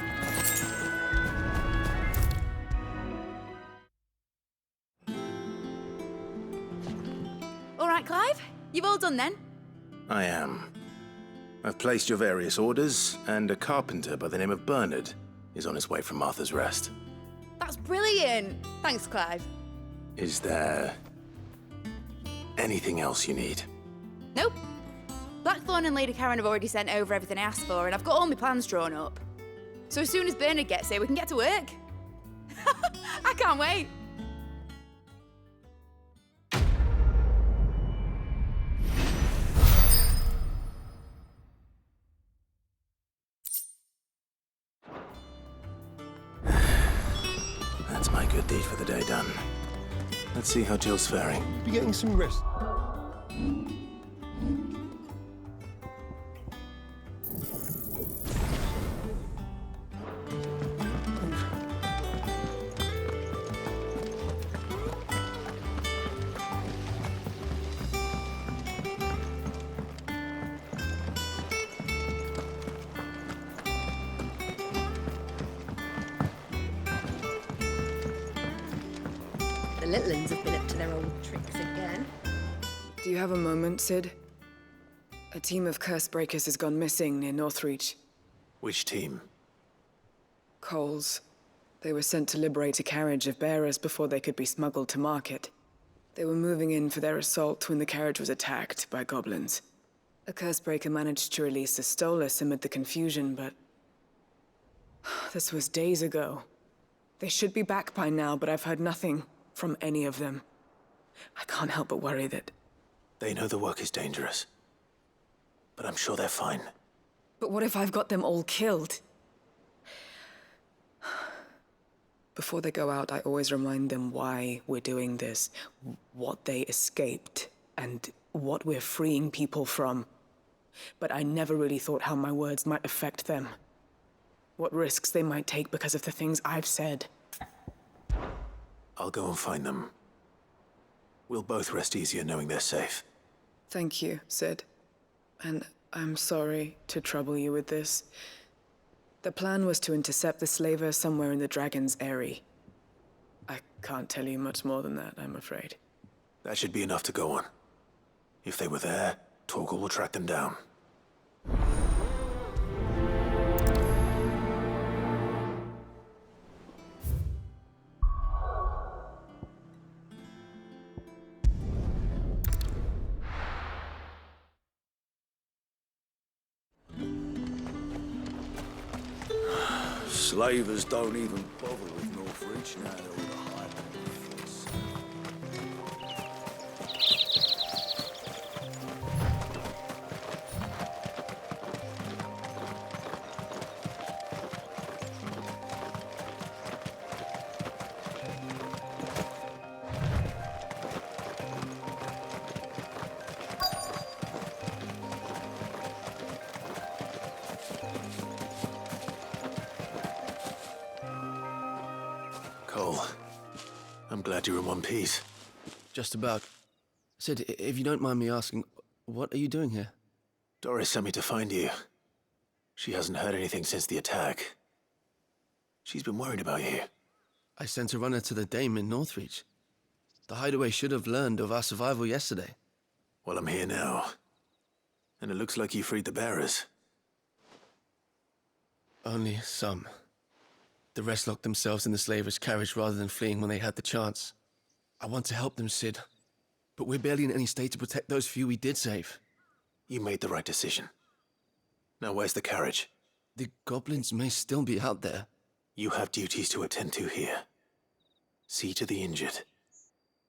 All right, Clive? You've all done then? I am. I've placed your various orders, and a carpenter by the name of Bernard is on his way from Martha's Rest. That's brilliant! Thanks, Clive. Is there anything else you need? Nope. Blackthorn and Lady Karen have already sent over everything I asked for, and I've got all my plans drawn up. So as soon as Bernard gets here, we can get to work. I can't wait. That's my good deed for the day done. Let's see how Jill's faring. Be getting some rest. The little uns have been up to their old tricks again. Do you have a moment, Sid? A team of curse breakers has gone missing near Northreach. Which team? Coles. They were sent to liberate a carriage of bearers before they could be smuggled to market. They were moving in for their assault when the carriage was attacked by goblins. A curse breaker managed to release a Stolas amid the confusion, but this was days ago. They should be back by now, but I've heard nothing from any of them. I can't help but worry that... They know the work is dangerous, but I'm sure they're fine. But what if I've got them all killed? Before they go out, I always remind them why we're doing this, what they escaped, and what we're freeing people from. But I never really thought how my words might affect them. What risks they might take because of the things I've said. I'll go and find them. We'll both rest easier knowing they're safe. Thank you, Sid. And I'm sorry to trouble you with this. The plan was to intercept the slaver somewhere in the Dragon's Eyrie. I can't tell you much more than that, I'm afraid. That should be enough to go on. If they were there, Torgal will track them down. Slavers don't even bother with Northreach now they're all the hype on the fence. Cole, I'm glad you're in one piece. Just about. Sid, if you don't mind me asking, what are you doing here? Doris sent me to find you. She hasn't heard anything since the attack. She's been worried about you. I sent a runner to the Dame in Northreach. The hideaway should have learned of our survival yesterday. Well, I'm here now. And it looks like you freed the bearers. Only some. The rest locked themselves in the slaver's carriage rather than fleeing when they had the chance. I want to help them, Sid. But we're barely in any state to protect those few we did save. You made the right decision. Now where's the carriage? The goblins may still be out there. You have duties to attend to here. See to the injured.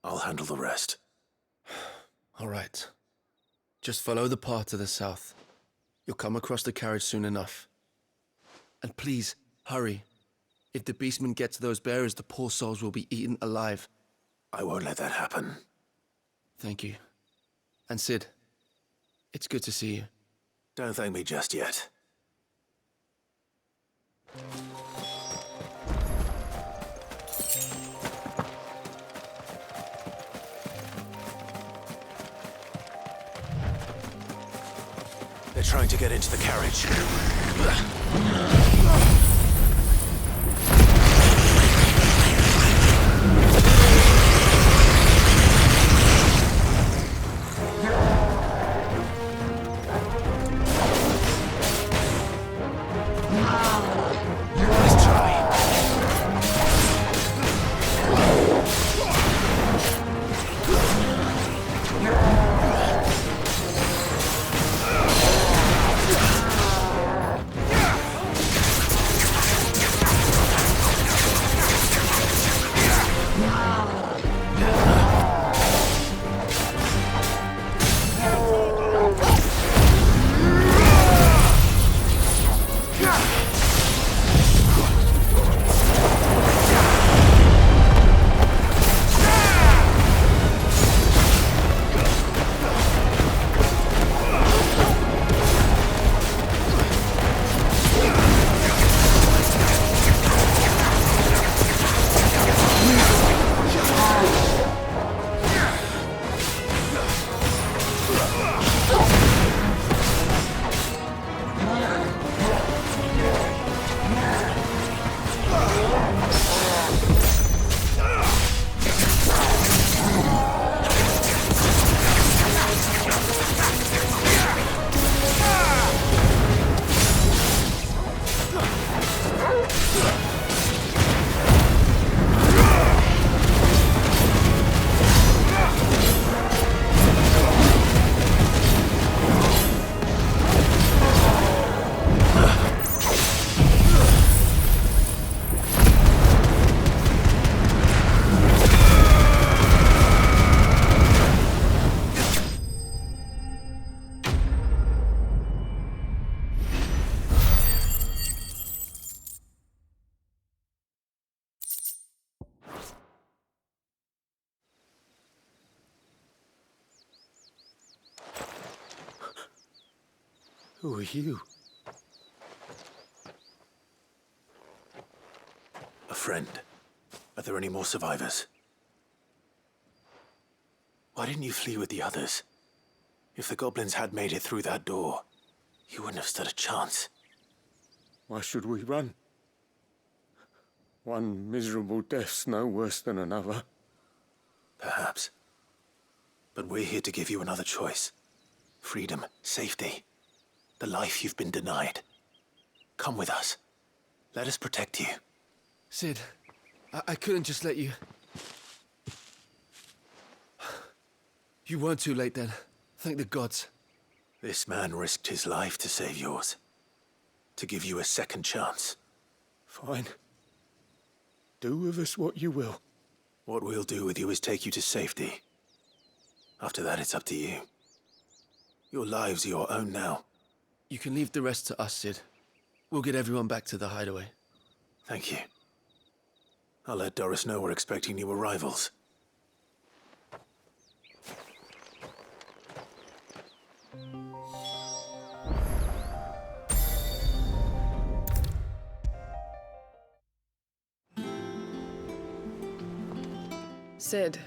I'll handle the rest. All right. Just follow the path to the south. You'll come across the carriage soon enough. And please, hurry. If the beastmen get to those bearers, the poor souls will be eaten alive. I won't let that happen. Thank you. And Sid, it's good to see you. Don't thank me just yet. They're trying to get into the carriage. Who are you? A friend. Are there any more survivors? Why didn't you flee with the others? If the goblins had made it through that door, you wouldn't have stood a chance. Why should we run? One miserable death's no worse than another. Perhaps. But we're here to give you another choice. Freedom, safety, the life you've been denied. Come with us. Let us protect you. Sid, I couldn't just let you... You weren't too late then. Thank the gods. This man risked his life to save yours. To give you a second chance. Fine. Do with us what you will. What we'll do with you is take you to safety. After that, it's up to you. Your lives are your own now. You can leave the rest to us, Sid. We'll get everyone back to the hideaway. Thank you. I'll let Doris know we're expecting new arrivals. Sid,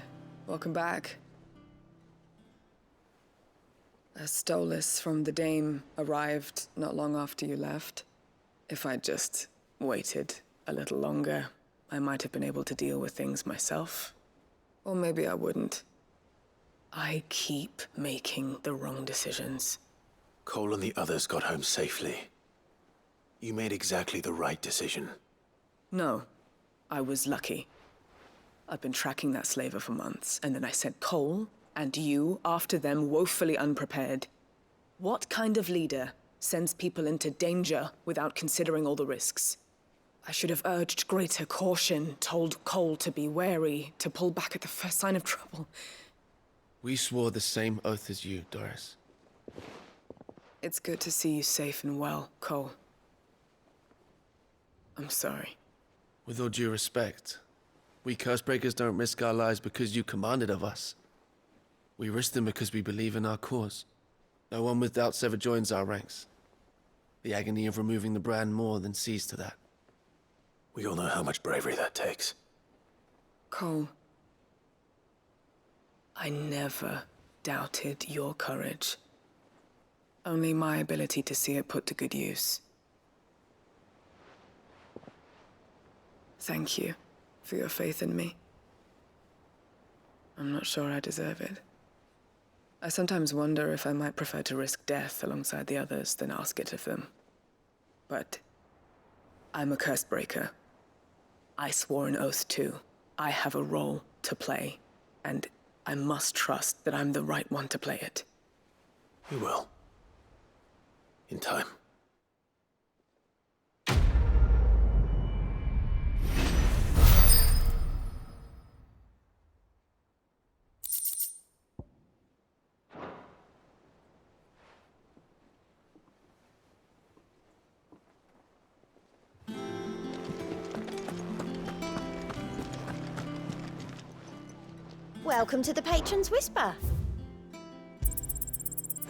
welcome back. A Stolas from the Dame arrived not long after you left. If I'd just waited a little longer, I might have been able to deal with things myself. Or maybe I wouldn't. I keep making the wrong decisions. Cole and the others got home safely. You made exactly the right decision. No, I was lucky. I've been tracking that slaver for months, and then I sent Cole and you after them woefully unprepared. What kind of leader sends people into danger without considering all the risks? I should have urged greater caution, told Cole to be wary, to pull back at the first sign of trouble. We swore the same oath as you, Doris. It's good to see you safe and well, Cole. I'm sorry. With all due respect, We Cursebreakers don't risk our lives because you commanded of us. We risk them because we believe in our cause. No one with doubts ever joins our ranks. The agony of removing the brand more than sees to that. We all know how much bravery that takes. Cole, I never doubted your courage. Only my ability to see it put to good use. Thank you for your faith in me. I'm not sure I deserve it. I sometimes wonder if I might prefer to risk death alongside the others than ask it of them. But I'm a Cursebreaker. I swore an oath too. I have a role to play, and I must trust that I'm the right one to play it. You will. In time. Welcome to the Patron's Whisper.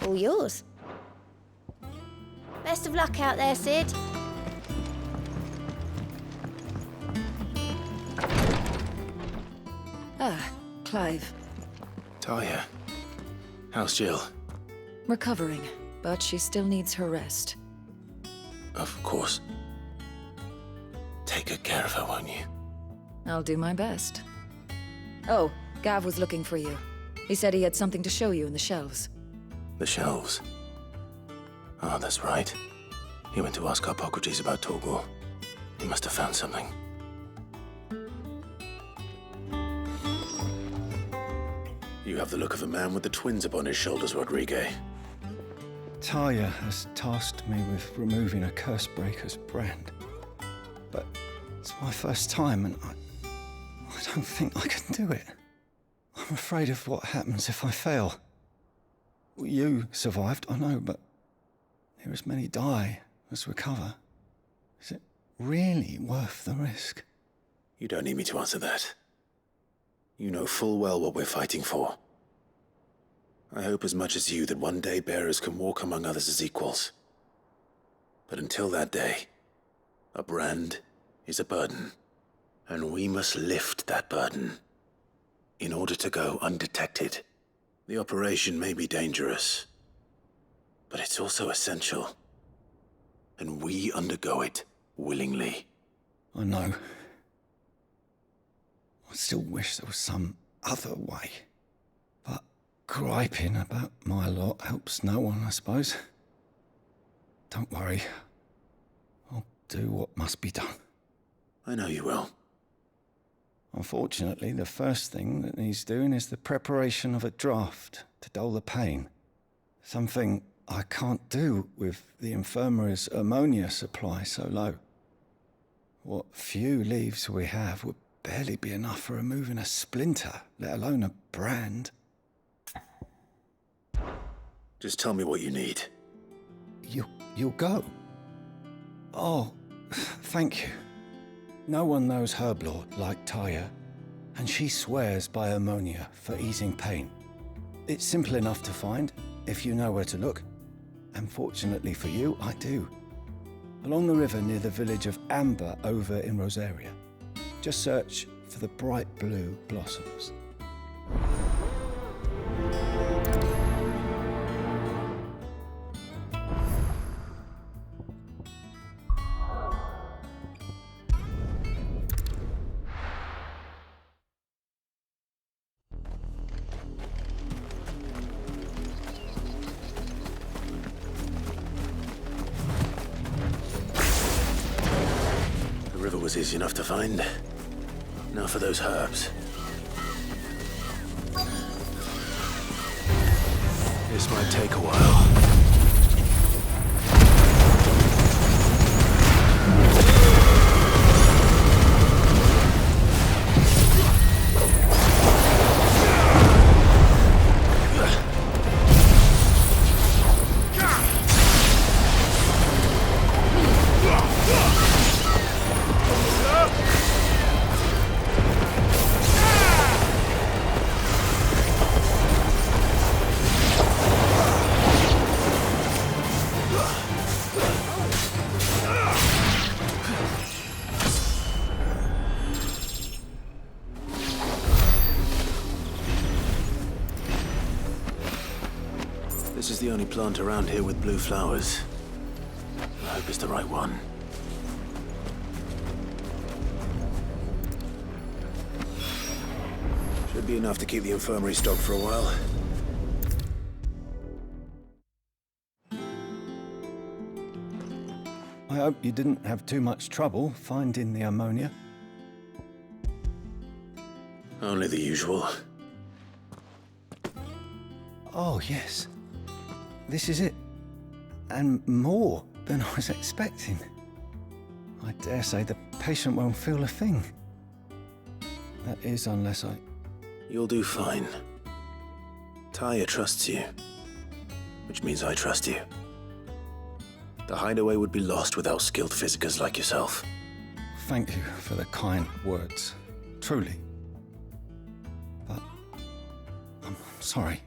All yours. Best of luck out there, Sid. Ah, Clive. Talia. How's Jill? Recovering, but she still needs her rest. Of course. Take good care of her, won't you? I'll do my best. Oh, Gav was looking for you. He said he had something to show you in the shelves. The shelves? Oh, that's right. He went to ask Harpocrates about Torgor. He must have found something. You have the look of a man with the twins upon his shoulders, Rodrigue. Talia has tasked me with removing a Cursebreaker's brand. But it's my first time, and I don't think I can do it. I'm afraid of what happens if I fail. You survived, I know, but there as many die as recover. Is it really worth the risk? You don't need me to answer that. You know full well what we're fighting for. I hope as much as you that one day bearers can walk among others as equals. But until that day, a brand is a burden, and we must lift that burden in order to go undetected. The operation may be dangerous, but it's also essential, and we undergo it willingly. I know. I still wish there was some other way. But griping about my lot helps no one, I suppose. Don't worry. I'll do what must be done. I know you will. Unfortunately, the first thing that needs doing is the preparation of a draft to dull the pain. Something I can't do with the infirmary's ammonia supply so low. What few leaves we have would barely be enough for removing a splinter, let alone a brand. Just tell me what you need. You'll go? Oh, thank you. No one knows Herblore like Talia, and she swears by ammonia for easing pain. It's simple enough to find, if you know where to look. And fortunately for you, I do. Along the river near the village of Amber over in Rosaria. Just search for the bright blue blossoms. Was easy enough to find. Now for those herbs. This might take a while. only plant around here with blue flowers. I hope it's the right one. Should be enough to keep the infirmary stocked for a while. I hope you didn't have too much trouble finding the ammonia. Only the usual. Oh, yes. This is it. And more than I was expecting. I dare say the patient won't feel a thing. That is, unless I... You'll do fine. Tyr trusts you, which means I trust you. The hideaway would be lost without skilled physicers like yourself. Thank you for the kind words. Truly. But I'm sorry.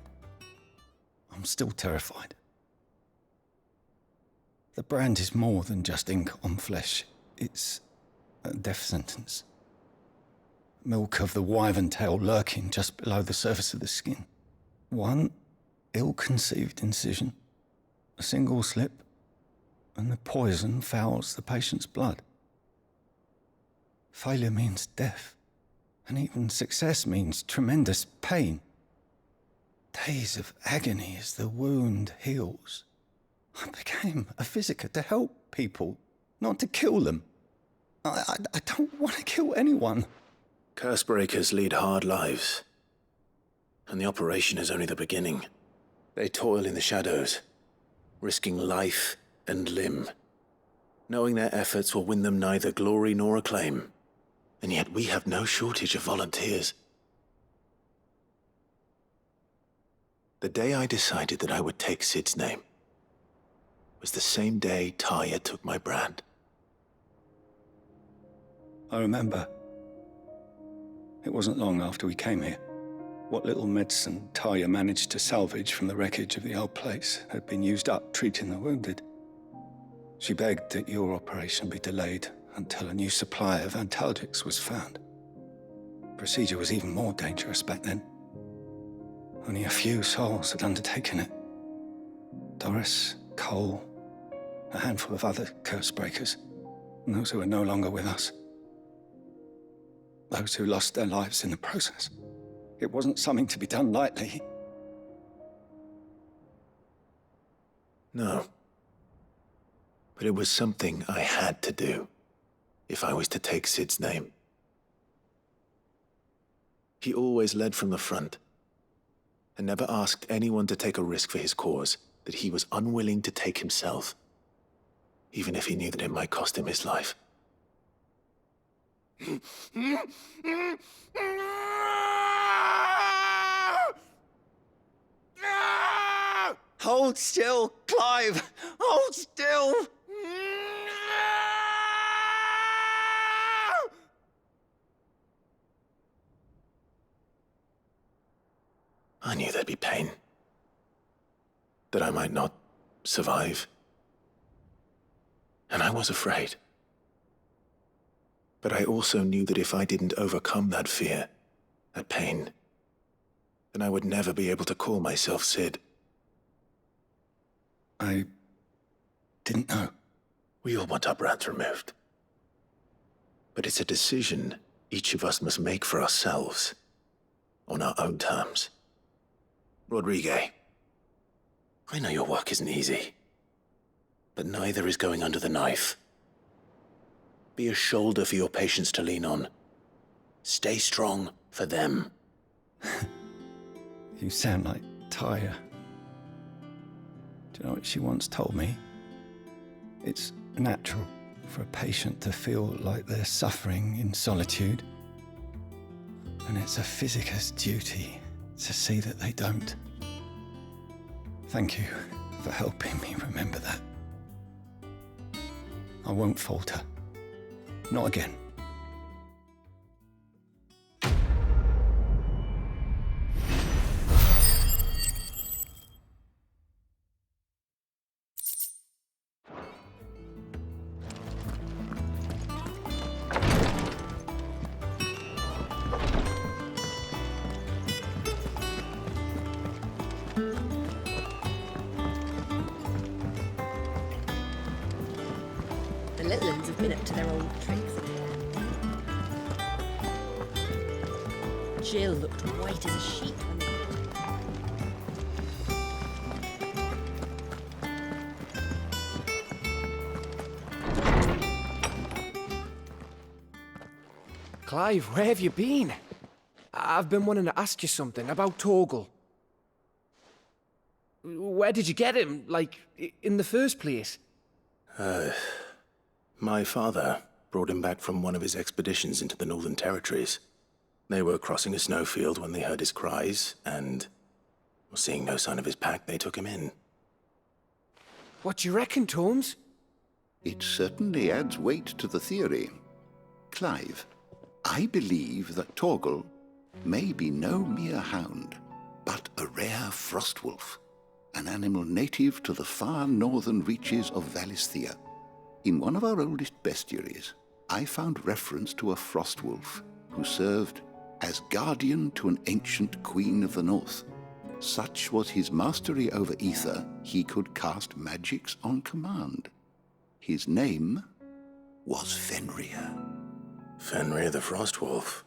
I'm still terrified. The brand is more than just ink on flesh. It's a death sentence. Milk of the wyvern tail lurking just below the surface of the skin. One ill-conceived incision, a single slip, and the poison fouls the patient's blood. Failure means death, and even success means tremendous pain. Days of agony as the wound heals. I became a physiker to help people, not to kill them. I don't want to kill anyone. Cursebreakers lead hard lives, and the operation is only the beginning. They toil in the shadows, risking life and limb, knowing their efforts will win them neither glory nor acclaim. And yet we have no shortage of volunteers. The day I decided that I would take Sid's name was the same day Tyr took my brand. I remember. It wasn't long after we came here. What little medicine Tyr managed to salvage from the wreckage of the old place had been used up treating the wounded. She begged that your operation be delayed until a new supply of antalgics was found. Procedure was even more dangerous back then. Only a few souls had undertaken it. Doris, Cole, a handful of other Cursebreakers, and those who are no longer with us. Those who lost their lives in the process. It wasn't something to be done lightly. No. But it was something I had to do, if I was to take Sid's name. He always led from the front, and never asked anyone to take a risk for his cause that he was unwilling to take himself, even if he knew that it might cost him his life. Hold still, Clive! Hold still! I knew there'd be pain. That I might not survive. And I was afraid. But I also knew that if I didn't overcome that fear, that pain, then I would never be able to call myself Sid. I didn't know. We all want our brands removed. But it's a decision each of us must make for ourselves, on our own terms. Rodrigue, I know your work isn't easy, but neither is going under the knife. Be a shoulder for your patients to lean on. Stay strong for them. You sound like Tyr. Do you know what she once told me? It's natural for a patient to feel like they're suffering in solitude. And it's a physiker's duty to see that they don't. Thank you for helping me remember that. I won't falter. Not again. little uns have been up to their old tricks. Jill looked white as a sheet when they... Clive, where have you been? I've been wanting to ask you something about Torgal. Where did you get him, like, in the first place? My father brought him back from one of his expeditions into the Northern Territories. They were crossing a snowfield when they heard his cries, and seeing no sign of his pack, they took him in. What do you reckon, Torms? It certainly adds weight to the theory. Clive, I believe that Torgal may be no mere hound, but a rare frostwolf, an animal native to the far northern reaches of Valisthea. In one of our oldest bestiaries, I found reference to a frostwolf who served as guardian to an ancient queen of the north. Such was his mastery over ether, he could cast magics on command. His name was Fenrir. Fenrir the Frostwolf.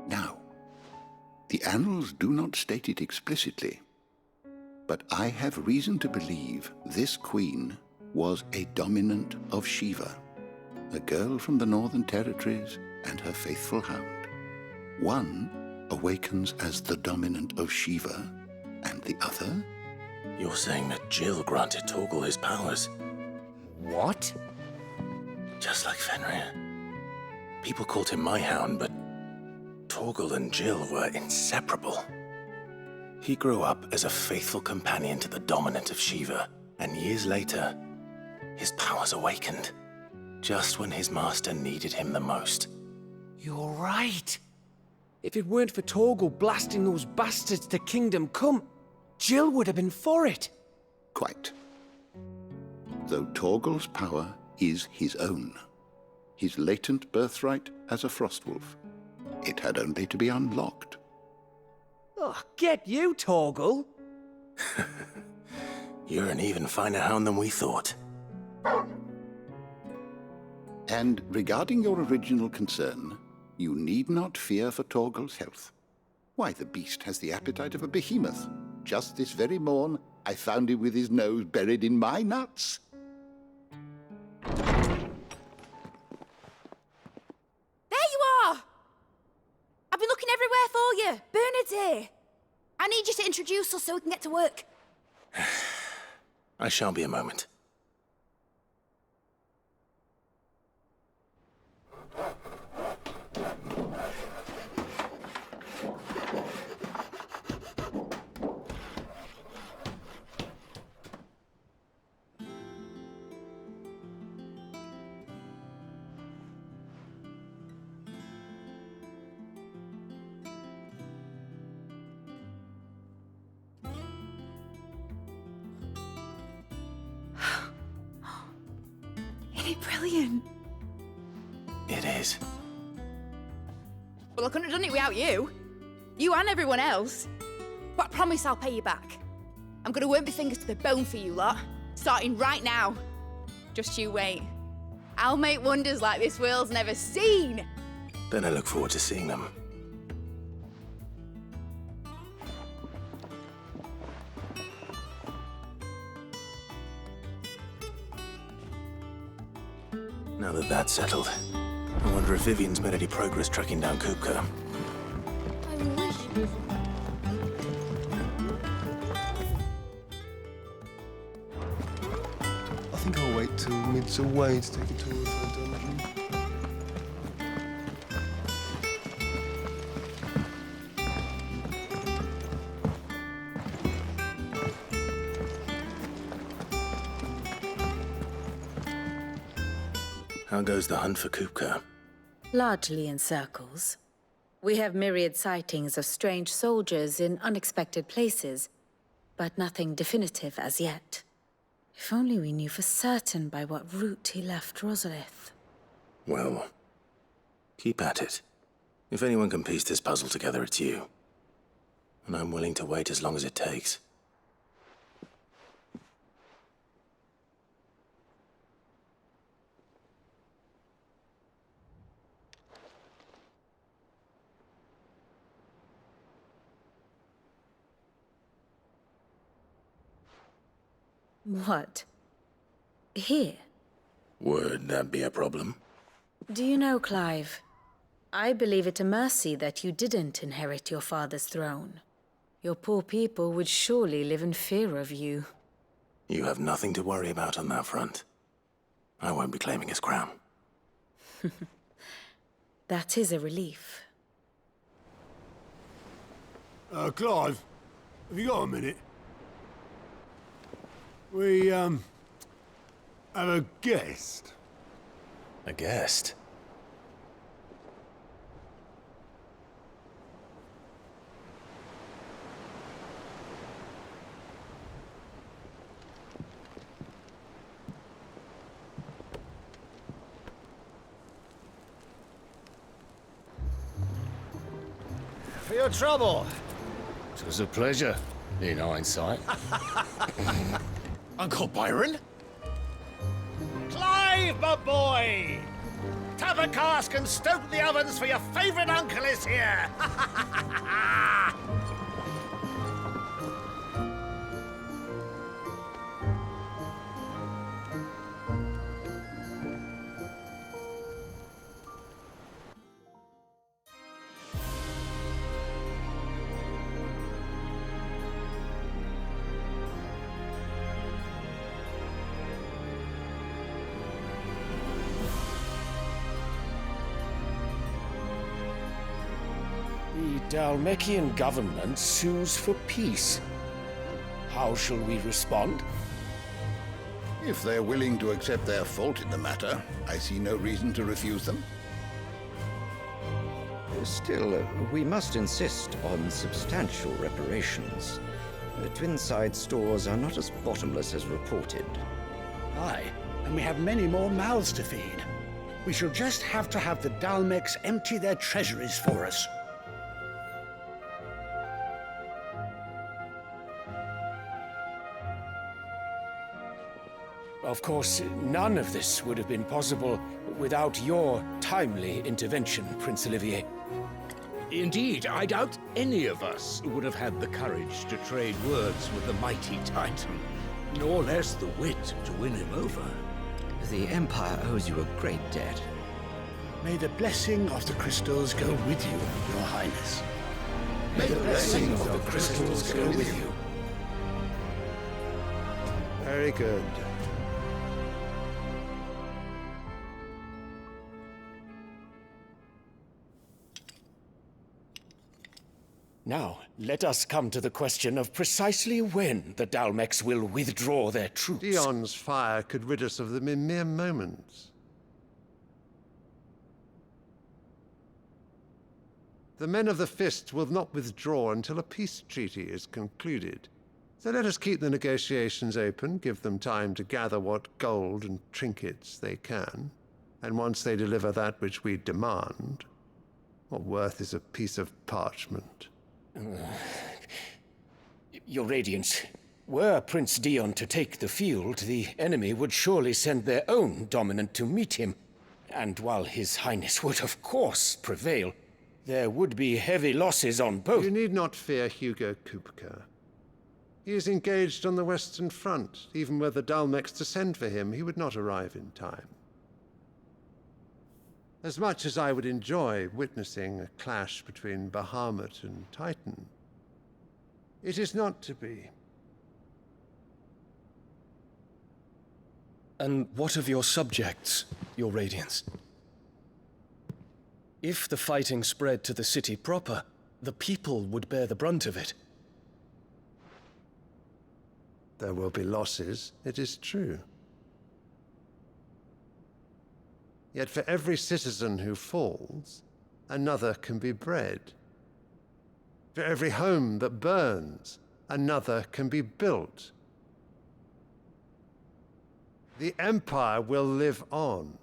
Now, the annals do not state it explicitly, but I have reason to believe this queen was a dominant of Shiva, a girl from the Northern Territories and her faithful hound. One awakens as the dominant of Shiva, and the other... You're saying that Jill granted Torgal his powers? What? Just like Fenrir. People called him my hound, but Torgal and Jill were inseparable. He grew up as a faithful companion to the dominant of Shiva, and years later, his powers awakened, just when his master needed him the most. You're right. If it weren't for Torgal blasting those bastards to Kingdom Come, Jill would have been for it. Quite. Though Torgal's power is his own, his latent birthright as a Frostwolf. It had only to be unlocked. Oh, get you, Torgal! You're an even finer hound than we thought. And regarding your original concern, you need not fear for Torgal's health. Why, the beast has the appetite of a behemoth. Just this very morn, I found him with his nose buried in my nuts. There you are! I've been looking everywhere for you. Bernard's here. I need you to introduce us so we can get to work. I shall be a moment. Isn't it brilliant? It is. Well, I couldn't have done it without you. You and everyone else. But I promise I'll pay you back. I'm gonna work my fingers to the bone for you lot, starting right now. Just you wait. I'll make wonders like this world's never seen. Then I look forward to seeing them. Now that that's settled, I wonder if Vivian's made any progress tracking down Kupka. I wish. I think I'll wait till mid's away to take a tour of her dungeon. How goes the hunt for Kupka? Largely in circles. We have myriad sightings of strange soldiers in unexpected places, but nothing definitive as yet. If only we knew for certain by what route he left Rosalith. Well, keep at it. If anyone can piece this puzzle together, it's you. And I'm willing to wait as long as it takes. What? Here? Would that be a problem? Do you know, Clive? I believe it a mercy that you didn't inherit your father's throne. Your poor people would surely live in fear of you. You have nothing to worry about on that front. I won't be claiming his crown. That is a relief. Clive, have you got a minute? We, have a guest. A guest? For your trouble. It was a pleasure, in hindsight. Uncle Byron? Clive, my boy! Tap a cask and stoke the ovens, for your favourite uncle is here! The Dhalmekian government sues for peace. How shall we respond? If they're willing to accept their fault in the matter, I see no reason to refuse them. Still, we must insist on substantial reparations. The Twinside stores are not as bottomless as reported. Aye, and we have many more mouths to feed. We shall just have to have the Dhalmeks empty their treasuries for us. Of course, none of this would have been possible without your timely intervention, Prince Olivier. Indeed, I doubt any of us would have had the courage to trade words with the mighty Titan, nor less the wit to win him over. The Empire owes you a great debt. May the blessing of the crystals go with you, Your Highness. May the blessing of the crystals go with you. Very good. Now, let us come to the question of precisely when the Dhalmeks will withdraw their troops. Dion's fire could rid us of them in mere moments. The men of the Fist will not withdraw until a peace treaty is concluded. So let us keep the negotiations open, give them time to gather what gold and trinkets they can, and once they deliver that which we demand, what worth is a piece of parchment? Your Radiance, were Prince Dion to take the field, the enemy would surely send their own dominant to meet him. And while His Highness would of course prevail, there would be heavy losses on both. You need not fear Hugo Kupka. He is engaged on the Western Front. Even were the Dhalmeks to send for him, he would not arrive in time. As much as I would enjoy witnessing a clash between Bahamut and Titan, it is not to be. And what of your subjects, Your Radiance? If the fighting spread to the city proper, the people would bear the brunt of it. There will be losses, it is true. Yet for every citizen who falls, another can be bred. For every home that burns, another can be built. The Empire will live on.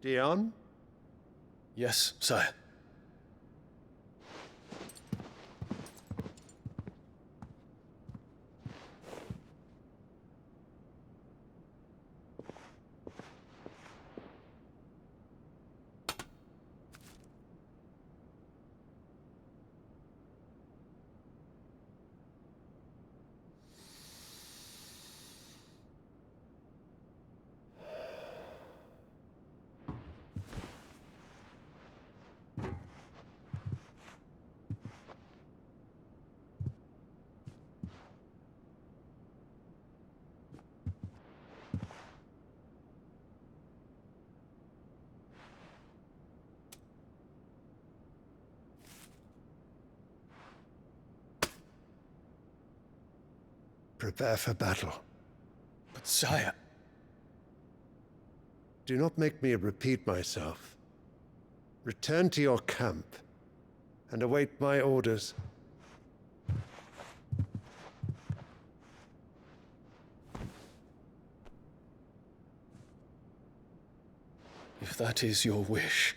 Dion? Yes, sire. Prepare for battle. But sire... Do not make me repeat myself. Return to your camp and await my orders. If that is your wish,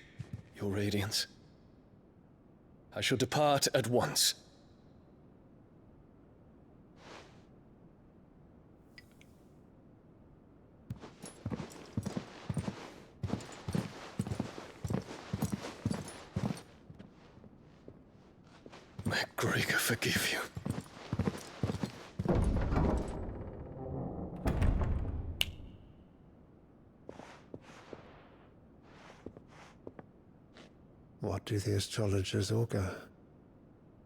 Your Radiance, I shall depart at once. MacGregor forgive you. What do the astrologers augur?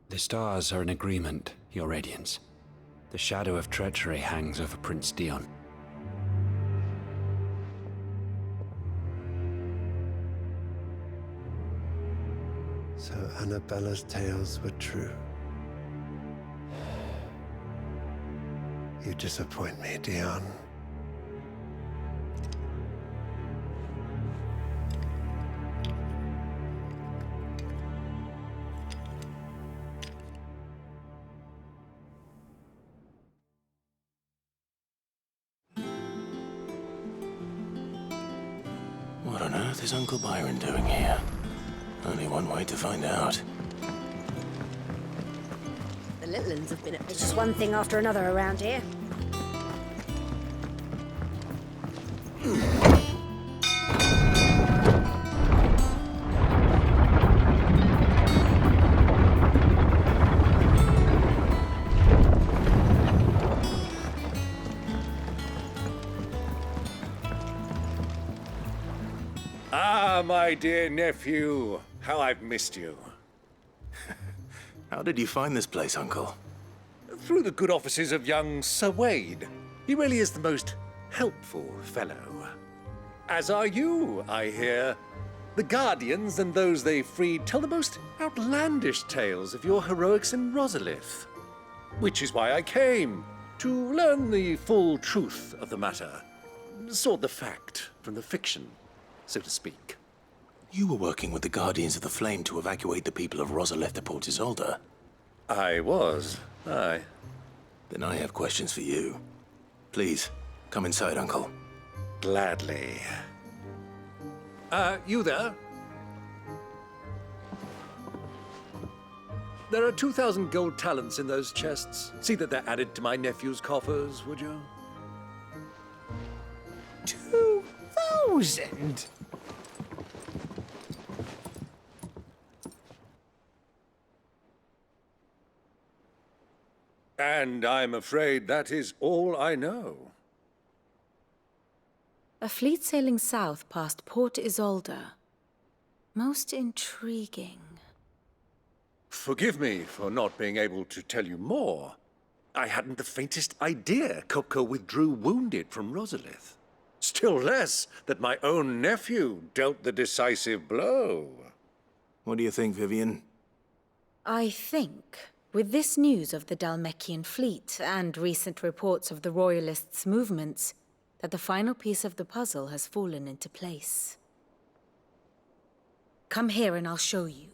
The stars are in agreement, Your Radiance. The shadow of treachery hangs over Prince Dion. So Annabella's tales were true. You disappoint me, Dion. What on earth is Uncle Byron doing here? Only one way to find out. The little uns have been up. It's just one thing after another around here. Ah, my dear nephew, how I've missed you. How did you find this place, Uncle? Through the good offices of young Sir Wade. He really is the most helpful fellow. As are you, I hear. The Guardians and those they freed tell the most outlandish tales of your heroics in Rosalith. Which is why I came, to learn the full truth of the matter. Sort the fact from the fiction, so to speak. You were working with the Guardians of the Flame to evacuate the people of Rosalith to Port Isolde. I was, aye. Then I have questions for you. Please, come inside, Uncle. Gladly. You there? There are 2,000 gold talents in those chests. See that they're added to my nephew's coffers, would you? 2,000? And I'm afraid that is all I know. A fleet sailing south past Port Isolde. Most intriguing. Forgive me for not being able to tell you more. I hadn't the faintest idea Kupka withdrew wounded from Rosalith. Still less that my own nephew dealt the decisive blow. What do you think, Vivian? I think, with this news of the Dhalmekian fleet and recent reports of the Royalists' movements, that the final piece of the puzzle has fallen into place. Come here and I'll show you.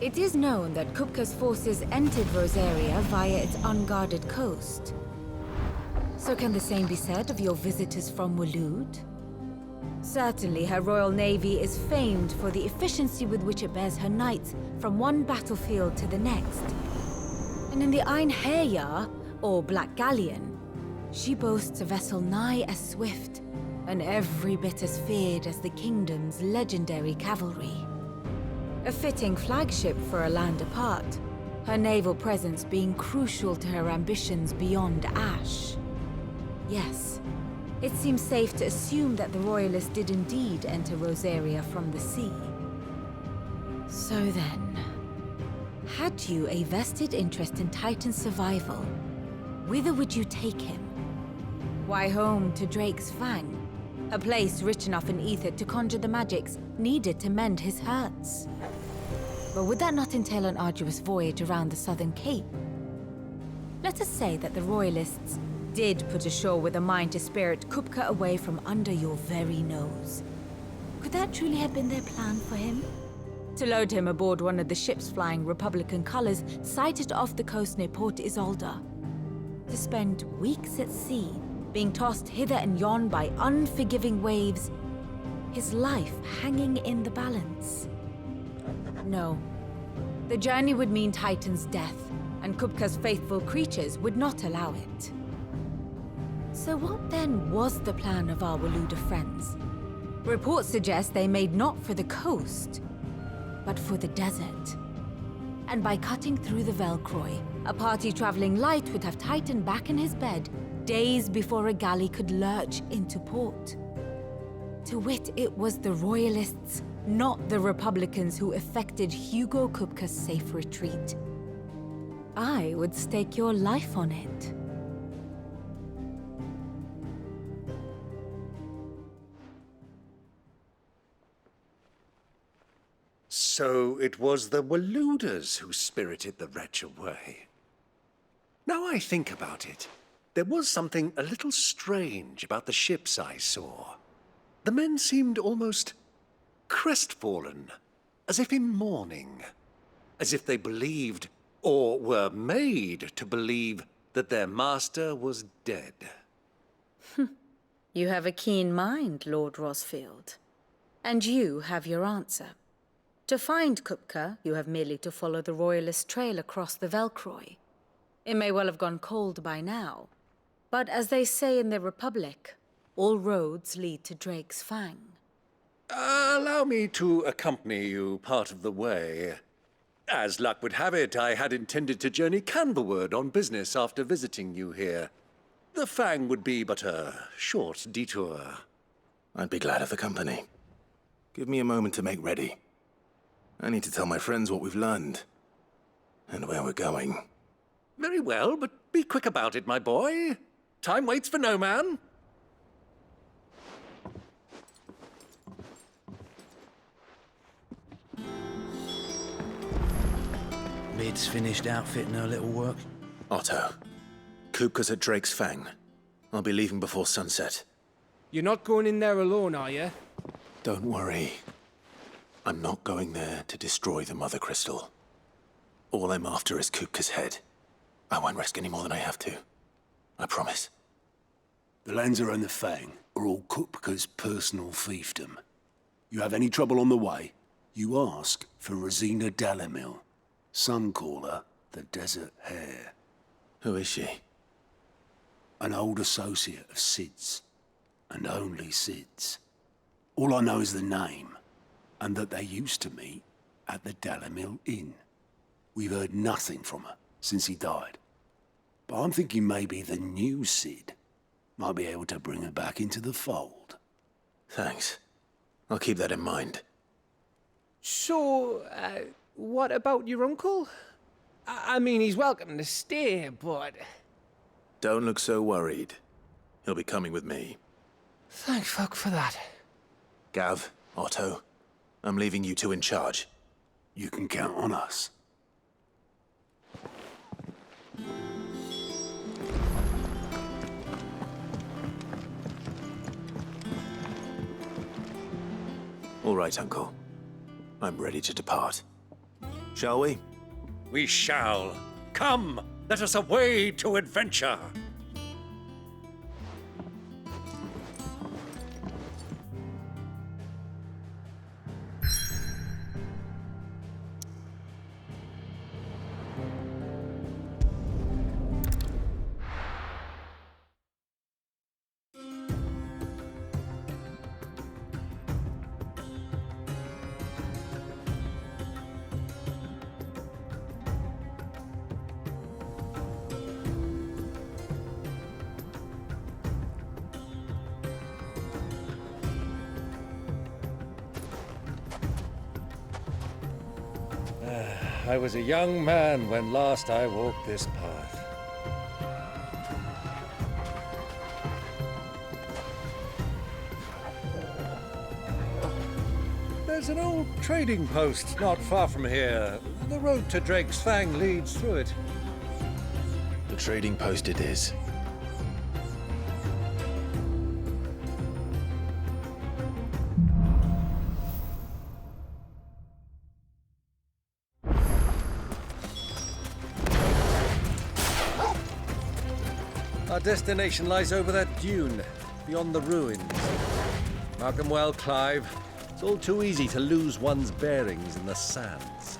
It is known that Kupka's forces entered Rosaria via its unguarded coast. So can the same be said of your visitors from Waloed? Certainly, her Royal Navy is famed for the efficiency with which it bears her knights from one battlefield to the next. And in the Einherjar, or Black Galleon, she boasts a vessel nigh as swift and every bit as feared as the kingdom's legendary cavalry. A fitting flagship for a land apart, her naval presence being crucial to her ambitions beyond Ash. Yes, it seems safe to assume that the Royalists did indeed enter Rosaria from the sea. So then, had you a vested interest in Titan's survival, whither would you take him? Why home to Drake's Fang? A place rich enough in ether to conjure the magics needed to mend his hurts. But would that not entail an arduous voyage around the southern cape? Let us say that the Royalists did put ashore with a mind to spirit Kupka away from under your very nose. Could that truly have been their plan for him? To load him aboard one of the ships flying Republican colors sighted off the coast near Port Isolde? To spend weeks at sea, being tossed hither and yon by unforgiving waves, his life hanging in the balance? No. The journey would mean Titan's death, and Kupka's faithful creatures would not allow it. So what then was the plan of our Waluda friends? Reports suggest they made not for the coast, but for the desert. And by cutting through the Velcroy, a party traveling light would have Titan back in his bed days before a galley could lurch into port. To wit, it was the Royalists, not the Republicans, who effected Hugo Kupka's safe retreat. I would stake your life on it. So it was the Waludas who spirited the wretch away. Now I think about it, there was something a little strange about the ships I saw. The men seemed almost crestfallen, as if in mourning, as if they believed, or were made to believe, that their master was dead. You have a keen mind, Lord Rosfield. And you have your answer. To find Kupka, you have merely to follow the Royalist trail across the Velcroy. It may well have gone cold by now, but as they say in the Republic, all roads lead to Drake's Fang. Allow me to accompany you part of the way. As luck would have it, I had intended to journey Canverwood on business after visiting you here. The Fang would be but a short detour. I'd be glad of the company. Give me a moment to make ready. I need to tell my friends what we've learned, and where we're going. Very well, but be quick about it, my boy. Time waits for no man. Lid's finished outfitting her little work. Otto, Kupka's at Drake's Fang. I'll be leaving before sunset. You're not going in there alone, are you? Don't worry. I'm not going there to destroy the Mother Crystal. All I'm after is Kupka's head. I won't risk any more than I have to. I promise. The Lanza and the Fang are all Kupka's personal fiefdom. You have any trouble on the way, you ask for Rosina Dalimil. Some call her the Desert Hare. Who is she? An old associate of Sid's, and only Sid's. All I know is the name, and that they used to meet at the Dalimil Inn. We've heard nothing from her since he died. But I'm thinking maybe the new Sid might be able to bring her back into the fold. Thanks. I'll keep that in mind. So, what about your uncle? I mean, he's welcome to stay, but... Don't look so worried. He'll be coming with me. Thank fuck for that. Gav, Otto, I'm leaving you two in charge. You can count on us. All right, Uncle. I'm ready to depart. Shall we? We shall. Come, let us away to adventure. I was a young man when last I walked this path. There's an old trading post not far from here. The road to Drake's Fang leads through it. The trading post it is. Our destination lies over that dune, beyond the ruins. Mark 'em well, Clive. It's all too easy to lose one's bearings in the sands.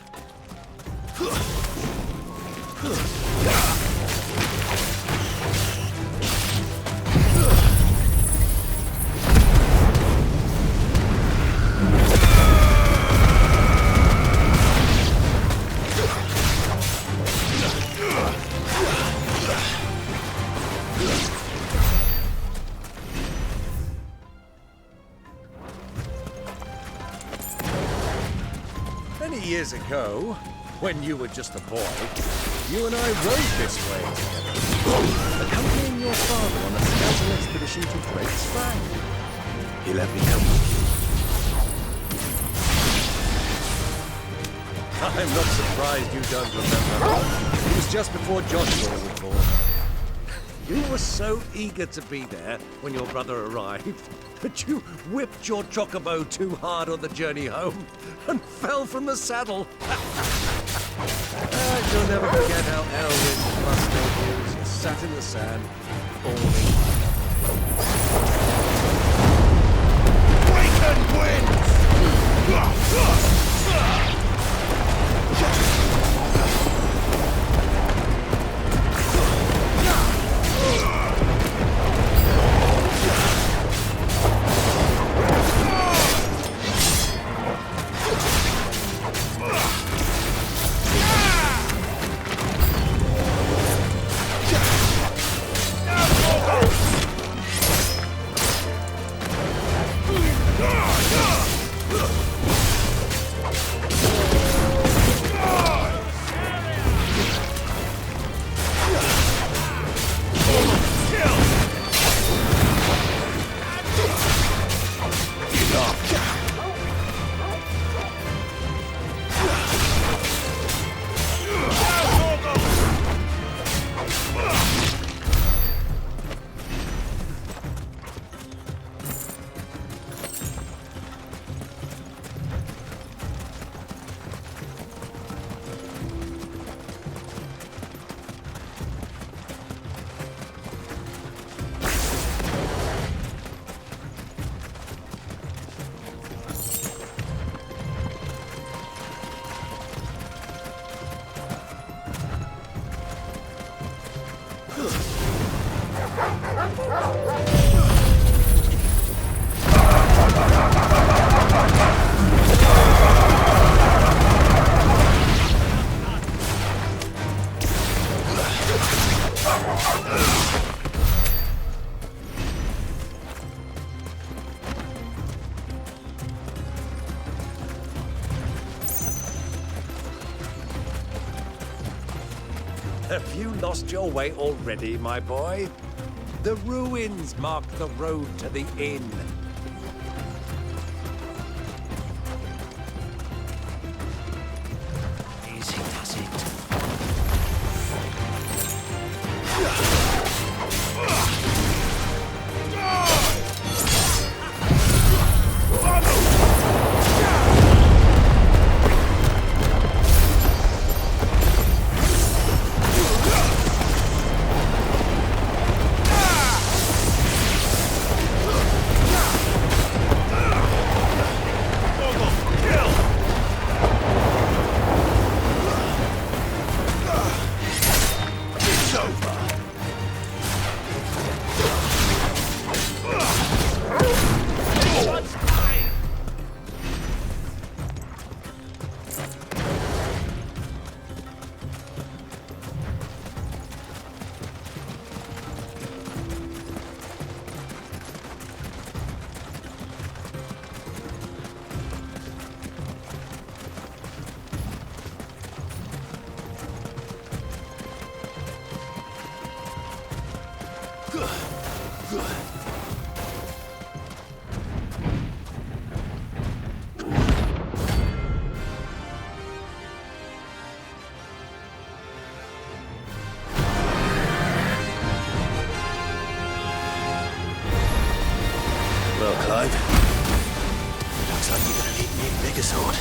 Many years ago, when you were just a boy, you and I rode this way together, accompanying your father on a scouting expedition to Drake's Fang. He let me come with you. I'm not surprised you don't remember. It was just before Joshua was born. You were so eager to be there when your brother arrived, but you whipped your chocobo too hard on the journey home and fell from the saddle. You'll never forget how Elwyn frustrated you sat in the sand, bawling. Waken winds! Have you lost your way already, my boy? The ruins mark the road to the inn. Easy does it. Well, Clive, looks like you're gonna need me a bigger sword.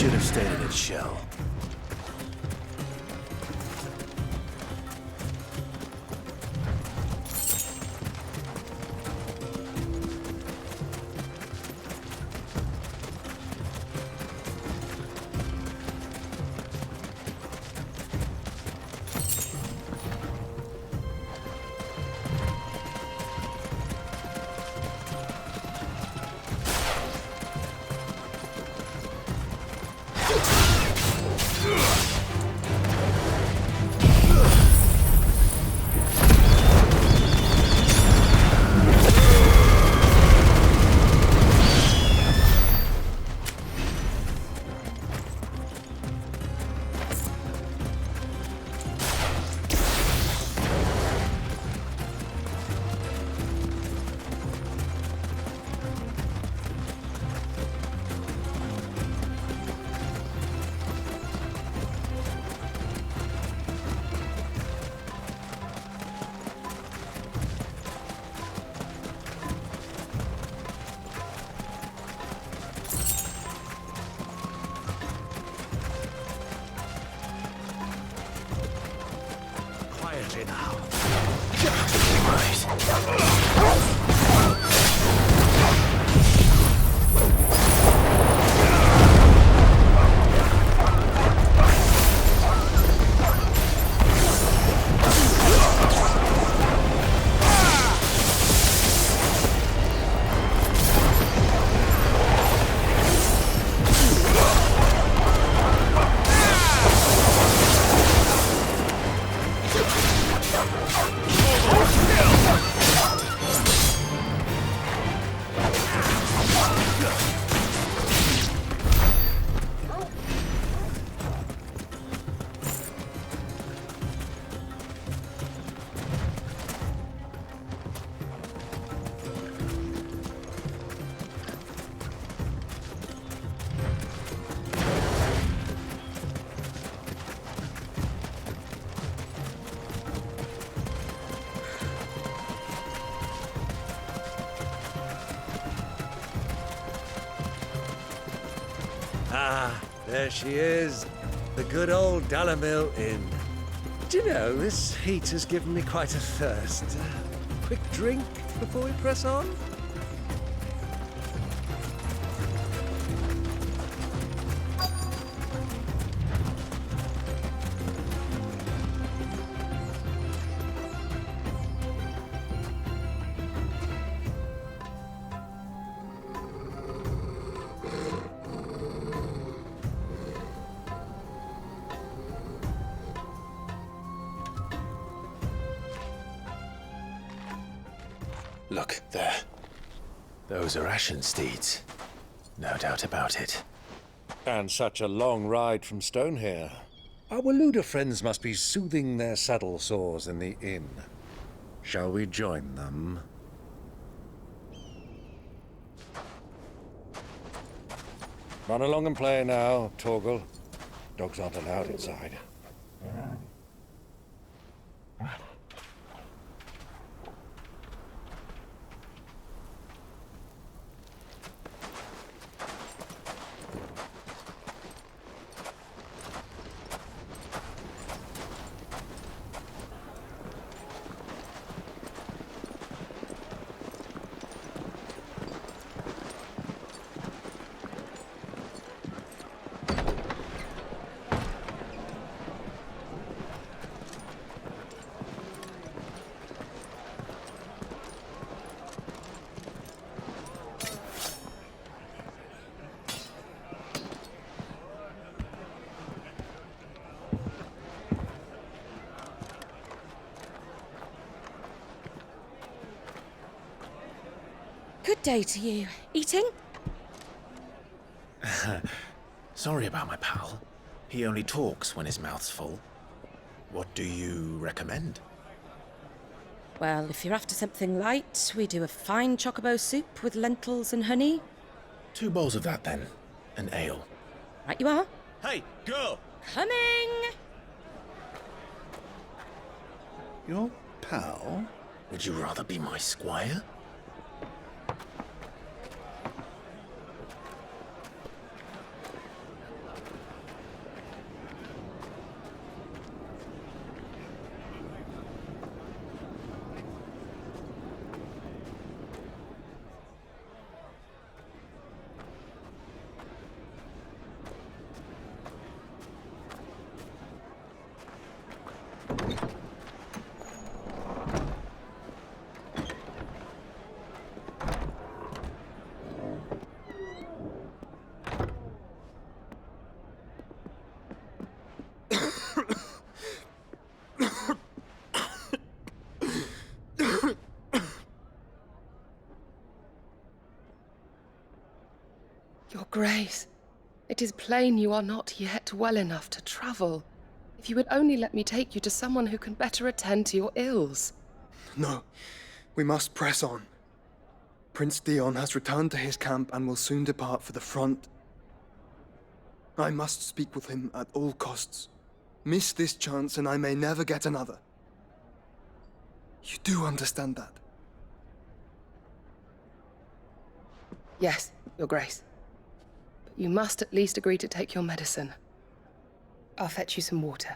should have stayed in its shell. Ah, there she is. The good old Dalamil Inn. Do you know, this heat has given me quite a thirst. Quick drink before we press on? Look, there. Those are Ashen steeds. No doubt about it. And such a long ride from Stonehair. Our Waluda friends must be soothing their saddle sores in the inn. Shall we join them? Run along and play now, Torgal. Dogs aren't allowed inside. Good day to you. Eating? Sorry about my pal. He only talks when his mouth's full. What do you recommend? Well, if you're after something light, we do a fine chocobo soup with lentils and honey. 2 bowls of that, then. An ale. Right you are. Hey, girl! Coming! Your pal? Would you rather be my squire? Your Grace, it is plain you are not yet well enough to travel. If you would only let me take you to someone who can better attend to your ills. No, we must press on. Prince Dion has returned to his camp and will soon depart for the front. I must speak with him at all costs. Miss this chance and I may never get another. You do understand that? Yes, Your Grace. But you must at least agree to take your medicine. I'll fetch you some water.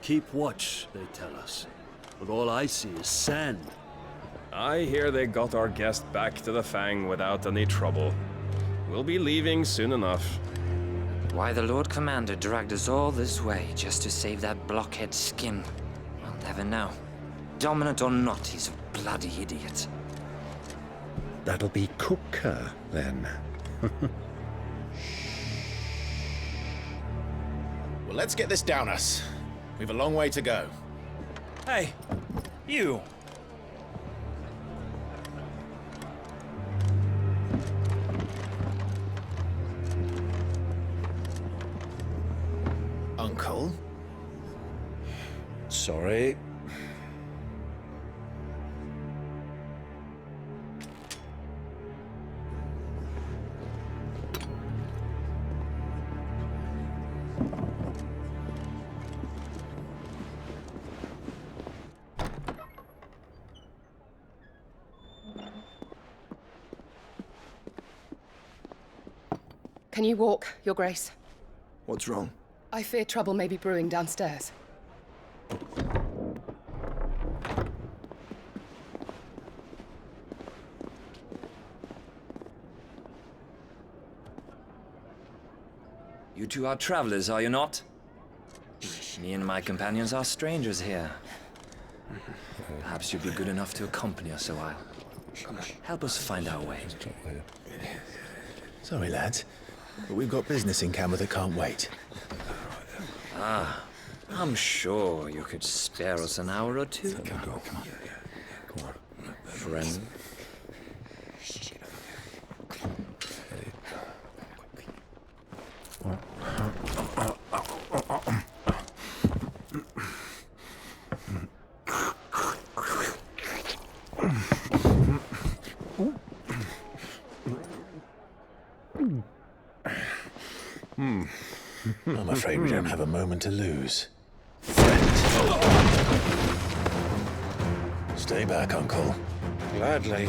Keep watch, they tell us. But all I see is sand. I hear they got our guest back to the Fang without any trouble. We'll be leaving soon enough. Why the Lord Commander dragged us all this way just to save that blockhead Skim, we'll never know. Dominant or not, he's a bloody idiot. That'll be Cooker, then. Well, let's get this down us. We've a long way to go. Hey, you! Uncle? Sorry. Can you walk, Your Grace? What's wrong? I fear trouble may be brewing downstairs. You two are travelers, are you not? Me and my companions are strangers here. Perhaps you'd be good enough to accompany us a while. Help us find our way. Sorry, lads, but we've got business in Camber that can't wait. Ah, I'm sure you could spare us an hour or two. Come on. Friend. I'm afraid we don't have a moment to lose. Stay back, Uncle. Gladly.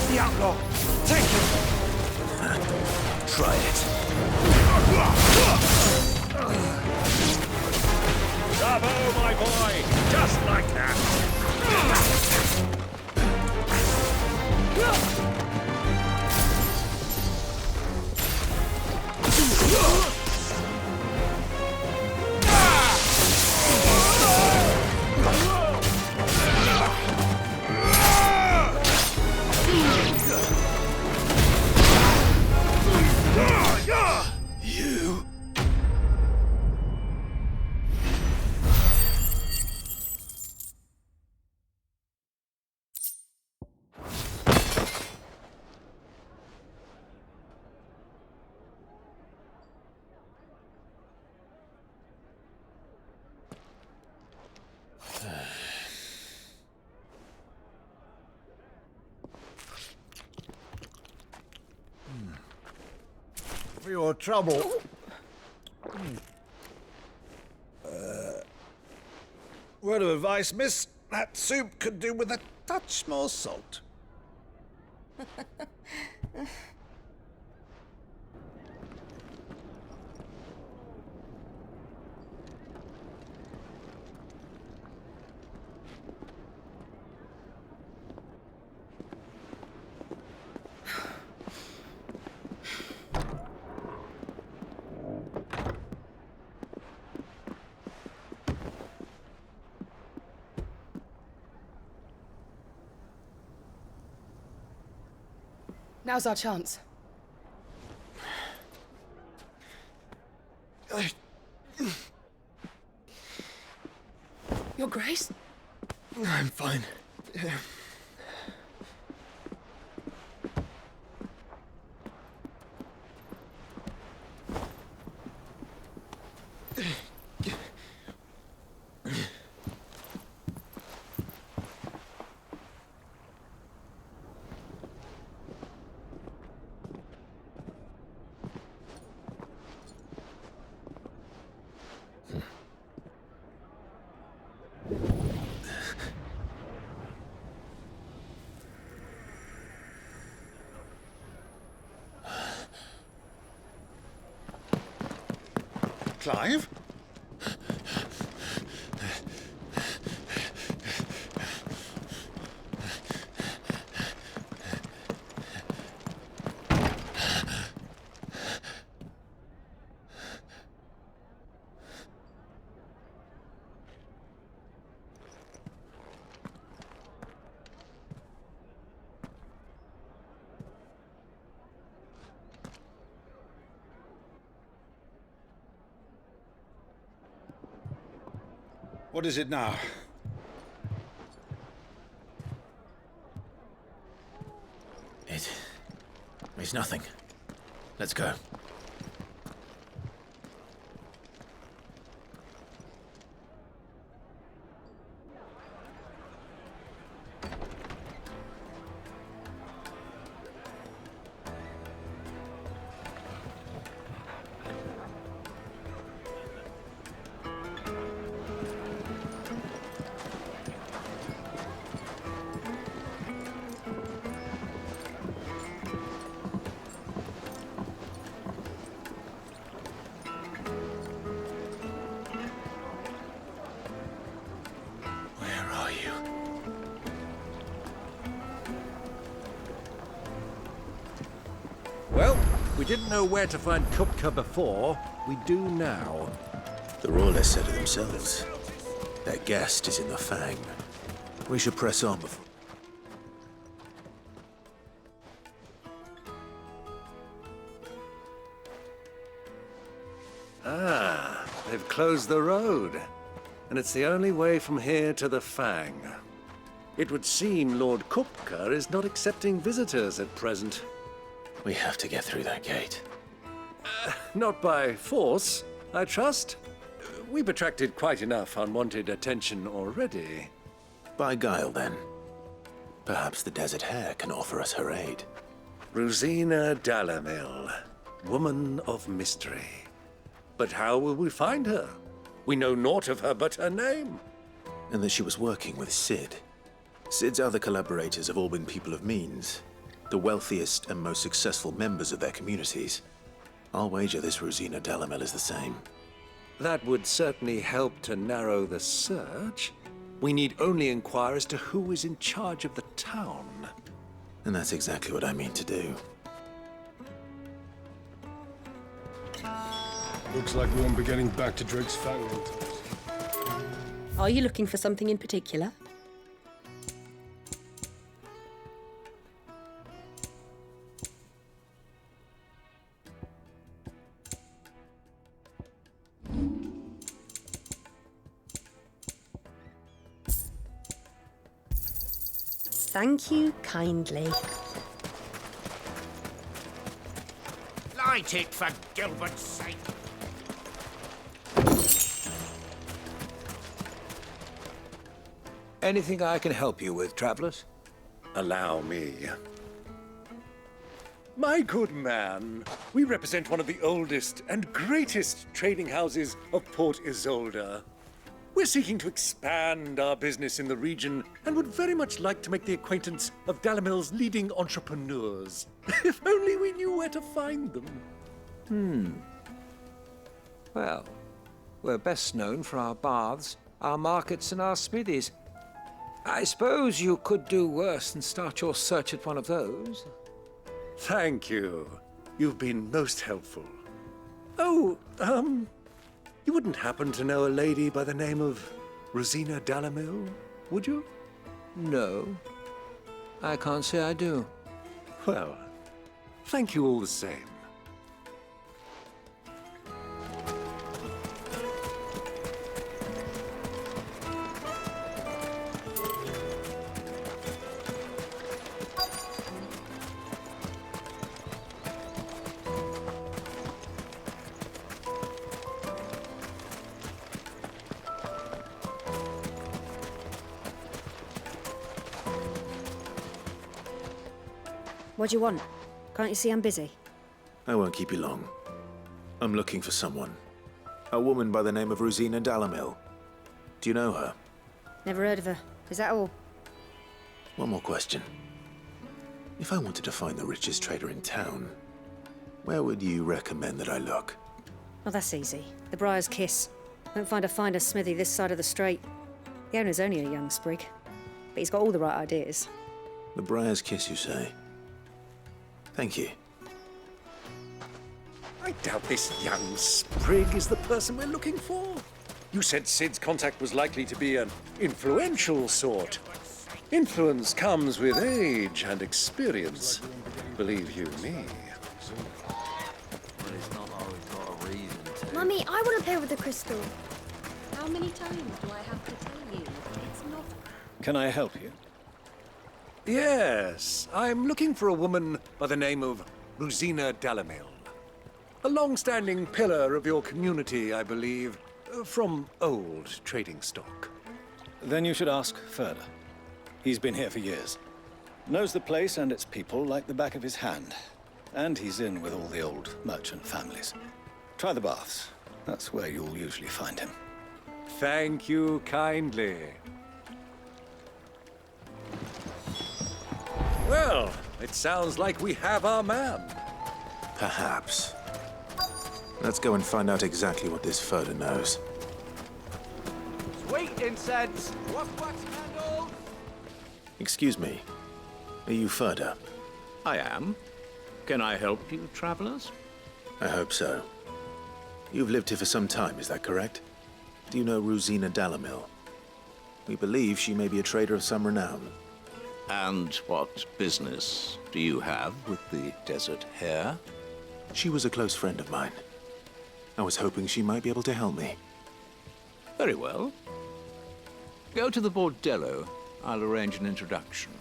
The outlaw! Take him! Try it. Bravo, my boy! Just like that! You. For your trouble. Word of advice, miss. That soup could do with a touch more salt. Now's our chance. Your Grace? I'm fine. Clive? What is it now? It's nothing. Let's go. Well, we didn't know where to find Kupka before. We do now. The Rawless said it themselves. Their guest is in the Fang. We should press on before... Ah, they've closed the road. And it's the only way from here to the Fang. It would seem Lord Kupka is not accepting visitors at present. We have to get through that gate. Not by force, I trust. We've attracted quite enough unwanted attention already. By guile, then. Perhaps the Desert Hare can offer us her aid. Rosina Dalamil, woman of mystery. But how will we find her? We know naught of her but her name. And that she was working with Cid. Cid's other collaborators have all been people of means. The wealthiest and most successful members of their communities. I'll wager this Rosina Dalamil is the same. That would certainly help to narrow the search. We need only inquire as to who is in charge of the town. And that's exactly what I mean to do. Looks like we won't be getting back to Drake's Fang in time. Are you looking for something in particular? Thank you kindly. Light it, for Gilbert's sake! Anything I can help you with, travelers? Allow me. My good man, we represent one of the oldest and greatest trading houses of Port Isolde. We're seeking to expand our business in the region and would very much like to make the acquaintance of Dalamil's leading entrepreneurs. If only we knew where to find them. Well, we're best known for our baths, our markets, and our smithies. I suppose you could do worse than start your search at one of those. Thank you. You've been most helpful. Oh, you wouldn't happen to know a lady by the name of Rosina Dalamil, would you? No. I can't say I do. Well, thank you all the same. What do you want? Can't you see I'm busy? I won't keep you long. I'm looking for someone. A woman by the name of Rosina Dalamil. Do you know her? Never heard of her. Is that all? One more question. If I wanted to find the richest trader in town, where would you recommend that I look? Oh, that's easy. The Briar's Kiss. Won't find a finer smithy this side of the strait. The owner's only a young sprig, but he's got all the right ideas. The Briar's Kiss, you say? Thank you. I doubt this young sprig is the person we're looking for. You said Cid's contact was likely to be an influential sort. Influence comes with age and experience, believe you me. Mummy, I want to play with the crystal. How many times do I have to tell you? It's not. Can I help you? Yes, I'm looking for a woman by the name of Rosina Dalamil. A long-standing pillar of your community, I believe, from old trading stock. Then you should ask Ferda. He's been here for years. Knows the place and its people like the back of his hand. And he's in with all the old merchant families. Try the baths. That's where you'll usually find him. Thank you kindly. Well, it sounds like we have our man. Perhaps. Let's go and find out exactly what this Ferda knows. Sweet incense! Wax candles! Excuse me. Are you Ferda? I am. Can I help you, travelers? I hope so. You've lived here for some time, is that correct? Do you know Rosina Dalamil? We believe she may be a trader of some renown. And what business do you have with the Desert Hare? She was a close friend of mine. I was hoping she might be able to help me. Very well. Go to the Bordello. I'll arrange an introduction.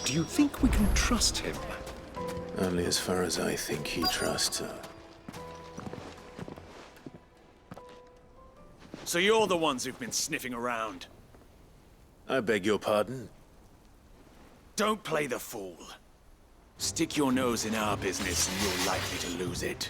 Do you think we can trust him? Only as far as I think he trusts her. So you're the ones who've been sniffing around. I beg your pardon? Don't play the fool. Stick your nose in our business and you're likely to lose it.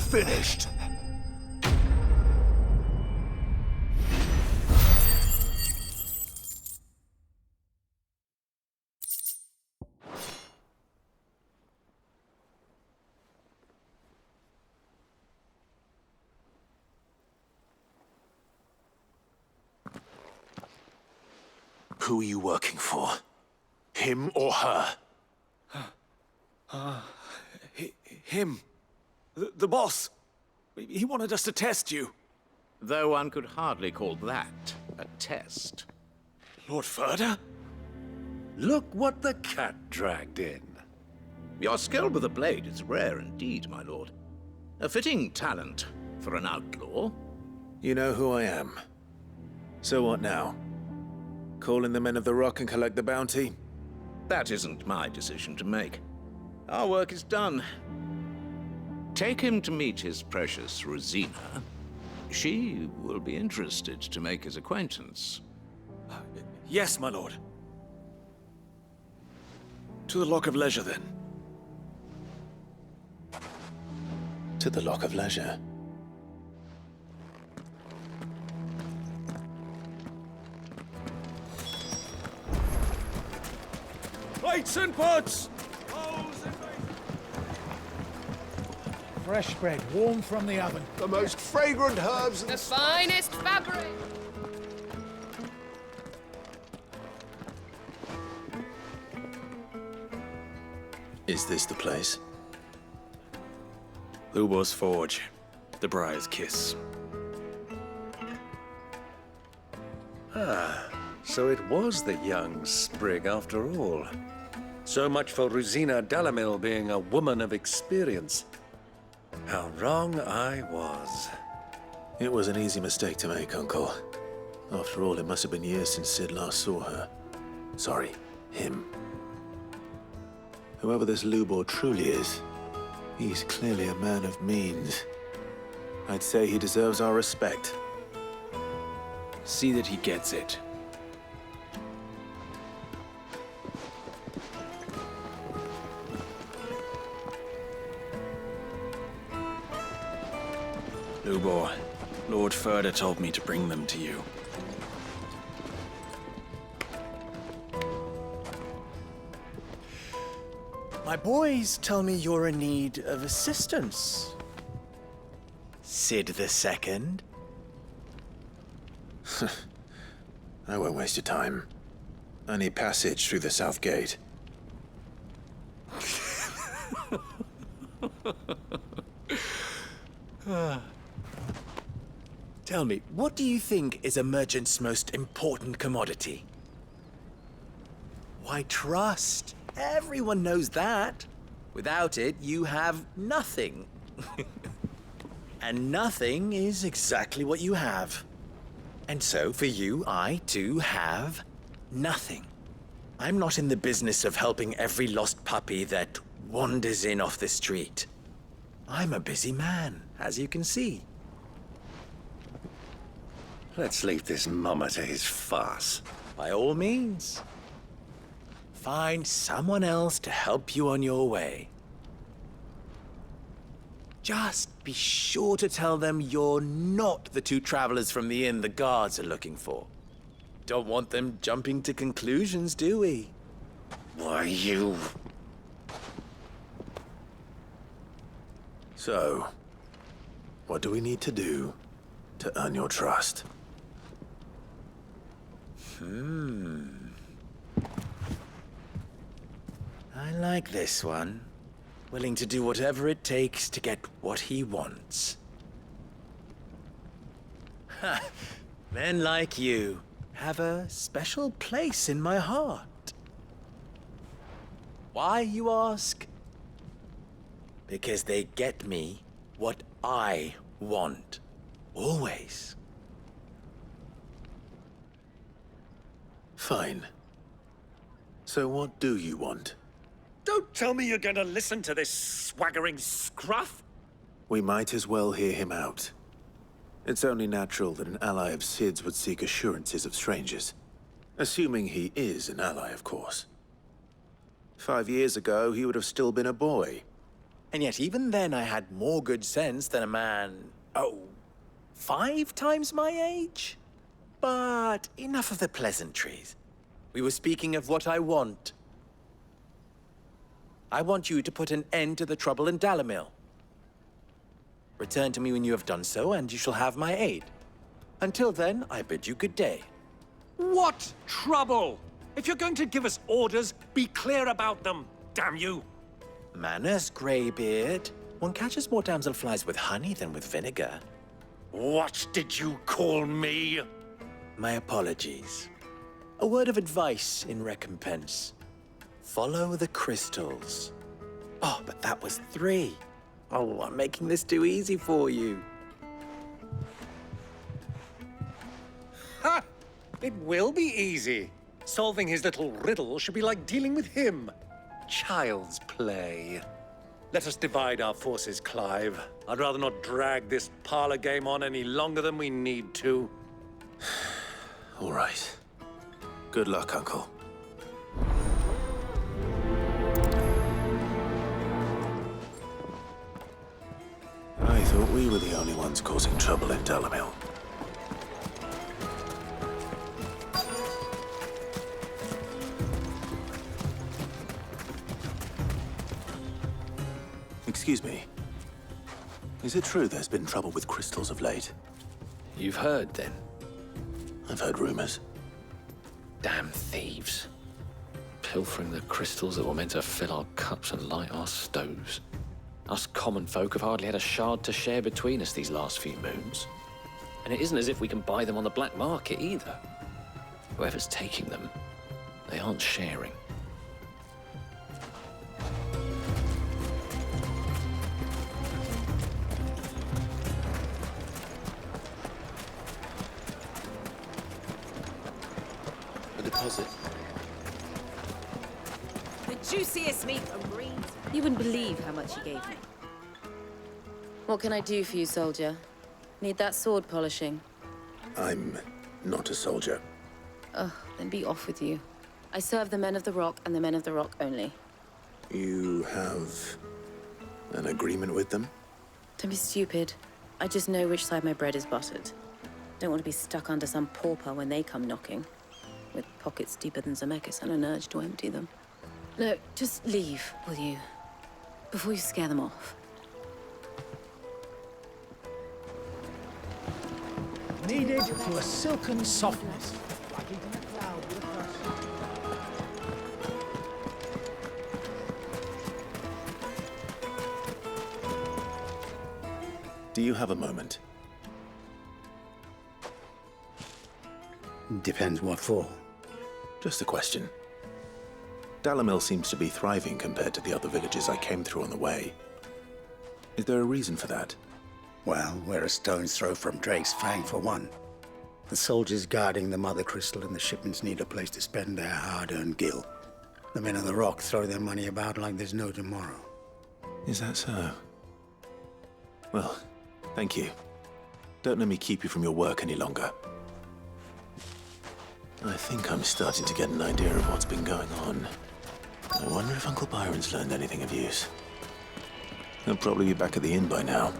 Finished. Who are you working for? Him or her? Him. The boss. He wanted us to test you. Though one could hardly call that a test. Lord Ferda? Look what the cat dragged in. Your skill with the blade is rare indeed, my lord. A fitting talent for an outlaw. You know who I am. So what now? Call in the Men of the Rock and collect the bounty? That isn't my decision to make. Our work is done. Take him to meet his precious Rosina. She will be interested to make his acquaintance. Yes, my lord. To the Lock of Leisure, then. To the Lock of Leisure. Plates and pots! Fresh bread, warm from the oven. The most fragrant herbs and The finest fabric! Is this the place? Lubos Forge. The Briar's Kiss. Ah, so it was the young sprig after all. So much for Rosina Dalamil being a woman of experience. How wrong I was. It was an easy mistake to make, Uncle. After all, it must have been years since Sid last saw her. Sorry. him. Whoever this Lubor truly is, he's clearly a man of means. I'd say he deserves our respect. See that he gets it. Lubor, Lord Furda told me to bring them to you. My boys tell me you're in need of assistance. Sid the Second? I won't waste your time. I need passage through the south gate. Tell me, what do you think is a merchant's most important commodity? Why, trust. Everyone knows that. Without it, you have nothing. And nothing is exactly what you have. And so, for you, I, too, have nothing. I'm not in the business of helping every lost puppy that wanders in off the street. I'm a busy man, as you can see. Let's leave this mummer to his farce. By all means. Find someone else to help you on your way. Just be sure to tell them you're not the two travelers from the inn the guards are looking for. Don't want them jumping to conclusions, do we? Why, you... So, what do we need to do to earn your trust? I like this one. Willing to do whatever it takes to get what he wants. Ha! Men like you have a special place in my heart. Why, you ask? Because they get me what I want. Always. Fine. So what do you want? Don't tell me you're going to listen to this swaggering scruff! We might as well hear him out. It's only natural that an ally of Sid's would seek assurances of strangers. Assuming he is an ally, of course. 5 years ago, he would have still been a boy. And yet even then I had more good sense than a man, 5 times my age? But enough of the pleasantries. We were speaking of what I want. I want you to put an end to the trouble in Dalimil. Return to me when you have done so, and you shall have my aid. Until then, I bid you good day. What trouble? If you're going to give us orders, be clear about them, damn you! Manners, Greybeard. One catches more damselflies with honey than with vinegar. What did you call me? My apologies. A word of advice in recompense. Follow the crystals. Oh, but that was 3. Oh, I'm making this too easy for you. Ha! It will be easy. Solving his little riddle should be like dealing with him. Child's play. Let us divide our forces, Clive. I'd rather not drag this parlor game on any longer than we need to. All right. Good luck, Uncle. I thought we were the only ones causing trouble in Dalimil. Excuse me. Is it true there's been trouble with crystals of late? You've heard, then? I've heard rumors. Damn thieves. Pilfering the crystals that were meant to fill our cups and light our stoves. Us common folk have hardly had a shard to share between us these last few moons. And it isn't as if we can buy them on the black market either. Whoever's taking them, they aren't sharing. A deposit. juiciest meat from Greens. You wouldn't believe how much he gave me. What can I do for you, soldier? Need that sword polishing? I'm not a soldier. Ugh, then be off with you. I serve the men of the Rock and the men of the Rock only. You have an agreement with them? Don't be stupid. I just know which side my bread is buttered. Don't want to be stuck under some pauper when they come knocking. With pockets deeper than Zemeckis and an urge to empty them. Look, just leave, will you? Before you scare them off. Kneaded to a silken softness, like eating a cloud with a crust. Do you have a moment? Depends what for. Just a question. Dalamil seems to be thriving compared to the other villages I came through on the way. Is there a reason for that? Well, we're a stone's throw from Drake's Fang for one. The soldiers guarding the Mother Crystal and the shipments need a place to spend their hard-earned gil. The men of the Rock throw their money about like there's no tomorrow. Is that so? Well, thank you. Don't let me keep you from your work any longer. I think I'm starting to get an idea of what's been going on. I wonder if Uncle Byron's learned anything of use. He'll probably be back at the inn by now.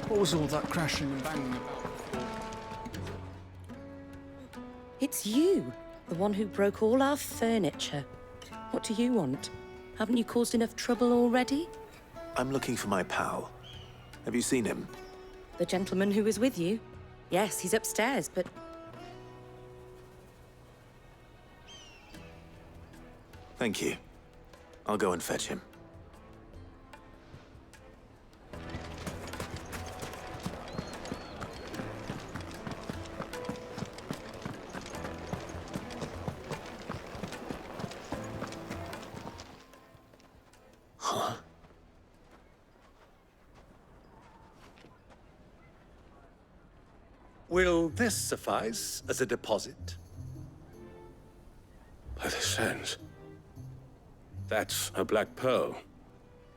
What was all that crashing and banging about? It's you, the one who broke all our furniture. What do you want? Haven't you caused enough trouble already? I'm looking for my pal. Have you seen him? The gentleman who was with you? Yes, he's upstairs, but... Thank you. I'll go and fetch him. Huh? Will this suffice as a deposit? By the sands. That's a black pearl.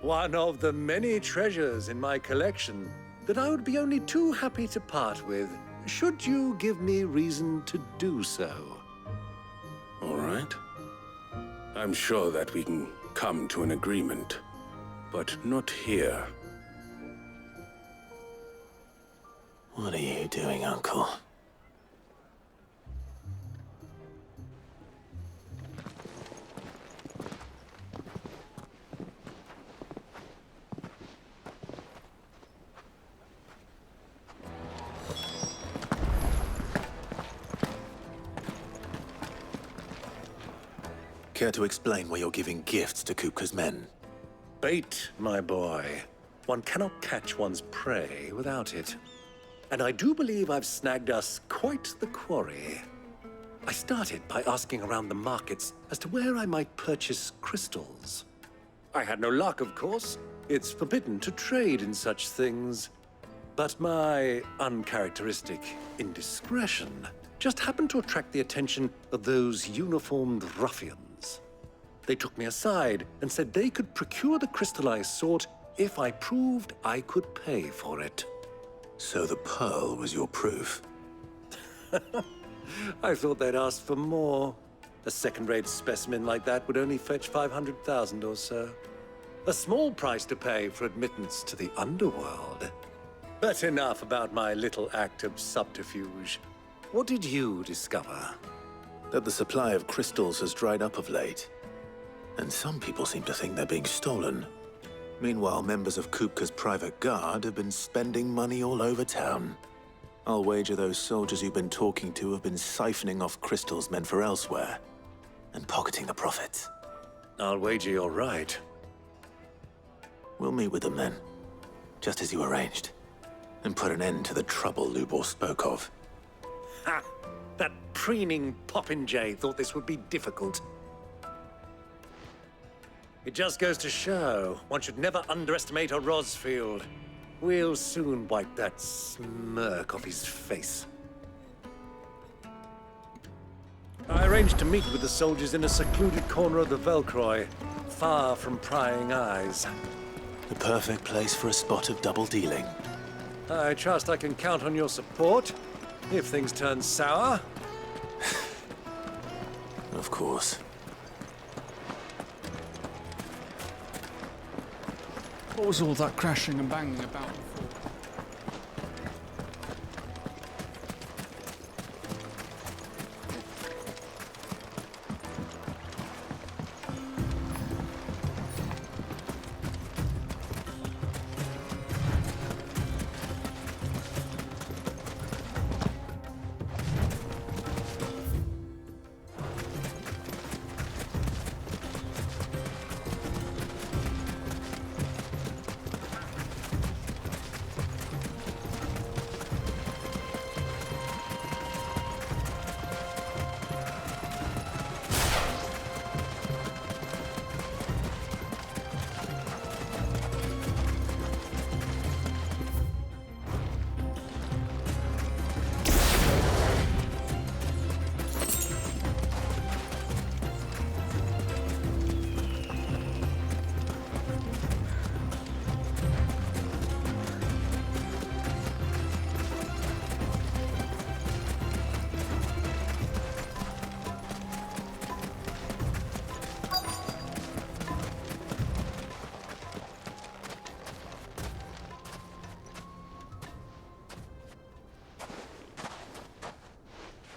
One of the many treasures in my collection that I would be only too happy to part with, should you give me reason to do so. All right. I'm sure that we can come to an agreement, but not here. What are you doing, Uncle? Care to explain why you're giving gifts to Kupka's men? Bait, my boy. One cannot catch one's prey without it. And I do believe I've snagged us quite the quarry. I started by asking around the markets as to where I might purchase crystals. I had no luck, of course. It's forbidden to trade in such things. But my uncharacteristic indiscretion just happened to attract the attention of those uniformed ruffians. They took me aside and said they could procure the crystal I sought if I proved I could pay for it. So the pearl was your proof? I thought they'd ask for more. A second-rate specimen like that would only fetch 500,000 or so. A small price to pay for admittance to the underworld. But enough about my little act of subterfuge. What did you discover? That the supply of crystals has dried up of late. And some people seem to think they're being stolen. Meanwhile, members of Kupka's private guard have been spending money all over town. I'll wager those soldiers you've been talking to have been siphoning off crystals meant for elsewhere, and pocketing the profits. I'll wager you're right. We'll meet with them then, just as you arranged, and put an end to the trouble Lubor spoke of. Ha! That preening popinjay thought this would be difficult. It just goes to show, one should never underestimate a Rosfield. We'll soon wipe that smirk off his face. I arranged to meet with the soldiers in a secluded corner of the Velcroy, far from prying eyes. The perfect place for a spot of double dealing. I trust I can count on your support if things turn sour. Of course. What was all that crashing and banging about before?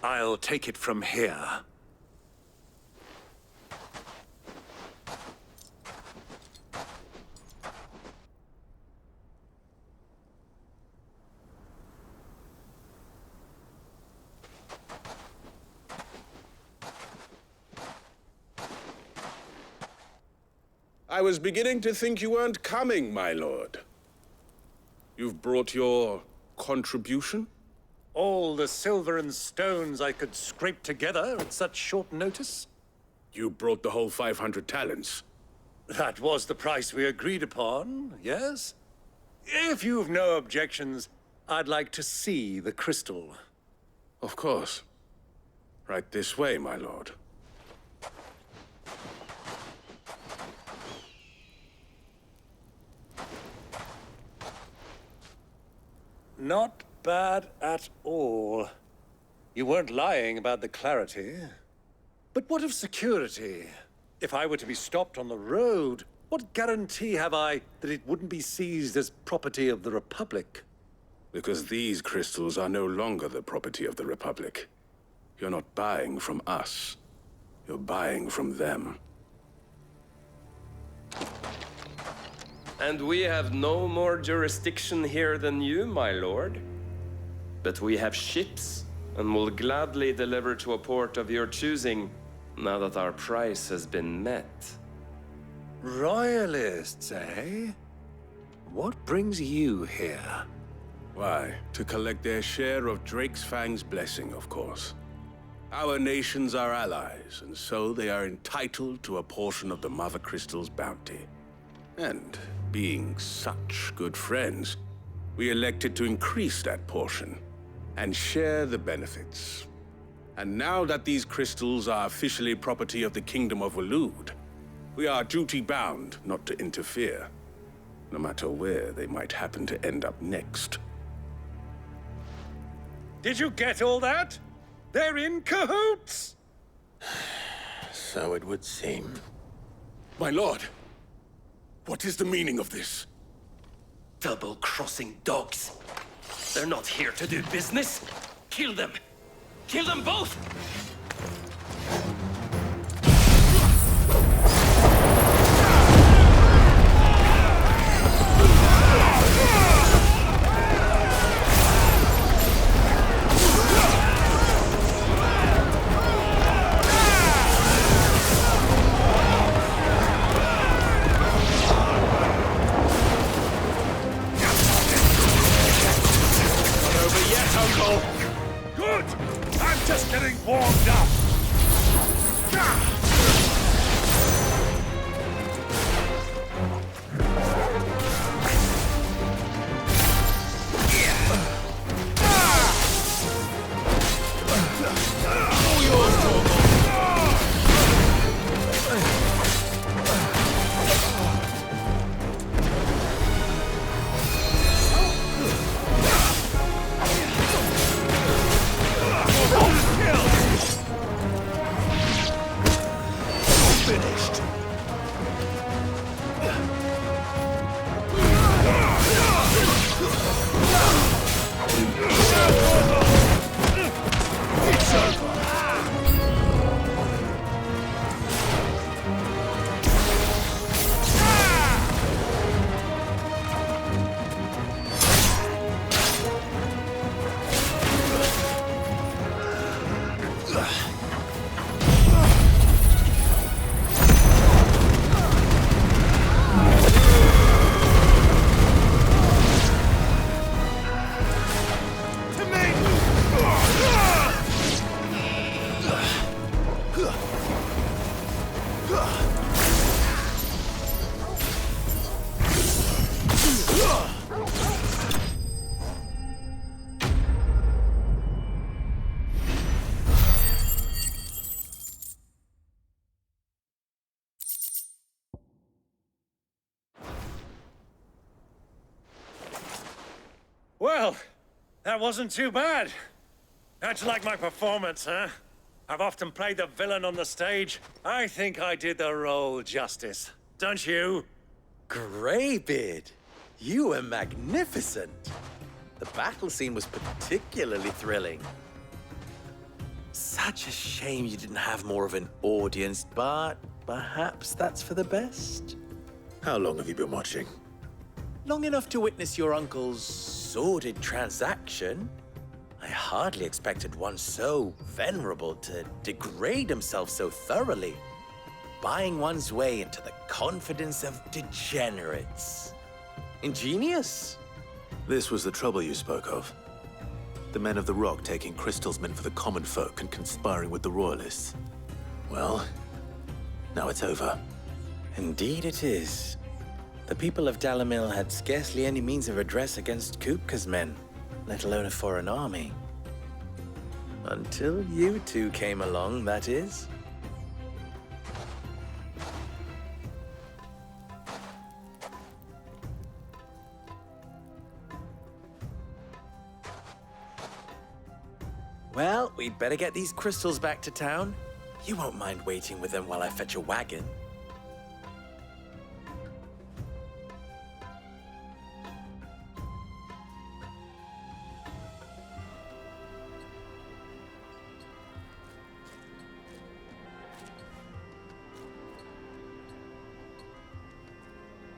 I'll take it from here. I was beginning to think you weren't coming, my lord. You've brought your contribution? All the silver and stones I could scrape together at such short notice? You brought the whole 500 talents. That was the price we agreed upon, yes? If you've no objections, I'd like to see the crystal. Of course. Right this way, my lord. Not bad at all. You weren't lying about the clarity. But what of security? If I were to be stopped on the road, what guarantee have I that it wouldn't be seized as property of the Republic? Because these crystals are no longer the property of the Republic. You're not buying from us. You're buying from them. And we have no more jurisdiction here than you, my lord. But we have ships, and will gladly deliver to a port of your choosing, now that our price has been met. Royalists, eh? What brings you here? Why, to collect their share of Drake's Fang's blessing, of course. Our nations are allies, and so they are entitled to a portion of the Mother Crystal's bounty. And being such good friends, we elected to increase that portion and share the benefits. And now that these crystals are officially property of the Kingdom of Waloed, we are duty-bound not to interfere, no matter where they might happen to end up next. Did you get all that? They're in cahoots! So it would seem. My lord, what is the meaning of this? Double-crossing dogs. They're not here to do business. Kill them! Kill them both! Good! I'm just getting warmed Well, that wasn't too bad. How'd you like my performance, huh? I've often played the villain on the stage. I think I did the role justice. Don't you? Greybeard, you were magnificent. The battle scene was particularly thrilling. Such a shame you didn't have more of an audience, but perhaps that's for the best. How long have you been watching? Long enough to witness your uncle's sordid transaction. I hardly expected one so venerable to degrade himself so thoroughly, buying one's way into the confidence of degenerates. Ingenious. This was the trouble you spoke of. The men of the Rock taking crystals meant for the common folk and conspiring with the Royalists. Well, now it's over. Indeed it is. The people of Dalamil had scarcely any means of redress against Kupka's men, let alone a foreign army. Until you two came along, that is. Well, we'd better get these crystals back to town. You won't mind waiting with them while I fetch a wagon.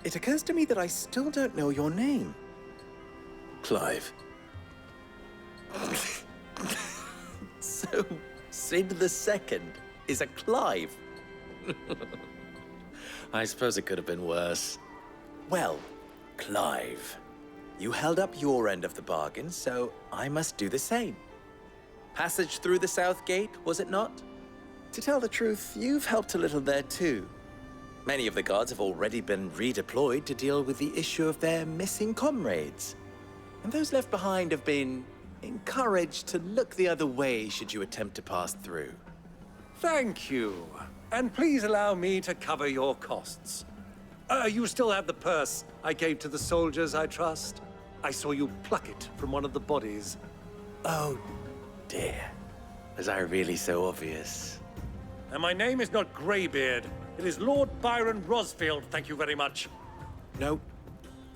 It occurs to me that I still don't know your name. Clive. So, Sid the Second is a Clive. I suppose it could have been worse. Well, Clive, you held up your end of the bargain, so I must do the same. Passage through the South Gate, was it not? To tell the truth, you've helped a little there too. Many of the guards have already been redeployed to deal with the issue of their missing comrades. And those left behind have been encouraged to look the other way should you attempt to pass through. Thank you. And please allow me to cover your costs. You still have the purse I gave to the soldiers, I trust? I saw you pluck it from one of the bodies. Oh, dear. Was I really so obvious? And my name is not Greybeard. It is Lord Byron Rosfield, thank you very much. No,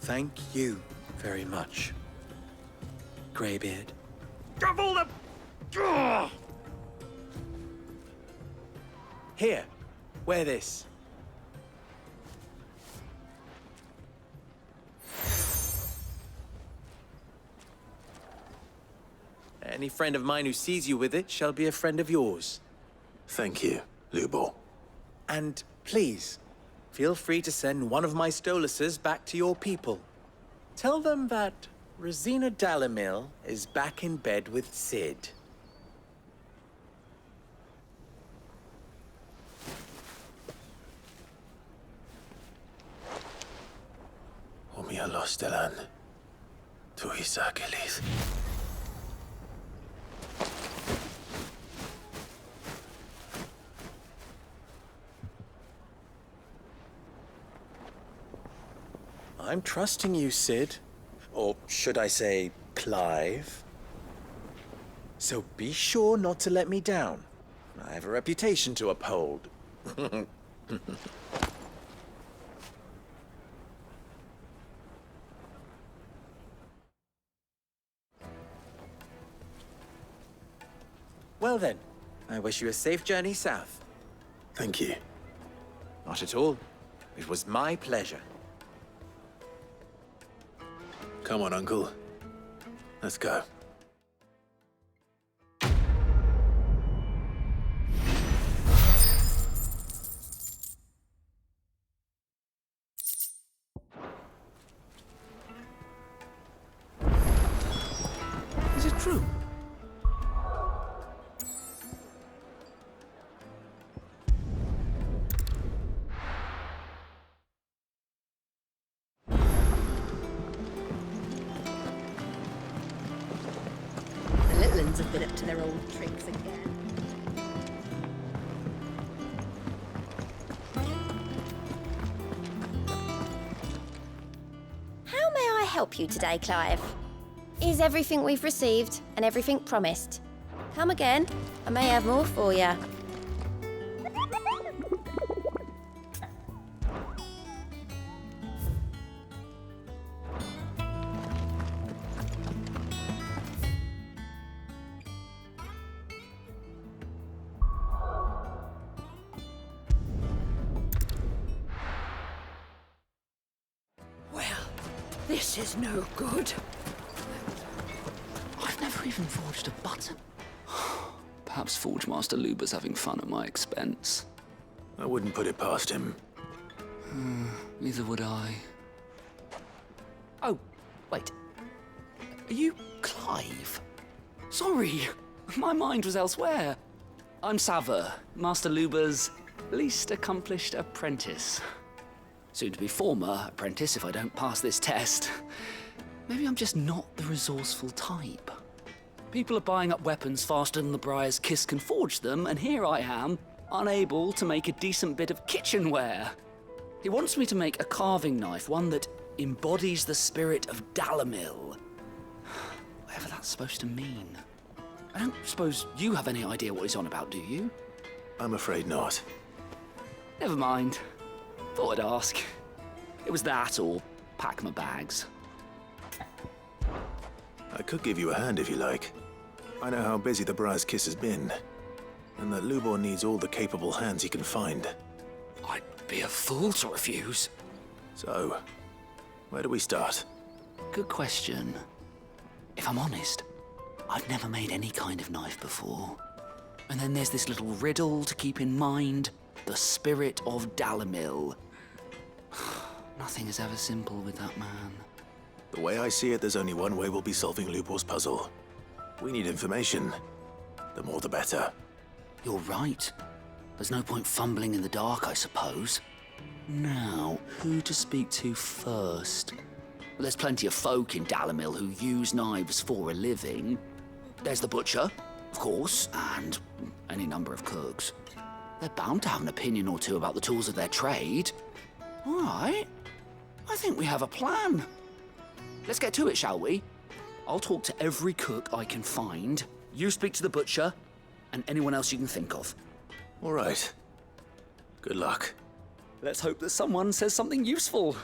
thank you very much, Greybeard. Of all the... Ugh! Here, wear this. Any friend of mine who sees you with it shall be a friend of yours. Thank you, Lubor. And please, feel free to send one of my Stoluses back to your people. Tell them that Rosina Dalamil is back in bed with Sid. Omia Lostelan. Tuisa Kelith. I'm trusting you, Sid. Or should I say, Clive. So be sure not to let me down. I have a reputation to uphold. Well then, I wish you a safe journey south. Thank you. Not at all. It was my pleasure. Come on, Uncle. Let's go. Is it true? The Litlans have been up to their old tricks again. How may I help you today, Clive? Is everything we've received and everything promised. Come again. I may have more for you. This is no good. I've never even forged a button. Perhaps Forge Master Luber's having fun at my expense. I wouldn't put it past him. Neither would I. Oh, wait. Are you Clive? Sorry, my mind was elsewhere. I'm Sava, Master Luber's least accomplished apprentice. Soon to be former apprentice if I don't pass this test. Maybe I'm just not the resourceful type. People are buying up weapons faster than the Briar's Kiss can forge them, and here I am, unable to make a decent bit of kitchenware. He wants me to make a carving knife, one that embodies the spirit of Dalamil. Whatever that's supposed to mean. I don't suppose you have any idea what he's on about, do you? I'm afraid not. Never mind. Thought I'd ask. It was that or pack my bags. I could give you a hand if you like. I know how busy the Briar's Kiss has been, and that Lubor needs all the capable hands he can find. I'd be a fool to refuse. So, where do we start? Good question. If I'm honest, I've never made any kind of knife before. And then there's this little riddle to keep in mind. The spirit of Dalamil. Nothing is ever simple with that man. The way I see it, there's only one way we'll be solving Lubor's puzzle. We need information. The more the better. You're right. There's no point fumbling in the dark, I suppose. Now, who to speak to first? Well, there's plenty of folk in Dalamil who use knives for a living. There's the butcher, of course, and any number of cooks. They're bound to have an opinion or two about the tools of their trade. All right. I think we have a plan. Let's get to it, shall we? I'll talk to every cook I can find. You speak to the butcher, and anyone else you can think of. All right. Good luck. Let's hope that someone says something useful.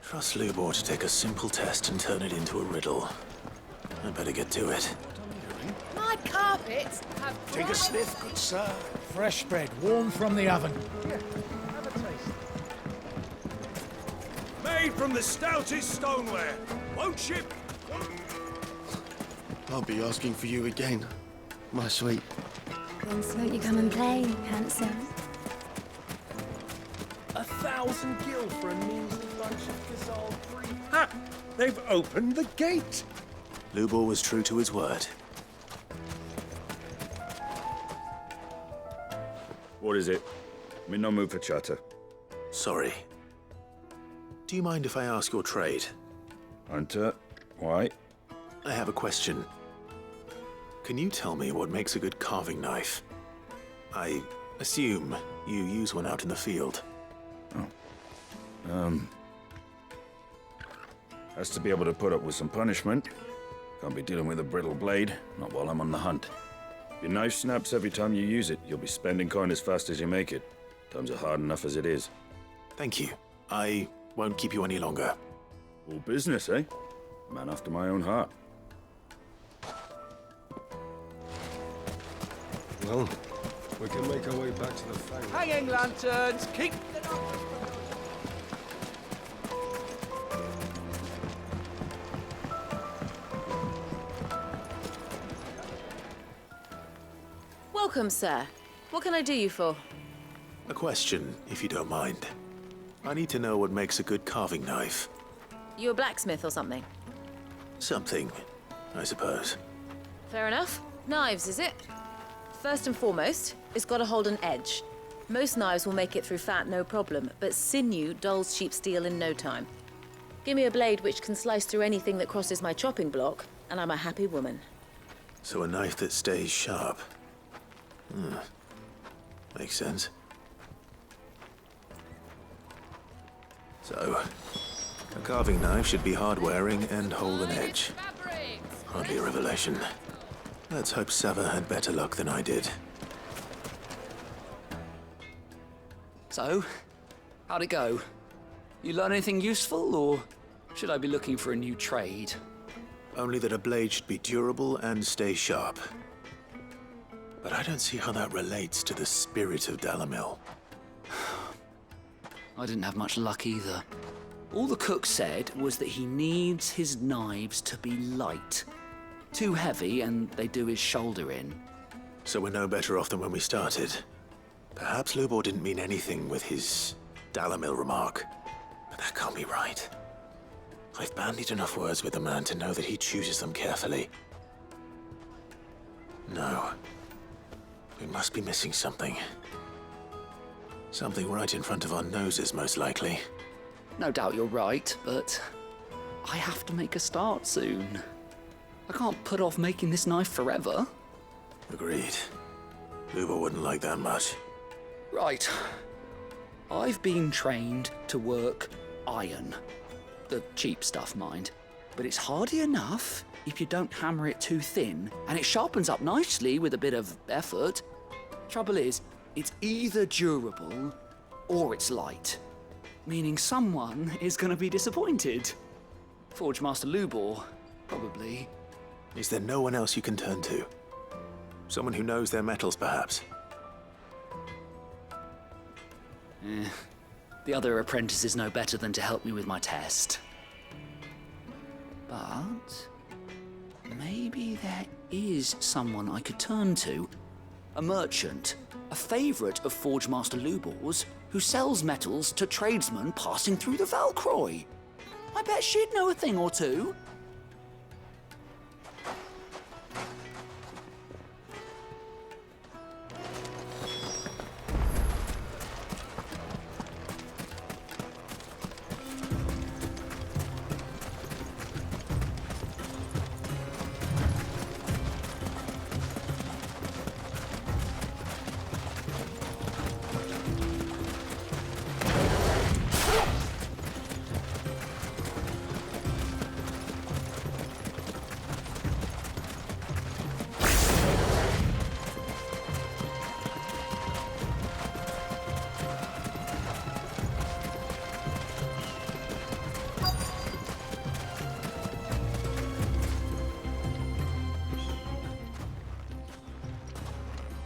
Trust Lubor to take a simple test and turn it into a riddle. I'd better get to it. My carpets have Take a sniff, good sir. Fresh bread, warm from the oven. Have a taste. Made from the stoutest stoneware. Won't ship. I'll be asking for you again, my sweet. Whence won't you come and play, handsome? 1,000 gil for a measly bunch of Gazal free. Ha! They've opened the gate! Lubor was true to his word. What is it? I'm in no mood for chatter. Sorry. Do you mind if I ask your trade? Hunter, why? I have a question. Can you tell me what makes a good carving knife? I assume you use one out in the field. Has to be able to put up with some punishment. Can't be dealing with a brittle blade, not while I'm on the hunt. If your knife snaps every time you use it, you'll be spending coin as fast as you make it. Times are hard enough as it is. Thank you. I won't keep you any longer. All business, eh? Man after my own heart. Well, we can make our way back to the Fang. Hanging lanterns, keep it up. Welcome, sir. What can I do you for? A question, if you don't mind. I need to know what makes a good carving knife. You a blacksmith or something? Something, I suppose. Fair enough. Knives, is it? First and foremost, it's got to hold an edge. Most knives will make it through fat, no problem, but sinew dulls cheap steel in no time. Give me a blade which can slice through anything that crosses my chopping block, and I'm a happy woman. So a knife that stays sharp. Makes sense. So, a carving knife should be hard-wearing and hold an edge. Hardly a revelation. Let's hope Sava had better luck than I did. So, how'd it go? You learn anything useful, or should I be looking for a new trade? Only that a blade should be durable and stay sharp. But I don't see how that relates to the spirit of Dalamil. I didn't have much luck either. All the cook said was that he needs his knives to be light. Too heavy and they do his shoulder in. So we're no better off than when we started. Perhaps Lubor didn't mean anything with his Dalamil remark. But that can't be right. I've bandied enough words with the man to know that he chooses them carefully. No. We must be missing something. Something right in front of our noses, most likely. No doubt you're right, but I have to make a start soon. I can't put off making this knife forever. Agreed. Lubor wouldn't like that much. Right. I've been trained to work iron. The cheap stuff, mind. But it's hardy enough if you don't hammer it too thin, and it sharpens up nicely with a bit of effort. Trouble is, it's either durable or it's light, meaning someone is going to be disappointed. Forge Master Lubor, probably. Is there no one else you can turn to? Someone who knows their metals, perhaps? The other apprentices know better than to help me with my test. But maybe there is someone I could turn to. A merchant, a favourite of Forge Master Lubor's, who sells metals to tradesmen passing through the Valcroy. I bet she'd know a thing or two.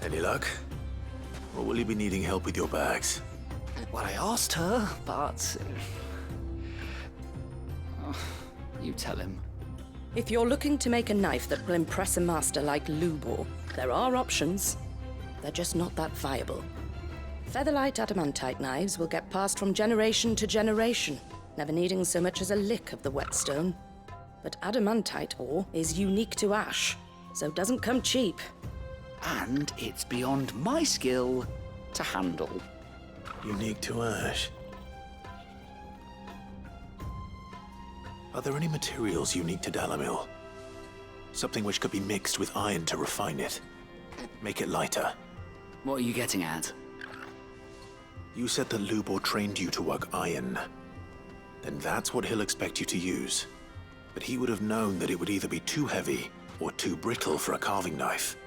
Any luck? Or will you be needing help with your bags? Well, I asked her, but... you tell him. If you're looking to make a knife that will impress a master like Lubor, there are options. They're just not that viable. Featherlight adamantite knives will get passed from generation to generation, never needing so much as a lick of the whetstone. But adamantite ore is unique to ash, so it doesn't come cheap. And it's beyond my skill to handle. Unique to ash. Are there any materials unique to Dalamil? Something which could be mixed with iron to refine it. Make it lighter. What are you getting at? You said that Lubor trained you to work iron. Then that's what he'll expect you to use. But he would have known that it would either be too heavy or too brittle for a carving knife.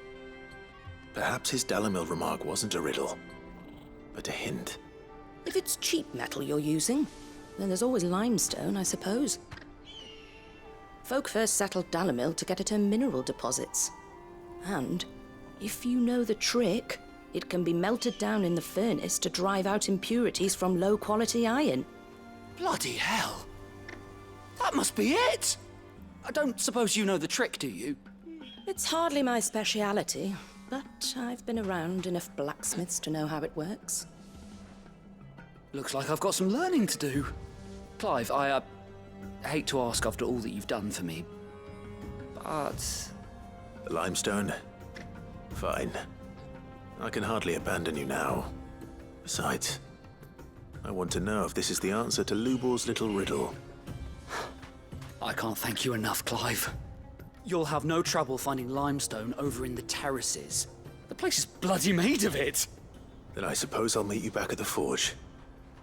Perhaps his Dalamil remark wasn't a riddle, but a hint. If it's cheap metal you're using, then there's always limestone, I suppose. Folk first settled Dalamil to get at her mineral deposits. And, if you know the trick, it can be melted down in the furnace to drive out impurities from low-quality iron. Bloody hell! That must be it! I don't suppose you know the trick, do you? It's hardly my speciality, but I've been around enough blacksmiths to know how it works. Looks like I've got some learning to do. Clive, I hate to ask after all that you've done for me, but... The limestone? Fine. I can hardly abandon you now. Besides, I want to know if this is the answer to Lubor's little riddle. I can't thank you enough, Clive. You'll have no trouble finding limestone over in the terraces. The place is bloody made of it. Then I suppose I'll meet you back at the forge.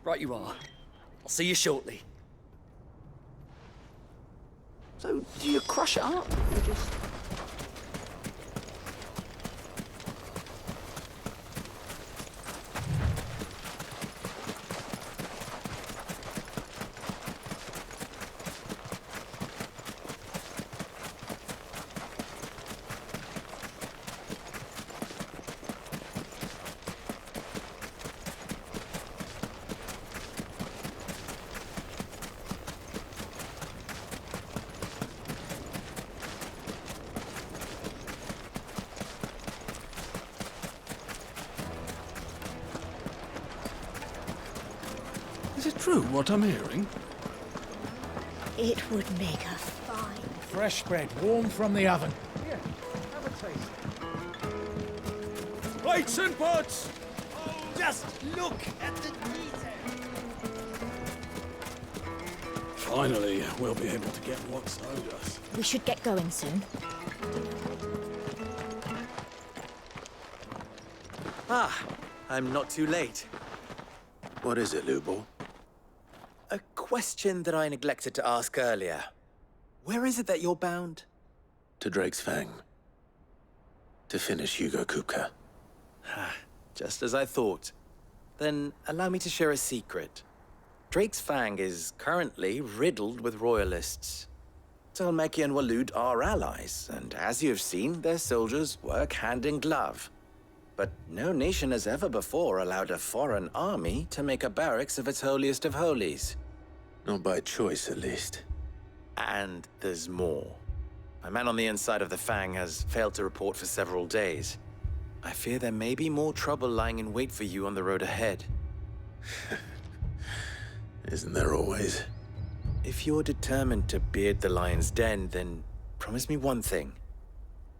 Right you are. I'll see you shortly. So, do you crush it up? Or just... Is it true what I'm hearing? It would make a fine. Fresh bread, warm from the oven. Here, have a taste. Plates and pots! Just look at the detail. Finally, we'll be able to get what's owed us. We should get going soon. Ah, I'm not too late. What is it, Lubor? A question that I neglected to ask earlier. Where is it that you're bound? To Drake's Fang. To finish Hugo Kupka. Just as I thought. Then allow me to share a secret. Drake's Fang is currently riddled with royalists. Dhalmekia and Waloed are allies, and as you've seen, their soldiers work hand in glove. But no nation has ever before allowed a foreign army to make a barracks of its holiest of holies. Not by choice, at least. And there's more. A man on the inside of the Fang has failed to report for several days. I fear there may be more trouble lying in wait for you on the road ahead. Isn't there always? If you're determined to beard the lion's den, then promise me one thing.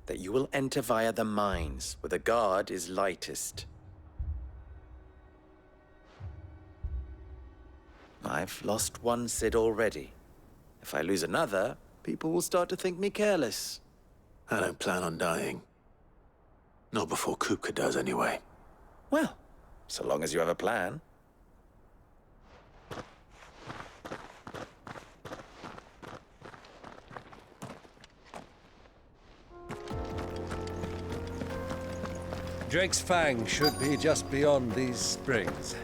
That you will enter via the mines, where the guard is lightest. I've lost one Cid already. If I lose another, people will start to think me careless. I don't plan on dying. Not before Kupka does, anyway. Well, so long as you have a plan. Drake's Fang should be just beyond these springs.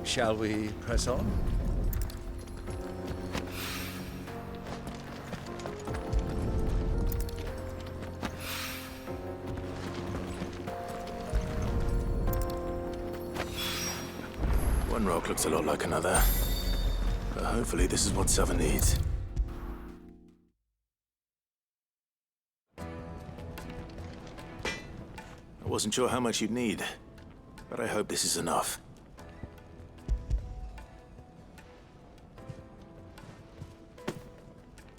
Shall we press on? One rock looks a lot like another. But hopefully this is what Sava needs. I wasn't sure how much you'd need, but I hope this is enough.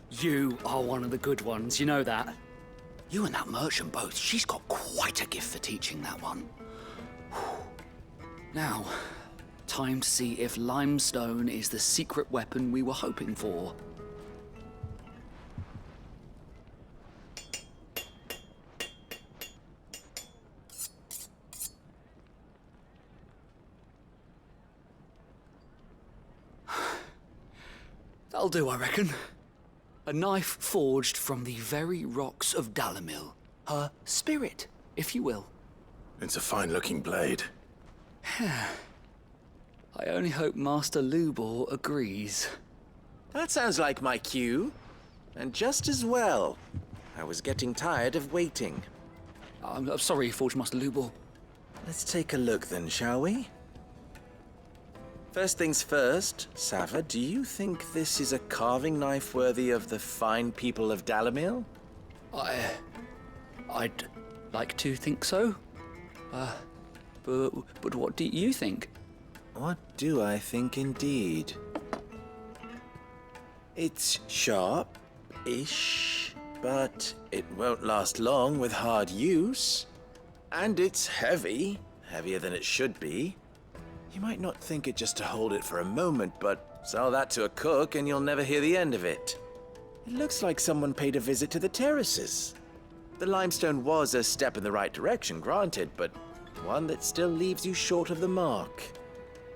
You are one of the good ones, you know that? You and that merchant both, she's got quite a gift for teaching that one. Now, time to see if limestone is the secret weapon we were hoping for. That'll do, I reckon. A knife forged from the very rocks of Dalimil. Her spirit, if you will. It's a fine-looking blade. I only hope Master Lubor agrees. That sounds like my cue. And just as well. I was getting tired of waiting. I'm sorry, Forge Master Lubor. Let's take a look then, shall we? First things first, Sava, do you think this is a carving knife worthy of the fine people of Dalimil? I'd like to think so. But what do you think? What do I think indeed? It's sharp-ish, but it won't last long with hard use. And it's heavy, heavier than it should be. You might not think it just to hold it for a moment, but sell that to a cook and you'll never hear the end of it. It looks like someone paid a visit to the terraces. The limestone was a step in the right direction, granted, but one that still leaves you short of the mark.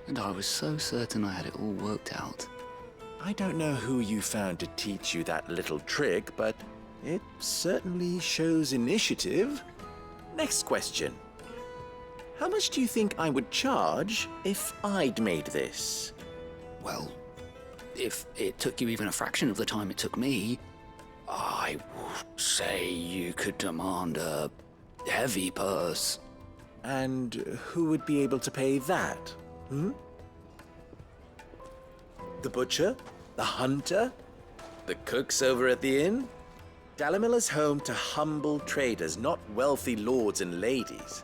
And I was so certain I had it all worked out. I don't know who you found to teach you that little trick, but it certainly shows initiative. Next question. How much do you think I would charge if I'd made this? Well, if it took you even a fraction of the time it took me, I would say you could demand a heavy purse. And who would be able to pay that? The butcher? The hunter? The cooks over at the inn? Dalimil is home to humble traders, not wealthy lords and ladies.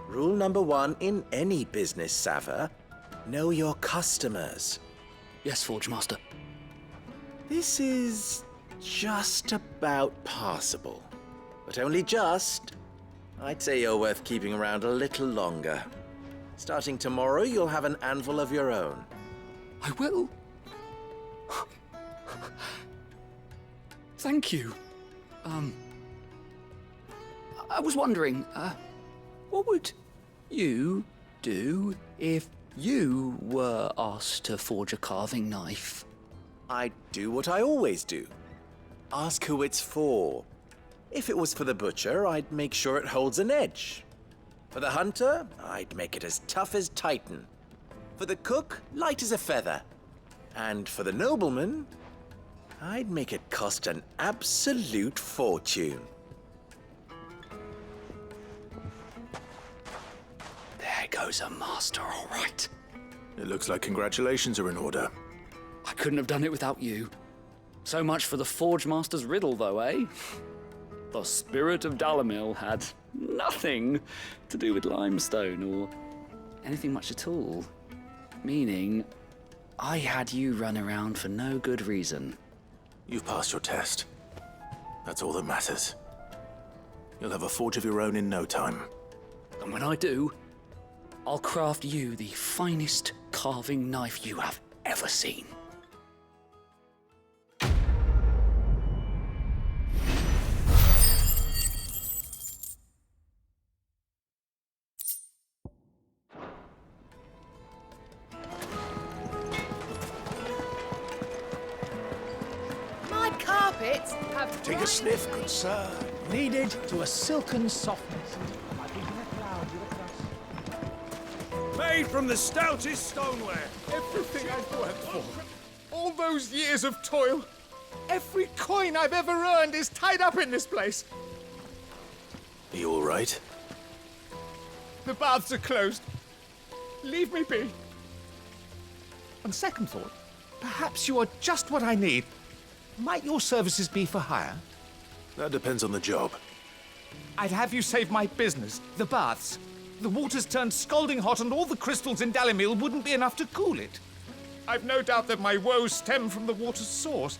Rule number 1 in any business, Sava: know your customers. Yes, Forge Master. This is just about passable. But only just. I'd say you're worth keeping around a little longer. Starting tomorrow, you'll have an anvil of your own. I will. Thank you. I was wondering, what would you do if you were asked to forge a carving knife? I'd do what I always do. Ask who it's for. If it was for the butcher, I'd make sure it holds an edge. For the hunter, I'd make it as tough as Titan. For the cook, light as a feather. And for the nobleman, I'd make it cost an absolute fortune. There goes a master, all right. It looks like congratulations are in order. I couldn't have done it without you. So much for the Forge Master's riddle, though, eh? The spirit of Dalimil had nothing to do with limestone or anything much at all. Meaning, I had you run around for no good reason. You've passed your test. That's all that matters. You'll have a forge of your own in no time. And when I do, I'll craft you the finest carving knife you have ever seen. Take a sniff, good sir. Kneaded to a silken softness. Like in a cloud with a crust. Made from the stoutest stoneware. Everything I've worked for. All those years of toil. Every coin I've ever earned is tied up in this place. Are you all right? The baths are closed. Leave me be. On second thought, perhaps you are just what I need. Might your services be for hire? That depends on the job. I'd have you save my business, the baths. The water's turned scalding hot and all the crystals in Dalimil wouldn't be enough to cool it. I've no doubt that my woes stem from the water's source.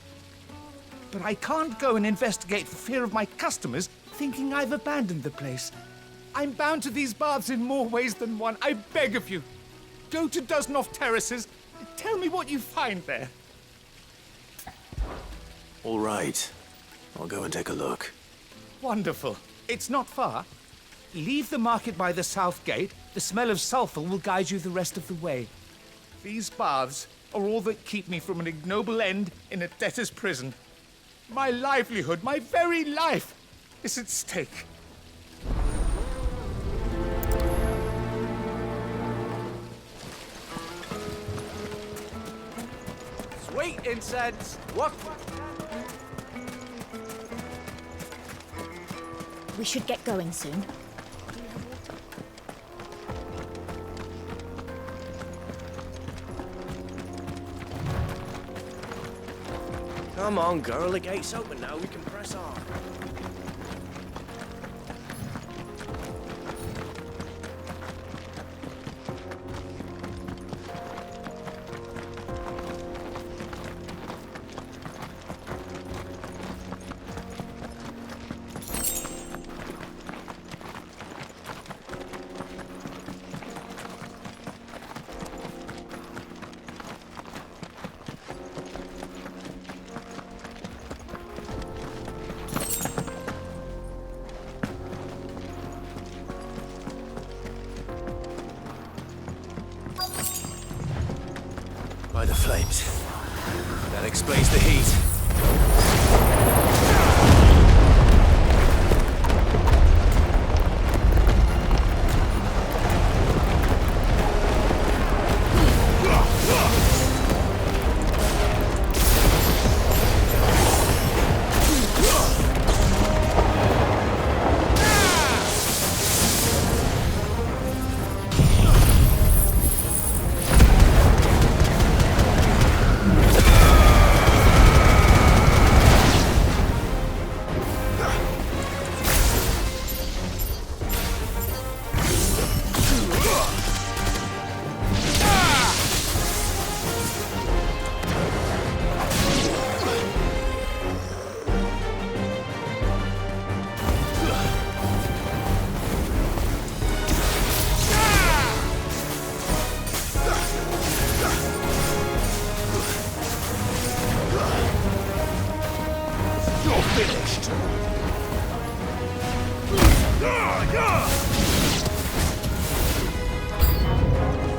But I can't go and investigate for fear of my customers thinking I've abandoned the place. I'm bound to these baths in more ways than one. I beg of you. Go to Dusnoff Terraces. Tell me what you find there. All right. I'll go and take a look. Wonderful. It's not far. Leave the market by the south gate. The smell of sulfur will guide you the rest of the way. These baths are all that keep me from an ignoble end in a debtor's prison. My livelihood, my very life, is at stake. Sweet incense! What? We should get going soon. Come on, girl, the gate's open now, we can press on. explains the heat.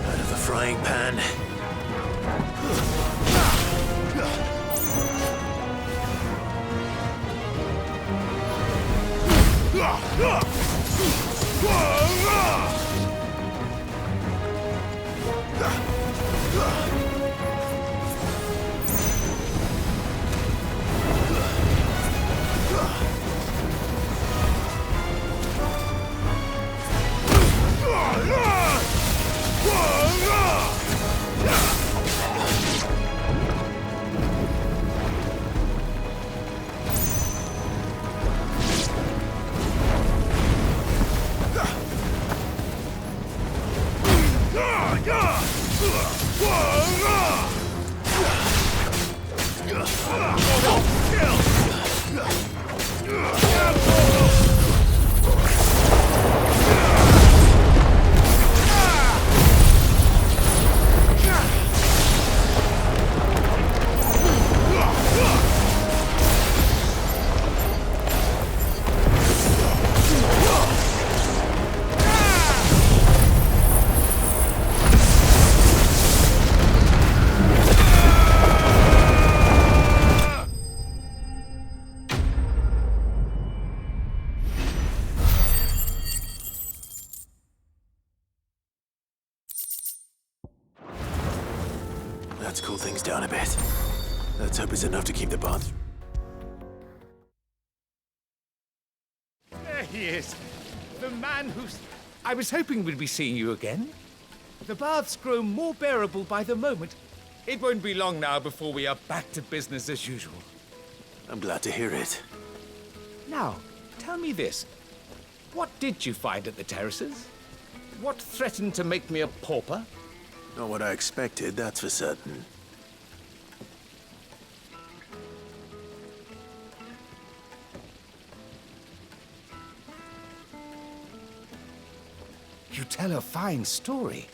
Out of the frying pan. Let's cool things down a bit. Let's hope it's enough to keep the bath. There he is. The man who's... I was hoping we'd be seeing you again. The baths grow more bearable by the moment. It won't be long now before we are back to business as usual. I'm glad to hear it. Now, tell me this. What did you find at the terraces? What threatened to make me a pauper? Not what I expected, that's for certain. You tell a fine story.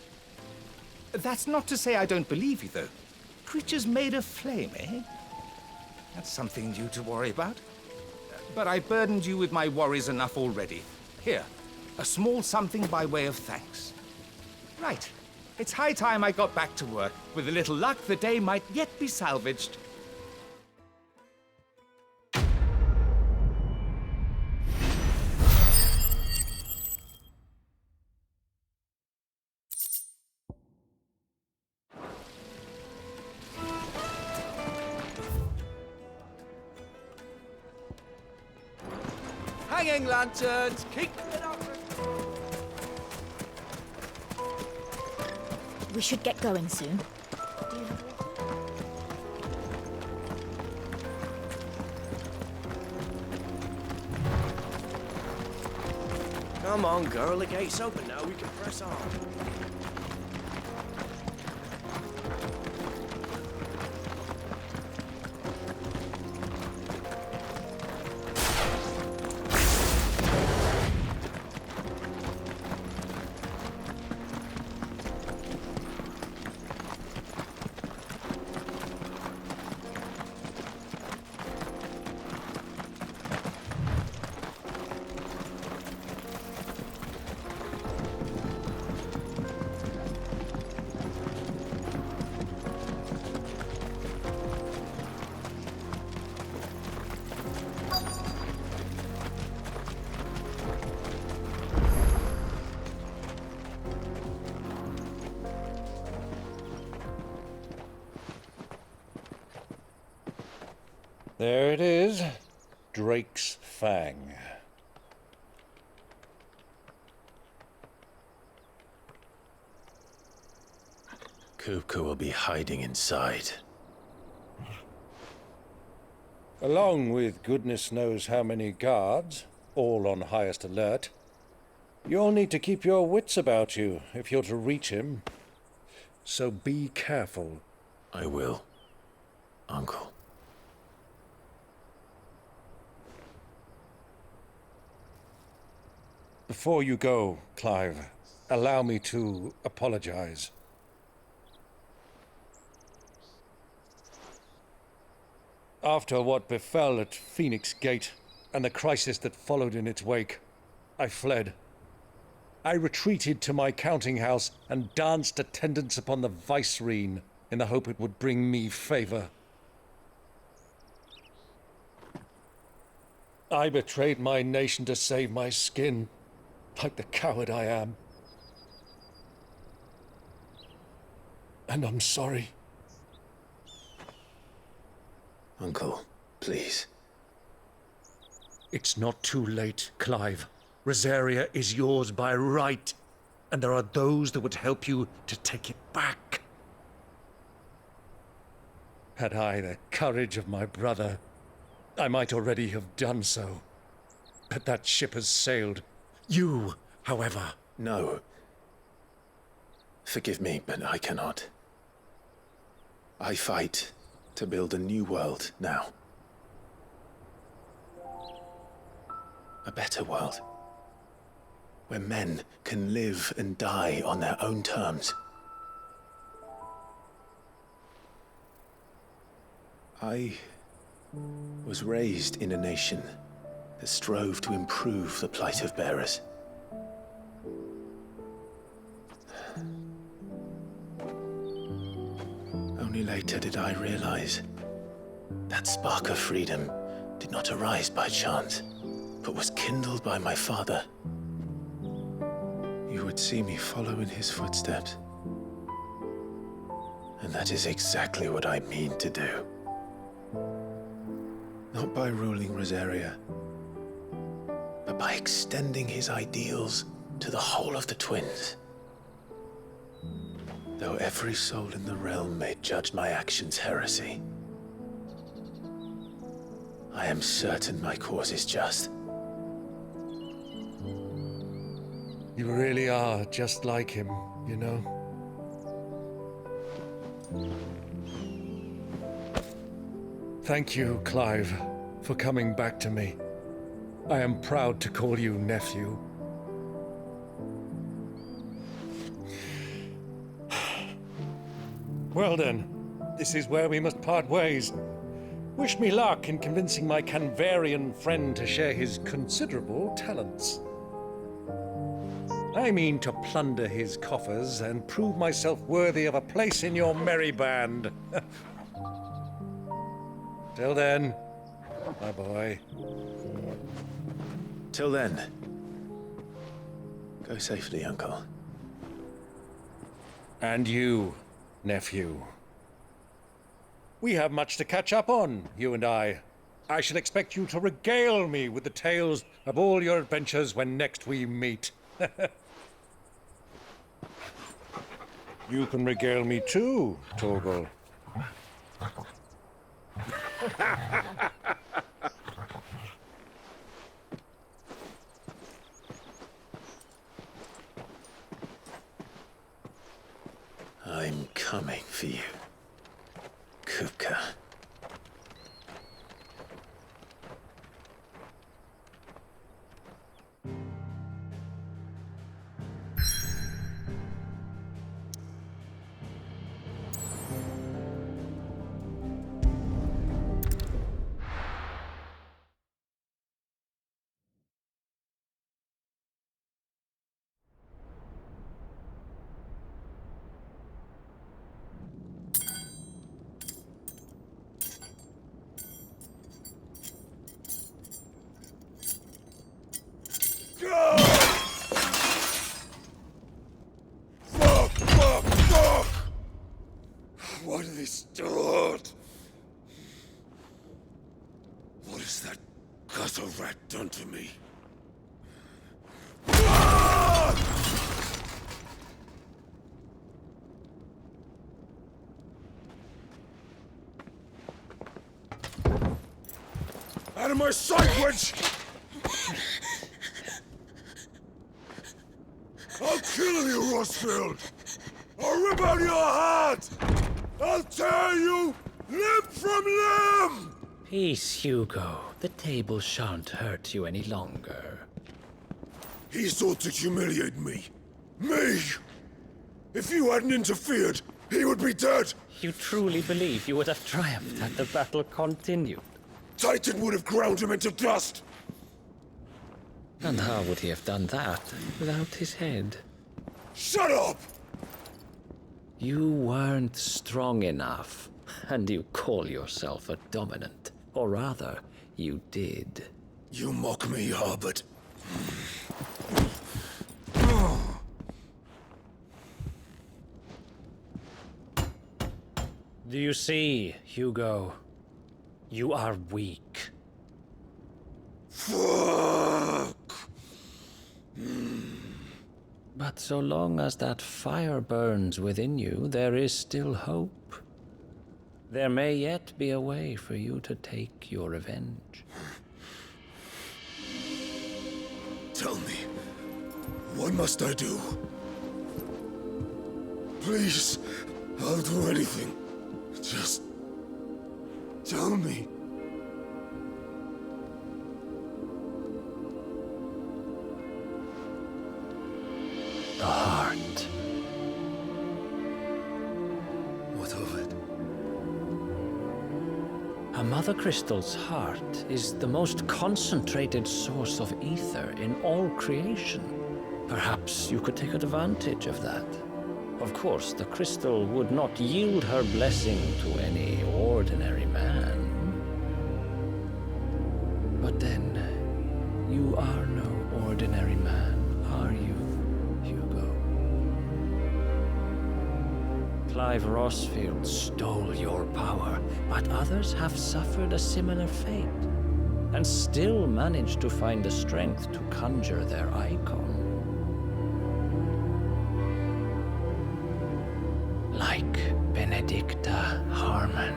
That's not to say I don't believe you, though. Creatures made of flame, eh? That's something new to worry about. But I burdened you with my worries enough already. Here, a small something by way of thanks. Right. It's high time I got back to work. With a little luck, the day might yet be salvaged. Hanging lanterns, keep it up. We should get going soon. Come on, girl, the gate's open now. We can press on. There it is. Drake's Fang. Kupka will be hiding inside. Along with goodness knows how many guards, all on highest alert. You'll need to keep your wits about you if you're to reach him. So be careful. I will, Uncle. Before you go, Clive, allow me to apologize. After what befell at Phoenix Gate and the crisis that followed in its wake, I fled. I retreated to my counting house and danced attendance upon the vicereine in the hope it would bring me favor. I betrayed my nation to save my skin, like the coward I am. And I'm sorry. Uncle, please. It's not too late, Clive. Rosaria is yours by right, and there are those that would help you to take it back. Had I the courage of my brother, I might already have done so. But that ship has sailed. You, however... No. Forgive me, but I cannot. I fight to build a new world now. A better world. Where men can live and die on their own terms. I was raised in a nation that strove to improve the plight of bearers. Only later did I realize that spark of freedom did not arise by chance, but was kindled by my father. You would see me follow in his footsteps. And that is exactly what I mean to do. Not by ruling Rosaria, but by extending his ideals to the whole of the Twins. Though every soul in the realm may judge my actions heresy, I am certain my cause is just. You really are just like him, you know? Thank you, Clive, for coming back to me. I am proud to call you nephew. Well then, this is where we must part ways. Wish me luck in convincing my Canvarian friend to share his considerable talents. I mean to plunder his coffers and prove myself worthy of a place in your merry band. Till then, my boy. Till then, go safely, Uncle. And you, nephew. We have much to catch up on, you and I. I shall expect you to regale me with the tales of all your adventures when next we meet. You can regale me too, Torgal. I'm coming for you, Kupka. has that gutter rat done to me? Out of my sight, witch! I'll kill you, Rosfield! I'll rip out your heart! I'll tear you limb from limb! Peace, Hugo. The table shan't hurt you any longer. He sought to humiliate me. Me! If you hadn't interfered, he would be dead! You truly believe you would have triumphed had the battle continued? Titan would have ground him into dust! And how would he have done that without his head? Shut up! You weren't strong enough, and you call yourself a dominant. Or rather, you did. You mock me, Harbert. Do you see, Hugo? You are weak. Fuck! But so long as that fire burns within you, there is still hope. There may yet be a way for you to take your revenge. Tell me, what must I do? Please, I'll do anything. Just tell me. The heart. What of it? A Mother Crystal's heart is the most concentrated source of ether in all creation. Perhaps you could take advantage of that. Of course, the crystal would not yield her blessing to any ordinary man. But then, you are no ordinary man, are you, Hugo? Clive Rosfield stole your power, but others have suffered a similar fate, and still managed to find the strength to conjure their icon. Like Benedicta Harmon.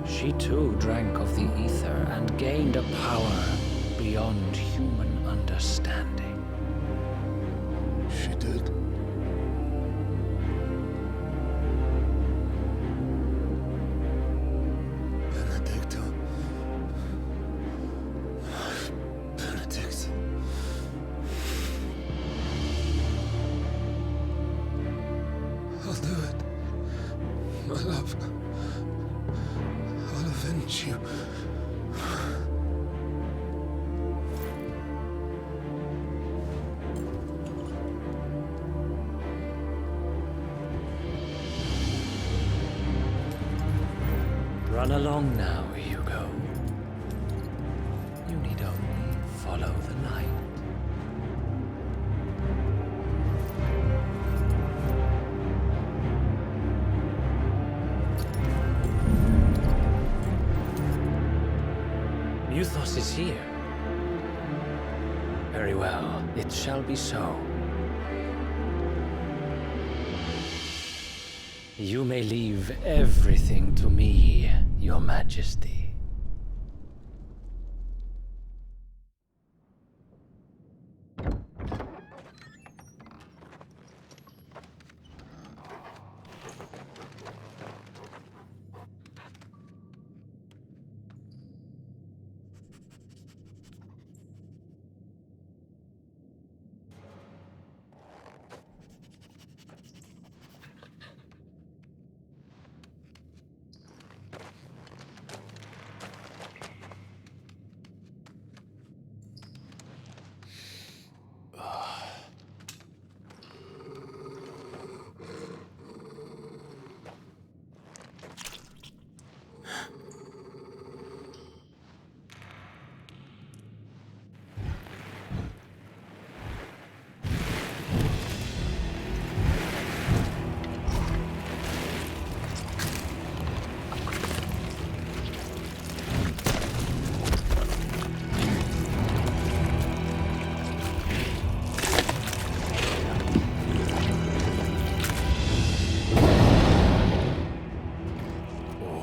She too drank of the ether and gained a power beyond human understanding. She did. Benedicta. Benedict. I'll do it. My love. I'll avenge you. Run along now, Hugo. You need only follow the light. Muthos is here. Very well, it shall be so. You may leave everything to me, Your Majesty.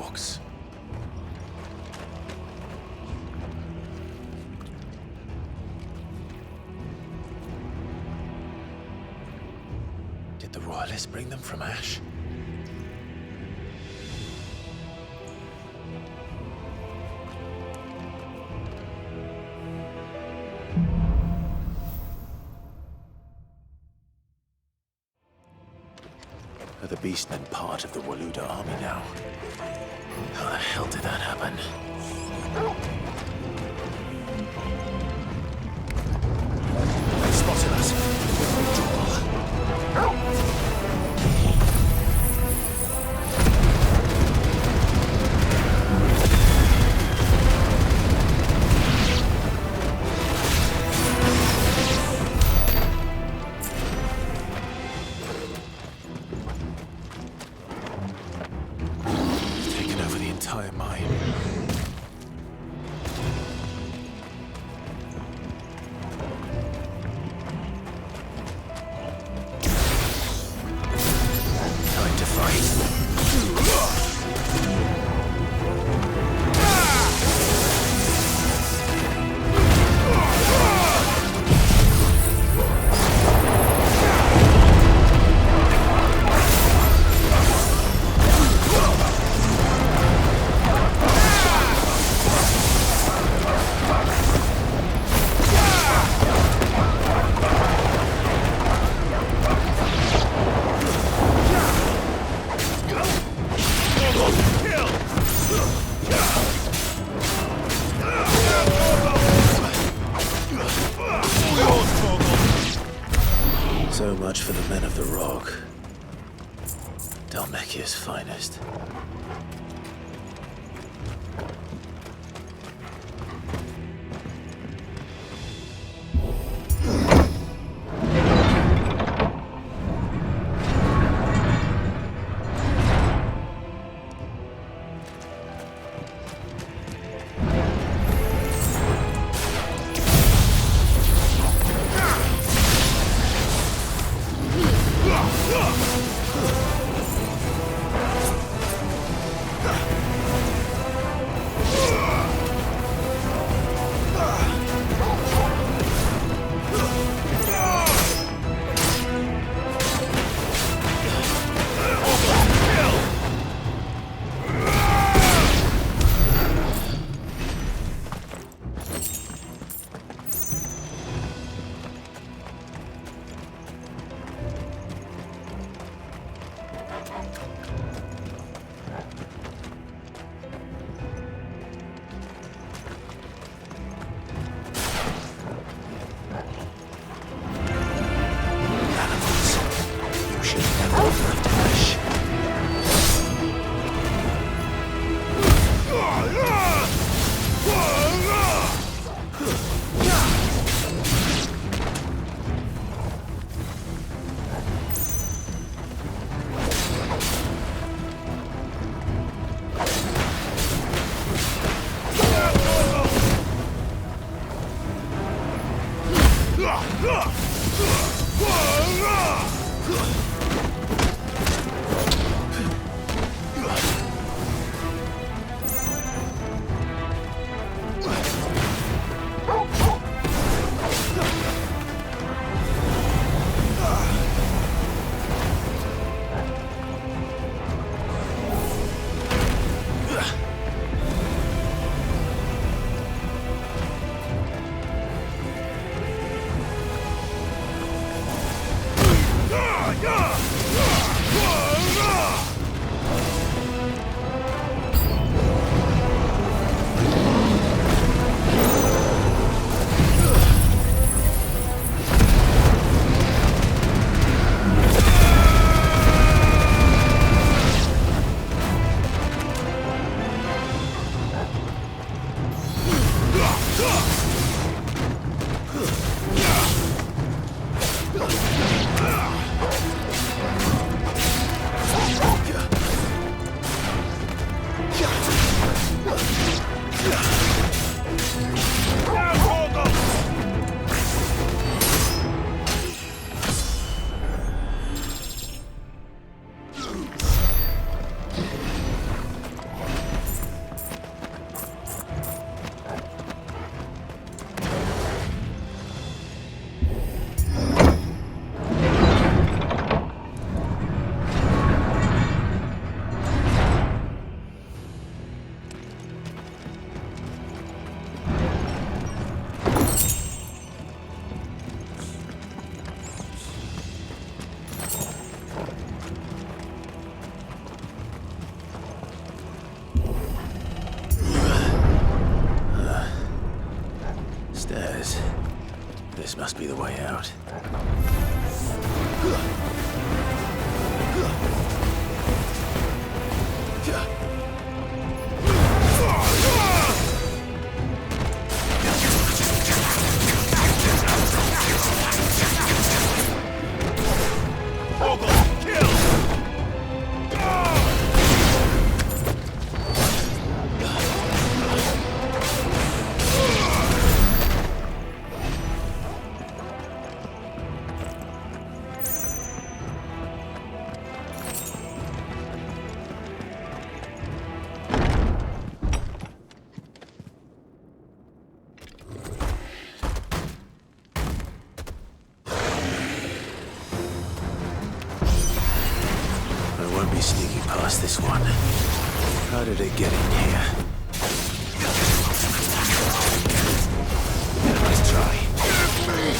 rocks. Did the Royalists bring them from Ash? Are the Beastmen part of the Waluda army now? How the hell did that happen? They spotted us. Taken over the entire mine. Time to fight. So much for the men of the Rock. Dhalmekia's finest. This must be the way out. Sneaking past this one. How did it get in here? Nice try. Give me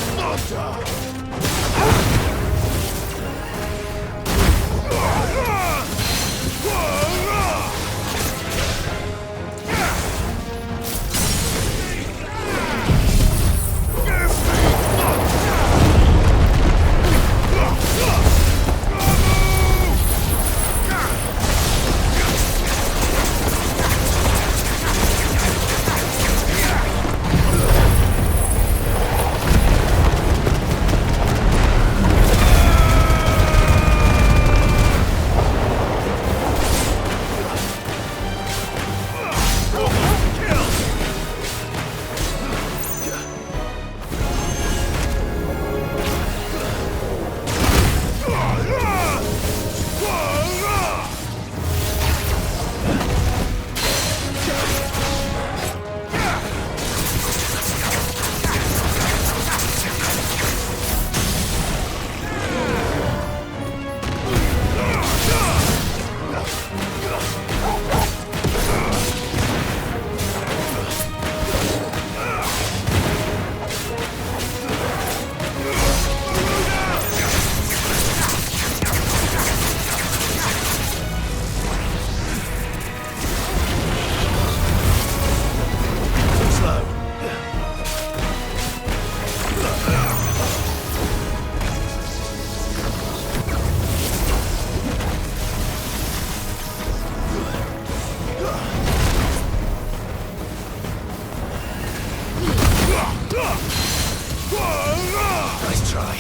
Nice try.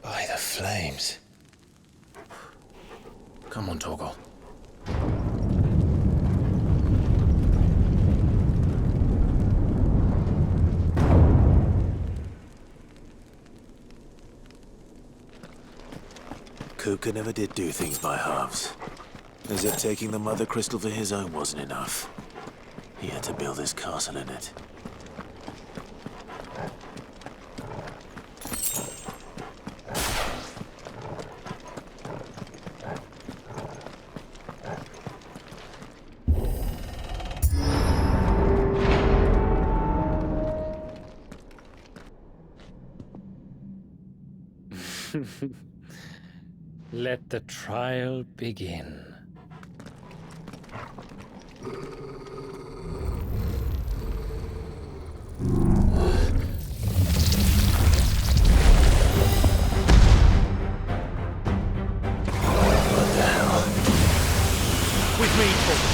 By the flames. Come on, Torgal. Kupka never did do things by halves. As if taking the Mother Crystal for his own wasn't enough. He had to build his castle in it. Let the trial begin. What the hell? With me, Torgal.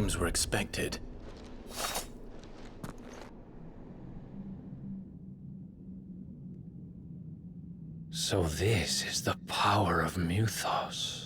games were expected. So this is the power of Muthos.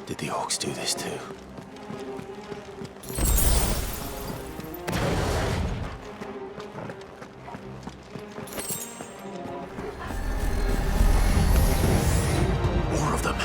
Did the orcs do this too? More of them.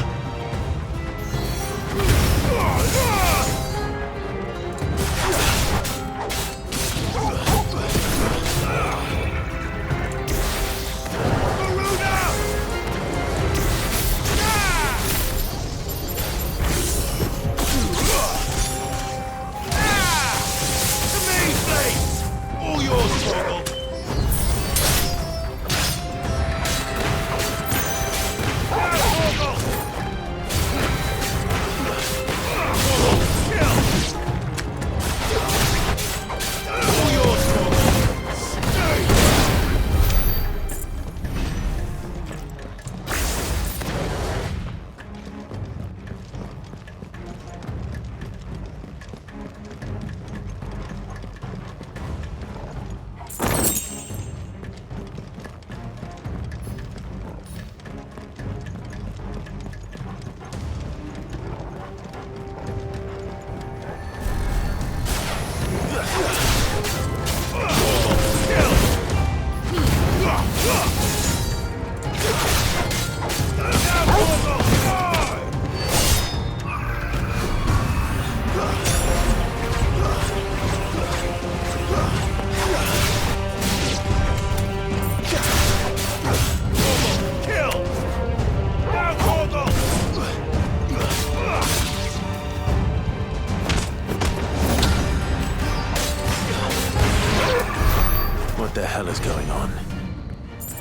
What the hell is going on?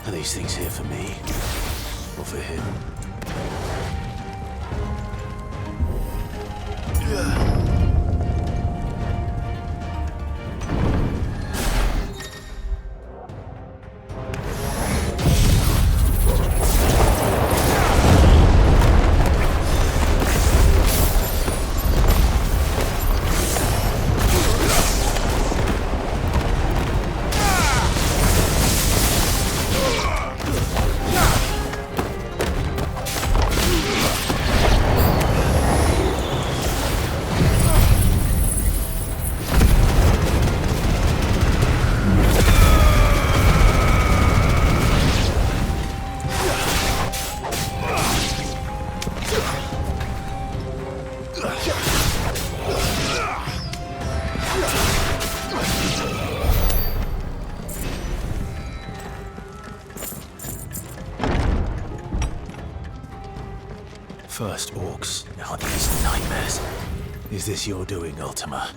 Are these things here for me? Or for him? First orcs, now these nightmares. Is this your doing, Ultima?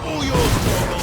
All yours, Torgal.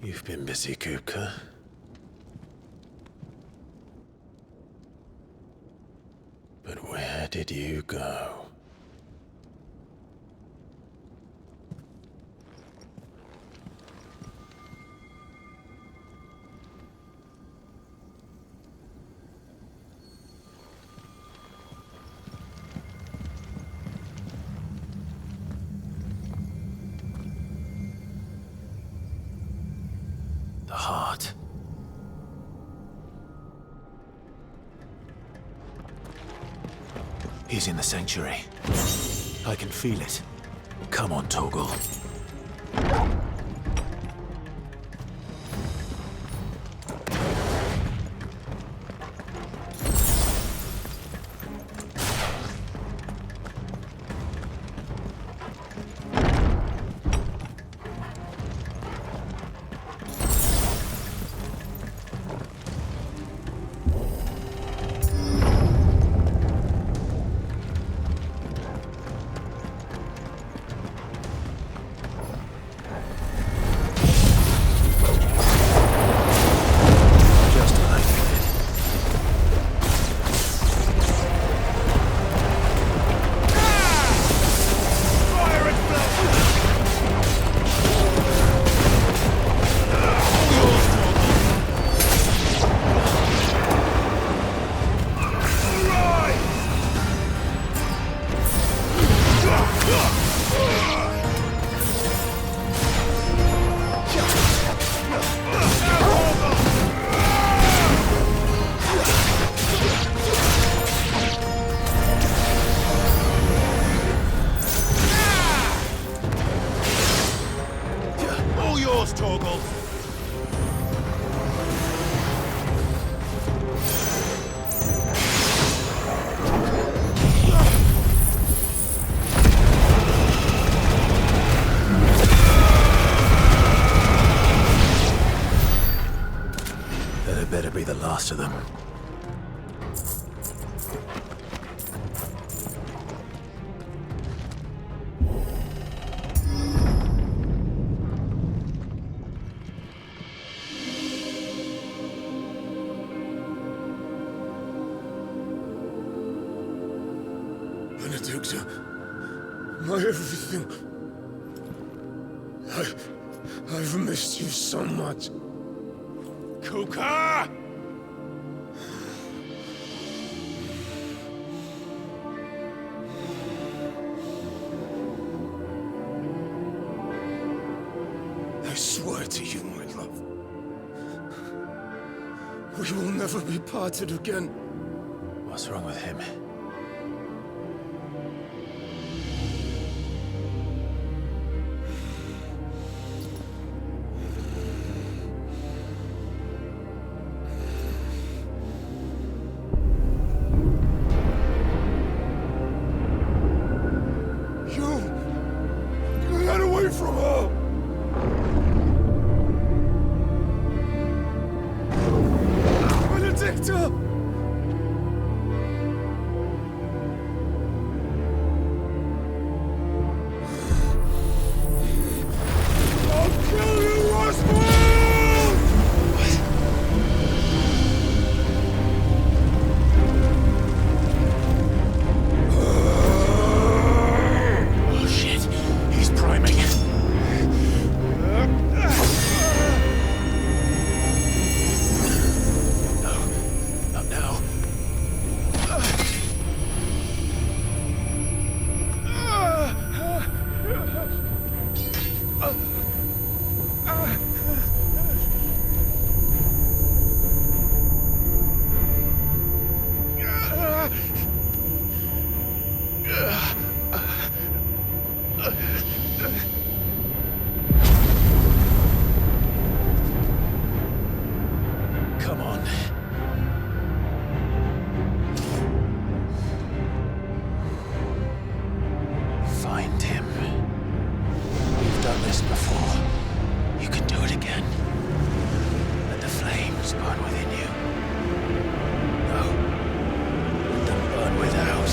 You've been busy, Kupka. But where did you go? The heart. He's in the sanctuary. I can feel it. Come on, Torgal. All yours, Torgal. That had better be the last of them. Benedicta, my everything. I've missed you so much. Kuka! I swear to you, my love, we will never be parted again. What's wrong with him? Get away from her! Benedicta! I'll kill you, Roswell! this before. You can do it again. Let the flames burn within you. No. Let them burn without.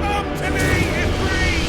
Come to me, Ifrit!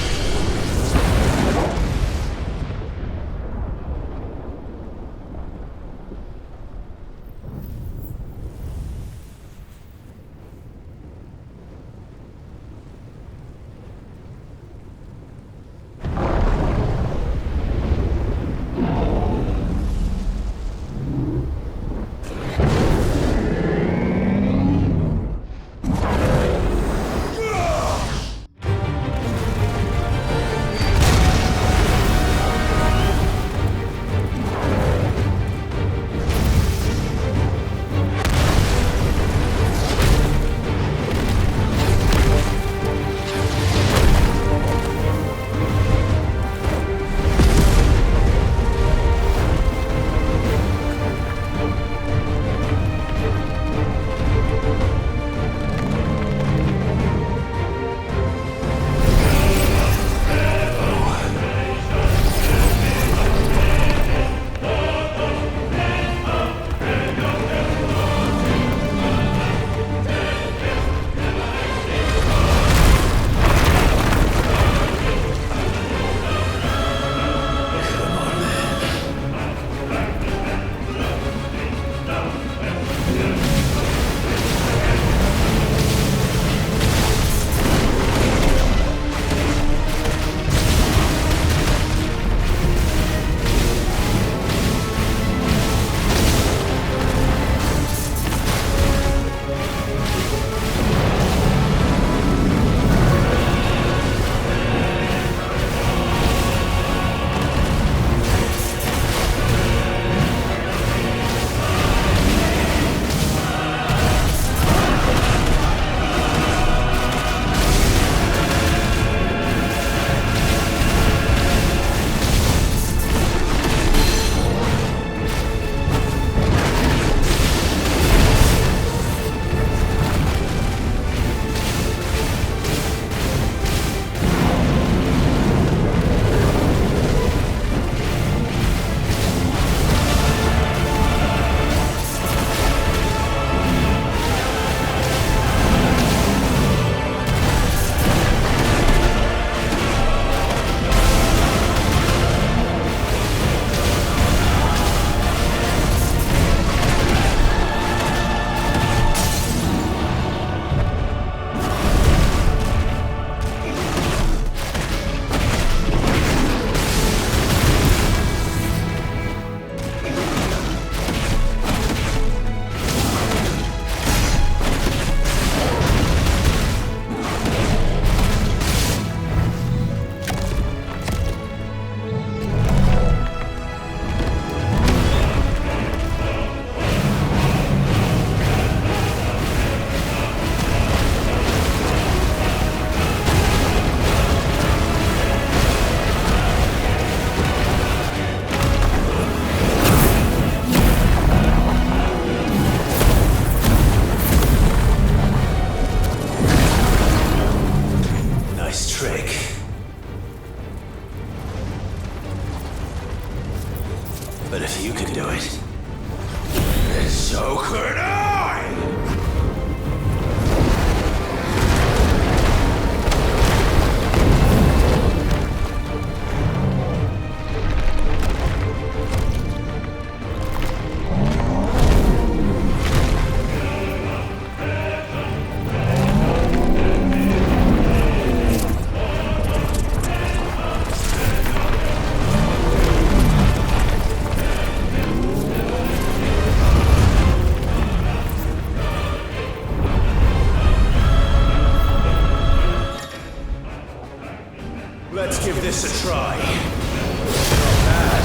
But if you can do it, then so could I! Let's give this a try. Not bad.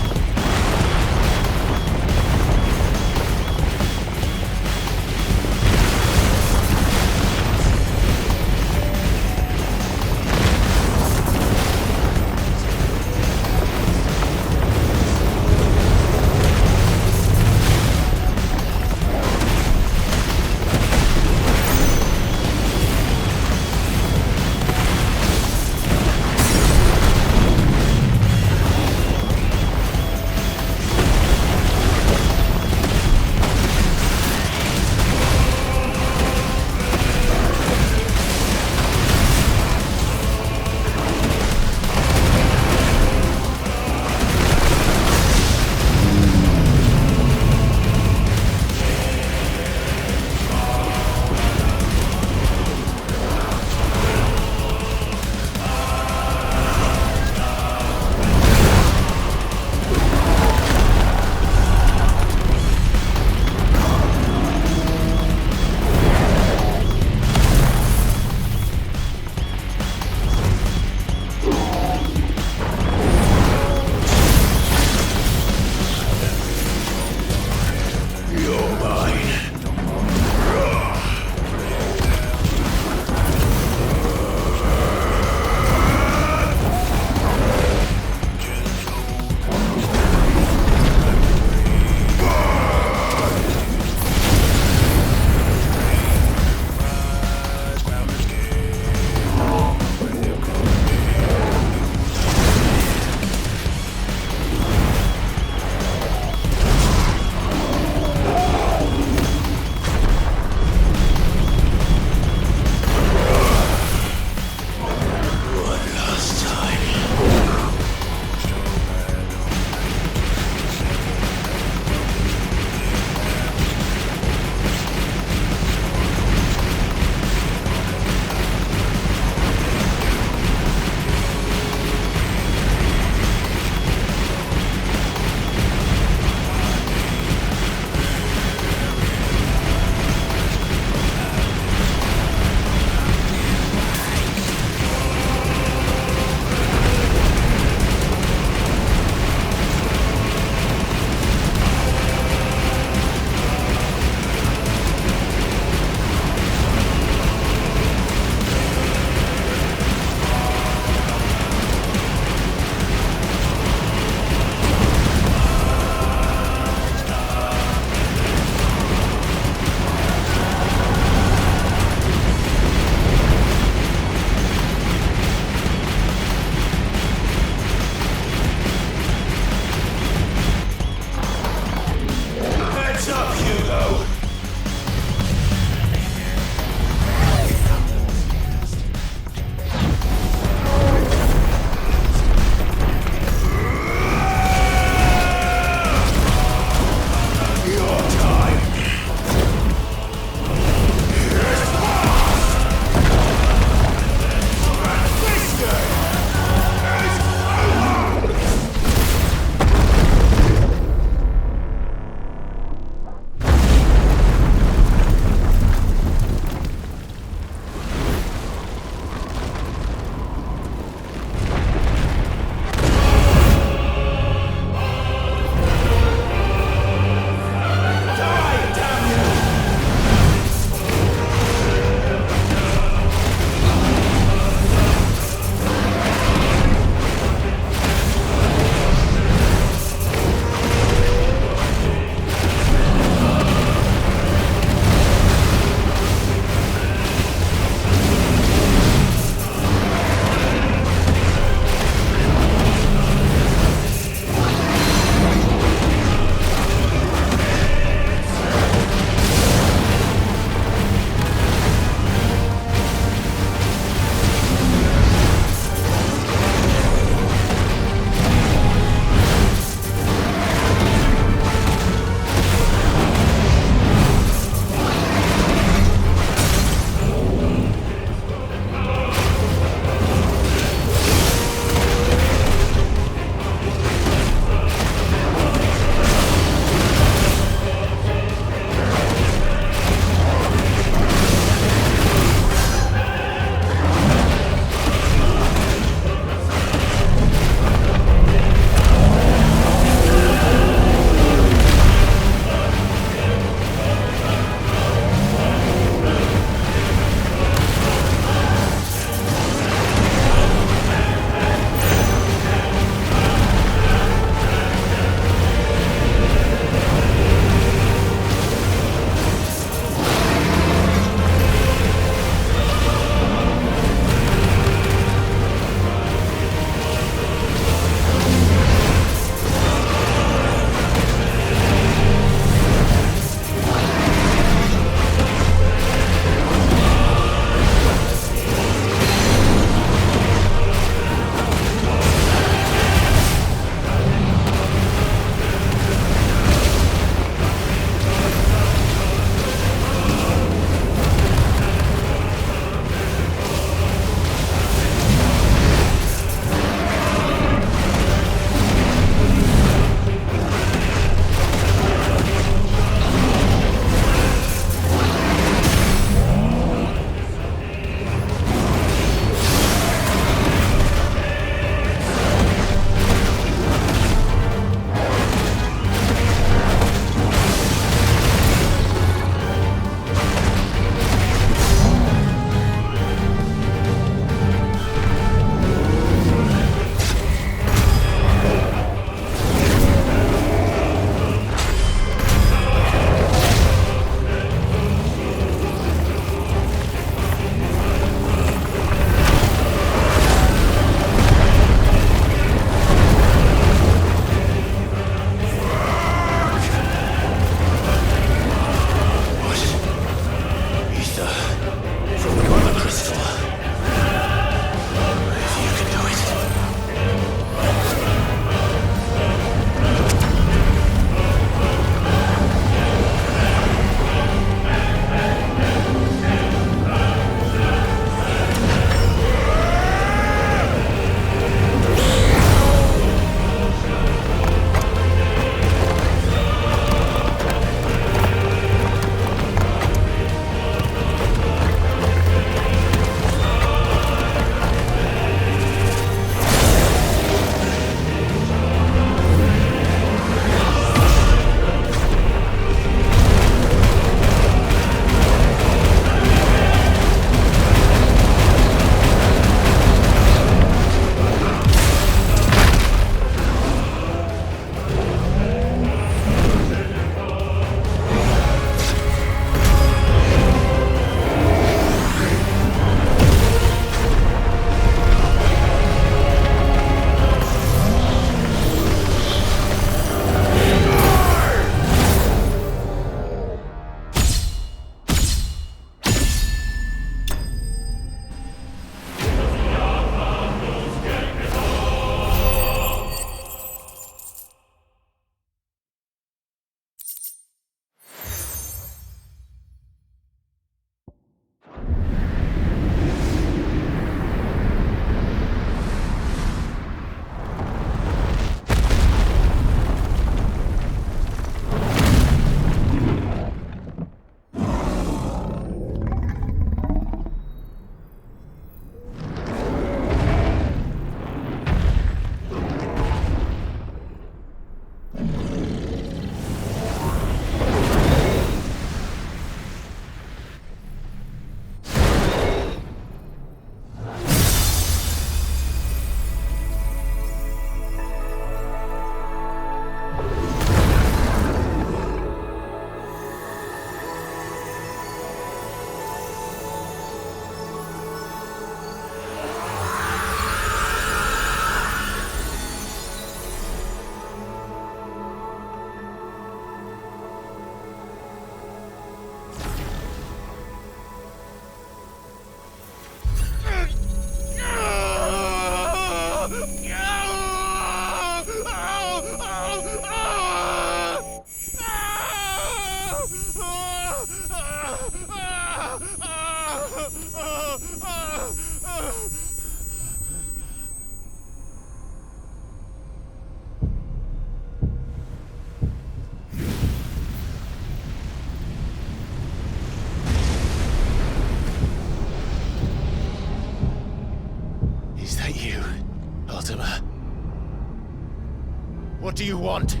you want?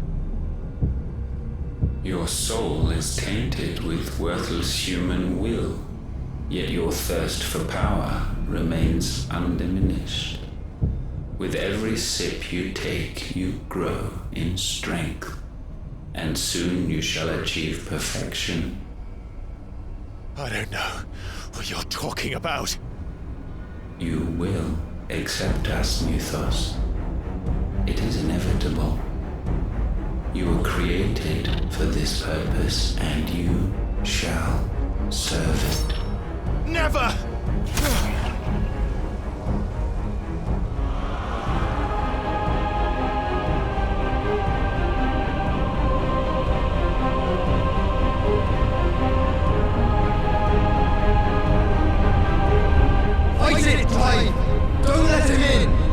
Your soul is tainted with worthless human will, yet your thirst for power remains undiminished. With every sip you take, you grow in strength, and soon you shall achieve perfection. I don't know what you're talking about. You will accept us, Mythos. It is inevitable. You were created for this purpose, and you shall serve it. Never! Fight it, Clive! Don't let him in!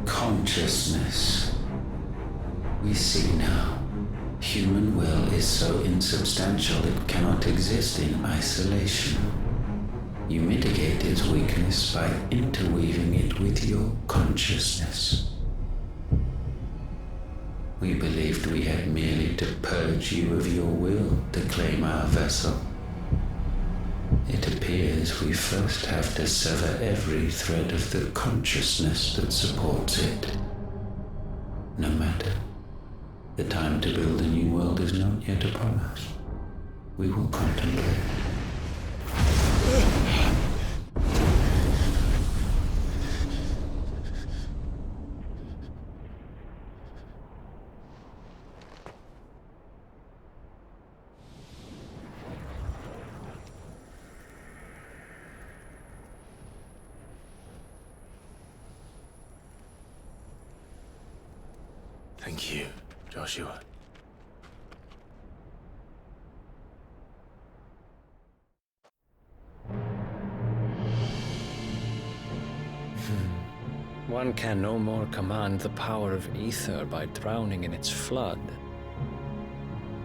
Consciousness. We see now. Human will is so insubstantial it cannot exist in isolation. You mitigate its weakness by interweaving it with your consciousness. We believed we had merely to purge you of your will to claim our vessel. It appears we first have to sever every thread of the consciousness that supports it. No matter. The time to build a new world is not yet upon us. We will contemplate. Thank you, Joshua. One can no more command the power of ether by drowning in its flood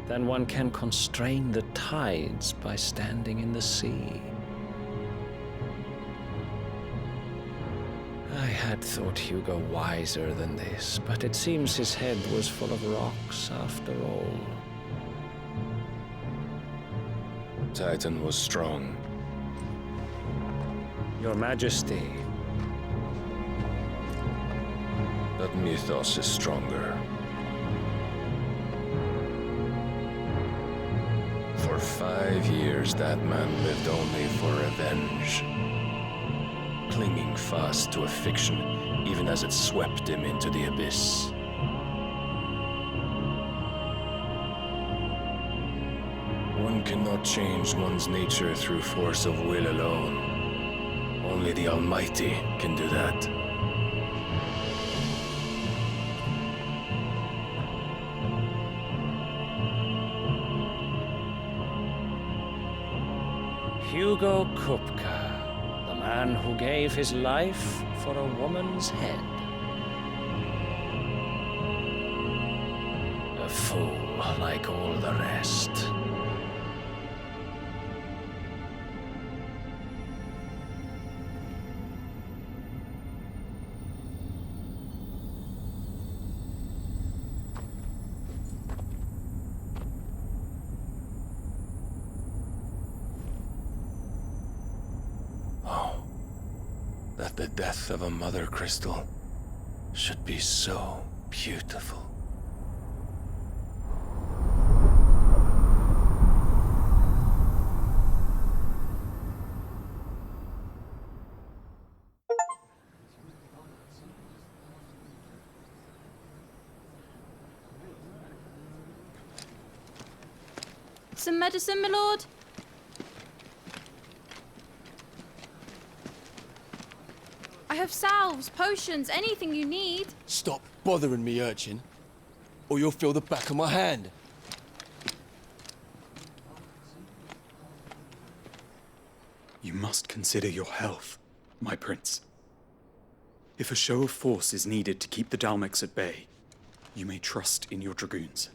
than one can constrain the tides by standing in the sea. I had thought Hugo wiser than this, but it seems his head was full of rocks after all. Titan was strong. Your Majesty. But Mythos is stronger. For 5 years, that man lived only for revenge. Clinging fast to a fiction, even as it swept him into the abyss. One cannot change one's nature through force of will alone. Only the Almighty can do that. Hugo Kupka, the man who gave his life for a woman's head. A fool like all the rest. That the death of a mother crystal should be so beautiful. Some medicine, my lord? I have salves, potions, anything you need. Stop bothering me, urchin, or you'll feel the back of my hand. You must consider your health, my prince. If a show of force is needed to keep the Dalmex at bay, you may trust in your dragoons.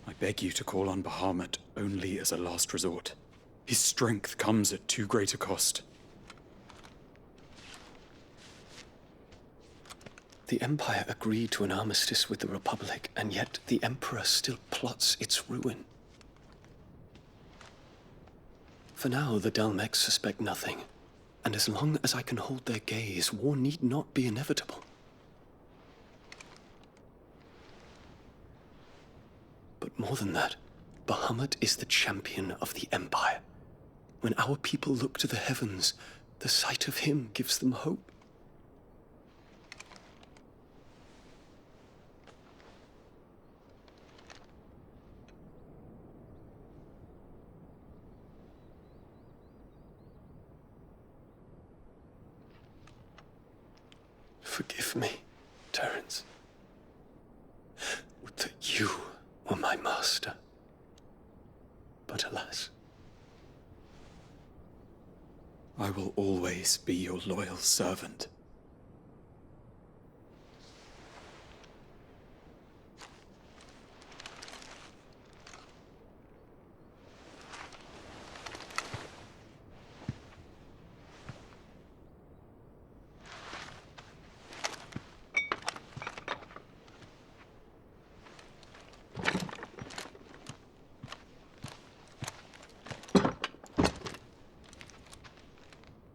I beg you to call on Bahamut only as a last resort. His strength comes at too great a cost. The Empire agreed to an armistice with the Republic, and yet the Emperor still plots its ruin. For now, the Dalmex suspect nothing, and as long as I can hold their gaze, war need not be inevitable. But more than that, Bahamut is the champion of the Empire. When our people look to the heavens, the sight of him gives them hope. Forgive me, Terence. Would that you were my master. But alas. I will always be your loyal servant.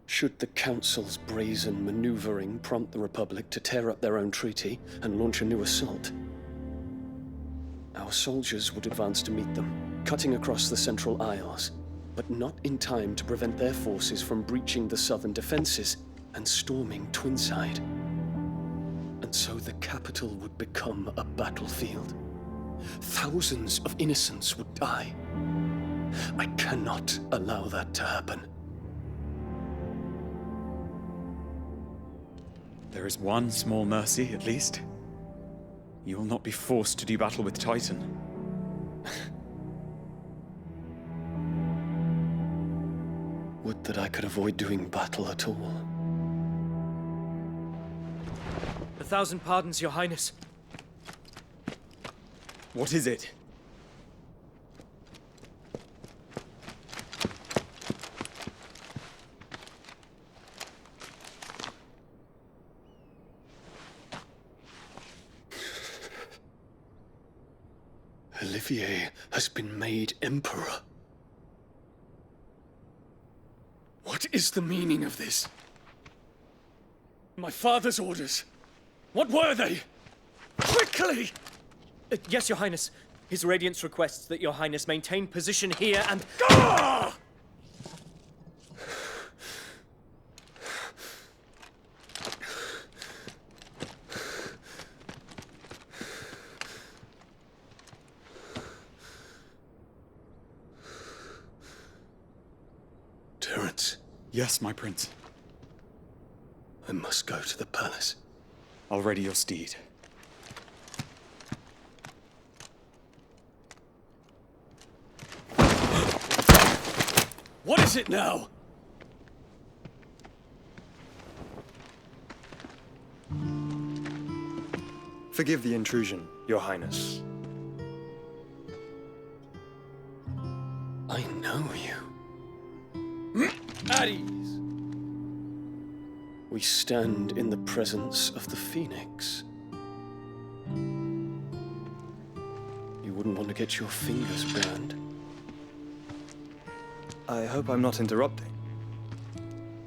Should the Council's brazen maneuvering prompt the Republic to tear up their own treaty and launch a new assault, our soldiers would advance to meet them, cutting across the Central Isles, but not in time to prevent their forces from breaching the southern defenses and storming Twinside. And so the capital would become a battlefield. Thousands of innocents would die. I cannot allow that to happen. There is one small mercy, at least. You will not be forced to do battle with Titan. Would that I could avoid doing battle at all. 1,000 pardons, Your Highness. What is it? Olivier has been made Emperor. What is the meaning of this? My father's orders. What were they? Quickly! Yes, Your Highness. His Radiance requests that Your Highness maintain position here and... Ah! Terence. Yes, my prince. I must go to the palace. I'll ready your steed. What is it now? Forgive the intrusion, Your Highness. I know you. At ease. We stand in the presence of the Phoenix. You wouldn't want to get your fingers burned. I hope I'm not interrupting.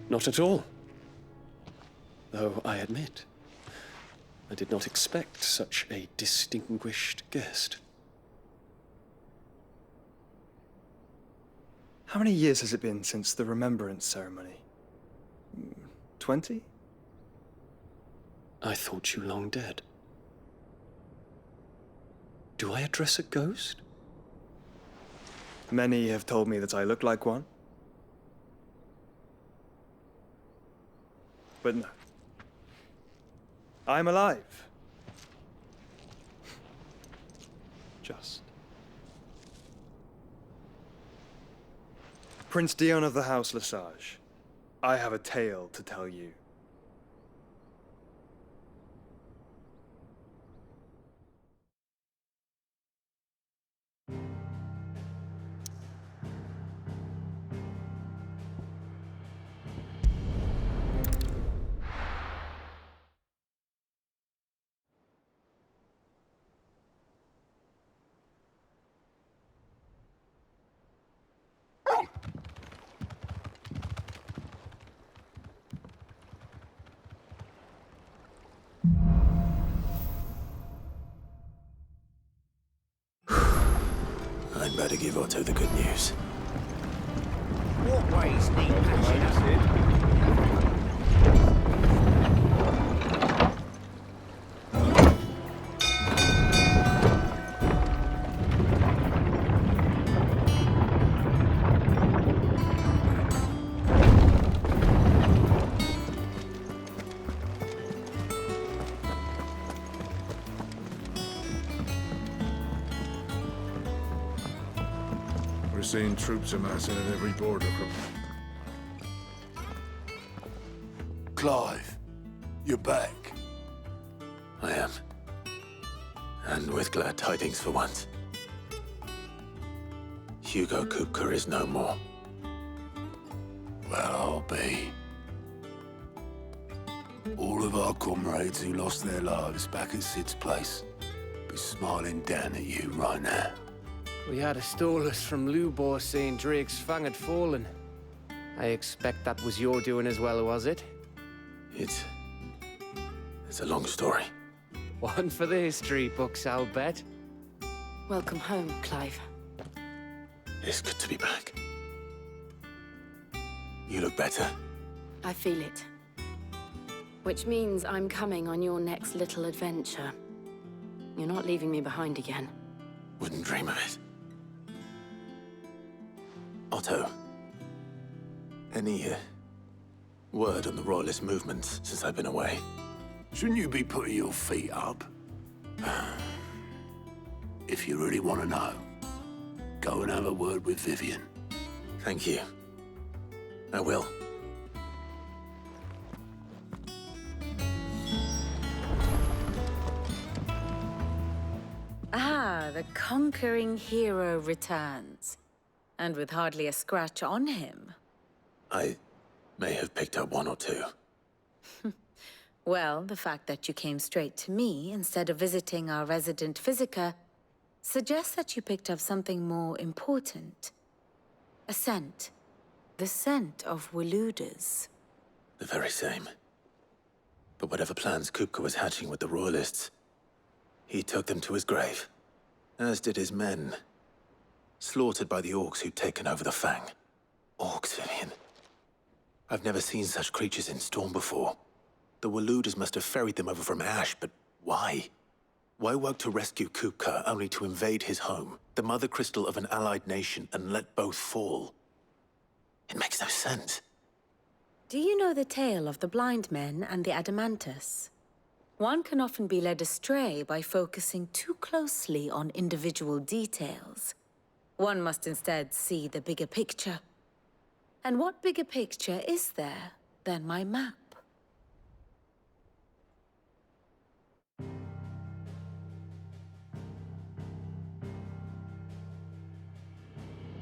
Not at all. Though I admit, I did not expect such a distinguished guest. How many years has it been since the Remembrance ceremony? 20? I thought you long dead. Do I address a ghost? Many have told me that I look like one. But no. I'm alive. Just. Prince Dion of the House Lesage, I have a tale to tell you. I'd better give Otto the good news. Walkways need patching up. We're seeing troops amassing at every border. Clive, you're back. I am. And with glad tidings for once. Hugo Kupka is no more. Well, I'll be. All of our comrades who lost their lives back at Sid's place be smiling down at you right now. We had a stolus from Lubor saying Drake's Fang had fallen. I expect that was your doing as well, was it? It's a long story. One for the history books, I'll bet. Welcome home, Clive. It's good to be back. You look better. I feel it. Which means I'm coming on your next little adventure. You're not leaving me behind again. Wouldn't dream of it. Otto, any word on the Royalist movement since I've been away? Shouldn't you be putting your feet up? If you really want to know, go and have a word with Vivian. Thank you. I will. Ah, the conquering hero returns. And with hardly a scratch on him. I may have picked up one or two. Well, the fact that you came straight to me instead of visiting our resident Physica suggests that you picked up something more important. A scent. The scent of Waludas. The very same. But whatever plans Kupka was hatching with the Royalists, he took them to his grave. As did his men. Slaughtered by the orcs who'd taken over the Fang. Orcs, Vivian. I've never seen such creatures in Storm before. The Waludas must have ferried them over from Ash, but why? Why work to rescue Kupka only to invade his home, the mother crystal of an allied nation, and let both fall? It makes no sense. Do you know the tale of the blind men and the Adamantus? One can often be led astray by focusing too closely on individual details. One must instead see the bigger picture. And what bigger picture is there than my map?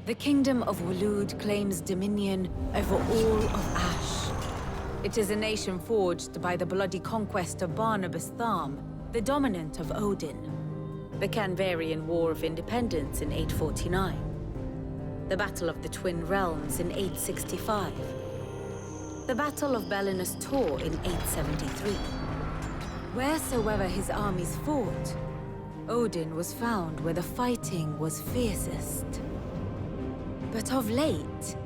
The Kingdom of Waloed claims dominion over all of Ash. It is a nation forged by the bloody conquest of Barnabas Tharm, the dominant of Odin. The Canvarian War of Independence in 849. The Battle of the Twin Realms in 865. The Battle of Belinus Tor in 873. Wheresoever his armies fought, Odin was found where the fighting was fiercest. But of late,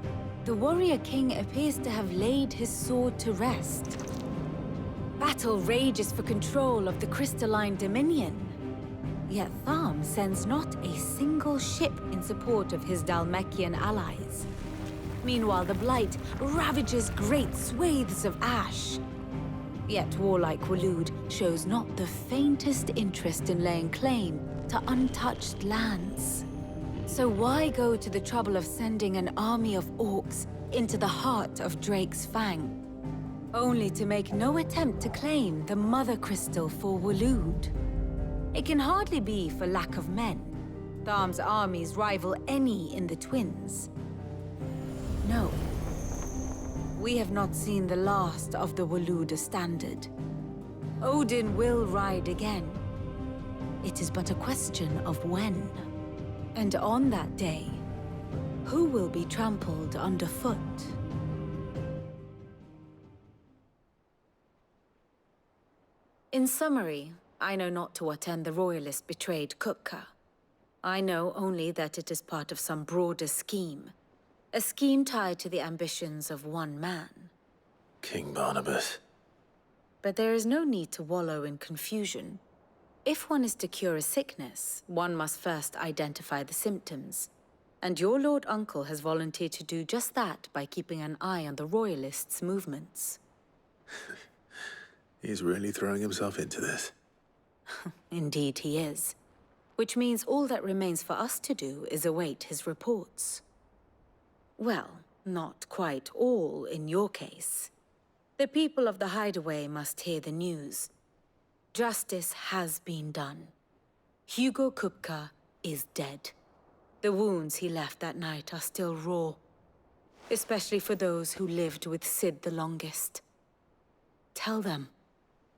the warrior king appears to have laid his sword to rest. Battle rages for control of the crystalline dominion. Yet Tharm sends not a single ship in support of his Dhalmekian allies. Meanwhile, the Blight ravages great swathes of Ash. Yet warlike Waloed shows not the faintest interest in laying claim to untouched lands. So why go to the trouble of sending an army of orcs into the heart of Drake's Fang, only to make no attempt to claim the Mother Crystal for Waloed? It can hardly be for lack of men. Tharm's armies rival any in the Twins. No. We have not seen the last of the Waluda standard. Odin will ride again. It is but a question of when. And on that day, who will be trampled underfoot? In summary, I know not to what end the Royalists betrayed Kupka. I know only that it is part of some broader scheme. A scheme tied to the ambitions of one man. King Barnabas. But there is no need to wallow in confusion. If one is to cure a sickness, one must first identify the symptoms. And your Lord Uncle has volunteered to do just that by keeping an eye on the Royalists' movements. He's really throwing himself into this. Indeed he is. Which means all that remains for us to do is await his reports. Well, not quite all in your case. The people of the Hideaway must hear the news. Justice has been done. Hugo Kupka is dead. The wounds he left that night are still raw, especially for those who lived with Sid the longest. Tell them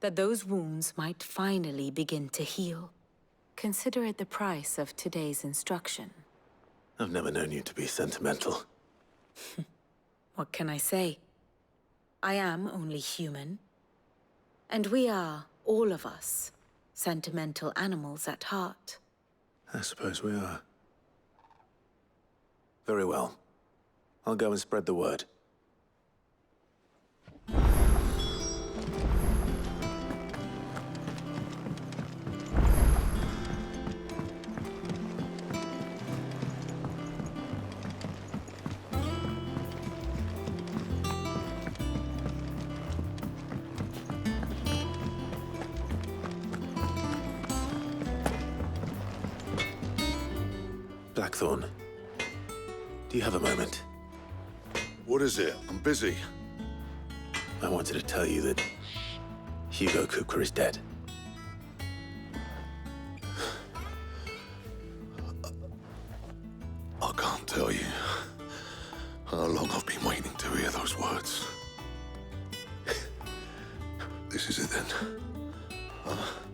that those wounds might finally begin to heal. Consider it the price of today's instruction. I've never known you to be sentimental. What can I say? I am only human. And we are, all of us, sentimental animals at heart. I suppose we are. Very well. I'll go and spread the word. Blackthorn, do you have a moment? What is it? I'm busy. I wanted to tell you that Hugo Kupka is dead. I can't tell you how long I've been waiting to hear those words. This is it then.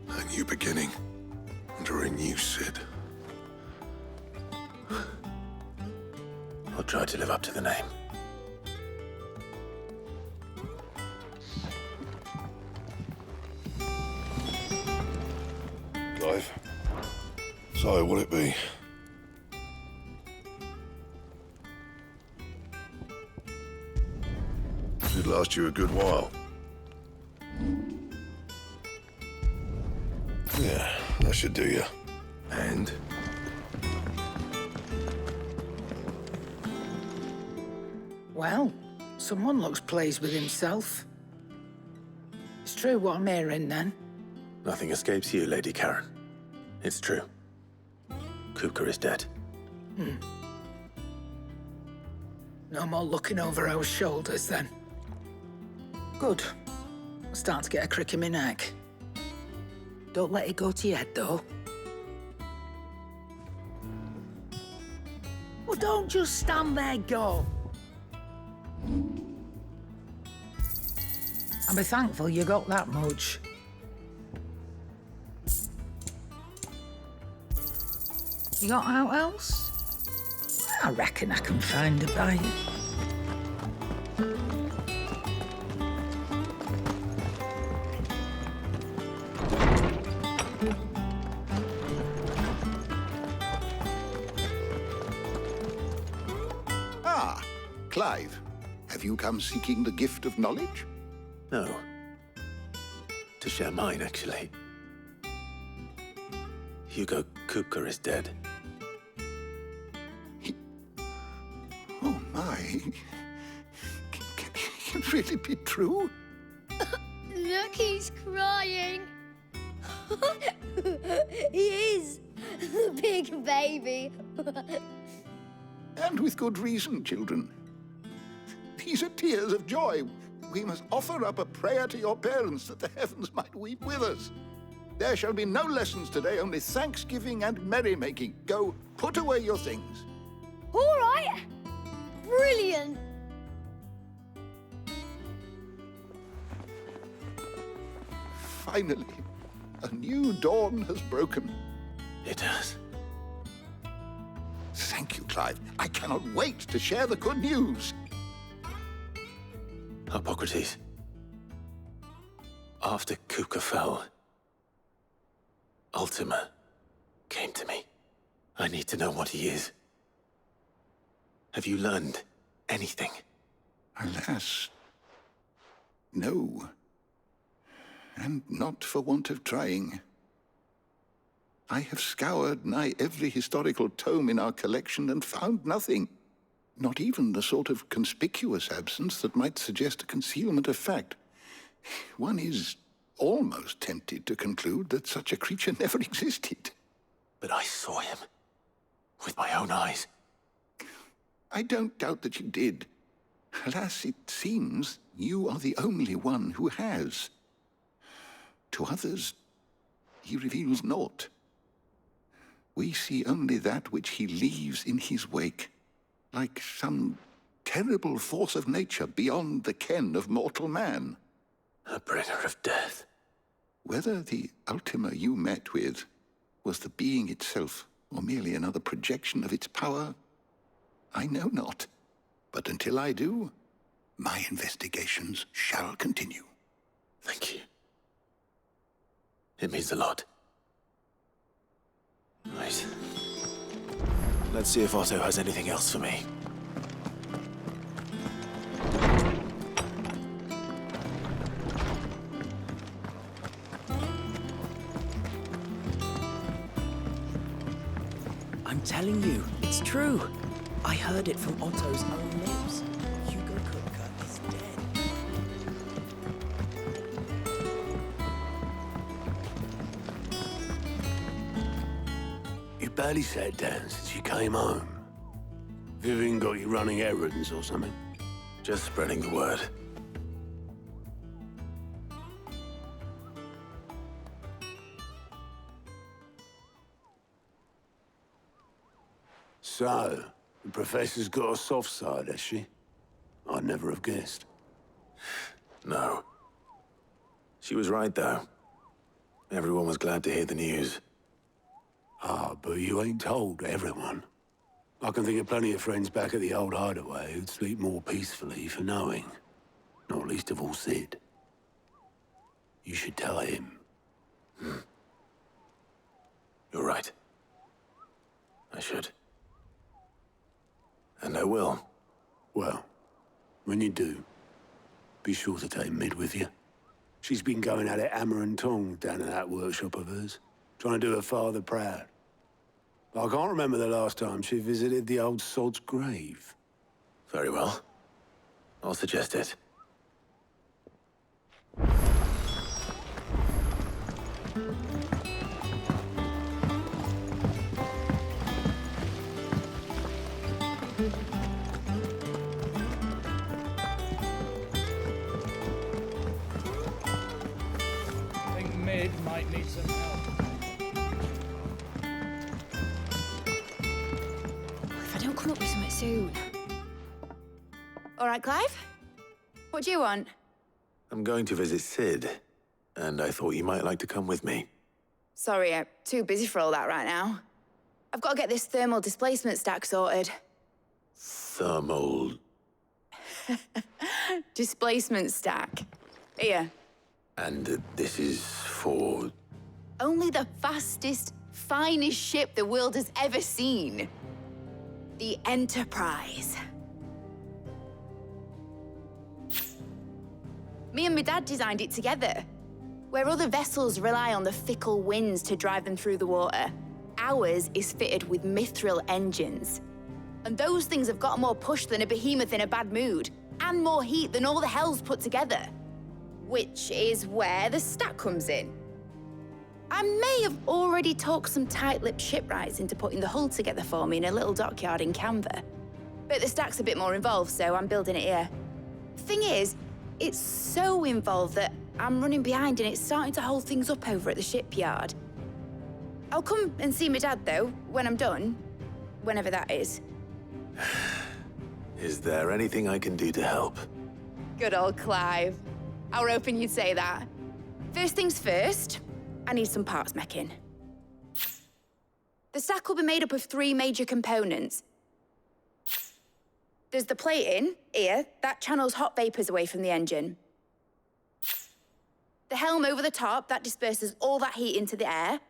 A new beginning under a new Sid. I'll try to live up to the name. Clive, so will it be? Should last you a good while. Yeah, that should do you. And? Well, someone looks pleased with himself. It's true what I'm hearing, then. Nothing escapes you, Lady Karen. It's true. Kupka is dead. No more looking over our shoulders, then. Good. I'm starting to get a crick in my neck. Don't let it go to your head, though. Well, don't just stand there, go. I'll be thankful you got that much. You got out else? I reckon I can find a buyer. Ah, Clive. Have you come seeking the gift of knowledge? No. To share mine, actually. Hugo Kupka is dead. Oh, my. Can it really be true? Look, he's crying. He is. The big baby. And with good reason, children. These are tears of joy. We must offer up a prayer to your parents that the heavens might weep with us. There shall be no lessons today, only thanksgiving and merrymaking. Go, put away your things. All right. Brilliant. Finally, a new dawn has broken. It has. Thank you, Clive. I cannot wait to share the good news. Hippocrates. After Kupka fell, Ultima came to me. I need to know what he is. Have you learned anything? Alas, no. And not for want of trying. I have scoured nigh every historical tome in our collection and found nothing. Not even the sort of conspicuous absence that might suggest a concealment of fact. One is almost tempted to conclude that such a creature never existed. But I saw him. With my own eyes. I don't doubt that you did. Alas, it seems you are the only one who has. To others, he reveals naught. We see only that which he leaves in his wake, like some terrible force of nature beyond the ken of mortal man. A bringer of death. Whether the Ultima you met with was the being itself, or merely another projection of its power, I know not. But until I do, my investigations shall continue. Thank you. It means a lot. Right. Let's see if Otto has anything else for me. I'm telling you, it's true. I heard it from Otto's own lips. Hugo Kupka is dead. You barely sat down since you came home. Vivian got you running errands or something? Just spreading the word. So, the Professor's got a soft side, has she? I'd never have guessed. No. She was right, though. Everyone was glad to hear the news. Ah, but you ain't told everyone. I can think of plenty of friends back at the old hideaway who'd sleep more peacefully for knowing. Not least of all Sid. You should tell him. You're right. I should. And I will. Well, when you do, be sure to take Mid with you. She's been going at it hammer and tong down in that workshop of hers, trying to do her father proud. I can't remember the last time she visited the old sod's grave. Very well. I'll suggest it. I think Mid might need some help. If I don't come up with something soon. All right, Clive? What do you want? I'm going to visit Sid, and I thought you might like to come with me. Sorry, I'm too busy for all that right now. I've got to get this thermal displacement stack sorted. Thermal... Displacement stack. Here. And this is for... Only the fastest, finest ship the world has ever seen. The Enterprise. Me and my dad designed it together. Where other vessels rely on the fickle winds to drive them through the water, ours is fitted with mithril engines. And those things have got more push than a behemoth in a bad mood, and more heat than all the hells put together. Which is where the stack comes in. I may have already talked some tight-lipped shipwrights into putting the hull together for me in a little dockyard in Canva. But the stack's a bit more involved, so I'm building it here. Thing is, it's so involved that I'm running behind and it's starting to hold things up over at the shipyard. I'll come and see my dad, though, when I'm done. Whenever that is. Is there anything I can do to help? Good old Clive. I were hoping you'd say that. First things first, I need some parts meching. The stack will be made up of 3 major components. There's the plating, here, that channels hot vapors away from the engine. The helm over the top, that disperses all that heat into the air.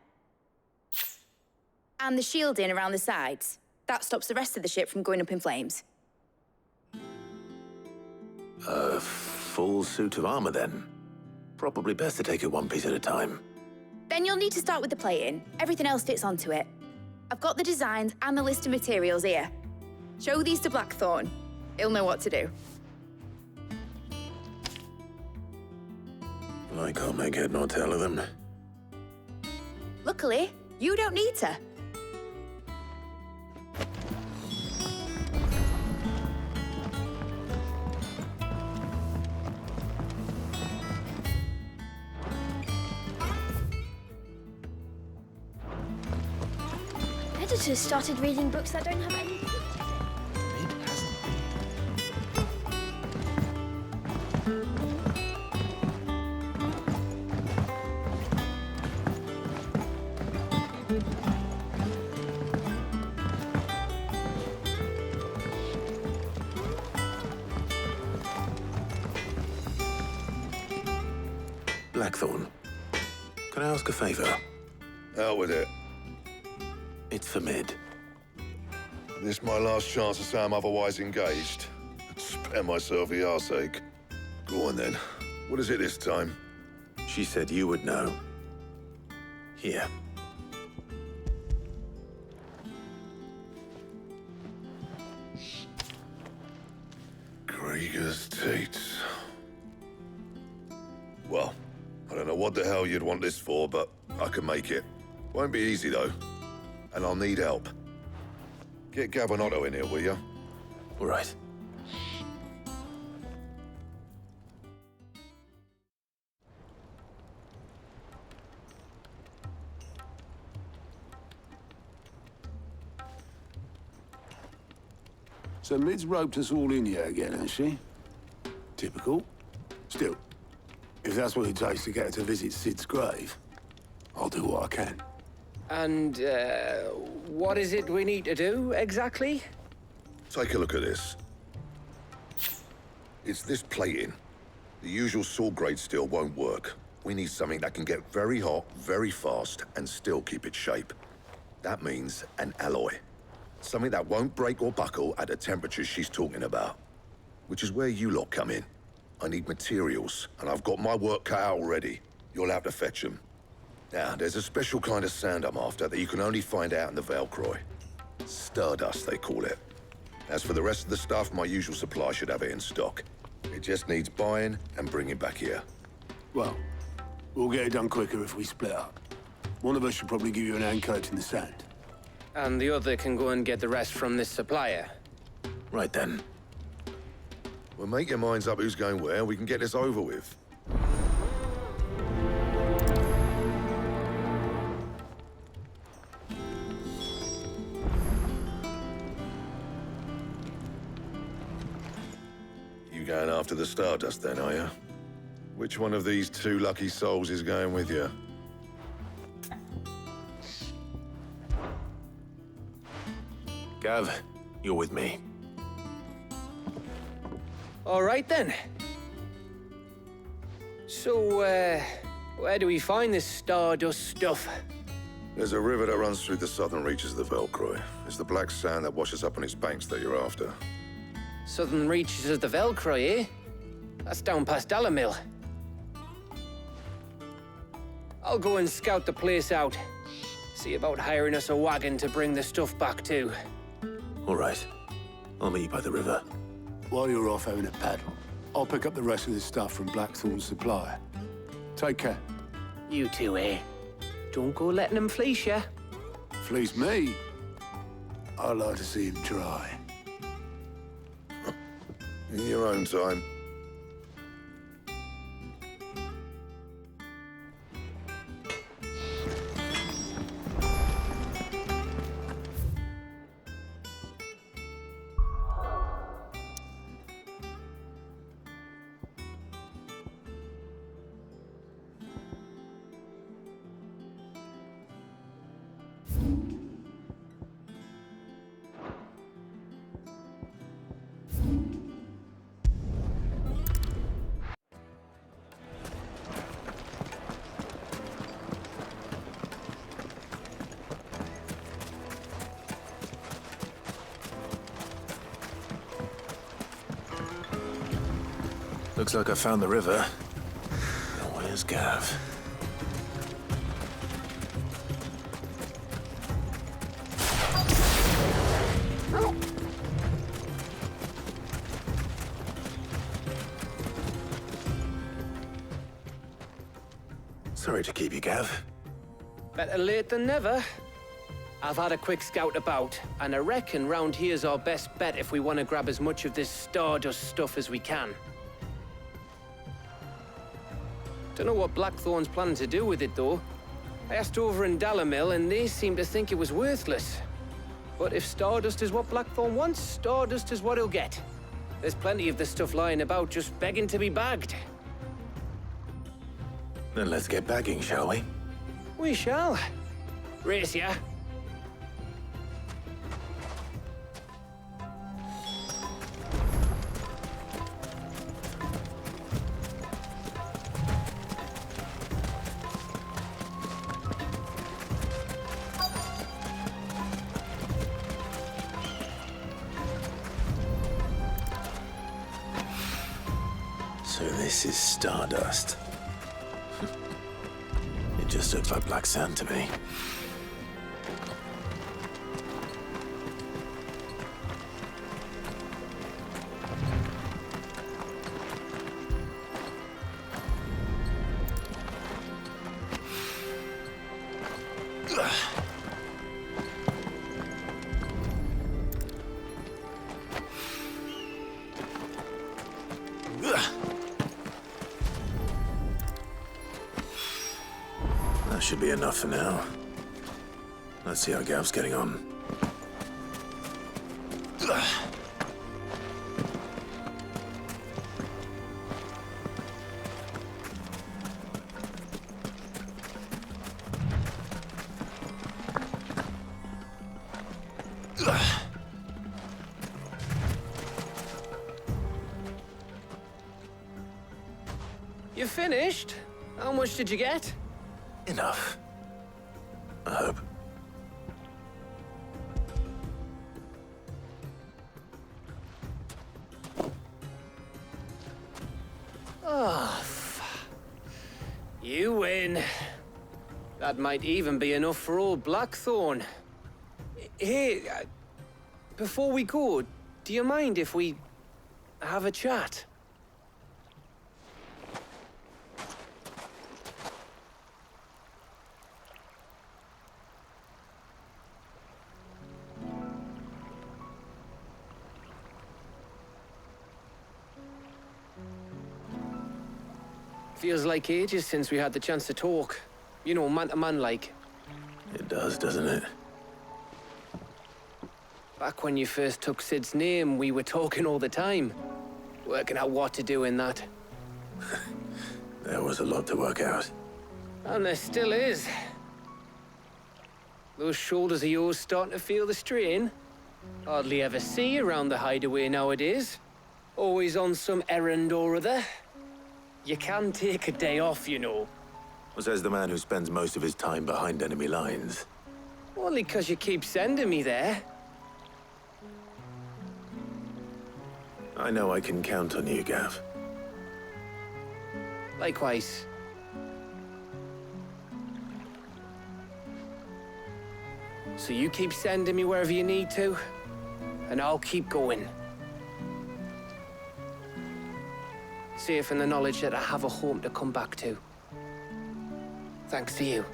And the shielding around the sides. That stops the rest of the ship from going up in flames. A full suit of armor, then. Probably best to take it one piece at a time. Then you'll need to start with the plating. Everything else fits onto it. I've got the designs and the list of materials here. Show these to Blackthorn. He'll know what to do. I can't make head nor tail of them. Luckily, you don't need to. Editors started reading books that don't have any pictures. Blackthorn, can I ask a favor? Out with it. It's for Mid. This my last chance to say I'm otherwise engaged. Spare myself the arseache. Go on then. What is it this time? She said you would know. Here. Krieger's Tates. Well, I don't know what the hell you'd want this for, but I can make it. Won't be easy, though. And I'll need help. Get Gav and Otto in here, will you? All right. So Mid's roped us all in here again, has she? Typical. Still, if that's what it takes to get her to visit Sid's grave, I'll do what I can. And, what is it we need to do, exactly? Take a look at this. It's this plating. The usual sword-grade steel won't work. We need something that can get very hot, very fast, and still keep its shape. That means an alloy. Something that won't break or buckle at the temperatures she's talking about. Which is where you lot come in. I need materials, and I've got my work cut out already. You'll have to fetch them. Now, there's a special kind of sand I'm after that you can only find out in the Velcroy. Stardust, they call it. As for the rest of the stuff, my usual supply should have it in stock. It just needs buying and bringing back here. Well, we'll get it done quicker if we split up. One of us should probably give you an hand coat in the sand. And the other can go and get the rest from this supplier. Right then. Well, make your minds up who's going where, we can get this over with. You going after the Stardust then, are you? Which one of these two lucky souls is going with you? Gav, you're with me. All right, then. So, where do we find this Stardust stuff? There's a river that runs through the southern reaches of the Velcroy. It's the black sand that washes up on its banks that you're after. Southern reaches of the Velcroy, eh? That's down past Dalamil. I'll go and scout the place out. See about hiring us a wagon to bring the stuff back to. All right. I'll meet you by the river. While you're off having a paddle, I'll pick up the rest of the stuff from Blackthorn's supplier. Take care. You two, eh? Don't go letting him fleece ya. Fleece me? I'd like to see him try. In your own time. Looks like I found the river. Where's Gav? Sorry to keep you, Gav. Better late than never. I've had a quick scout about, and I reckon round here's our best bet if we want to grab as much of this Stardust stuff as we can. Don't know what Blackthorn's planning to do with it, though. I asked over in Dalamil, and they seem to think it was worthless. But if Stardust is what Blackthorn wants, Stardust is what he'll get. There's plenty of this stuff lying about, just begging to be bagged. Then let's get bagging, shall we? We shall. Race ya. So this is Stardust. It just looks like black sand to me. That should be enough for now. Let's see how Gav's getting on. You finished? How much did you get? Enough. I hope. Oh, you win. That might even be enough for old Blackthorn. Hey, before we go, do you mind if we have a chat? Feels like ages since we had the chance to talk. You know, man to man like. It does, doesn't it? Back when you first took Sid's name, we were talking all the time. Working out what to do in that. There was a lot to work out. And there still is. Those shoulders of yours starting to feel the strain. Hardly ever see you around the hideaway nowadays. Always on some errand or other. You can take a day off, you know. Says the man who spends most of his time behind enemy lines. Only 'cause you keep sending me there. I know I can count on you, Gav. Likewise. So you keep sending me wherever you need to, and I'll keep going. Safe in the knowledge that I have a home to come back to. Thanks to you.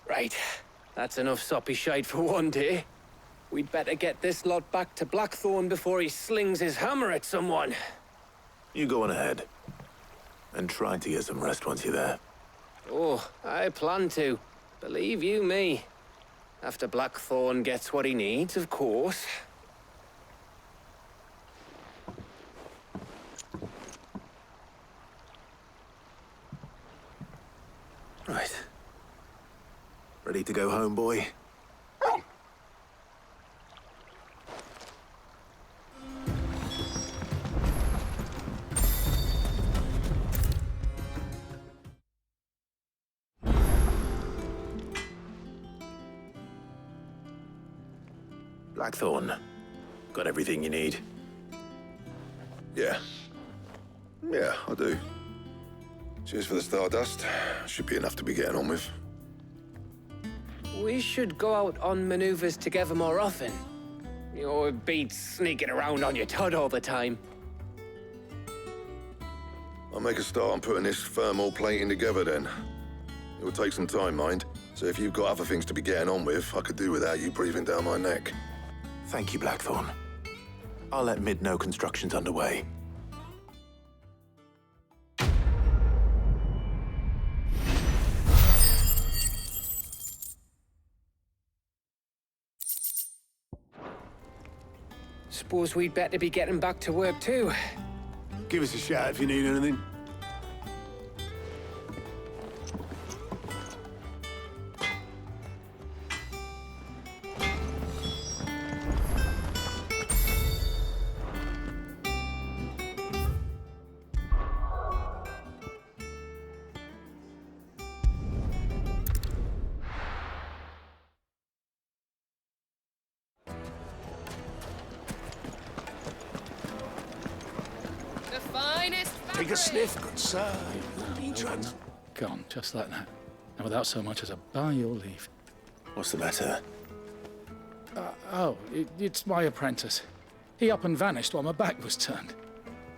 Right. That's enough soppy shite for one day. We'd better get this lot back to Blackthorn before he slings his hammer at someone. You go on ahead. And try to get some rest once you're there. Oh, I plan to. Believe you me. After Blackthorn gets what he needs, of course. Right. Ready to go home, boy? Blackthorn, got everything you need? Yeah. Yeah, I do. Cheers for the Stardust. Should be enough to be getting on with. We should go out on maneuvers together more often. You know, it beats sneaking around on your Todd all the time. I'll make a start on putting this thermal plating together then. It will take some time, mind. So if you've got other things to be getting on with, I could do without you breathing down my neck. Thank you, Blackthorn. I'll let Mid know construction's underway. Suppose we'd better be getting back to work too. Give us a shout if you need anything. The finest Take a sniff, good sir. Gone, just like that. And without so much as a by your leave. What's the matter? It's my apprentice. He up and vanished while my back was turned.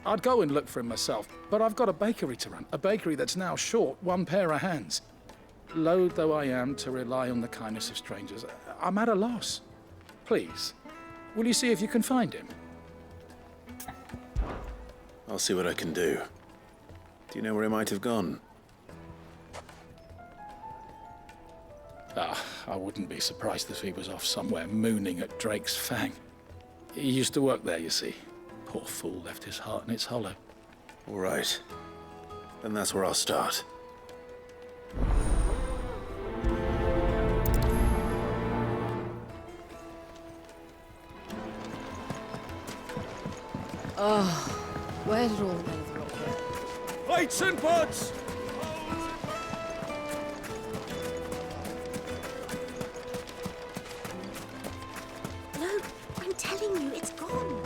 I'd go and look for him myself, but I've got a bakery to run. A bakery that's now short one pair of hands. Loath though I am to rely on the kindness of strangers, I'm at a loss. Please, will you see if you can find him? I'll see what I can do. Do you know where he might have gone? I wouldn't be surprised if he was off somewhere mooning at Drake's Fang. He used to work there, you see. Poor fool left his heart in its hollow. All right. Then that's where I'll start. Oh, where did all the men of the rock go? Plates and pots! No, I'm telling you, it's gone.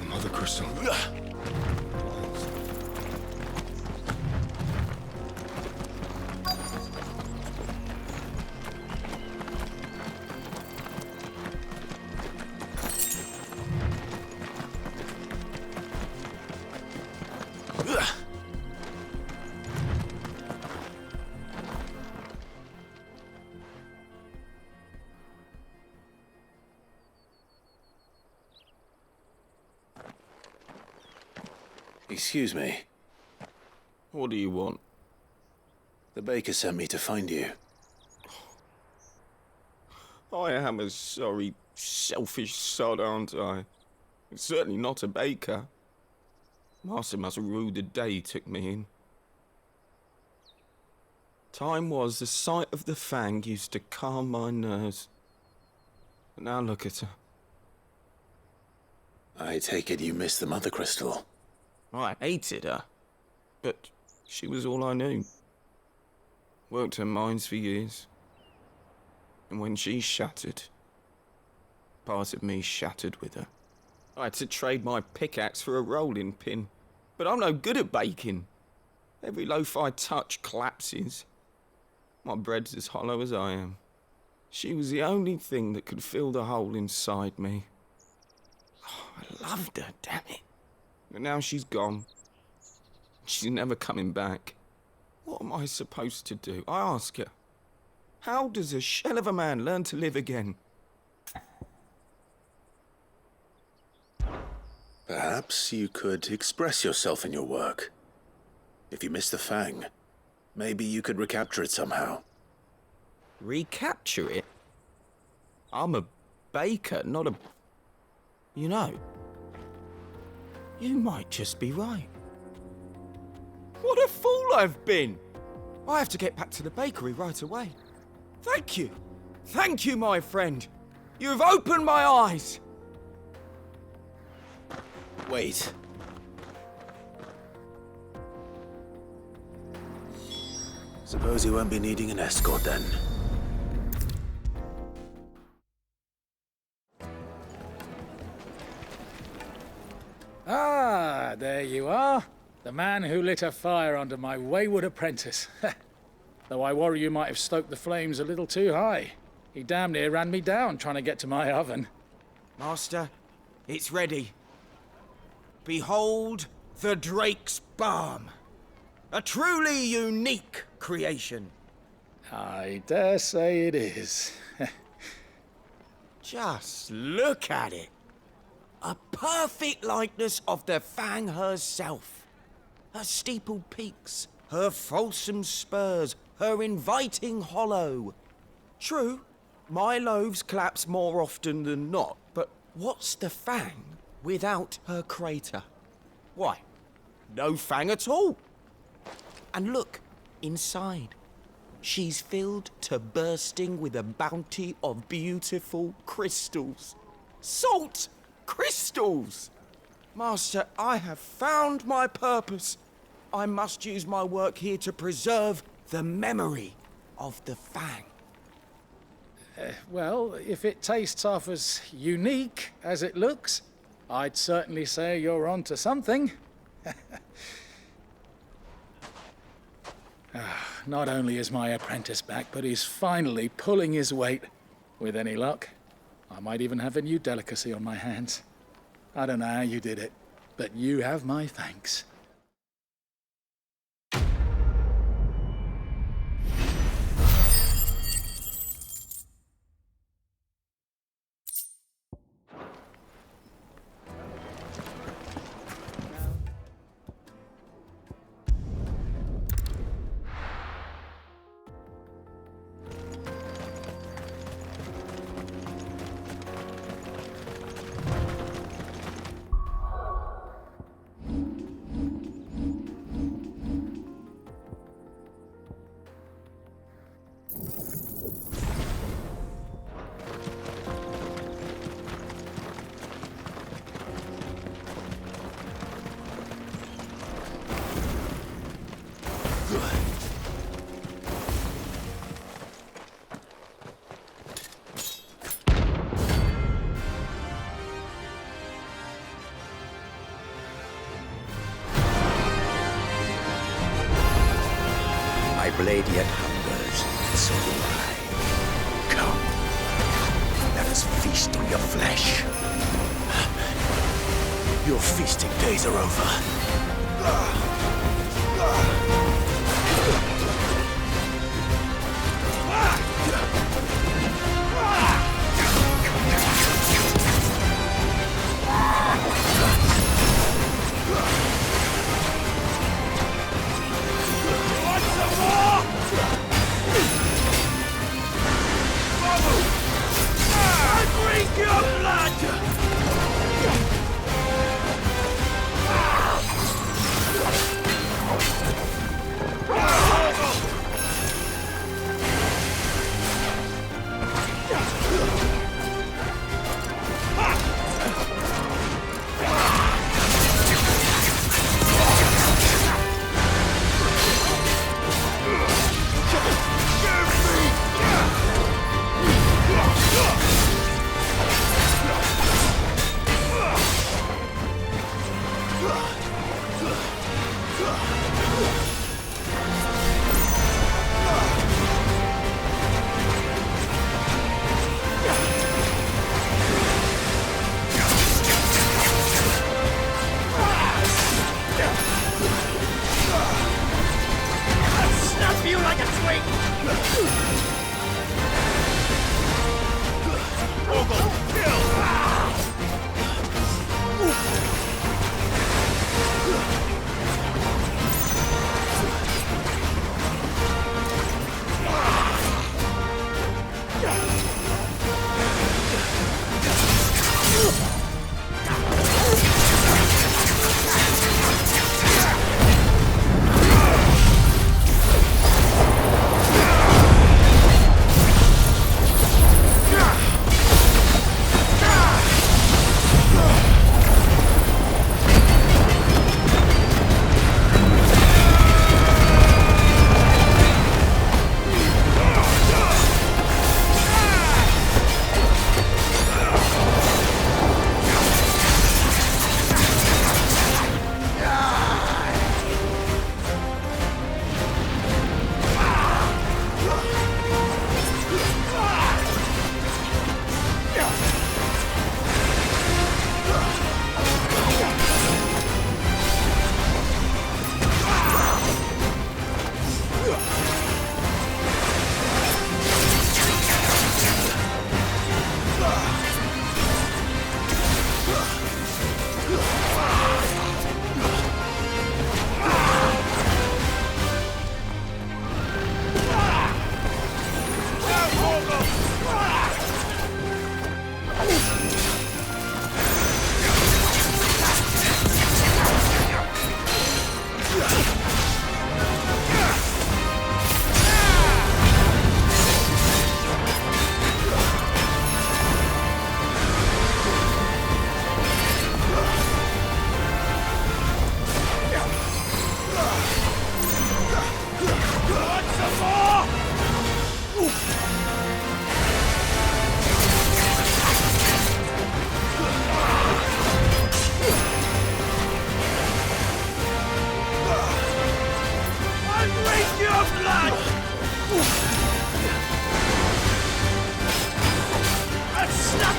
Mother Crystal. Excuse me. What do you want? The baker sent me to find you. I am a sorry, selfish sod, aren't I? Certainly not a baker. Master must have ruled the day he took me in. Time was the sight of the Fang used to calm my nerves. But now look at her. I take it you missed the Mother Crystal. I hated her, but she was all I knew. Worked her mines for years. And when she shattered, part of me shattered with her. I had to trade my pickaxe for a rolling pin, but I'm no good at baking. Every loaf I touch collapses. My bread's as hollow as I am. She was the only thing that could fill the hole inside me. Oh, I loved her, damn it. But now she's gone. She's never coming back. What am I supposed to do? I ask her. How does a shell of a man learn to live again? Perhaps you could express yourself in your work. If you miss the Fang, maybe you could recapture it somehow. Recapture it? I'm a baker, not a... You know, you might just be right. What a fool I've been! I have to get back to the bakery right away. Thank you. Thank you, my friend. You've opened my eyes. Wait. Suppose you won't be needing an escort then. Ah, there you are. The man who lit a fire under my wayward apprentice. Though I worry you might have stoked the flames a little too high. He damn near ran me down trying to get to my oven. Master, it's ready. Behold the Drake's Balm. A truly unique creation. I dare say it is. Just look at it. A perfect likeness of the Fang herself. Her steepled peaks, her fulsome spurs, her inviting hollow. True, my loaves collapse more often than not, but what's the Fang without her crater? Why, no Fang at all. And look, inside. She's filled to bursting with a bounty of beautiful crystals. Salt crystals! Master, I have found my purpose. I must use my work here to preserve the memory of the Fang. Well, if it tastes half as unique as it looks, I'd certainly say you're onto something. Not only is my apprentice back, but he's finally pulling his weight. With any luck, I might even have a new delicacy on my hands. I don't know how you did it, but you have my thanks. Blade yet hungers, so do I. Come, let us feast on your flesh. Your feasting days are over.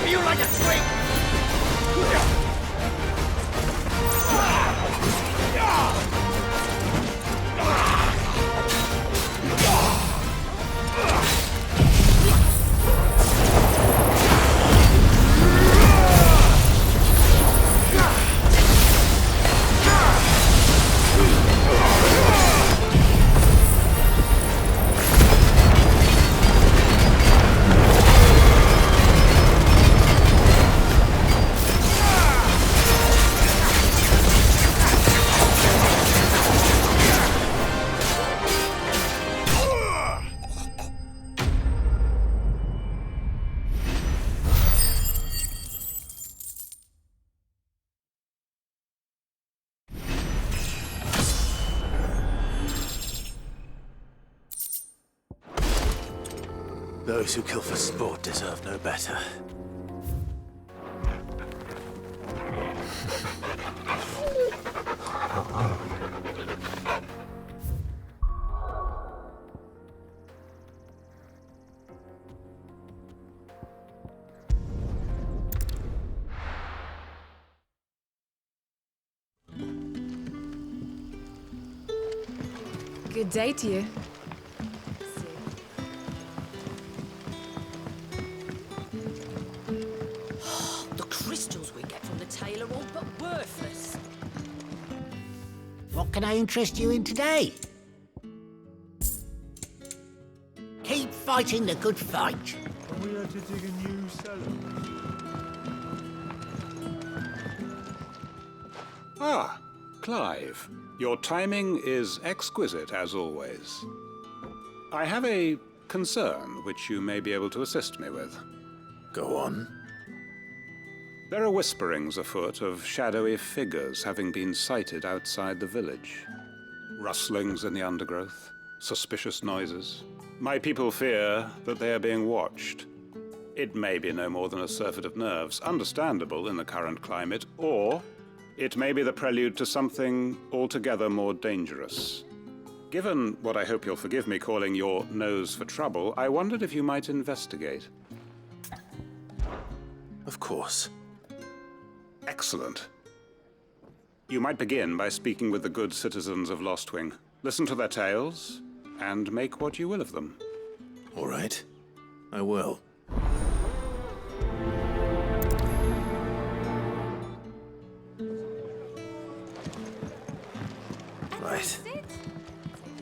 snap you like a twig! Those who kill for sport deserve no better. Good day to you. The crystals we get from the tail are all but worthless. What can I interest you in today? Keep fighting the good fight. Are we had to dig a new cellar? Ah, Clive. Your timing is exquisite, as always. I have a concern which you may be able to assist me with. Go on. There are whisperings afoot of shadowy figures having been sighted outside the village. Rustlings in the undergrowth, suspicious noises. My people fear that they are being watched. It may be no more than a surfeit of nerves, understandable in the current climate, or it may be the prelude to something altogether more dangerous. Given what I hope you'll forgive me calling your nose for trouble, I wondered if you might investigate. Of course. Excellent. You might begin by speaking with the good citizens of Lostwing. Listen to their tales, and make what you will of them. All right. I will. Right.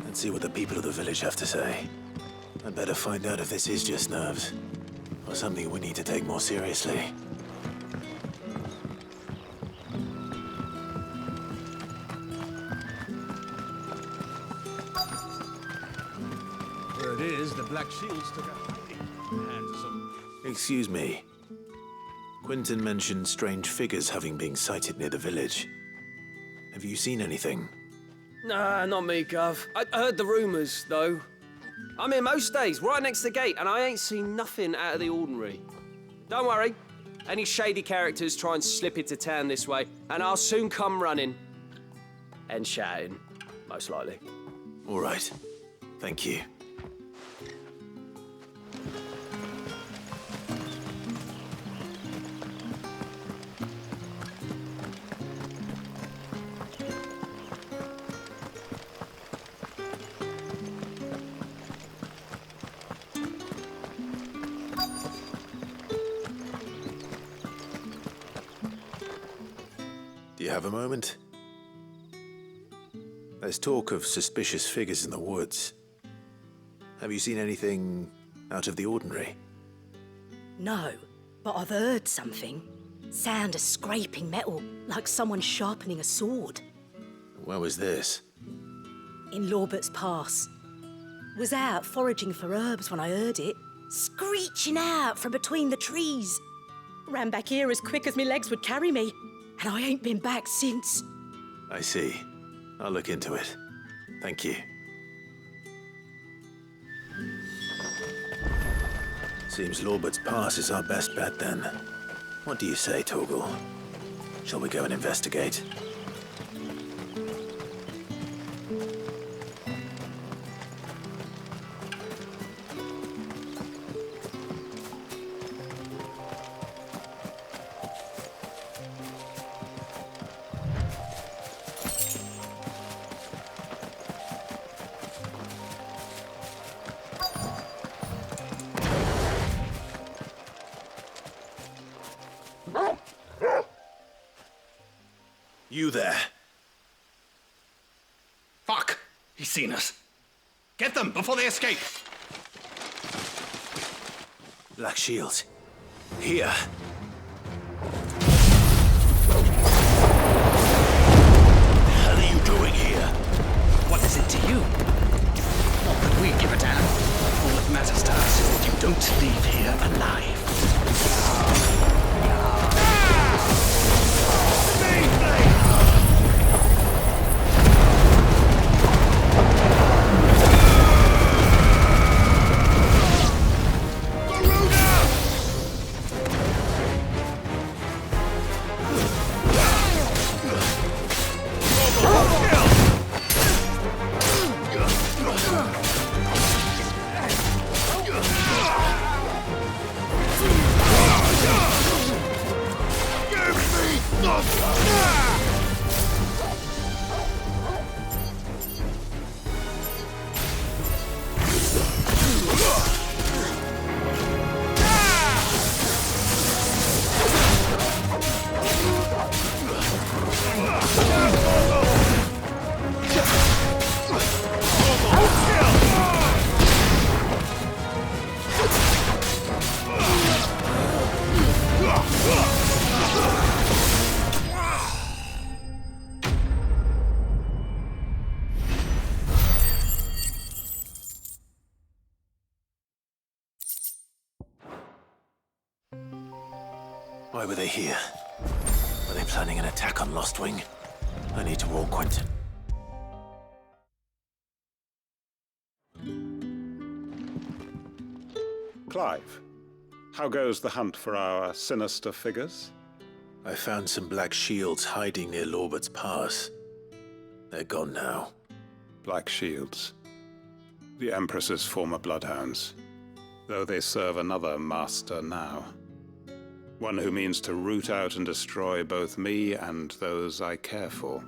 Let's see what the people of the village have to say. I'd better find out if this is just nerves, or something we need to take more seriously. Where it is, the Black Shields took a hiding in the hands of some... Excuse me. Quinton mentioned strange figures having been sighted near the village. Have you seen anything? Nah, not me, Gov. I heard the rumours, though. I'm here most days, right next to the gate, and I ain't seen nothing out of the ordinary. Don't worry. Any shady characters try and slip into town this way, and I'll soon come running. And shouting, most likely. All right. Thank you. Do you have a moment? There's talk of suspicious figures in the woods. Have you seen anything out of the ordinary? No, but I've heard something. Sound of scraping metal, like someone sharpening a sword. Where was this? In Lorbert's Pass. Was out foraging for herbs when I heard it, screeching out from between the trees. Ran back here as quick as my legs would carry me, and I ain't been back since. I see. I'll look into it. Thank you. Seems Lorbert's Pass is our best bet, then. What do you say, Torgal? Shall we go and investigate? You there. Fuck! He's seen us. Get them before they escape! Black Shields. Here. What the hell are you doing here? What is it to you? What could we give a damn? All that matters to us is that you don't leave here alive. Why were they here? Were they planning an attack on Lostwing? I need to warn Quentin. Clive, how goes the hunt for our sinister figures? I found some Black Shields hiding near Lorbert's Pass. They're gone now. Black Shields. The Empress's former bloodhounds. Though they serve another master now. One who means to root out and destroy both me and those I care for.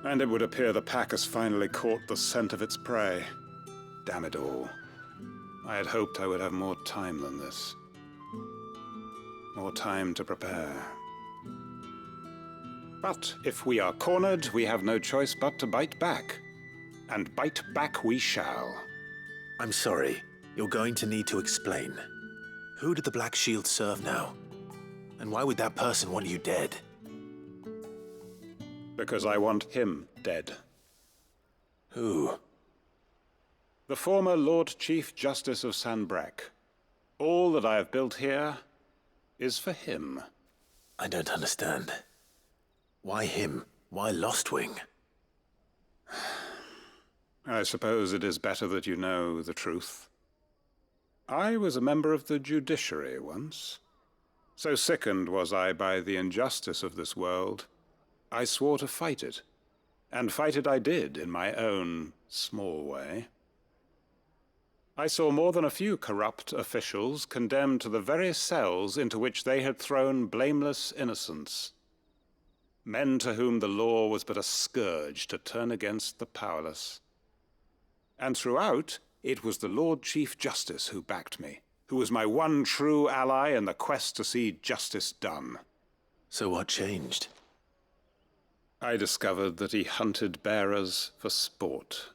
And it would appear the pack has finally caught the scent of its prey. Damn it all. I had hoped I would have more time than this. More time to prepare. But if we are cornered, we have no choice but to bite back. And bite back we shall. I'm sorry. You're going to need to explain. Who did the Black Shield serve now? And why would that person want you dead? Because I want him dead. Who? The former Lord Chief Justice of Sanbreque. All that I have built here is for him. I don't understand. Why him? Why Lostwing? I suppose it is better that you know the truth. I was a member of the judiciary once. So sickened was I by the injustice of this world, I swore to fight it. And fight it I did in my own small way. I saw more than a few corrupt officials condemned to the very cells into which they had thrown blameless innocents. Men to whom the law was but a scourge to turn against the powerless. And throughout, it was the Lord Chief Justice who backed me, who was my one true ally in the quest to see justice done. So what changed? I discovered that he hunted bearers for sport.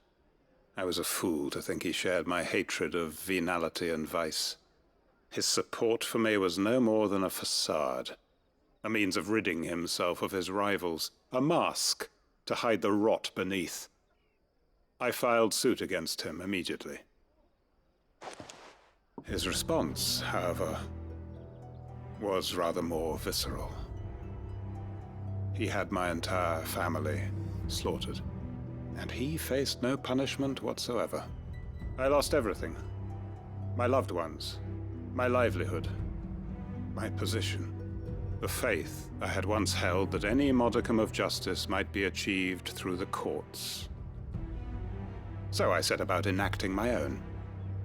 I was a fool to think he shared my hatred of venality and vice. His support for me was no more than a facade, a means of ridding himself of his rivals, a mask to hide the rot beneath. I filed suit against him immediately. His response, however, was rather more visceral. He had my entire family slaughtered, and he faced no punishment whatsoever. I lost everything. My loved ones, my livelihood, my position, the faith I had once held that any modicum of justice might be achieved through the courts. So I set about enacting my own.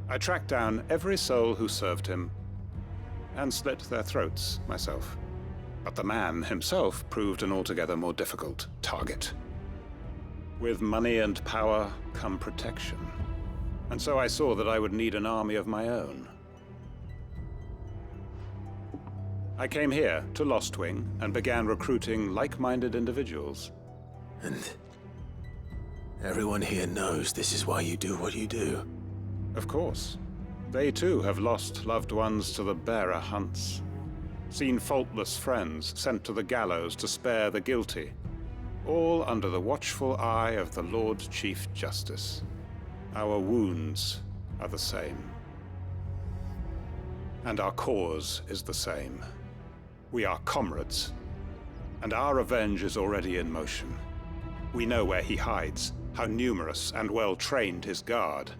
I tracked down every soul who served him, and slit their throats myself. But the man himself proved an altogether more difficult target. With money and power come protection, and so I saw that I would need an army of my own. I came here to Lostwing and began recruiting like-minded individuals. And everyone here knows this is why you do what you do. Of course. They too have lost loved ones to the bearer hunts. Seen faultless friends sent to the gallows to spare the guilty. All under the watchful eye of the Lord Chief Justice. Our wounds are the same. And our cause is the same. We are comrades. And our revenge is already in motion. We know where he hides, how numerous and well-trained his guard.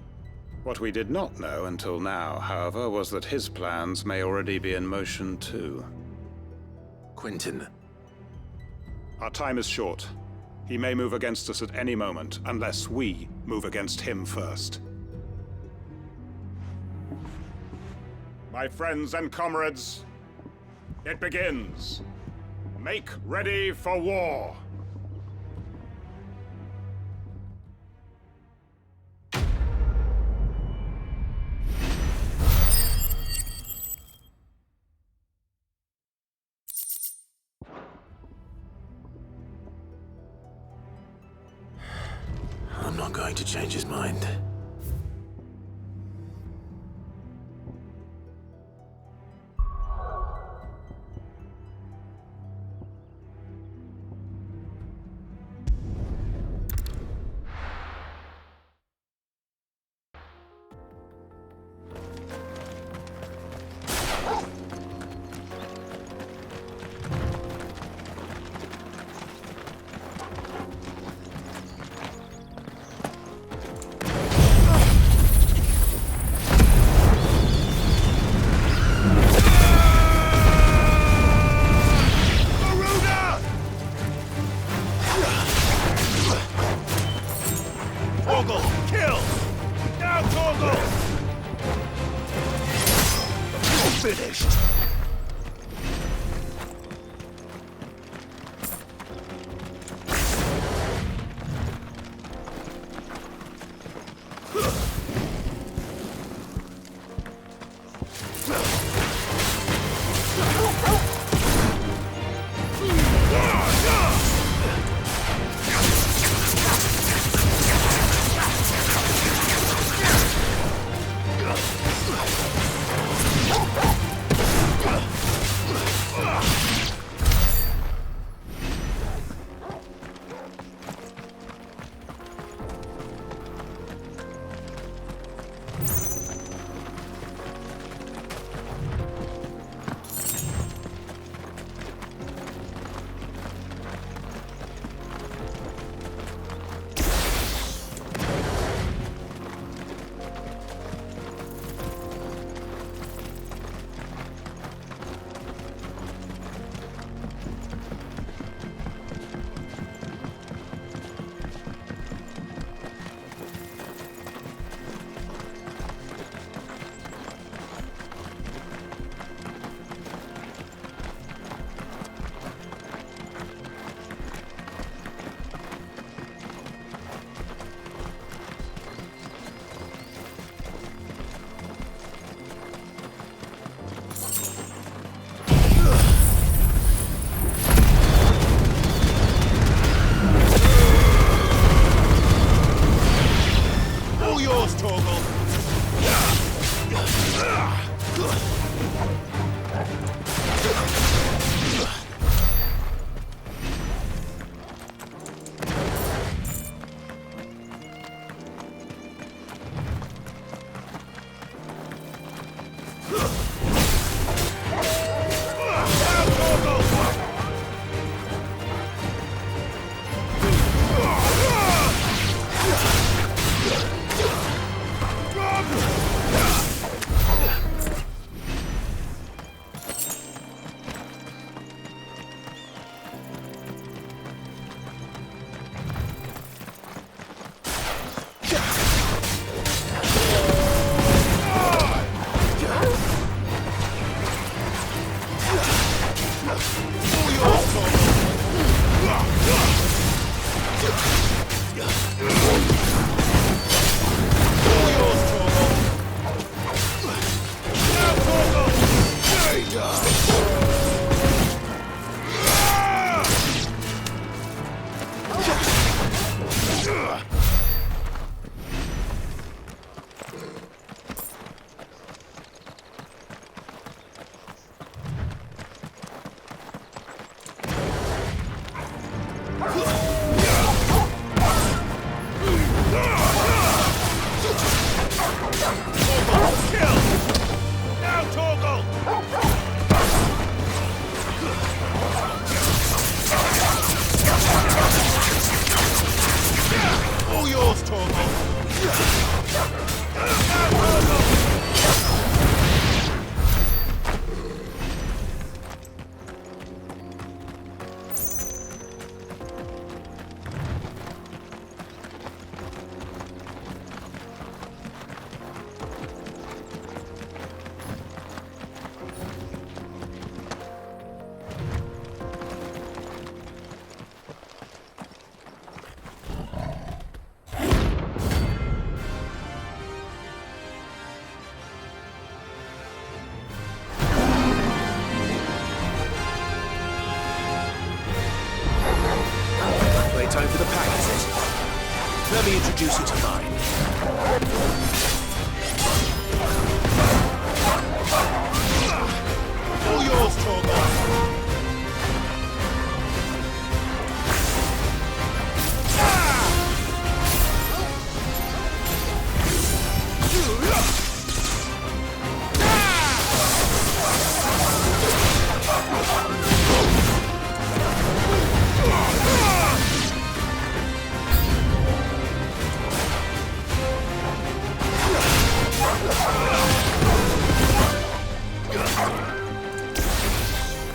What we did not know until now, however, was that his plans may already be in motion too. Quentin. Our time is short. He may move against us at any moment, unless we move against him first. My friends and comrades, it begins. Make ready for war. I'm not going to change his mind. introduce you to mine. All yours, Torgal.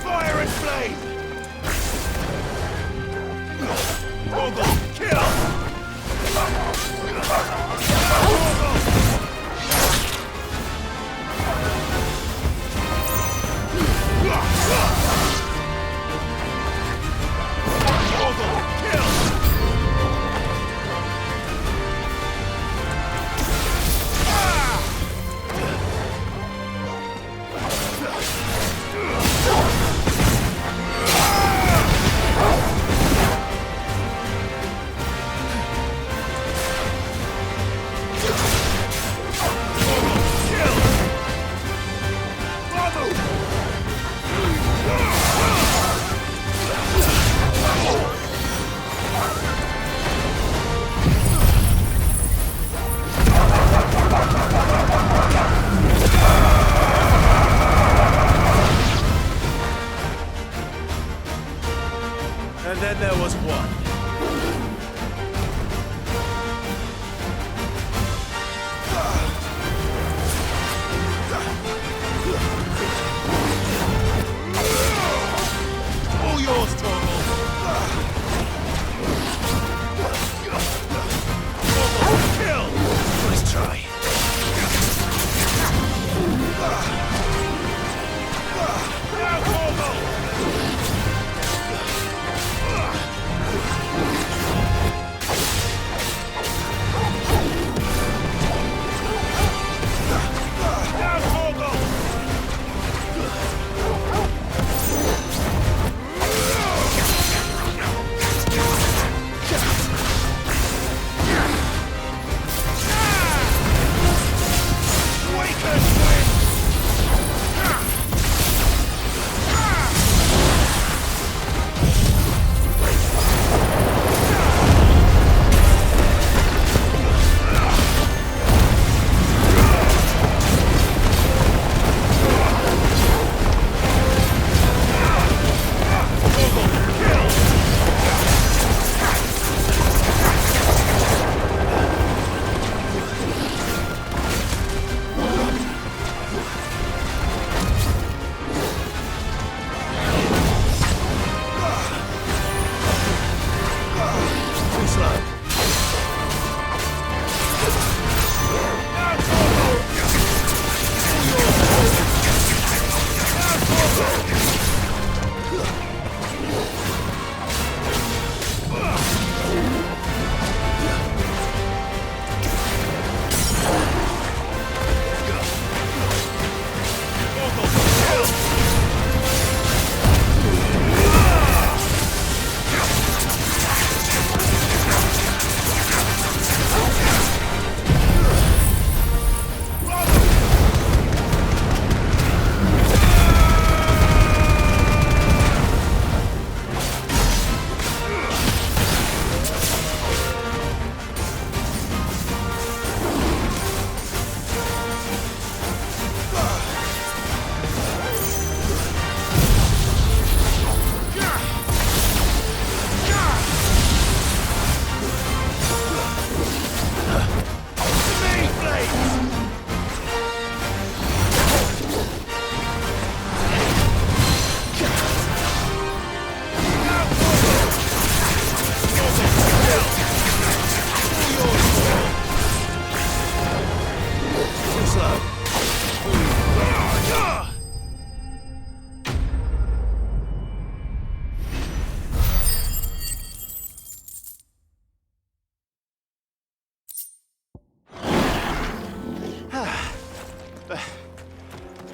Fire and flame! Torgal, kill! And then there was one. All yours, Torgal. Torgal, kill! Nice try. Now, Torgal!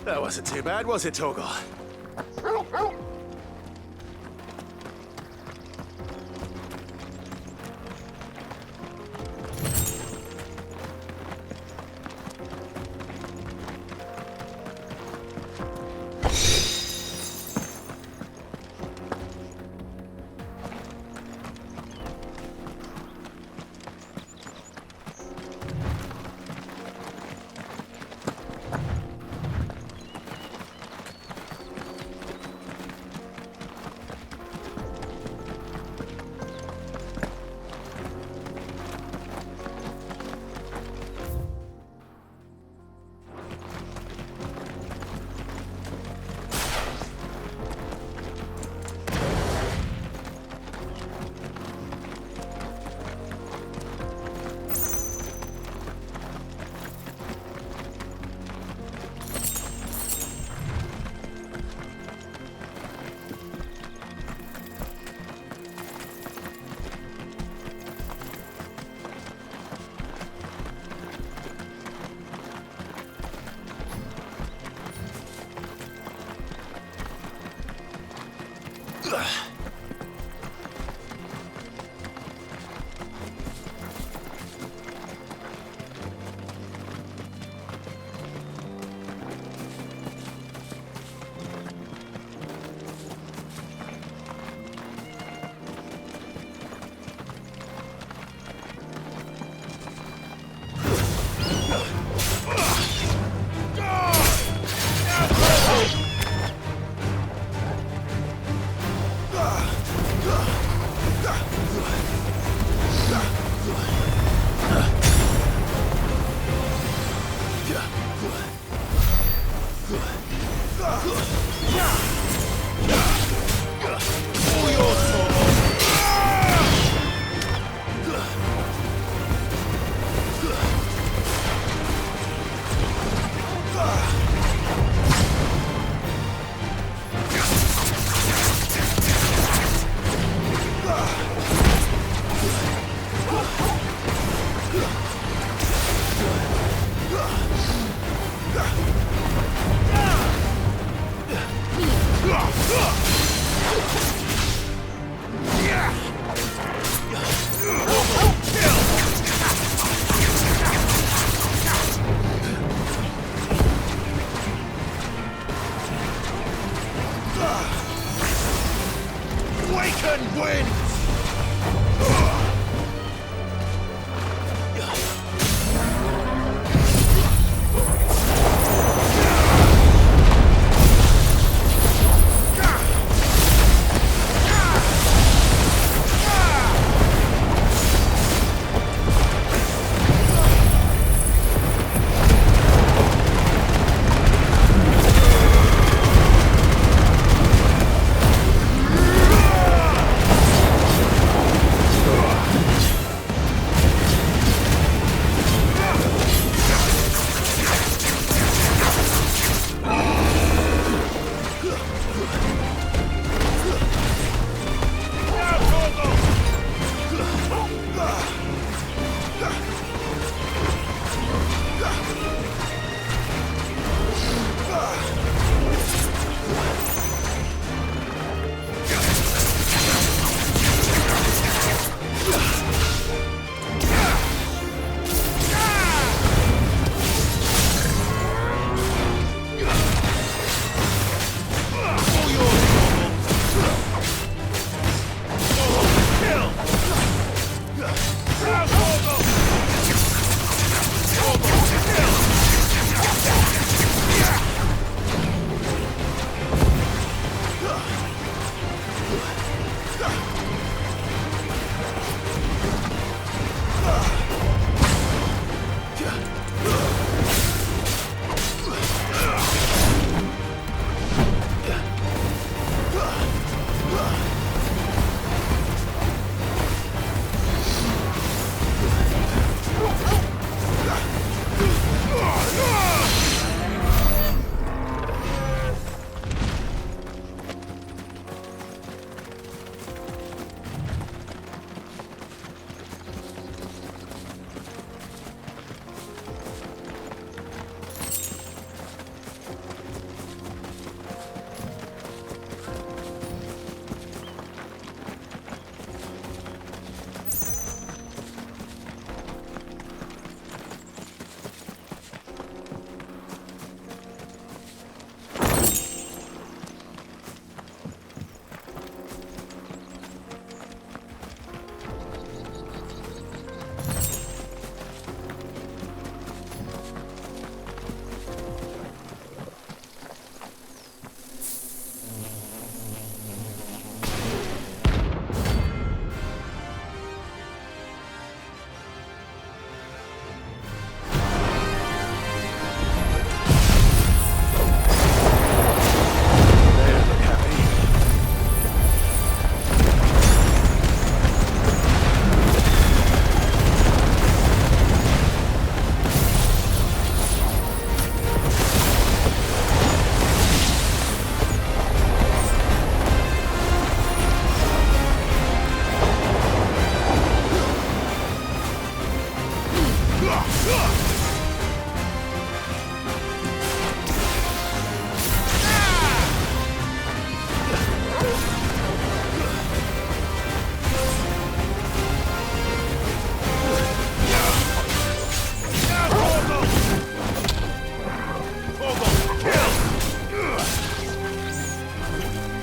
That wasn't too bad, was it, Torgal?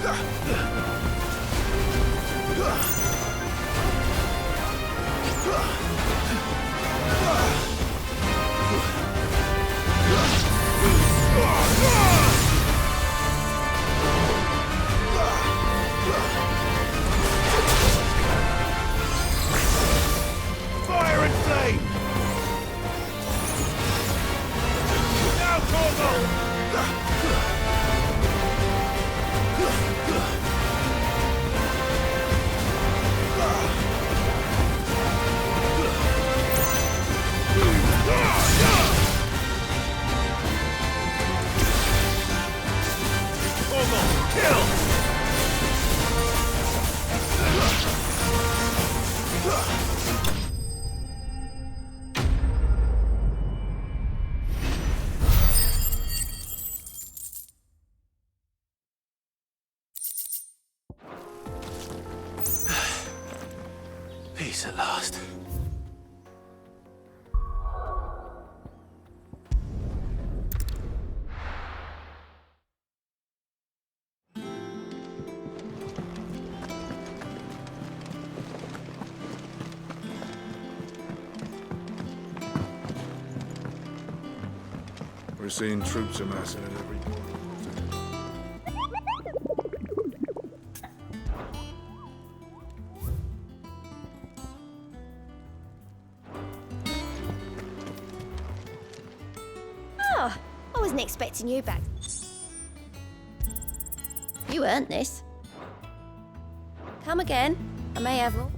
Fire and flame! Now, Torgal! Peace at last. We're seeing troops amassing at every corner. Oh, I wasn't expecting you back. You earned this. Come again. I may have more.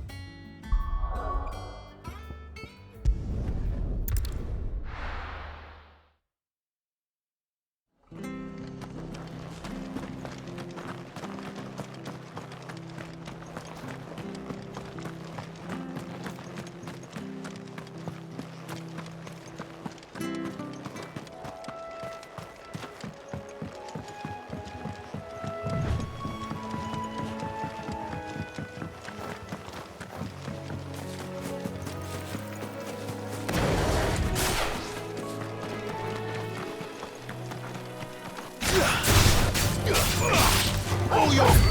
Oh, yo!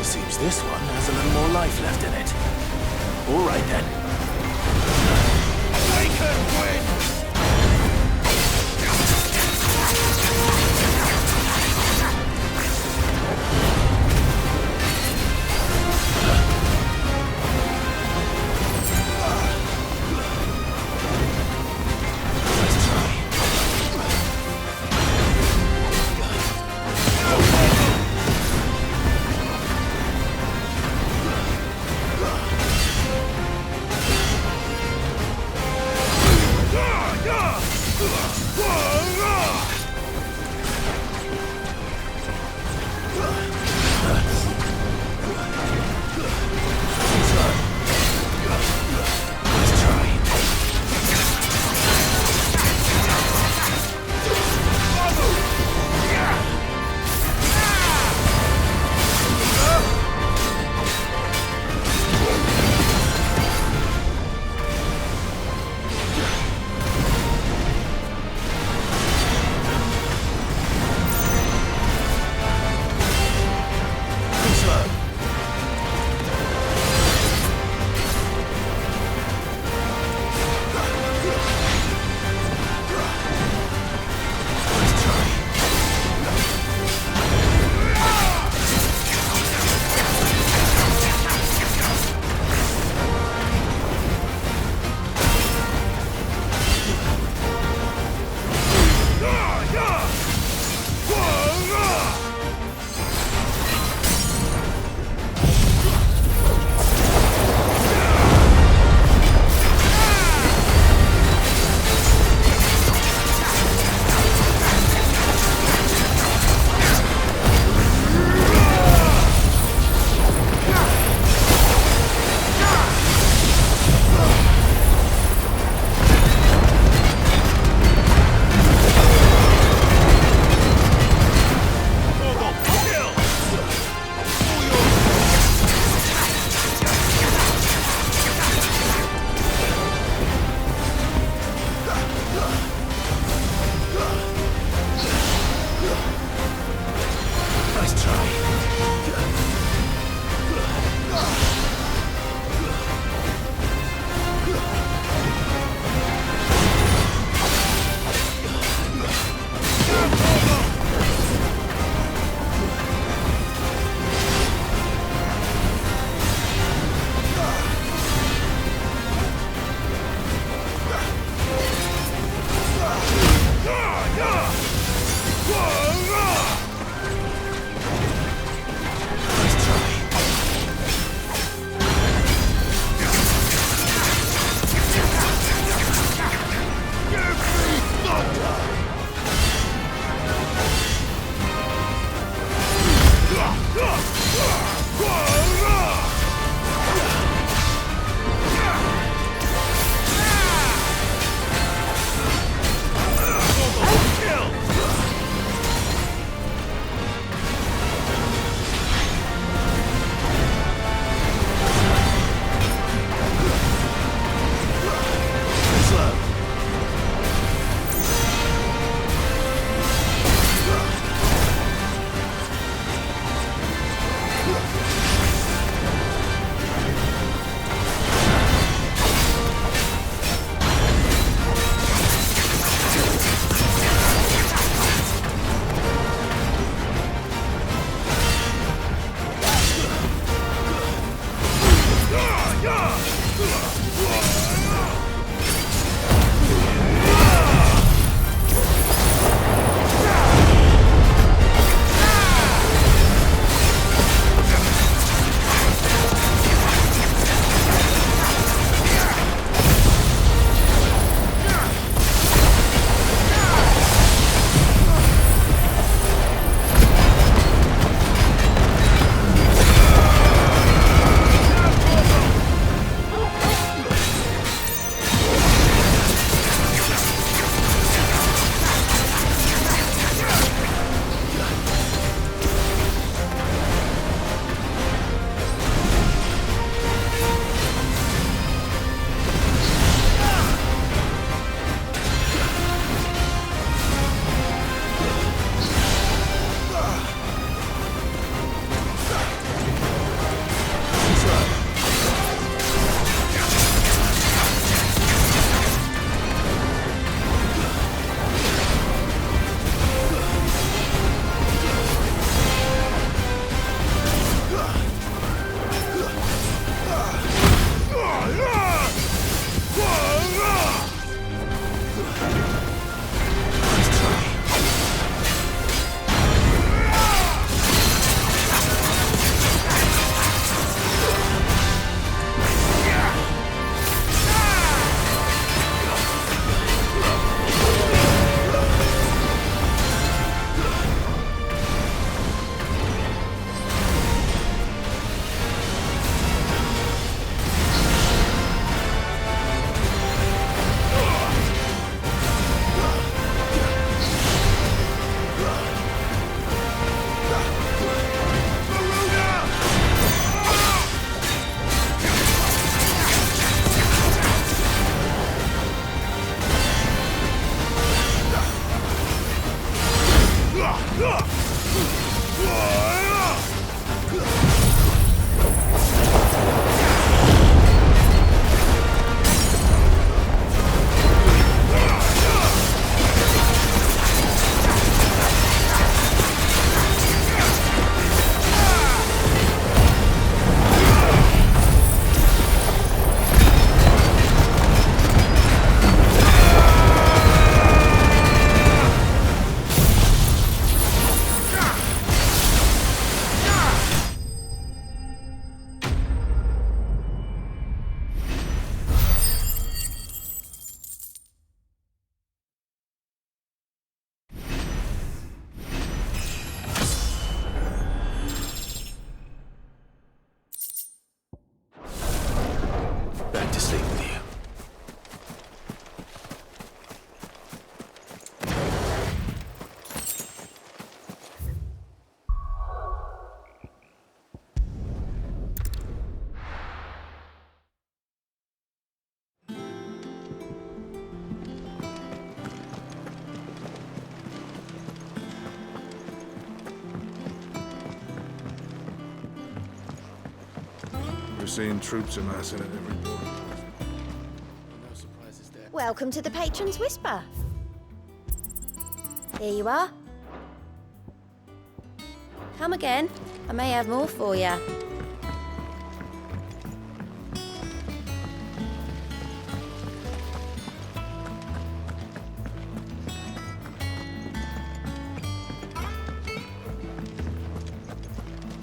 Seems this one has a little more life left in it. All right then. Awaken, winds! We're seeing troops amassing at every point. No surprises there. Welcome to the Patron's Whisper. Here you are. Come again. I may have more for you. I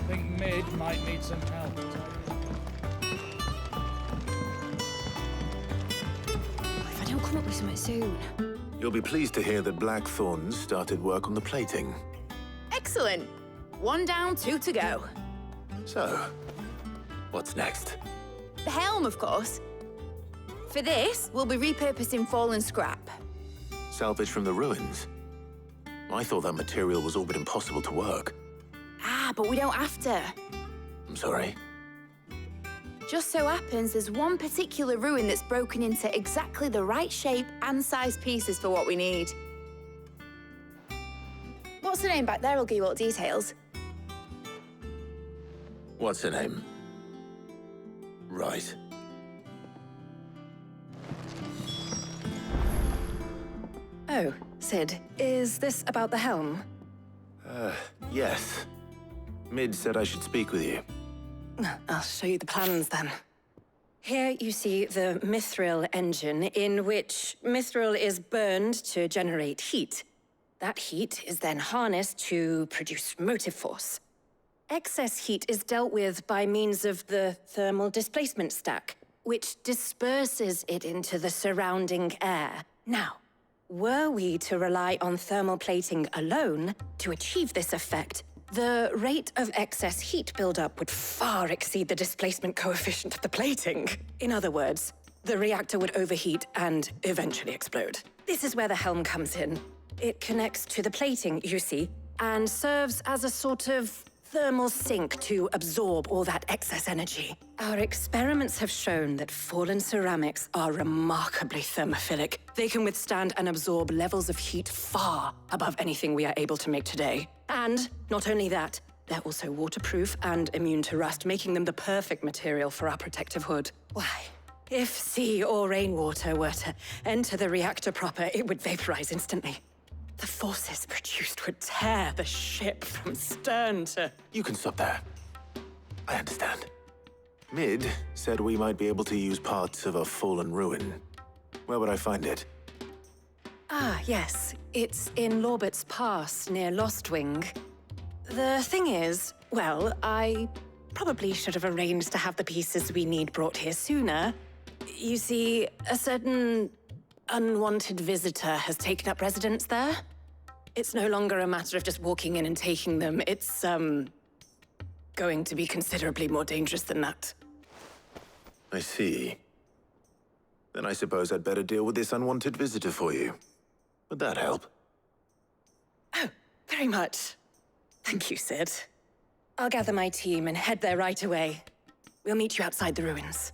think Mid might need some help. If I don't come up with something soon. You'll be pleased to hear that Blackthorn started work on the plating. Excellent. 1 down, 2 to go. So, what's next? The helm, of course. For this, we'll be repurposing fallen scrap. Salvage from the ruins? I thought that material was all but impossible to work. Ah, but we don't have to. I'm sorry. Just so happens there's one particular ruin that's broken into exactly the right shape and size pieces for what we need. What's the name back there? I'll give you all the details. What's her name? Right. Oh, Sid, is this about the helm? Yes. Mid said I should speak with you. I'll show you the plans then. Here you see the mithril engine, in which mithril is burned to generate heat. That heat is then harnessed to produce motive force. Excess heat is dealt with by means of the thermal displacement stack, which disperses it into the surrounding air. Now, were we to rely on thermal plating alone to achieve this effect, the rate of excess heat buildup would far exceed the displacement coefficient of the plating. In other words, the reactor would overheat and eventually explode. This is where the helm comes in. It connects to the plating, you see, and serves as a sort of thermal sink to absorb all that excess energy. Our experiments have shown that fallen ceramics are remarkably thermophilic. They can withstand and absorb levels of heat far above anything we are able to make today. And not only that, they're also waterproof and immune to rust, making them the perfect material for our protective hood. Why? If sea or rainwater were to enter the reactor proper, it would vaporize instantly. The forces produced would tear the ship from stern to... You can stop there. I understand. Mid said we might be able to use parts of a fallen ruin. Where would I find it? Ah, yes. It's in Lorbert's Pass, near Lostwing. The thing is, well, I probably should have arranged to have the pieces we need brought here sooner. You see, a certain unwanted visitor has taken up residence there. It's no longer a matter of just walking in and taking them. It's, going to be considerably more dangerous than that. I see. Then I suppose I'd better deal with this unwanted visitor for you. Would that help? Oh, very much. Thank you, Sid. I'll gather my team and head there right away. We'll meet you outside the ruins.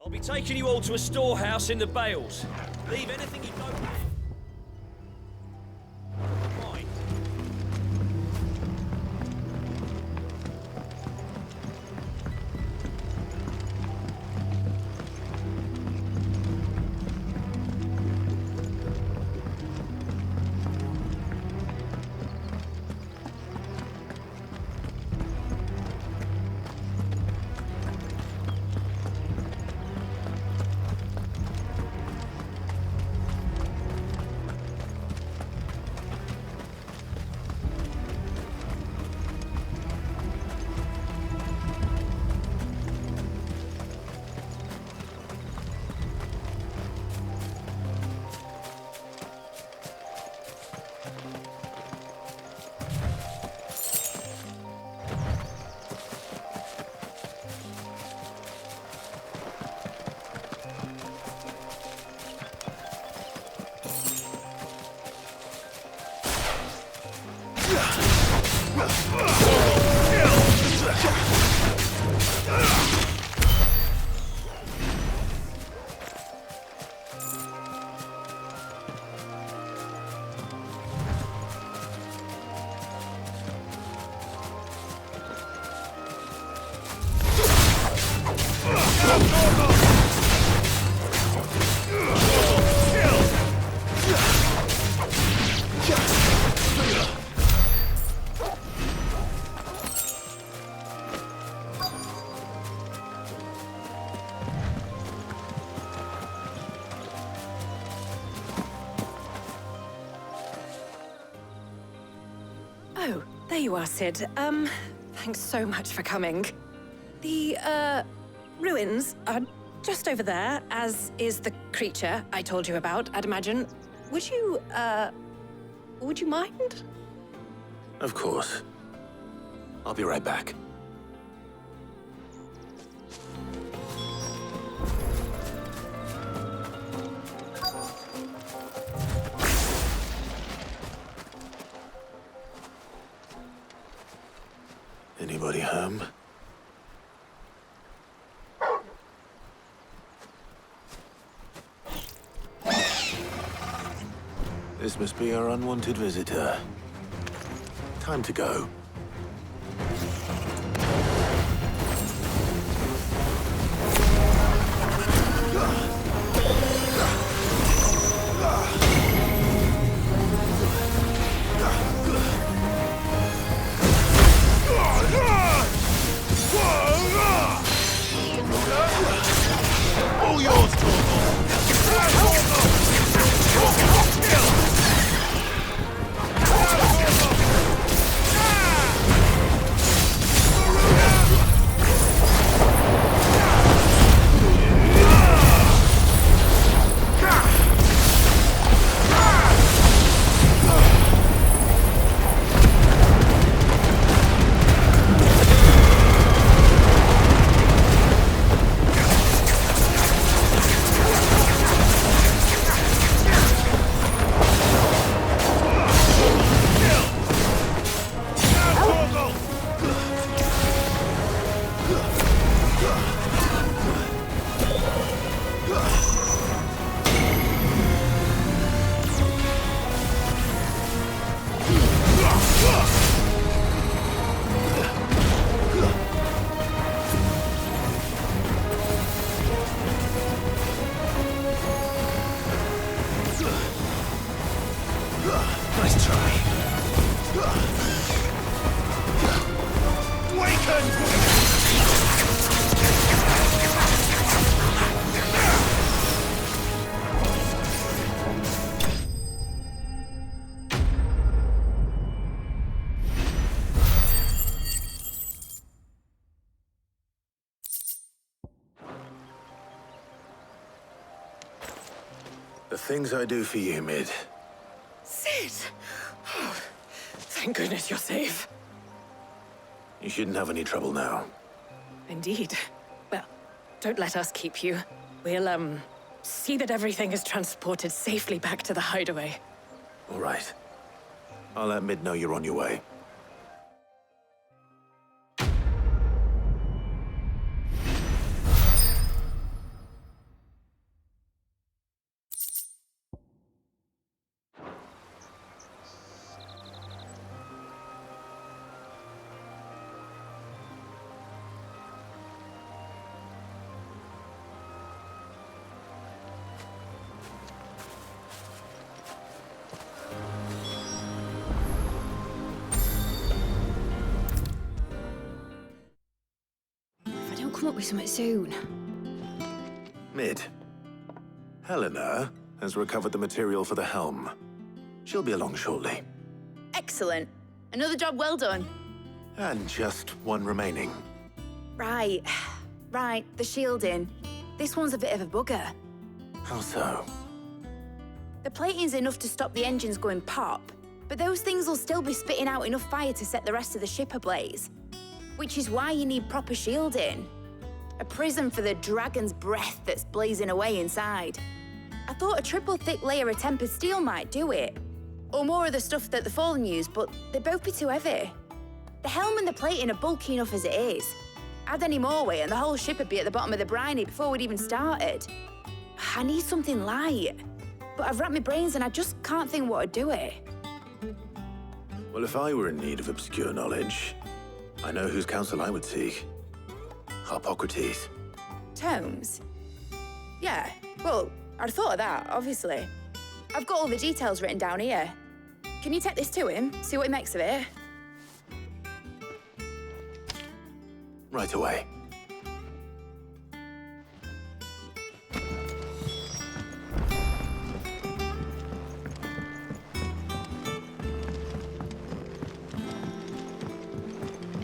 I'll be taking you all to a storehouse in the Bales. Leave anything you don't want. Right. Oh, there you are, Sid. Thanks so much for coming. The, ruins are just over there, as is the creature I told you about, I'd imagine. Would you mind? Of course. I'll be right back. Anybody home? This must be our unwanted visitor. Time to go. All yours, Nice try. The things I do for you, Mid. Sid! Oh, thank goodness you're safe. You shouldn't have any trouble now. Indeed. Well, don't let us keep you. We'll, see that everything is transported safely back to the hideaway. All right. I'll let Mid know you're on your way. Come up with something soon. Mid. Helena has recovered the material for the helm. She'll be along shortly. Excellent. Another job well done. And just one remaining. Right. Right, the shielding. This one's a bit of a bugger. How so? The plating's enough to stop the engines going pop, but those things will still be spitting out enough fire to set the rest of the ship ablaze. Which is why you need proper shielding. A prism for the dragon's breath that's blazing away inside. I thought a triple thick layer of tempered steel might do it. Or more of the stuff that the Fallen use, but they'd both be too heavy. The helm and the plating are bulky enough as it is. Add any more weight and the whole ship would be at the bottom of the briny before we'd even started. I need something light. But I've racked my brains and I just can't think what would do it. Well, if I were in need of obscure knowledge, I know whose counsel I would seek. Harpocrates. Tomes? Yeah, well, I'd thought of that, obviously. I've got all the details written down here. Can you take this to him, see what he makes of it? Right away.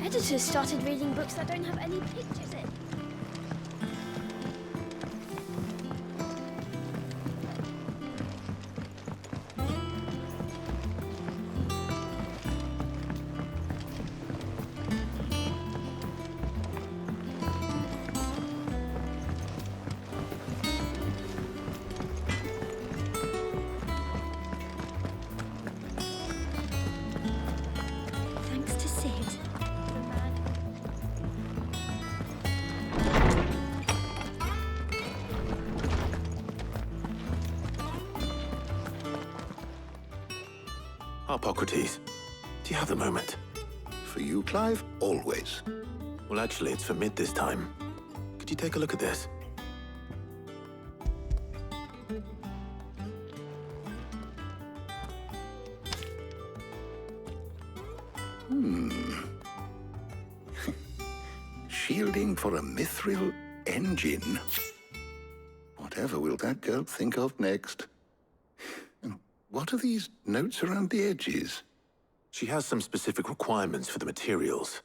Editors started reading books that don't have any pictures in. Thanks to Sid. Harpocrates, do you have a moment? For you, Clive, always. Well, actually, it's for Mid this time. Could you take a look at this? Shielding for a mithril engine. Whatever will that girl think of next? And what are these notes around the edges? She has some specific requirements for the materials.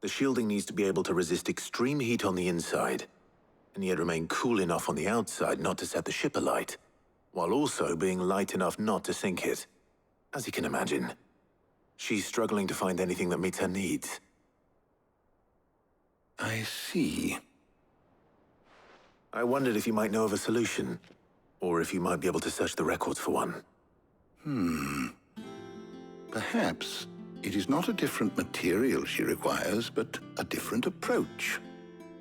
The shielding needs to be able to resist extreme heat on the inside, and yet remain cool enough on the outside not to set the ship alight, while also being light enough not to sink it. As you can imagine, she's struggling to find anything that meets her needs. I see. I wondered if you might know of a solution, or if you might be able to search the records for one. Perhaps it is not a different material she requires, but a different approach.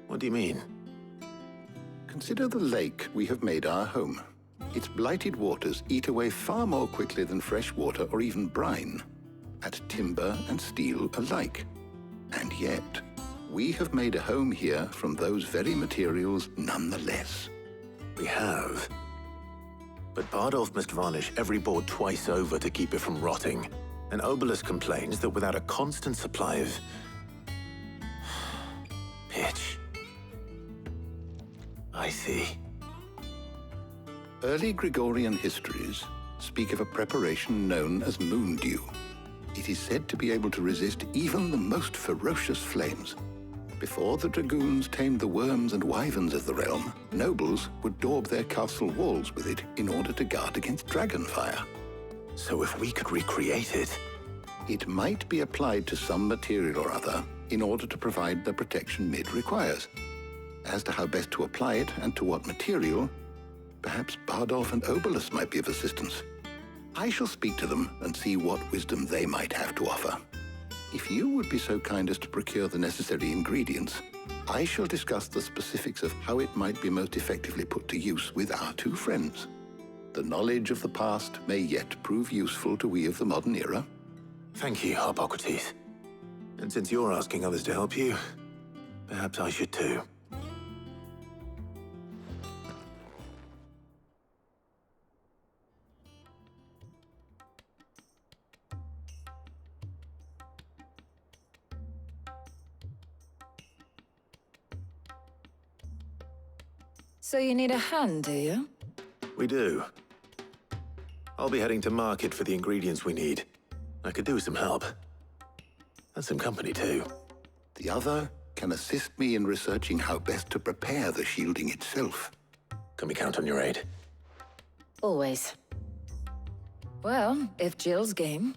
What do you mean? Consider the lake we have made our home. Its blighted waters eat away far more quickly than fresh water or even brine, at timber and steel alike. And yet, we have made a home here from those very materials nonetheless. We have. But Bardolph must varnish every board twice over to keep it from rotting. And Obolus complains that without a constant supply of pitch. I see. Early Gregorian histories speak of a preparation known as moondew. It is said to be able to resist even the most ferocious flames. Before the dragoons tamed the worms and wyverns of the realm, nobles would daub their castle walls with it in order to guard against dragonfire. So if we could recreate it... It might be applied to some material or other in order to provide the protection Mid requires. As to how best to apply it and to what material, perhaps Bardolph and Obolus might be of assistance. I shall speak to them and see what wisdom they might have to offer. If you would be so kind as to procure the necessary ingredients, I shall discuss the specifics of how it might be most effectively put to use with our two friends. The knowledge of the past may yet prove useful to we of the modern era. Thank you, Harpocrates. And since you're asking others to help you, perhaps I should too. So you need a hand, do you? We do. I'll be heading to market for the ingredients we need. I could do with some help. And some company, too. The other can assist me in researching how best to prepare the shielding itself. Can we count on your aid? Always. Well, if Jill's game.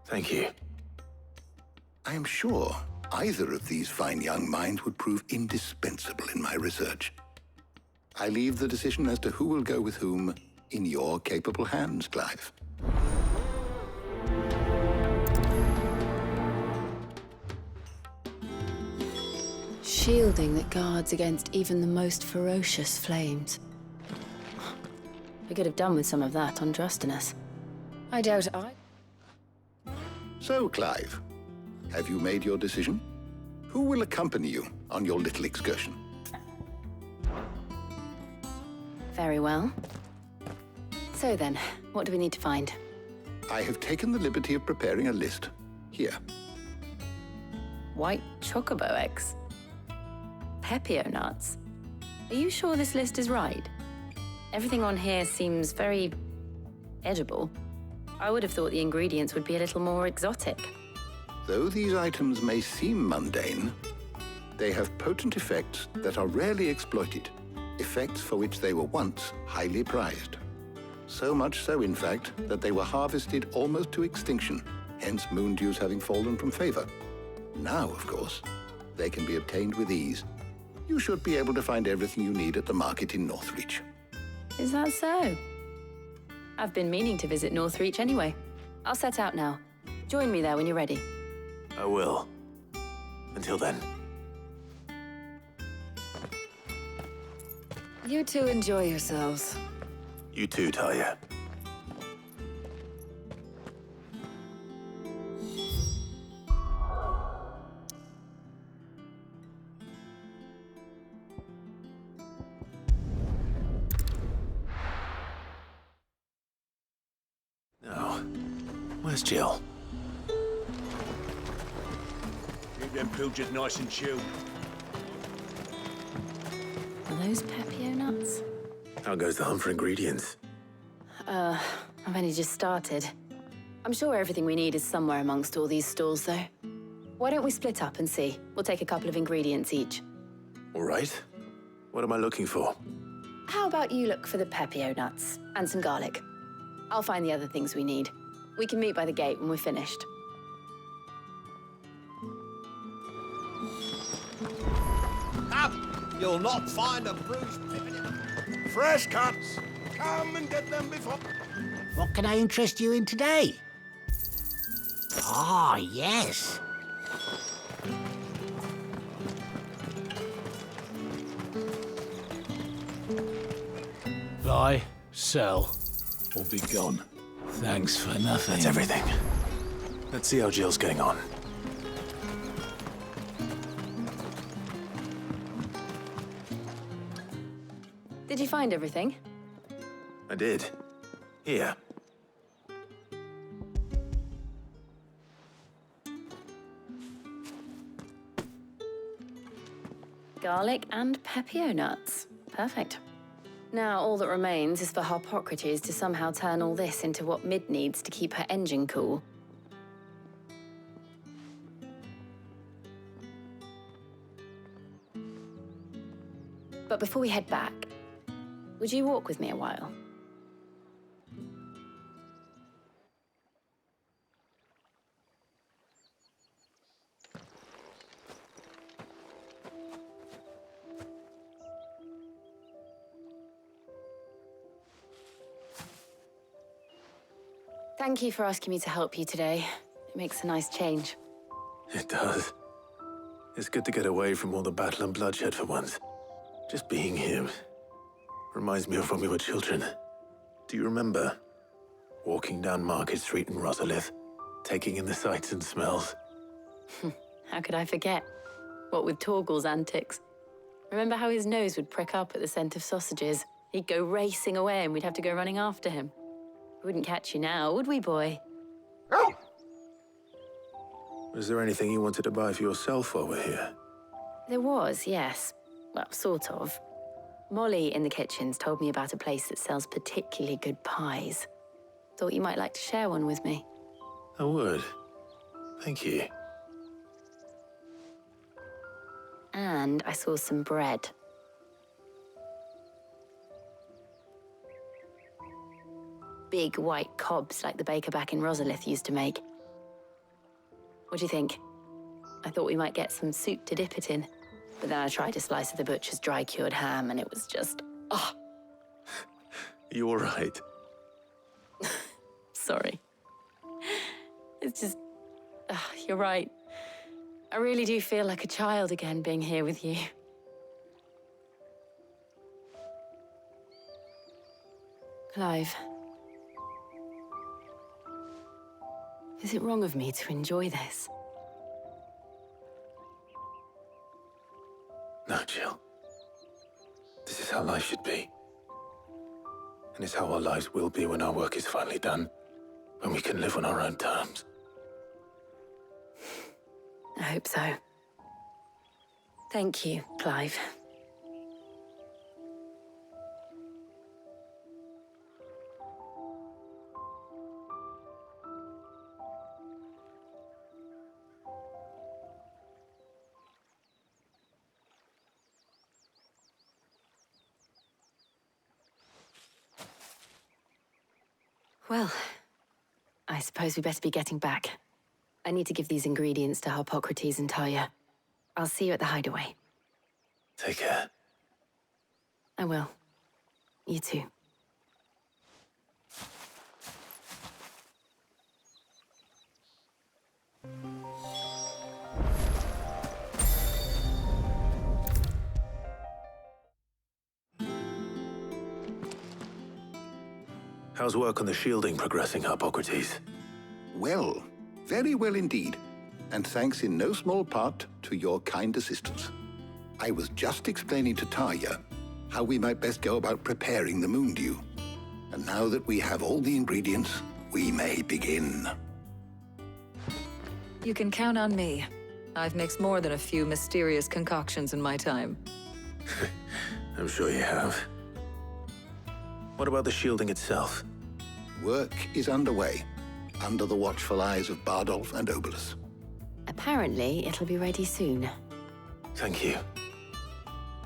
Thank you. I am sure either of these fine young minds would prove indispensable in my research. I leave the decision as to who will go with whom in your capable hands, Clive. shielding that guards against even the most ferocious flames. We could have done with some of that on Drustinus. I doubt I... So, Clive, have you made your decision? Who will accompany you on your little excursion? Very well. So then, what do we need to find? I have taken the liberty of preparing a list. Here. White chocobo eggs. Pepio nuts. Are you sure this list is right? Everything on here seems very edible. I would have thought the ingredients would be a little more exotic. Though these items may seem mundane, they have potent effects that are rarely exploited, effects for which they were once highly prized. So much so, in fact, that they were harvested almost to extinction, hence moon dews having fallen from favor. Now, of course, they can be obtained with ease. You should be able to find everything you need at the market in Northreach. Is that so? I've been meaning to visit Northreach anyway. I'll set out now. Join me there when you're ready. I will. Until then. You two enjoy yourselves. You too, Talia. Now, where's Jill? Keep them pilgers nice and chilled. Are those Pepio nuts? How goes the hunt for ingredients? I've only just started. I'm sure everything we need is somewhere amongst all these stalls, though. Why don't we split up and see? We'll take a couple of ingredients each. All right. What am I looking for? How about you look for the Pepio nuts and some garlic? I'll find the other things we need. We can meet by the gate when we're finished. Come! You'll not find a bruised pippin. Fresh cuts! Come and get them before... What can I interest you in today? Ah, yes. Buy, sell, or be gone. Thanks for nothing. That's everything. Let's see how Jill's getting on. Did you find everything? I did. Here. Garlic and Pepio nuts. Perfect. Now all that remains is for Harpocrates to somehow turn all this into what Mid needs to keep her engine cool. But before we head back, would you walk with me a while? Thank you for asking me to help you today. It makes a nice change. It does. It's good to get away from all the battle and bloodshed for once. Just being here reminds me of when we were children. Do you remember? Walking down Market Street in Rosalith, taking in the sights and smells. How could I forget? What with Torgal's antics. Remember how his nose would prick up at the scent of sausages? He'd go racing away and we'd have to go running after him. We wouldn't catch you now, would we, boy? Was there anything you wanted to buy for yourself while we're here? There was, yes. Well, sort of. Molly in the kitchens told me about a place that sells particularly good pies. Thought you might like to share one with me. I would. Thank you. And I saw some bread. Big white cobs like the baker back in Rosalith used to make. What do you think? I thought we might get some soup to dip it in. But then I tried a slice of the butcher's dry-cured ham and it was just... oh. You all right? Sorry. It's just... you're right. I really do feel like a child again being here with you. Clive. Is it wrong of me to enjoy this? No, Jill. This is how life should be. And it's how our lives will be when our work is finally done. When we can live on our own terms. I hope so. Thank you, Clive. Well, I suppose we better be getting back. I need to give these ingredients to Harpocrates and Tarja. I'll see you at the hideaway. Take care. I will. You too. How's work on the shielding progressing, Harpocrates? Well, very well indeed. And thanks in no small part to your kind assistance. I was just explaining to Tarja how we might best go about preparing the Moondew. And now that we have all the ingredients, we may begin. You can count on me. I've mixed more than a few mysterious concoctions in my time. I'm sure you have. What about the shielding itself? Work is underway, under the watchful eyes of Bardolph and Obolus. Apparently, it'll be ready soon. Thank you.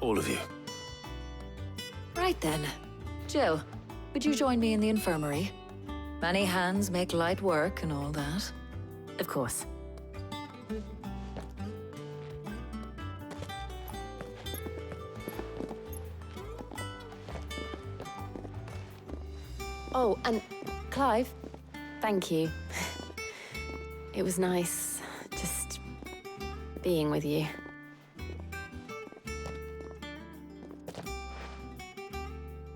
All of you. Right then. Jill, would you join me in the infirmary? Many hands make light work and all that. Of course. Oh, and Clive, thank you. It was nice just being with you.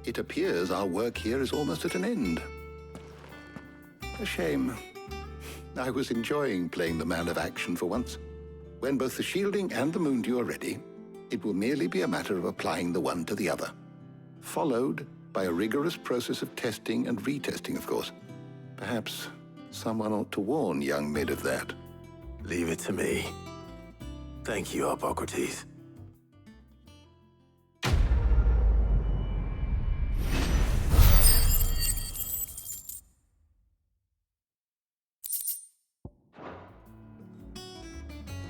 It appears our work here is almost at an end. A shame. I was enjoying playing the man of action for once. When both the shielding and the Moondew are ready, it will merely be a matter of applying the one to the other. Followed by a rigorous process of testing and retesting, of course. Perhaps someone ought to warn young Mid of that. Leave it to me. Thank you, Harpocrates.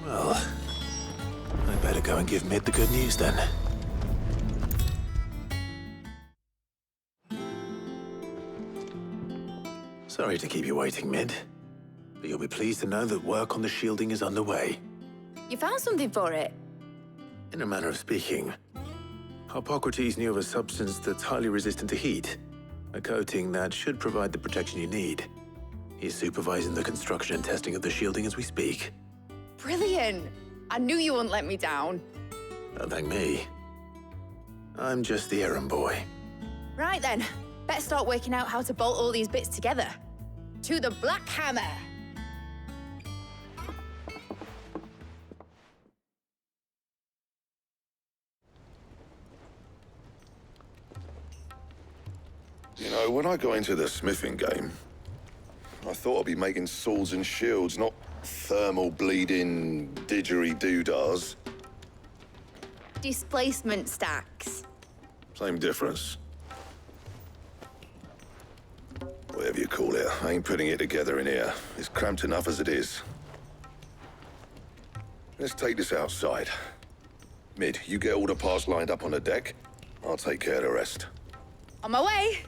Well, I better go and give Mid the good news then. Sorry to keep you waiting, Mid. But you'll be pleased to know that work on the shielding is underway. You found something for it? In a manner of speaking, Harpocrates knew of a substance that's highly resistant to heat. A coating that should provide the protection you need. He's supervising the construction and testing of the shielding as we speak. Brilliant! I knew you wouldn't let me down. Don't thank me. I'm just the errand boy. Right then, better start working out how to bolt all these bits together. To the Black Hammer! You know, when I got into the smithing game, I thought I'd be making swords and shields, not thermal bleeding didgeridoo-dahs. Displacement stacks. Same difference. Whatever you call it, I ain't putting it together in here. It's cramped enough as it is. Let's take this outside. Mid, you get all the parts lined up on the deck. I'll take care of the rest. On my way!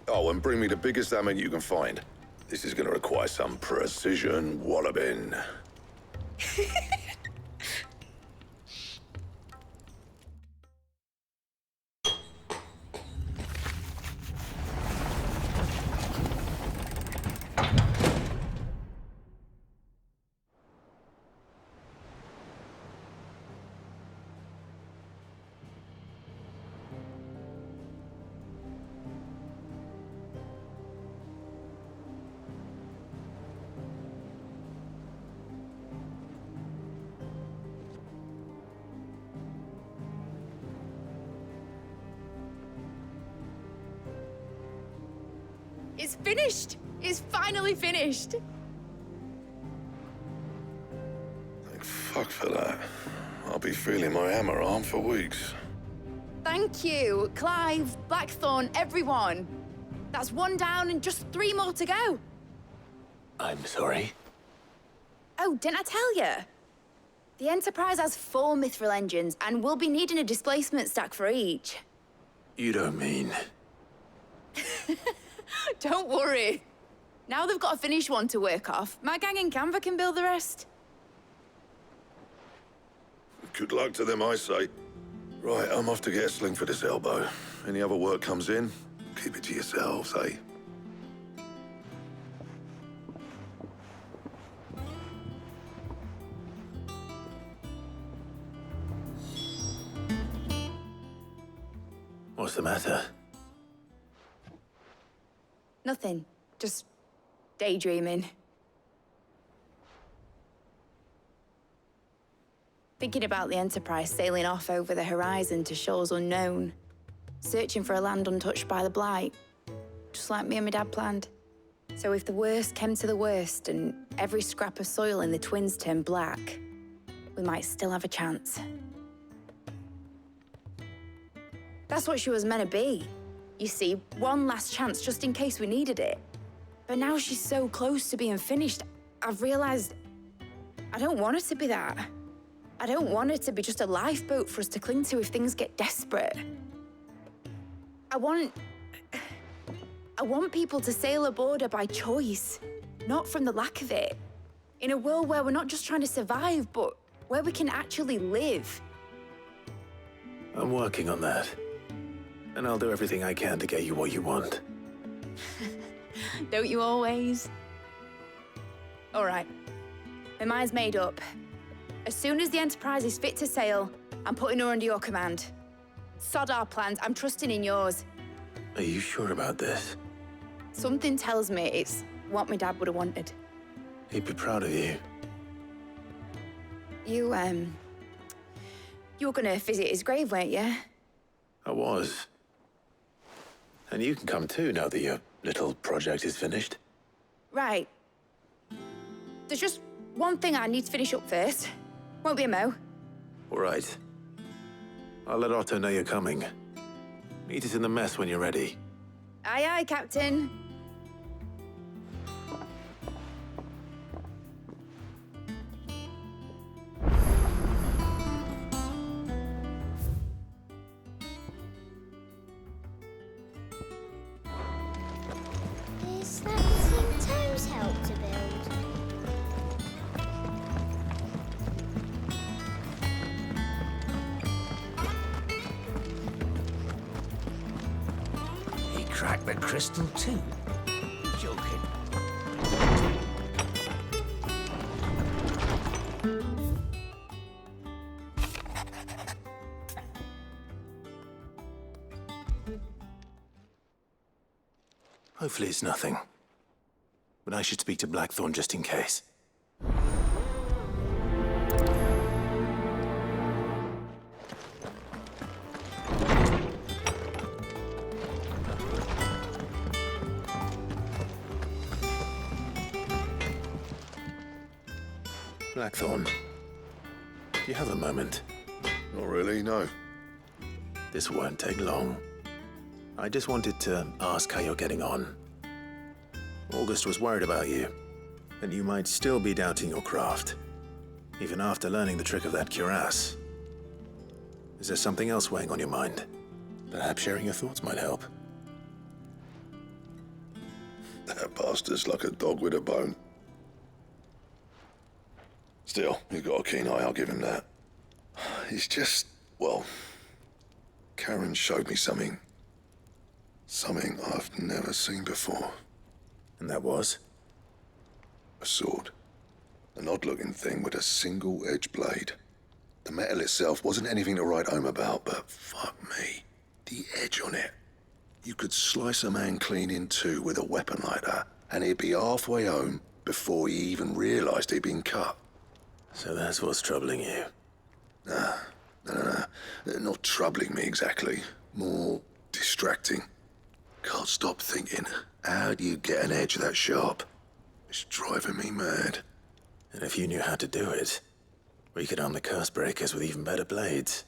Oh, and bring me the biggest hammer you can find. This is gonna require some precision walloping. It's finished! It's finally finished! Thank fuck for that. I'll be feeling my hammer arm for weeks. Thank you, Clive, Blackthorn, everyone. That's 1 down and just 3 more to go. I'm sorry. Oh, didn't I tell you? The Enterprise has 4 mithril engines, and we'll be needing a displacement stack for each. You don't mean... Don't worry. Now they've got a finished one to work off, my gang in Canva can build the rest. Good luck to them, I say. Right, I'm off to get a sling for this elbow. Any other work comes in, keep it to yourselves, eh? What's the matter? Nothing. Just daydreaming. Thinking about the Enterprise sailing off over the horizon to shores unknown. Searching for a land untouched by the Blight. Just like me and my dad planned. So if the worst came to the worst and every scrap of soil in the Twins turned black, we might still have a chance. That's what she was meant to be. You see, one last chance just in case we needed it. But now she's so close to being finished, I've realized I don't want it to be that. I don't want it to be just a lifeboat for us to cling to if things get desperate. I want people to sail aboard her by choice, not from the lack of it. In a world where we're not just trying to survive, but where we can actually live. I'm working on that. And I'll do everything I can to get you what you want. Don't you always? All right. My mind's made up. As soon as the Enterprise is fit to sail, I'm putting her under your command. Sod our plans, I'm trusting in yours. Are you sure about this? Something tells me it's what my dad would have wanted. He'd be proud of you. You were gonna visit his grave, weren't you? I was. And you can come too now that your little project is finished. Right. There's just one thing I need to finish up first. Won't be a mo. All right. I'll let Otto know you're coming. Meet us in the mess when you're ready. Aye, aye, Captain. Is that the thing Toes helped to build? He cracked the crystal too. You're joking. Hopefully it's nothing. But I should speak to Blackthorn just in case. Blackthorn, do you have a moment? Not really, no. This won't take long. I just wanted to ask how you're getting on. August was worried about you, and you might still be doubting your craft, even after learning the trick of that cuirass. Is there something else weighing on your mind? Perhaps sharing your thoughts might help. That bastard's like a dog with a bone. Still, he's got a keen eye, I'll give him that. He's just, well, Karen showed me something. Something I've never seen before. And that was? A sword. An odd-looking thing with a single edge blade. The metal itself wasn't anything to write home about, but fuck me. The edge on it. You could slice a man clean in two with a weapon like that, and he'd be halfway home before he even realized he'd been cut. So that's what's troubling you? Nah. Not troubling me exactly. More distracting. Can't stop thinking. How do you get an edge that sharp? It's driving me mad. And if you knew how to do it, we could arm the curse breakers with even better blades.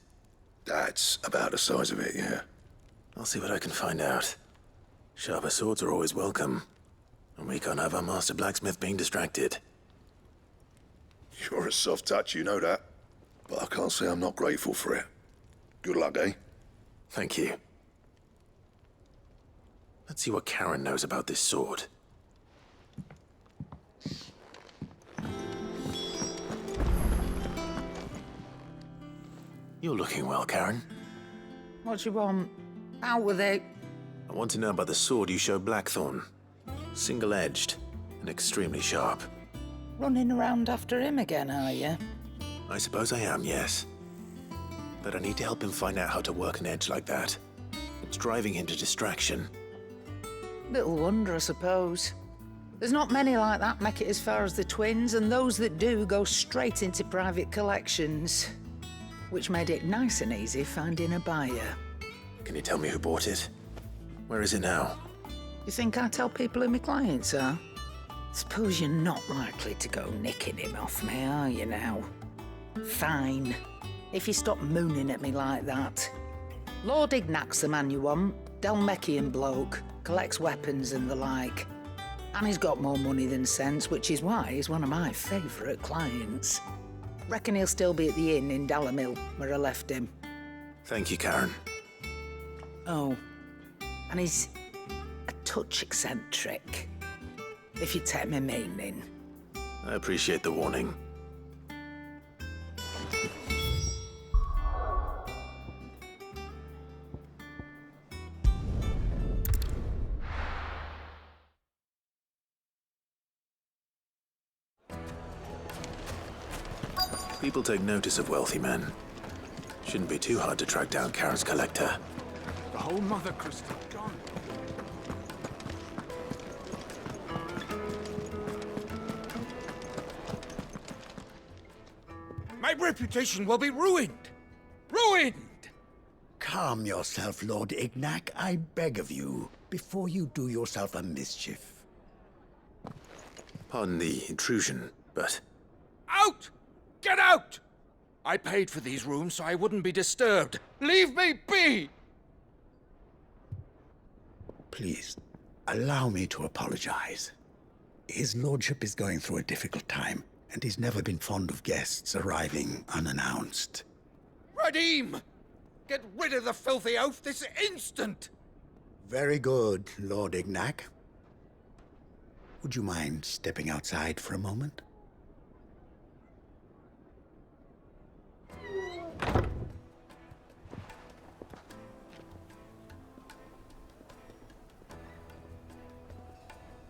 That's about the size of it, yeah. I'll see what I can find out. Sharper swords are always welcome, and we can't have our master blacksmith being distracted. You're a soft touch, you know that. But I can't say I'm not grateful for it. Good luck, eh? Thank you. Let's see what Karen knows about this sword. You're looking well, Karen. What do you want? Out with it. I want to know about the sword you showed Blackthorn. Single-edged and extremely sharp. Running around after him again, are you? I suppose I am, yes. But I need to help him find out how to work an edge like that. It's driving him to distraction. Little wonder, I suppose. There's not many like that make it as far as the twins, and those that do go straight into private collections. Which made it nice and easy finding a buyer. Can you tell me who bought it? Where is it now? You think I tell people who my clients are? Suppose you're not likely to go nicking him off me, are you now? Fine. If you stop mooning at me like that. Lord Ignac's the man you want. Dalmekian bloke. Collects weapons and the like. And he's got more money than sense, which is why he's one of my favourite clients. Reckon he'll still be at the inn in Dalamil, where I left him. Thank you, Karen. Oh, and he's a touch eccentric, if you take my meaning. I appreciate the warning. People take notice of wealthy men. Shouldn't be too hard to track down Karen's collector. The whole Mother Crystal gone. My reputation will be ruined! Ruined! Calm yourself, Lord Ignac, I beg of you, before you do yourself a mischief. Pardon the intrusion, but... Out! Get out! I paid for these rooms so I wouldn't be disturbed. Leave me be! Please, allow me to apologize. His lordship is going through a difficult time, and he's never been fond of guests arriving unannounced. Radim! Get rid of the filthy oaf this instant! Very good, Lord Ignac. Would you mind stepping outside for a moment?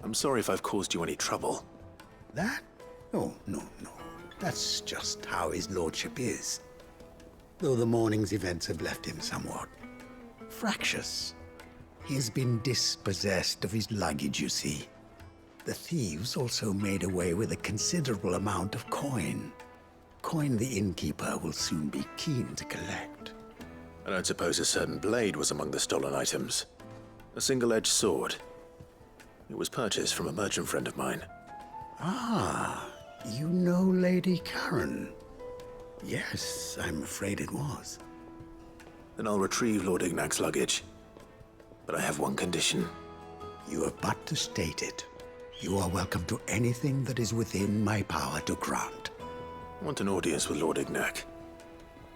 I'm sorry if I've caused you any trouble. That? Oh, no. That's just how his lordship is. Though the morning's events have left him somewhat fractious. He has been dispossessed of his luggage, you see. The thieves also made away with a considerable amount of coin. Coin the innkeeper will soon be keen to collect. I don't suppose a certain blade was among the stolen items. A single-edged sword. It was purchased from a merchant friend of mine. Ah, you know Lady Karen. Yes, I'm afraid it was. Then I'll retrieve Lord Ignac's luggage. But I have one condition. You have but to state it. You are welcome to anything that is within my power to grant. I want an audience with Lord Ignac.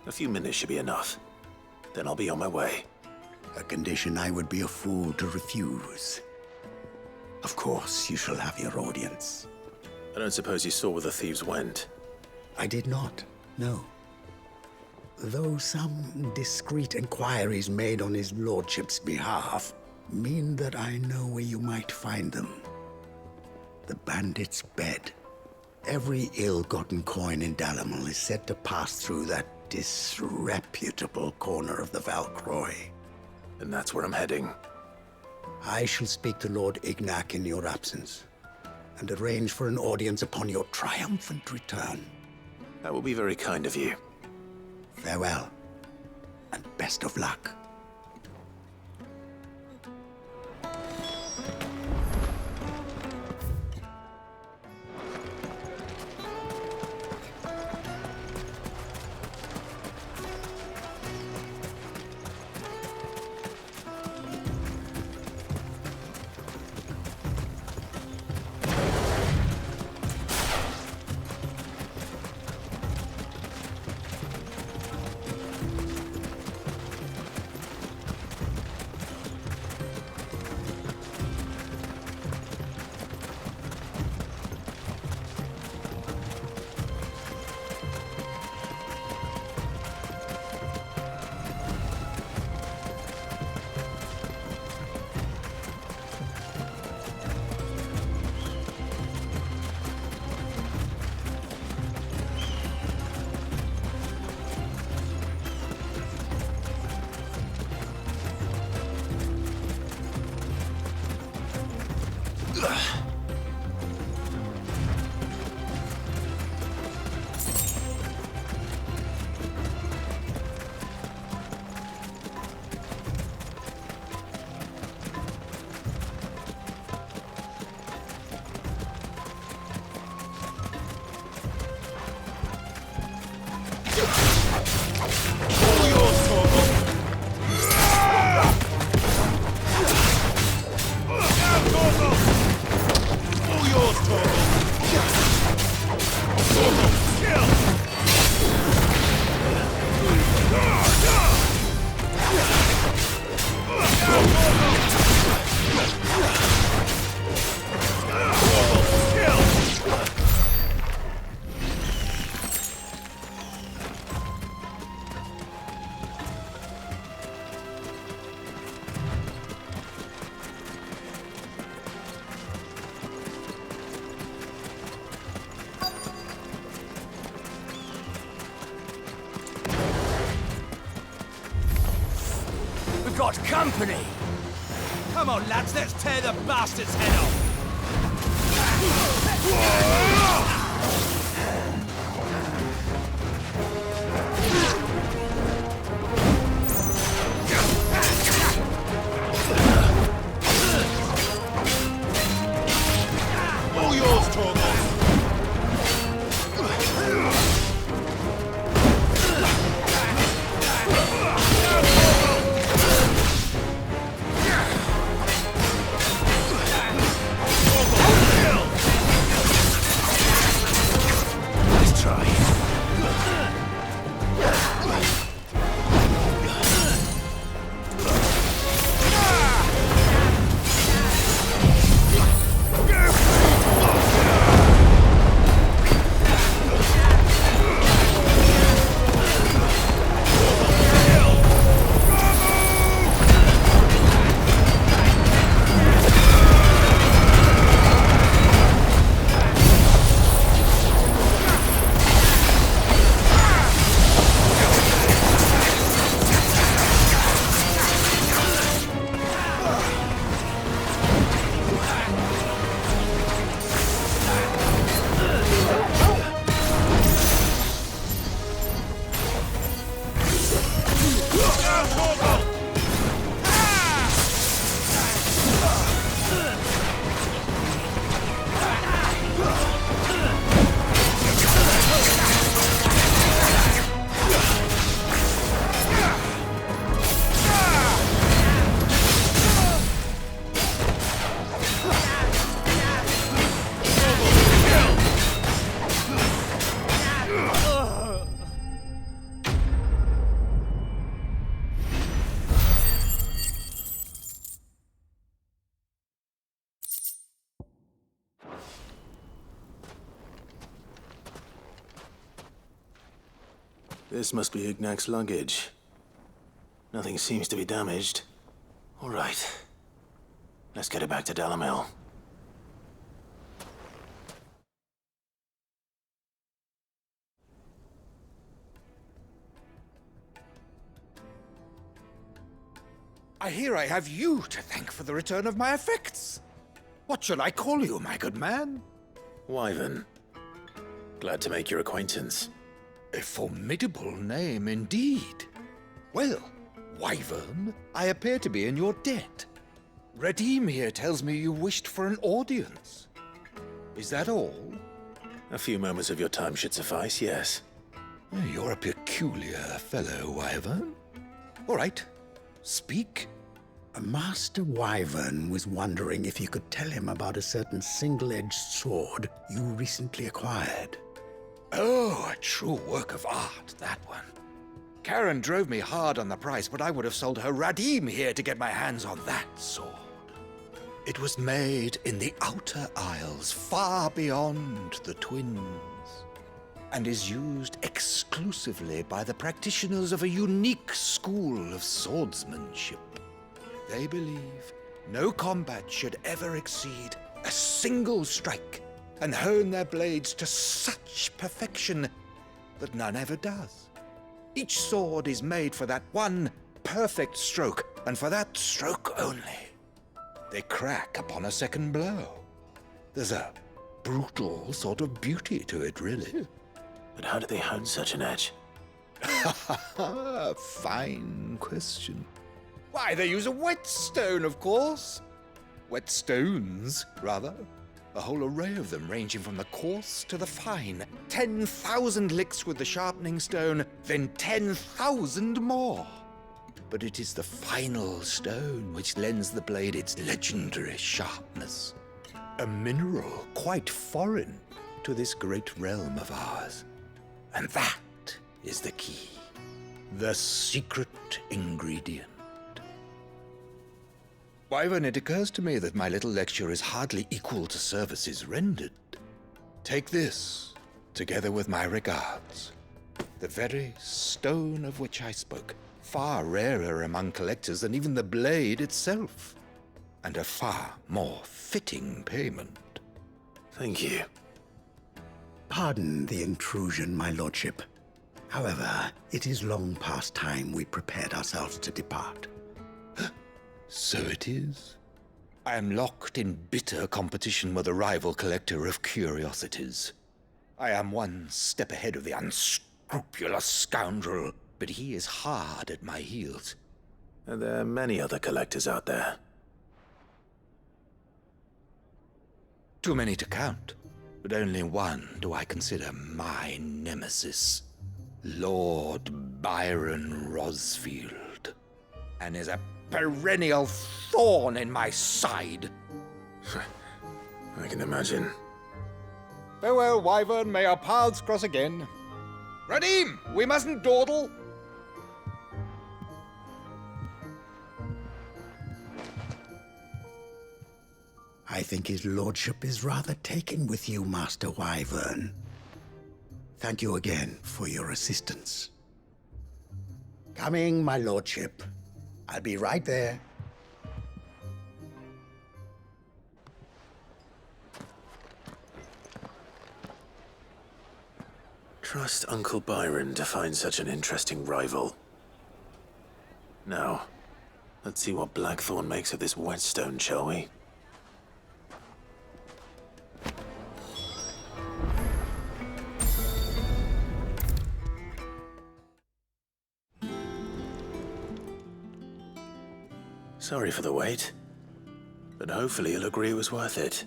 A few minutes should be enough. Then I'll be on my way. A condition I would be a fool to refuse. Of course, you shall have your audience. I don't suppose you saw where the thieves went? I did not, no. Though some discreet inquiries made on his lordship's behalf mean that I know where you might find them. The bandit's bed. Every ill-gotten coin in Dalamil is said to pass through that disreputable corner of the Valcroy. And that's where I'm heading. I shall speak to Lord Ignac in your absence, and arrange for an audience upon your triumphant return. That will be very kind of you. Farewell, and best of luck. All yours, Torgal! All yours, Torgal! Torgal, kill! We've got company! Come on, lads, let's tear the bastard's head off! All yours, Torgal! Let's try. This must be Ignac's luggage. Nothing seems to be damaged. All right. Let's get it back to Dalamil. I hear I have you to thank for the return of my effects. What shall I call you, my good man? Wyvern. Glad to make your acquaintance. A formidable name indeed. Well, Wyvern, I appear to be in your debt. Redeem here tells me you wished for an audience. Is that all? A few moments of your time should suffice, yes. You're a peculiar fellow, Wyvern. All right, speak. Master Wyvern was wondering if you could tell him about a certain single-edged sword you recently acquired. Oh, a true work of art, that one. Karen drove me hard on the price, but I would have sold her Radim here to get my hands on that sword. It was made in the Outer Isles, far beyond the Twins, and is used exclusively by the practitioners of a unique school of swordsmanship. They believe no combat should ever exceed a single strike, and hone their blades to such perfection that none ever does. Each sword is made for that one perfect stroke, and for that stroke only. They crack upon a second blow. There's a brutal sort of beauty to it, really. But how do they hone such an edge? Fine question. Why, they use a whetstone, of course. Whetstones, rather. A whole array of them ranging from the coarse to the fine. 10,000 licks with the sharpening stone, then 10,000 more. But it is the final stone which lends the blade its legendary sharpness. A mineral quite foreign to this great realm of ours. And that is the key. The secret ingredient. Wyvern, it occurs to me that my little lecture is hardly equal to services rendered. Take this, together with my regards. The very stone of which I spoke, far rarer among collectors than even the blade itself, and a far more fitting payment. Thank you. Pardon the intrusion, my lordship. However, it is long past time we prepared ourselves to depart. So it is. I am locked in bitter competition with a rival collector of curiosities. I am one step ahead of the unscrupulous scoundrel, but he is hard at my heels. Are there many other collectors out there? Too many to count, but only one do I consider my nemesis. Lord Byron Rosfield, and is a perennial thorn in my side. I can imagine. Farewell, Wyvern. May our paths cross again. Radim, we mustn't dawdle. I think his lordship is rather taken with you, Master Wyvern. Thank you again for your assistance. Coming, my lordship. I'll be right there. Trust Uncle Byron to find such an interesting rival. Now, let's see what Blackthorn makes of this whetstone, shall we? Sorry for the wait, but hopefully you'll agree it was worth it.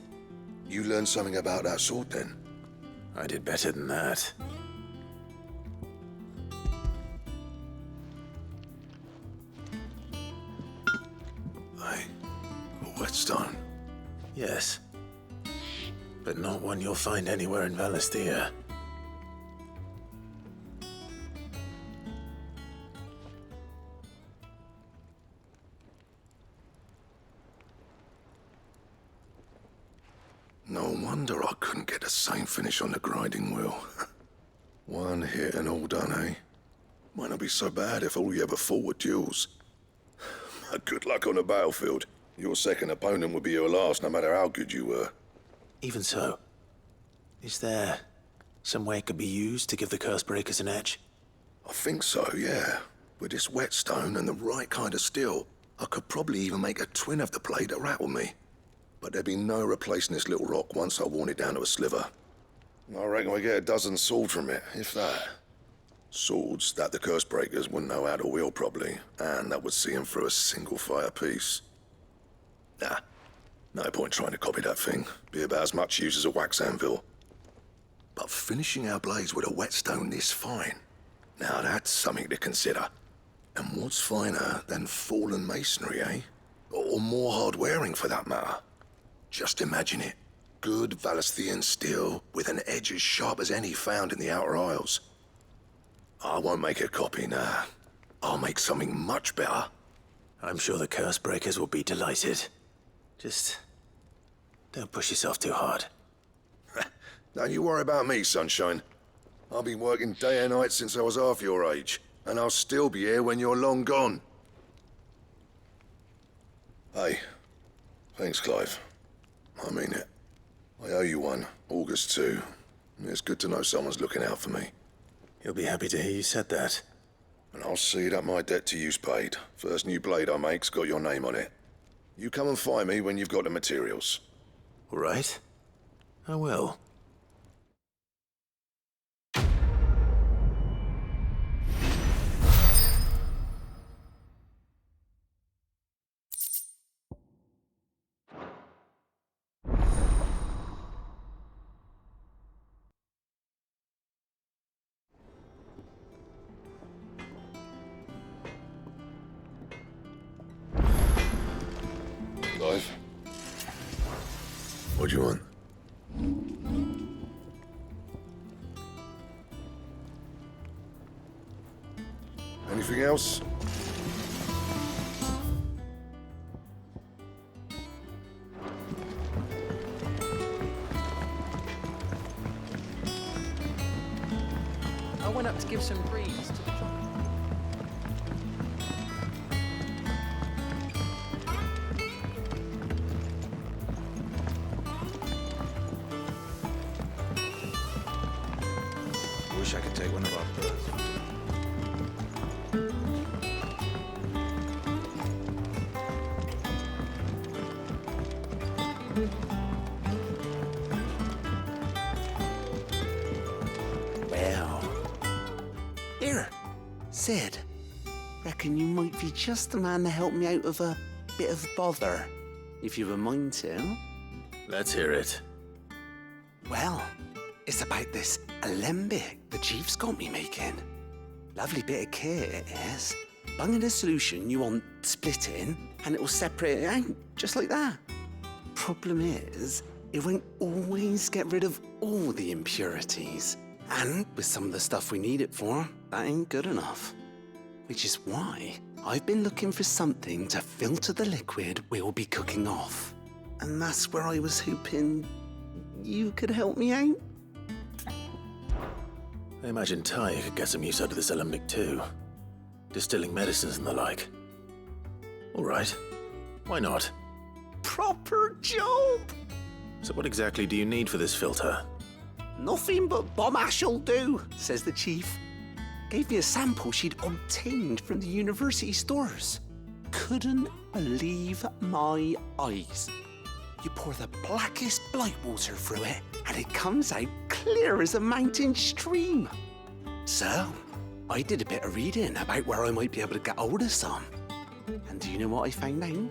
You learned something about that sword, then? I did better than that. A whetstone? Yes, but not one you'll find anywhere in Valisthea. No wonder I couldn't get the same finish on the grinding wheel. One hit and all done, eh? Might not be so bad if all you ever fought were duels. Good luck on the battlefield. Your second opponent would be your last, no matter how good you were. Even so, is there some way it could be used to give the Cursebreakers an edge? I think so, yeah. With this whetstone and the right kind of steel, I could probably even make a twin of the blade that rattled me. But there'd be no replacing this little rock once I worn it down to a sliver. I reckon we get a dozen swords from it, if that. Swords that the Cursebreakers wouldn't know how to wield properly, and that would see them through a single fire piece. Nah, no point trying to copy that thing. Be about as much use as a wax anvil. But finishing our blades with a whetstone this fine, now that's something to consider. And what's finer than fallen masonry, eh? Or more hard-wearing, for that matter. Just imagine it. Good Valisthean steel with an edge as sharp as any found in the Outer Isles. I won't make a copy, nah. I'll make something much better. I'm sure the Cursebreakers will be delighted. Just don't push yourself too hard. Don't you worry about me, sunshine. I've been working day and night since I was half your age, and I'll still be here when you're long gone. Hey, thanks, Clive. I mean it. I owe you one, August too. It's good to know someone's looking out for me. He'll be happy to hear you said that. And I'll see that my debt to you's paid. First new blade I make's got your name on it. You come and find me when you've got the materials. All right. I will. What do you want? Anything else? I went up to give some breeze to the truck. Wish I could take one of our birds. Well. Here, Sid. Reckon you might be just the man to help me out of a bit of bother, if you've a mind to. Let's hear it. Well, it's about this alembic the chief's got me making. Lovely bit of kit it is. Bunging a solution you want splitting, and it will separate it out, just like that. Problem is, it won't always get rid of all the impurities. And with some of the stuff we need it for, that ain't good enough. Which is why I've been looking for something to filter the liquid we'll be cooking off. And that's where I was hoping you could help me out. I imagine Ty could get some use out of this alembic too. Distilling medicines and the like. All right. Why not? Proper job! So what exactly do you need for this filter? Nothing but bomb ash'll do, says the chief. Gave me a sample she'd obtained from the university stores. Couldn't believe my eyes. You pour the blackest blight water through it, and it comes out clear as a mountain stream. So, I did a bit of reading about where I might be able to get hold of some. And do you know what I found out?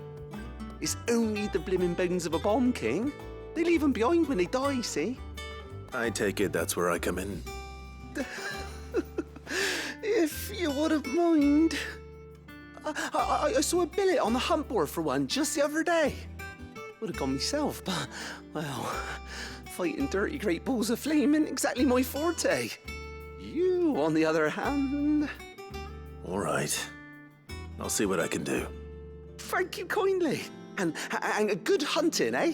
It's only the blimmin' bones of a bomb king. They leave them behind when they die, see? I take it that's where I come in. If you wouldn't mind. I saw a billet on the hunt board for one just the other day. Would have gone myself, but, well, fighting dirty great balls of flame isn't exactly my forte. You, on the other hand... All right. I'll see what I can do. Thank you kindly. And a good hunting, eh?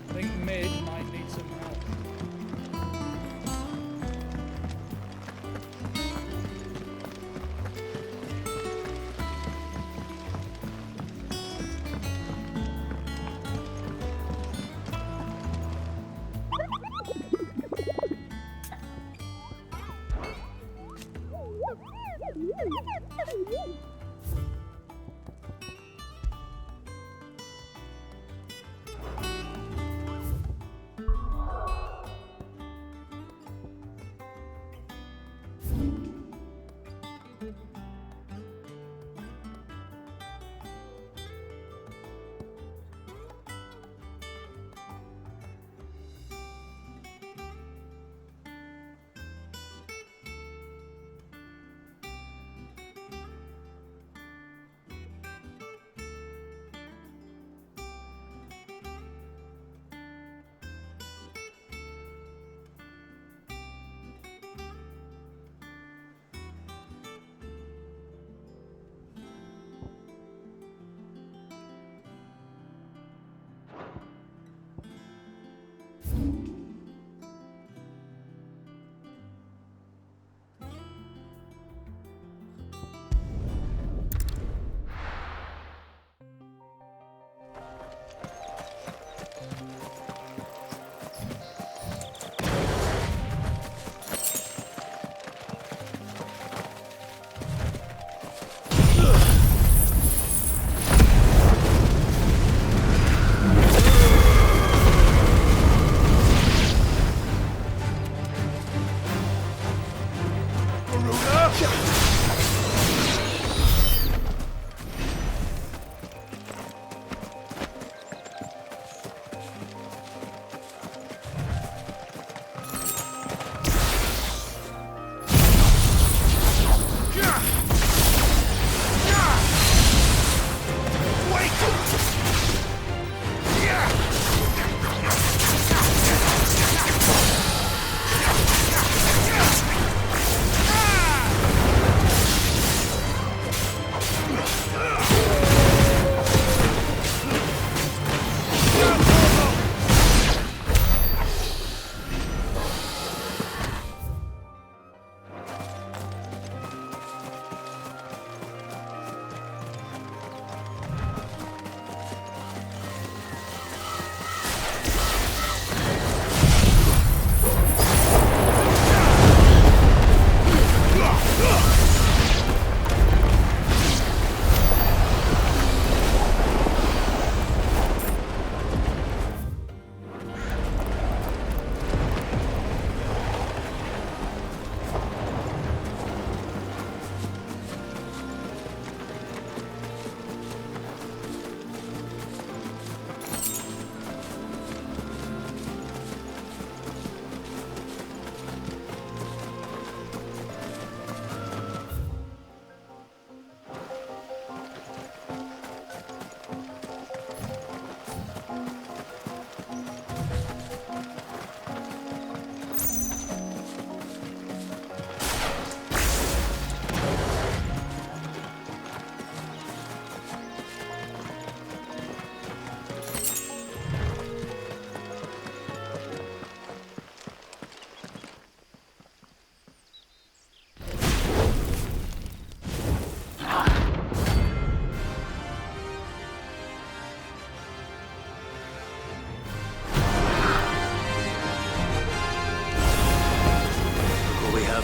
I think Mid might need some help.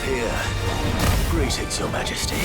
here. Greetings, Your Majesty.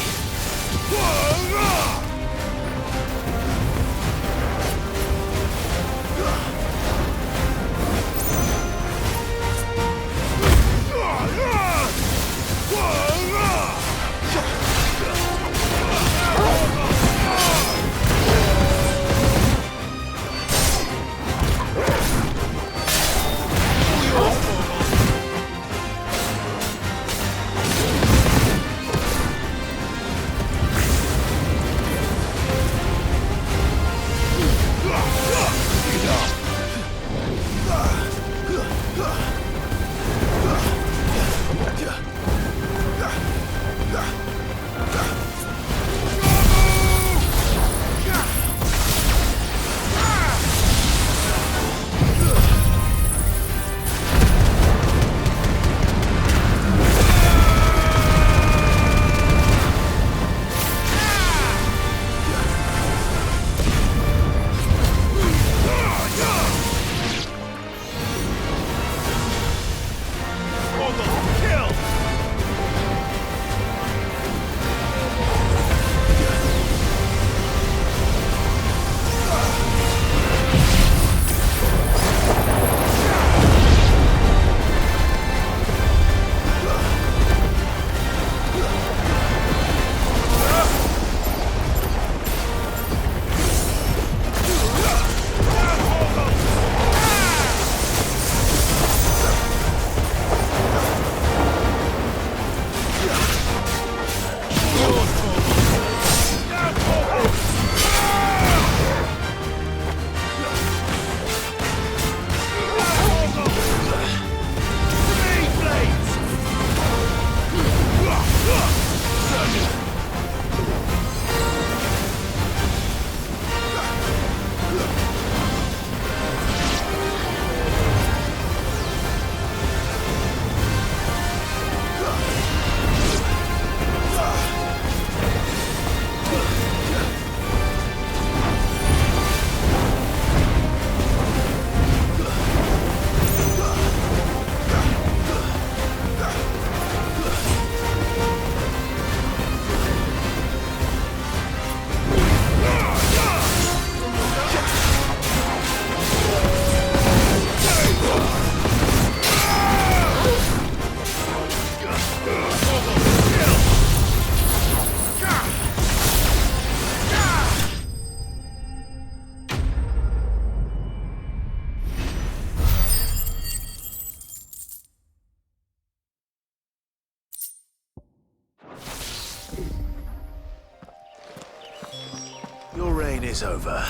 Your reign is over.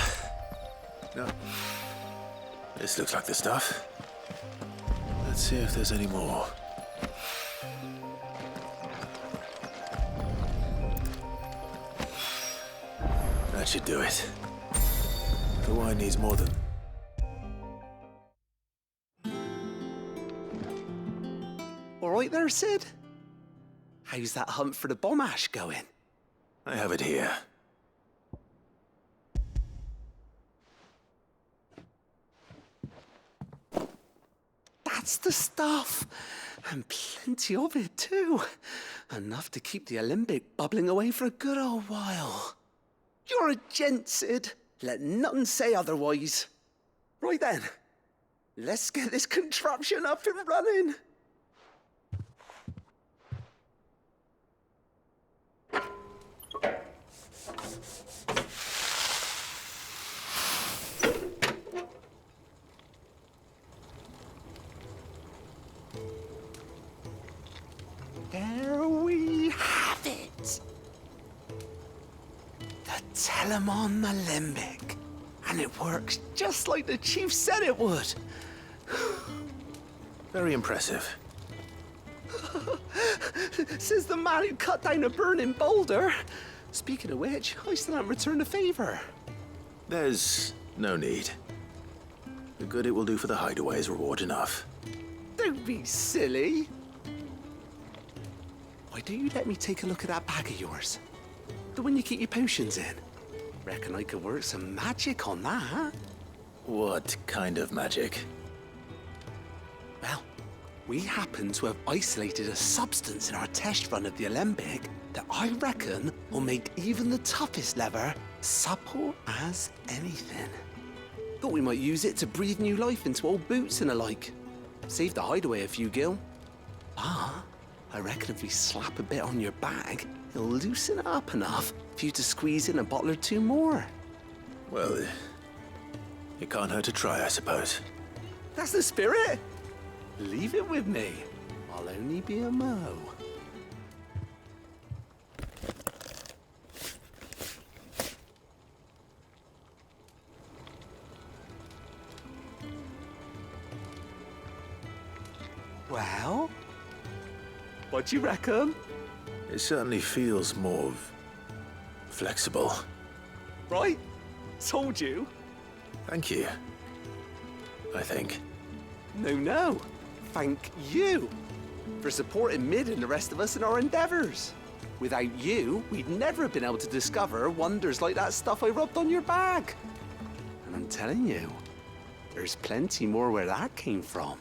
No. This looks like the stuff. Let's see if there's any more. That should do it. The wine needs more than... All right there, Sid? How's that hunt for the bomb ash going? I have it here. That's the stuff. And plenty of it, too. Enough to keep the alembic bubbling away for a good old while. You're a gent, Sid. Let nothing say otherwise. Right then, let's get this contraption up and running. There we have it. The Telemon Alembic. And it works just like the chief said it would. Very impressive. Says the man who cut down a burning boulder. Speaking of which, I still haven't returned the favor. There's no need. The good it will do for the hideaway is reward enough. Don't be silly. Why don't you let me take a look at that bag of yours? The one you keep your potions in. Reckon I could work some magic on that. What kind of magic? Well, we happen to have isolated a substance in our test run of the Alembic that I reckon will make even the toughest leather supple as anything. Thought we might use it to breathe new life into old boots and the like. Save the hideaway a few gil. Ah, I reckon if we slap a bit on your bag, it'll loosen it up enough for you to squeeze in a bottle or two more. Well, it can't hurt to try, I suppose. That's the spirit. Leave it with me. I'll only be a mo. Well, what do you reckon? It certainly feels more flexible. Right? Told you. Thank you. I think. No. Thank you for supporting Mid and the rest of us in our endeavors. Without you, we'd never have been able to discover wonders like that stuff I rubbed on your bag. And I'm telling you, there's plenty more where that came from.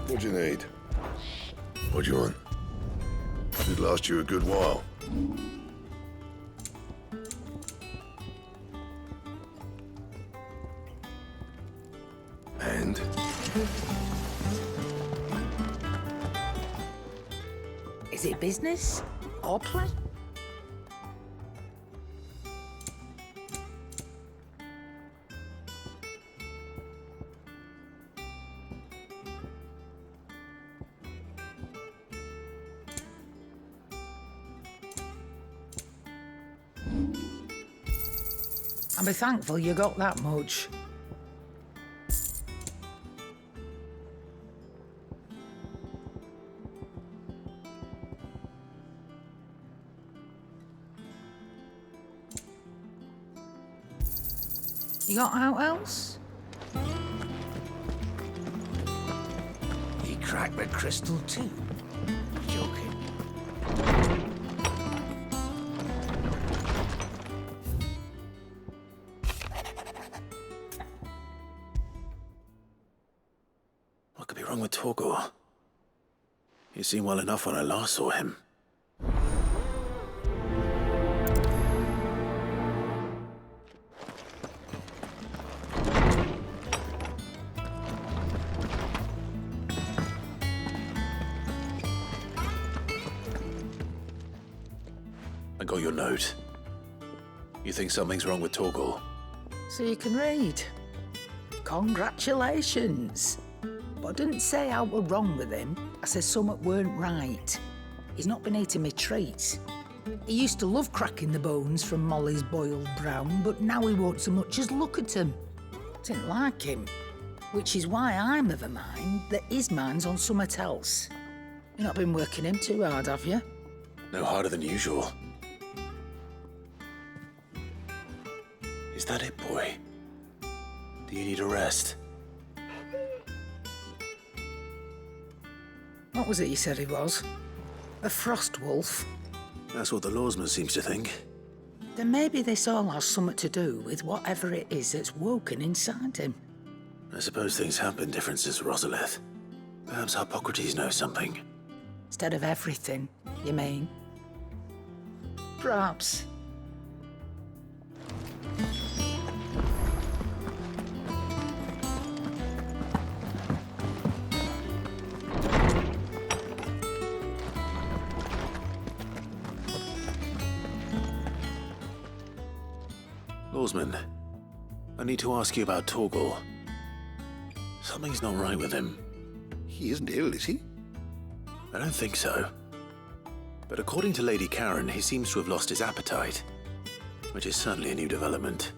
What do you need? What do you want? Should last you a good while. And? Is it business or play? I'll be thankful you got that much. You got out else? He cracked the crystal too. Joking. What could be wrong with Torgor? He seemed well enough when I last saw him. I got your note. You think something's wrong with Torgor? So you can read. Congratulations. But I didn't say I were wrong with him. I said something weren't right. He's not been eating me treats. He used to love cracking the bones from Molly's boiled brown, but now he won't so much as look at them. Didn't like him. Which is why I'm of a mind that his mind's on something else. You've not been working him too hard, have you? No harder than usual. Is that it, boy? Do you need a rest? What was it you said he was? A frost wolf? That's what the lawsman seems to think. Then maybe this all has something to do with whatever it is that's woken inside him. I suppose things have been different since Rosalith. Perhaps Hippocrates knows something. Instead of everything, you mean? Perhaps. Oarsman, I need to ask you about Torgal. Something's not right with him. He isn't ill, is he? I don't think so. But according to Lady Karen, he seems to have lost his appetite, which is certainly a new development.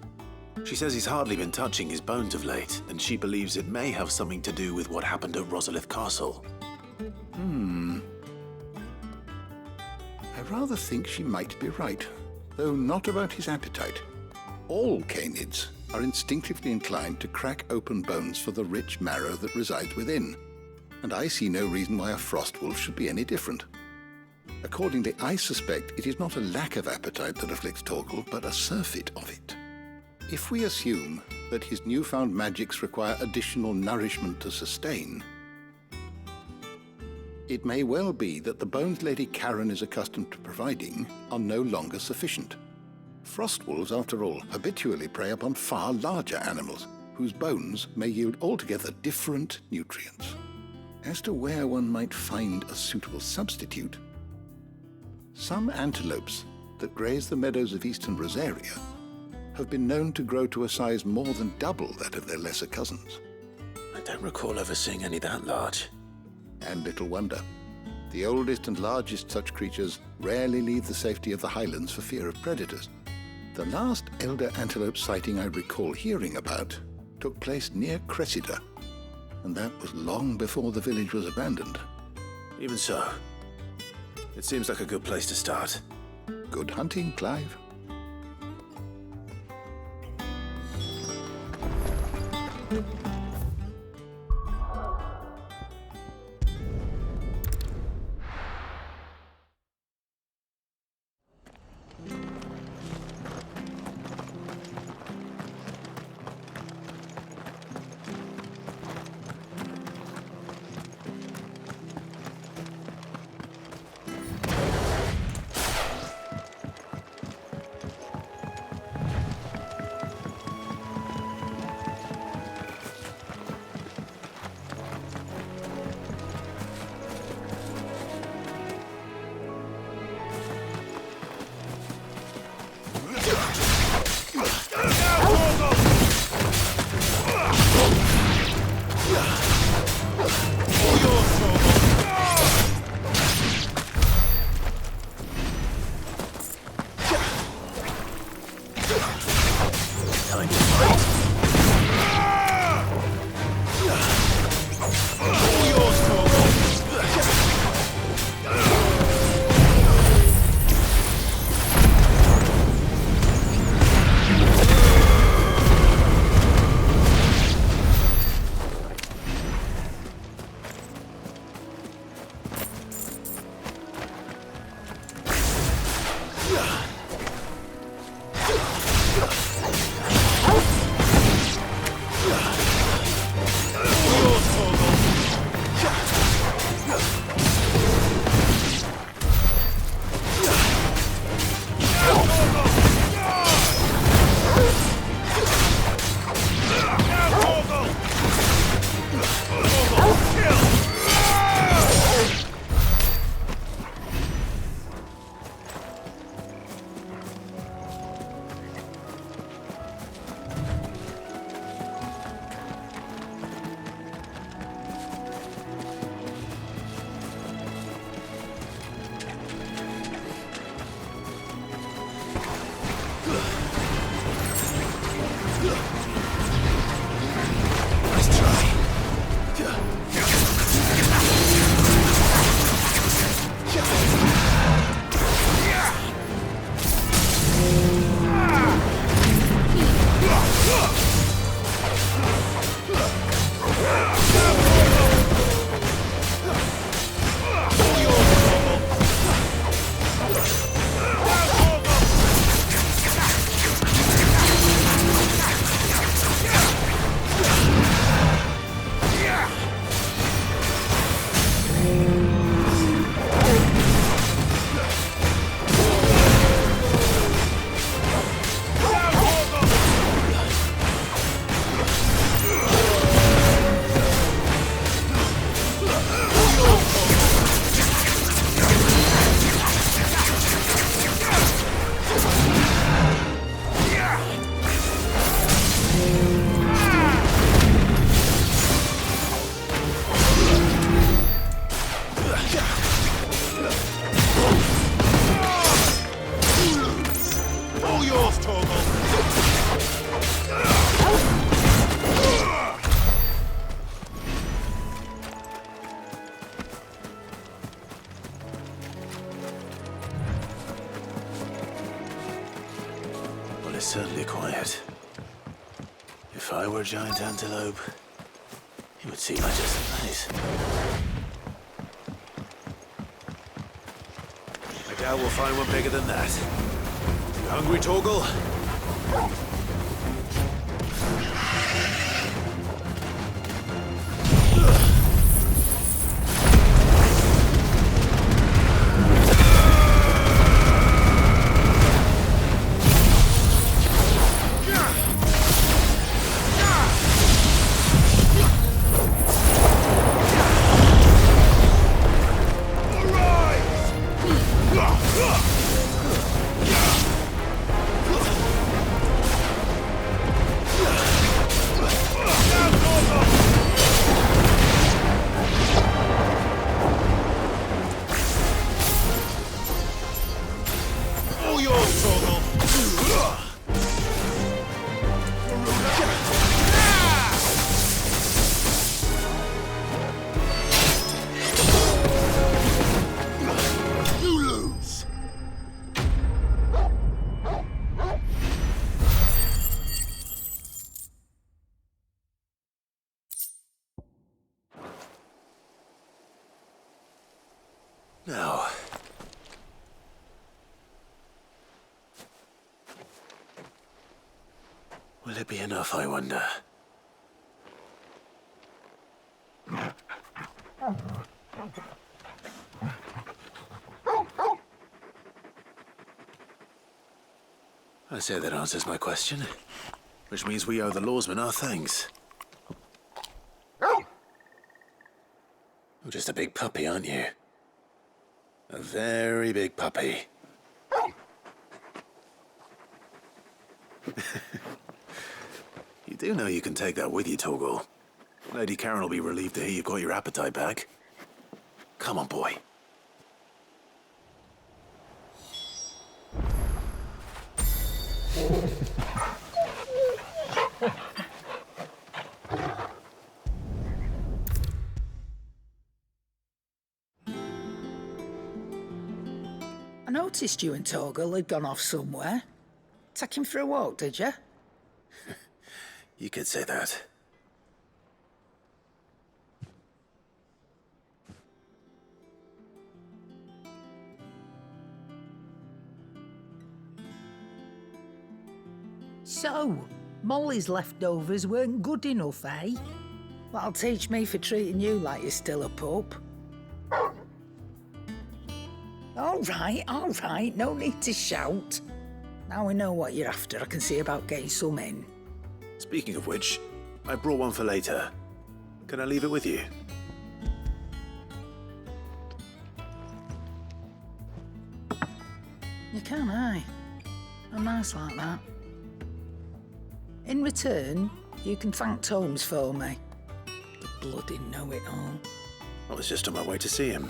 She says he's hardly been touching his bones of late, and she believes it may have something to do with what happened at Rosalith Castle. I rather think she might be right, though not about his appetite. All canids are instinctively inclined to crack open bones for the rich marrow that resides within, and I see no reason why a frostwolf should be any different. Accordingly, I suspect it is not a lack of appetite that afflicts Torgal, but a surfeit of it. If we assume that his newfound magics require additional nourishment to sustain, it may well be that the bones Lady Karen is accustomed to providing are no longer sufficient. Frostwolves, after all, habitually prey upon far larger animals, whose bones may yield altogether different nutrients. As to where one might find a suitable substitute, some antelopes that graze the meadows of eastern Rosaria have been known to grow to a size more than double that of their lesser cousins. I don't recall ever seeing any that large. And little wonder. The oldest and largest such creatures rarely leave the safety of the highlands for fear of predators. The last elder antelope sighting I recall hearing about took place near Cressida, and that was long before the village was abandoned. Even so, it seems like a good place to start. Good hunting, Clive. is certainly quiet. If I were a giant antelope, it would seem like just a place. I doubt we'll find one bigger than that. You hungry, Torgal? Now, will it be enough, I wonder? I say that answers my question, which means we owe the lawsman our thanks. You're just a big puppy, aren't you? A very big puppy. You do know you can take that with you, Torgal. Lady Karen will be relieved to hear you've got your appetite back. Come on, boy. I noticed you and Torgal had gone off somewhere. Take him for a walk, did you? You could say that. So, Molly's leftovers weren't good enough, eh? That'll teach me for treating you like you're still a pup. All right, no need to shout. Now we know what you're after, I can see about getting some in. Speaking of which, I brought one for later. Can I leave it with you? You can, aye. I'm nice like that. In return, you can thank Tomes for me. The bloody know-it-all. I was just on my way to see him.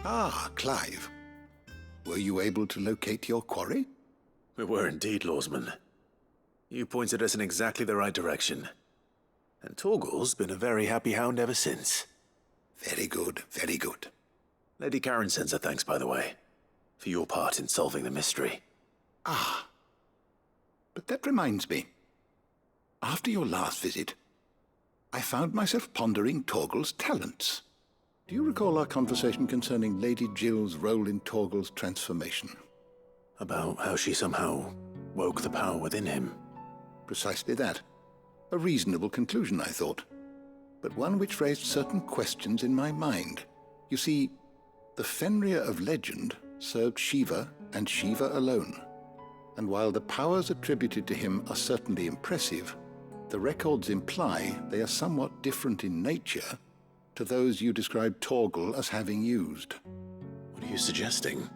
Ah, Clive. Were you able to locate your quarry? We were indeed, lawsman. You pointed us in exactly the right direction. And Torgal's been a very happy hound ever since. Very good, very good. Lady Karen sends her thanks, by the way, for your part in solving the mystery. Ah. But that reminds me. After your last visit, I found myself pondering Torgal's talents. Do you recall our conversation concerning Lady Jill's role in Torgal's transformation? About how she somehow woke the power within him. Precisely that. A reasonable conclusion, I thought. But one which raised certain questions in my mind. You see, the Fenrir of legend served Shiva and Shiva alone. And while the powers attributed to him are certainly impressive, the records imply they are somewhat different in nature to those you described Torgal as having used. What are you suggesting?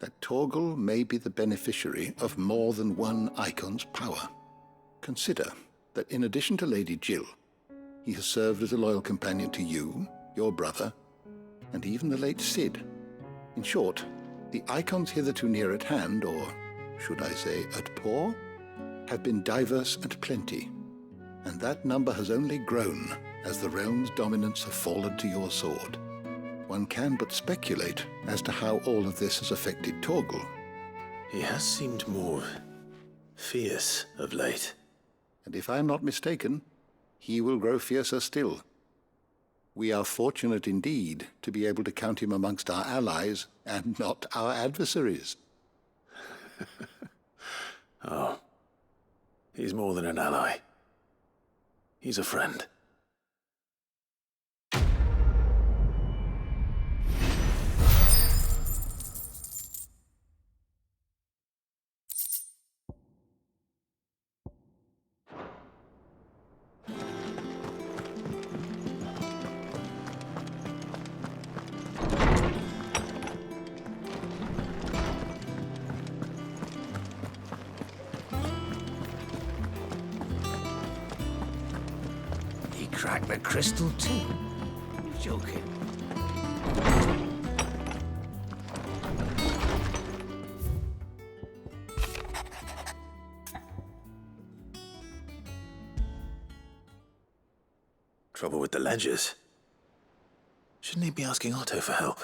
That Torgal may be the beneficiary of more than one Icon's power. Consider that in addition to Lady Jill, he has served as a loyal companion to you, your brother, and even the late Cid. In short, The icons hitherto near at hand, or should I say at paw, have been diverse and plenty, and that number has only grown as the realm's dominance have fallen to your sword. One can but speculate as to how all of this has affected Torgal. He has seemed more fierce of late. And if I am not mistaken, he will grow fiercer still. We are fortunate indeed to be able to count him amongst our allies and not our adversaries. Oh, he's more than an ally. He's a friend. Crack the crystal too? You're joking. Trouble with the ledgers. Shouldn't he be asking Otto for help?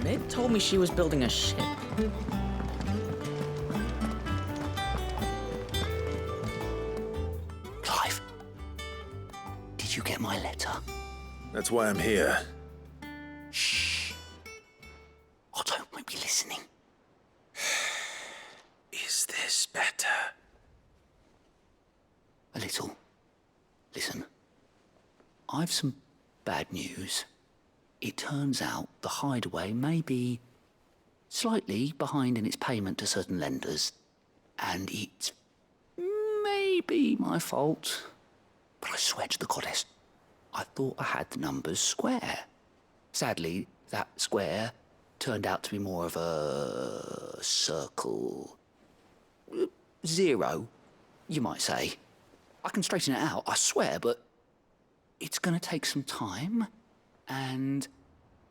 Meg told me she was building a ship. Clive, did you get my letter? That's why I'm here. Shh. Otto won't be listening. Is this better? A little. Listen, I've some bad news. It turns out the Hideaway may be slightly behind in its payment to certain lenders, and it may be my fault. But I swear to the goddess, I thought I had the numbers square. Sadly, that square turned out to be more of a circle. 0, you might say. I can straighten it out, I swear, but it's gonna take some time. And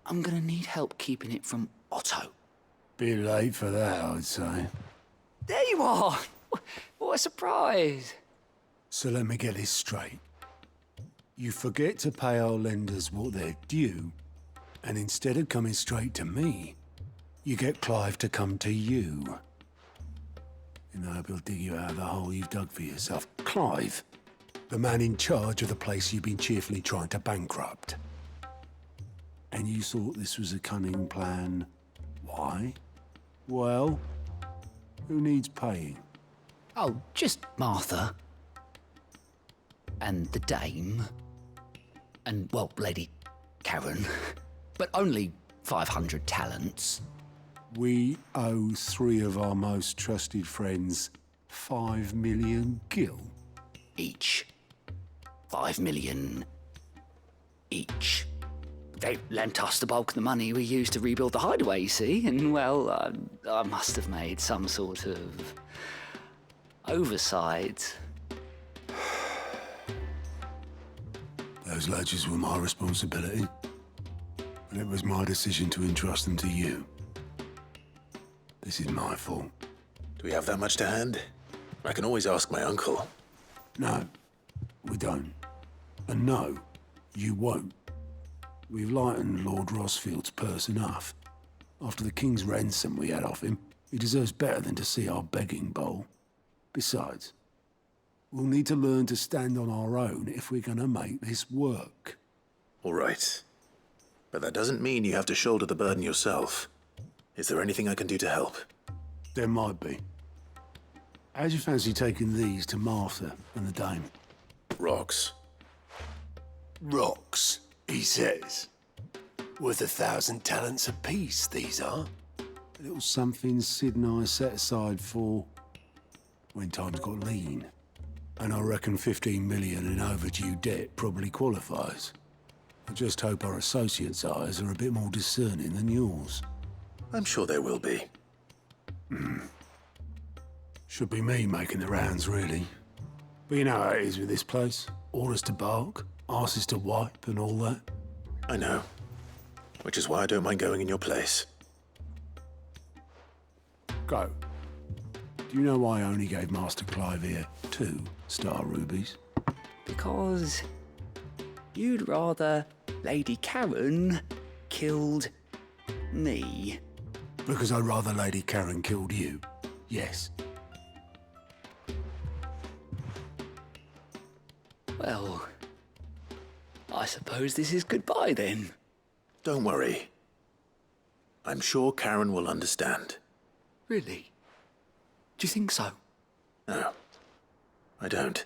I'm gonna need help keeping it from Otto. Bit late for that, I'd say. There you are! What a surprise! So let me get this straight. You forget to pay our lenders what they're due, and instead of coming straight to me, you get Clive to come to you. In the hope he'll dig you out of the hole you've dug for yourself. Clive, the man in charge of the place you've been cheerfully trying to bankrupt. And you thought this was a cunning plan. Why? Well, who needs paying? Oh, just Martha. And the dame. And, well, Lady Karen. But only 500 talents. We owe 3 of our most trusted friends 5 million gil. Each. 5 million each. They lent us the bulk of the money we used to rebuild the Hideaway, you see, and, well, I must have made some sort of oversight. Those ledgers were my responsibility, and it was my decision to entrust them to you. This is my fault. Do we have that much to hand? I can always ask my uncle. No, we don't. And no, you won't. We've lightened Lord Rosfield's purse enough. After the king's ransom we had off him, he deserves better than to see our begging bowl. Besides, we'll need to learn to stand on our own if we're gonna make this work. All right. But that doesn't mean you have to shoulder the burden yourself. Is there anything I can do to help? There might be. How'd you fancy taking these to Martha and the dame? Rocks. Rocks, he says. Worth 1,000 talents apiece, these are. A little something Sid and I set aside for... when times got lean. And I reckon 15 million in overdue debt probably qualifies. I just hope our associates' eyes are a bit more discerning than yours. I'm sure there will be. Should be me making the rounds, really. But you know how it is with this place. Orders to bark, arses to wipe, and all that. I know. Which is why I don't mind going in your place. Go. Do you know why I only gave Master Clive here 2 star rubies? Because you'd rather Lady Karen killed me. Because I'd rather Lady Karen killed you. Yes. Well, I suppose this is goodbye then. Don't worry. I'm sure Karen will understand. Really? Do you think so? No, I don't.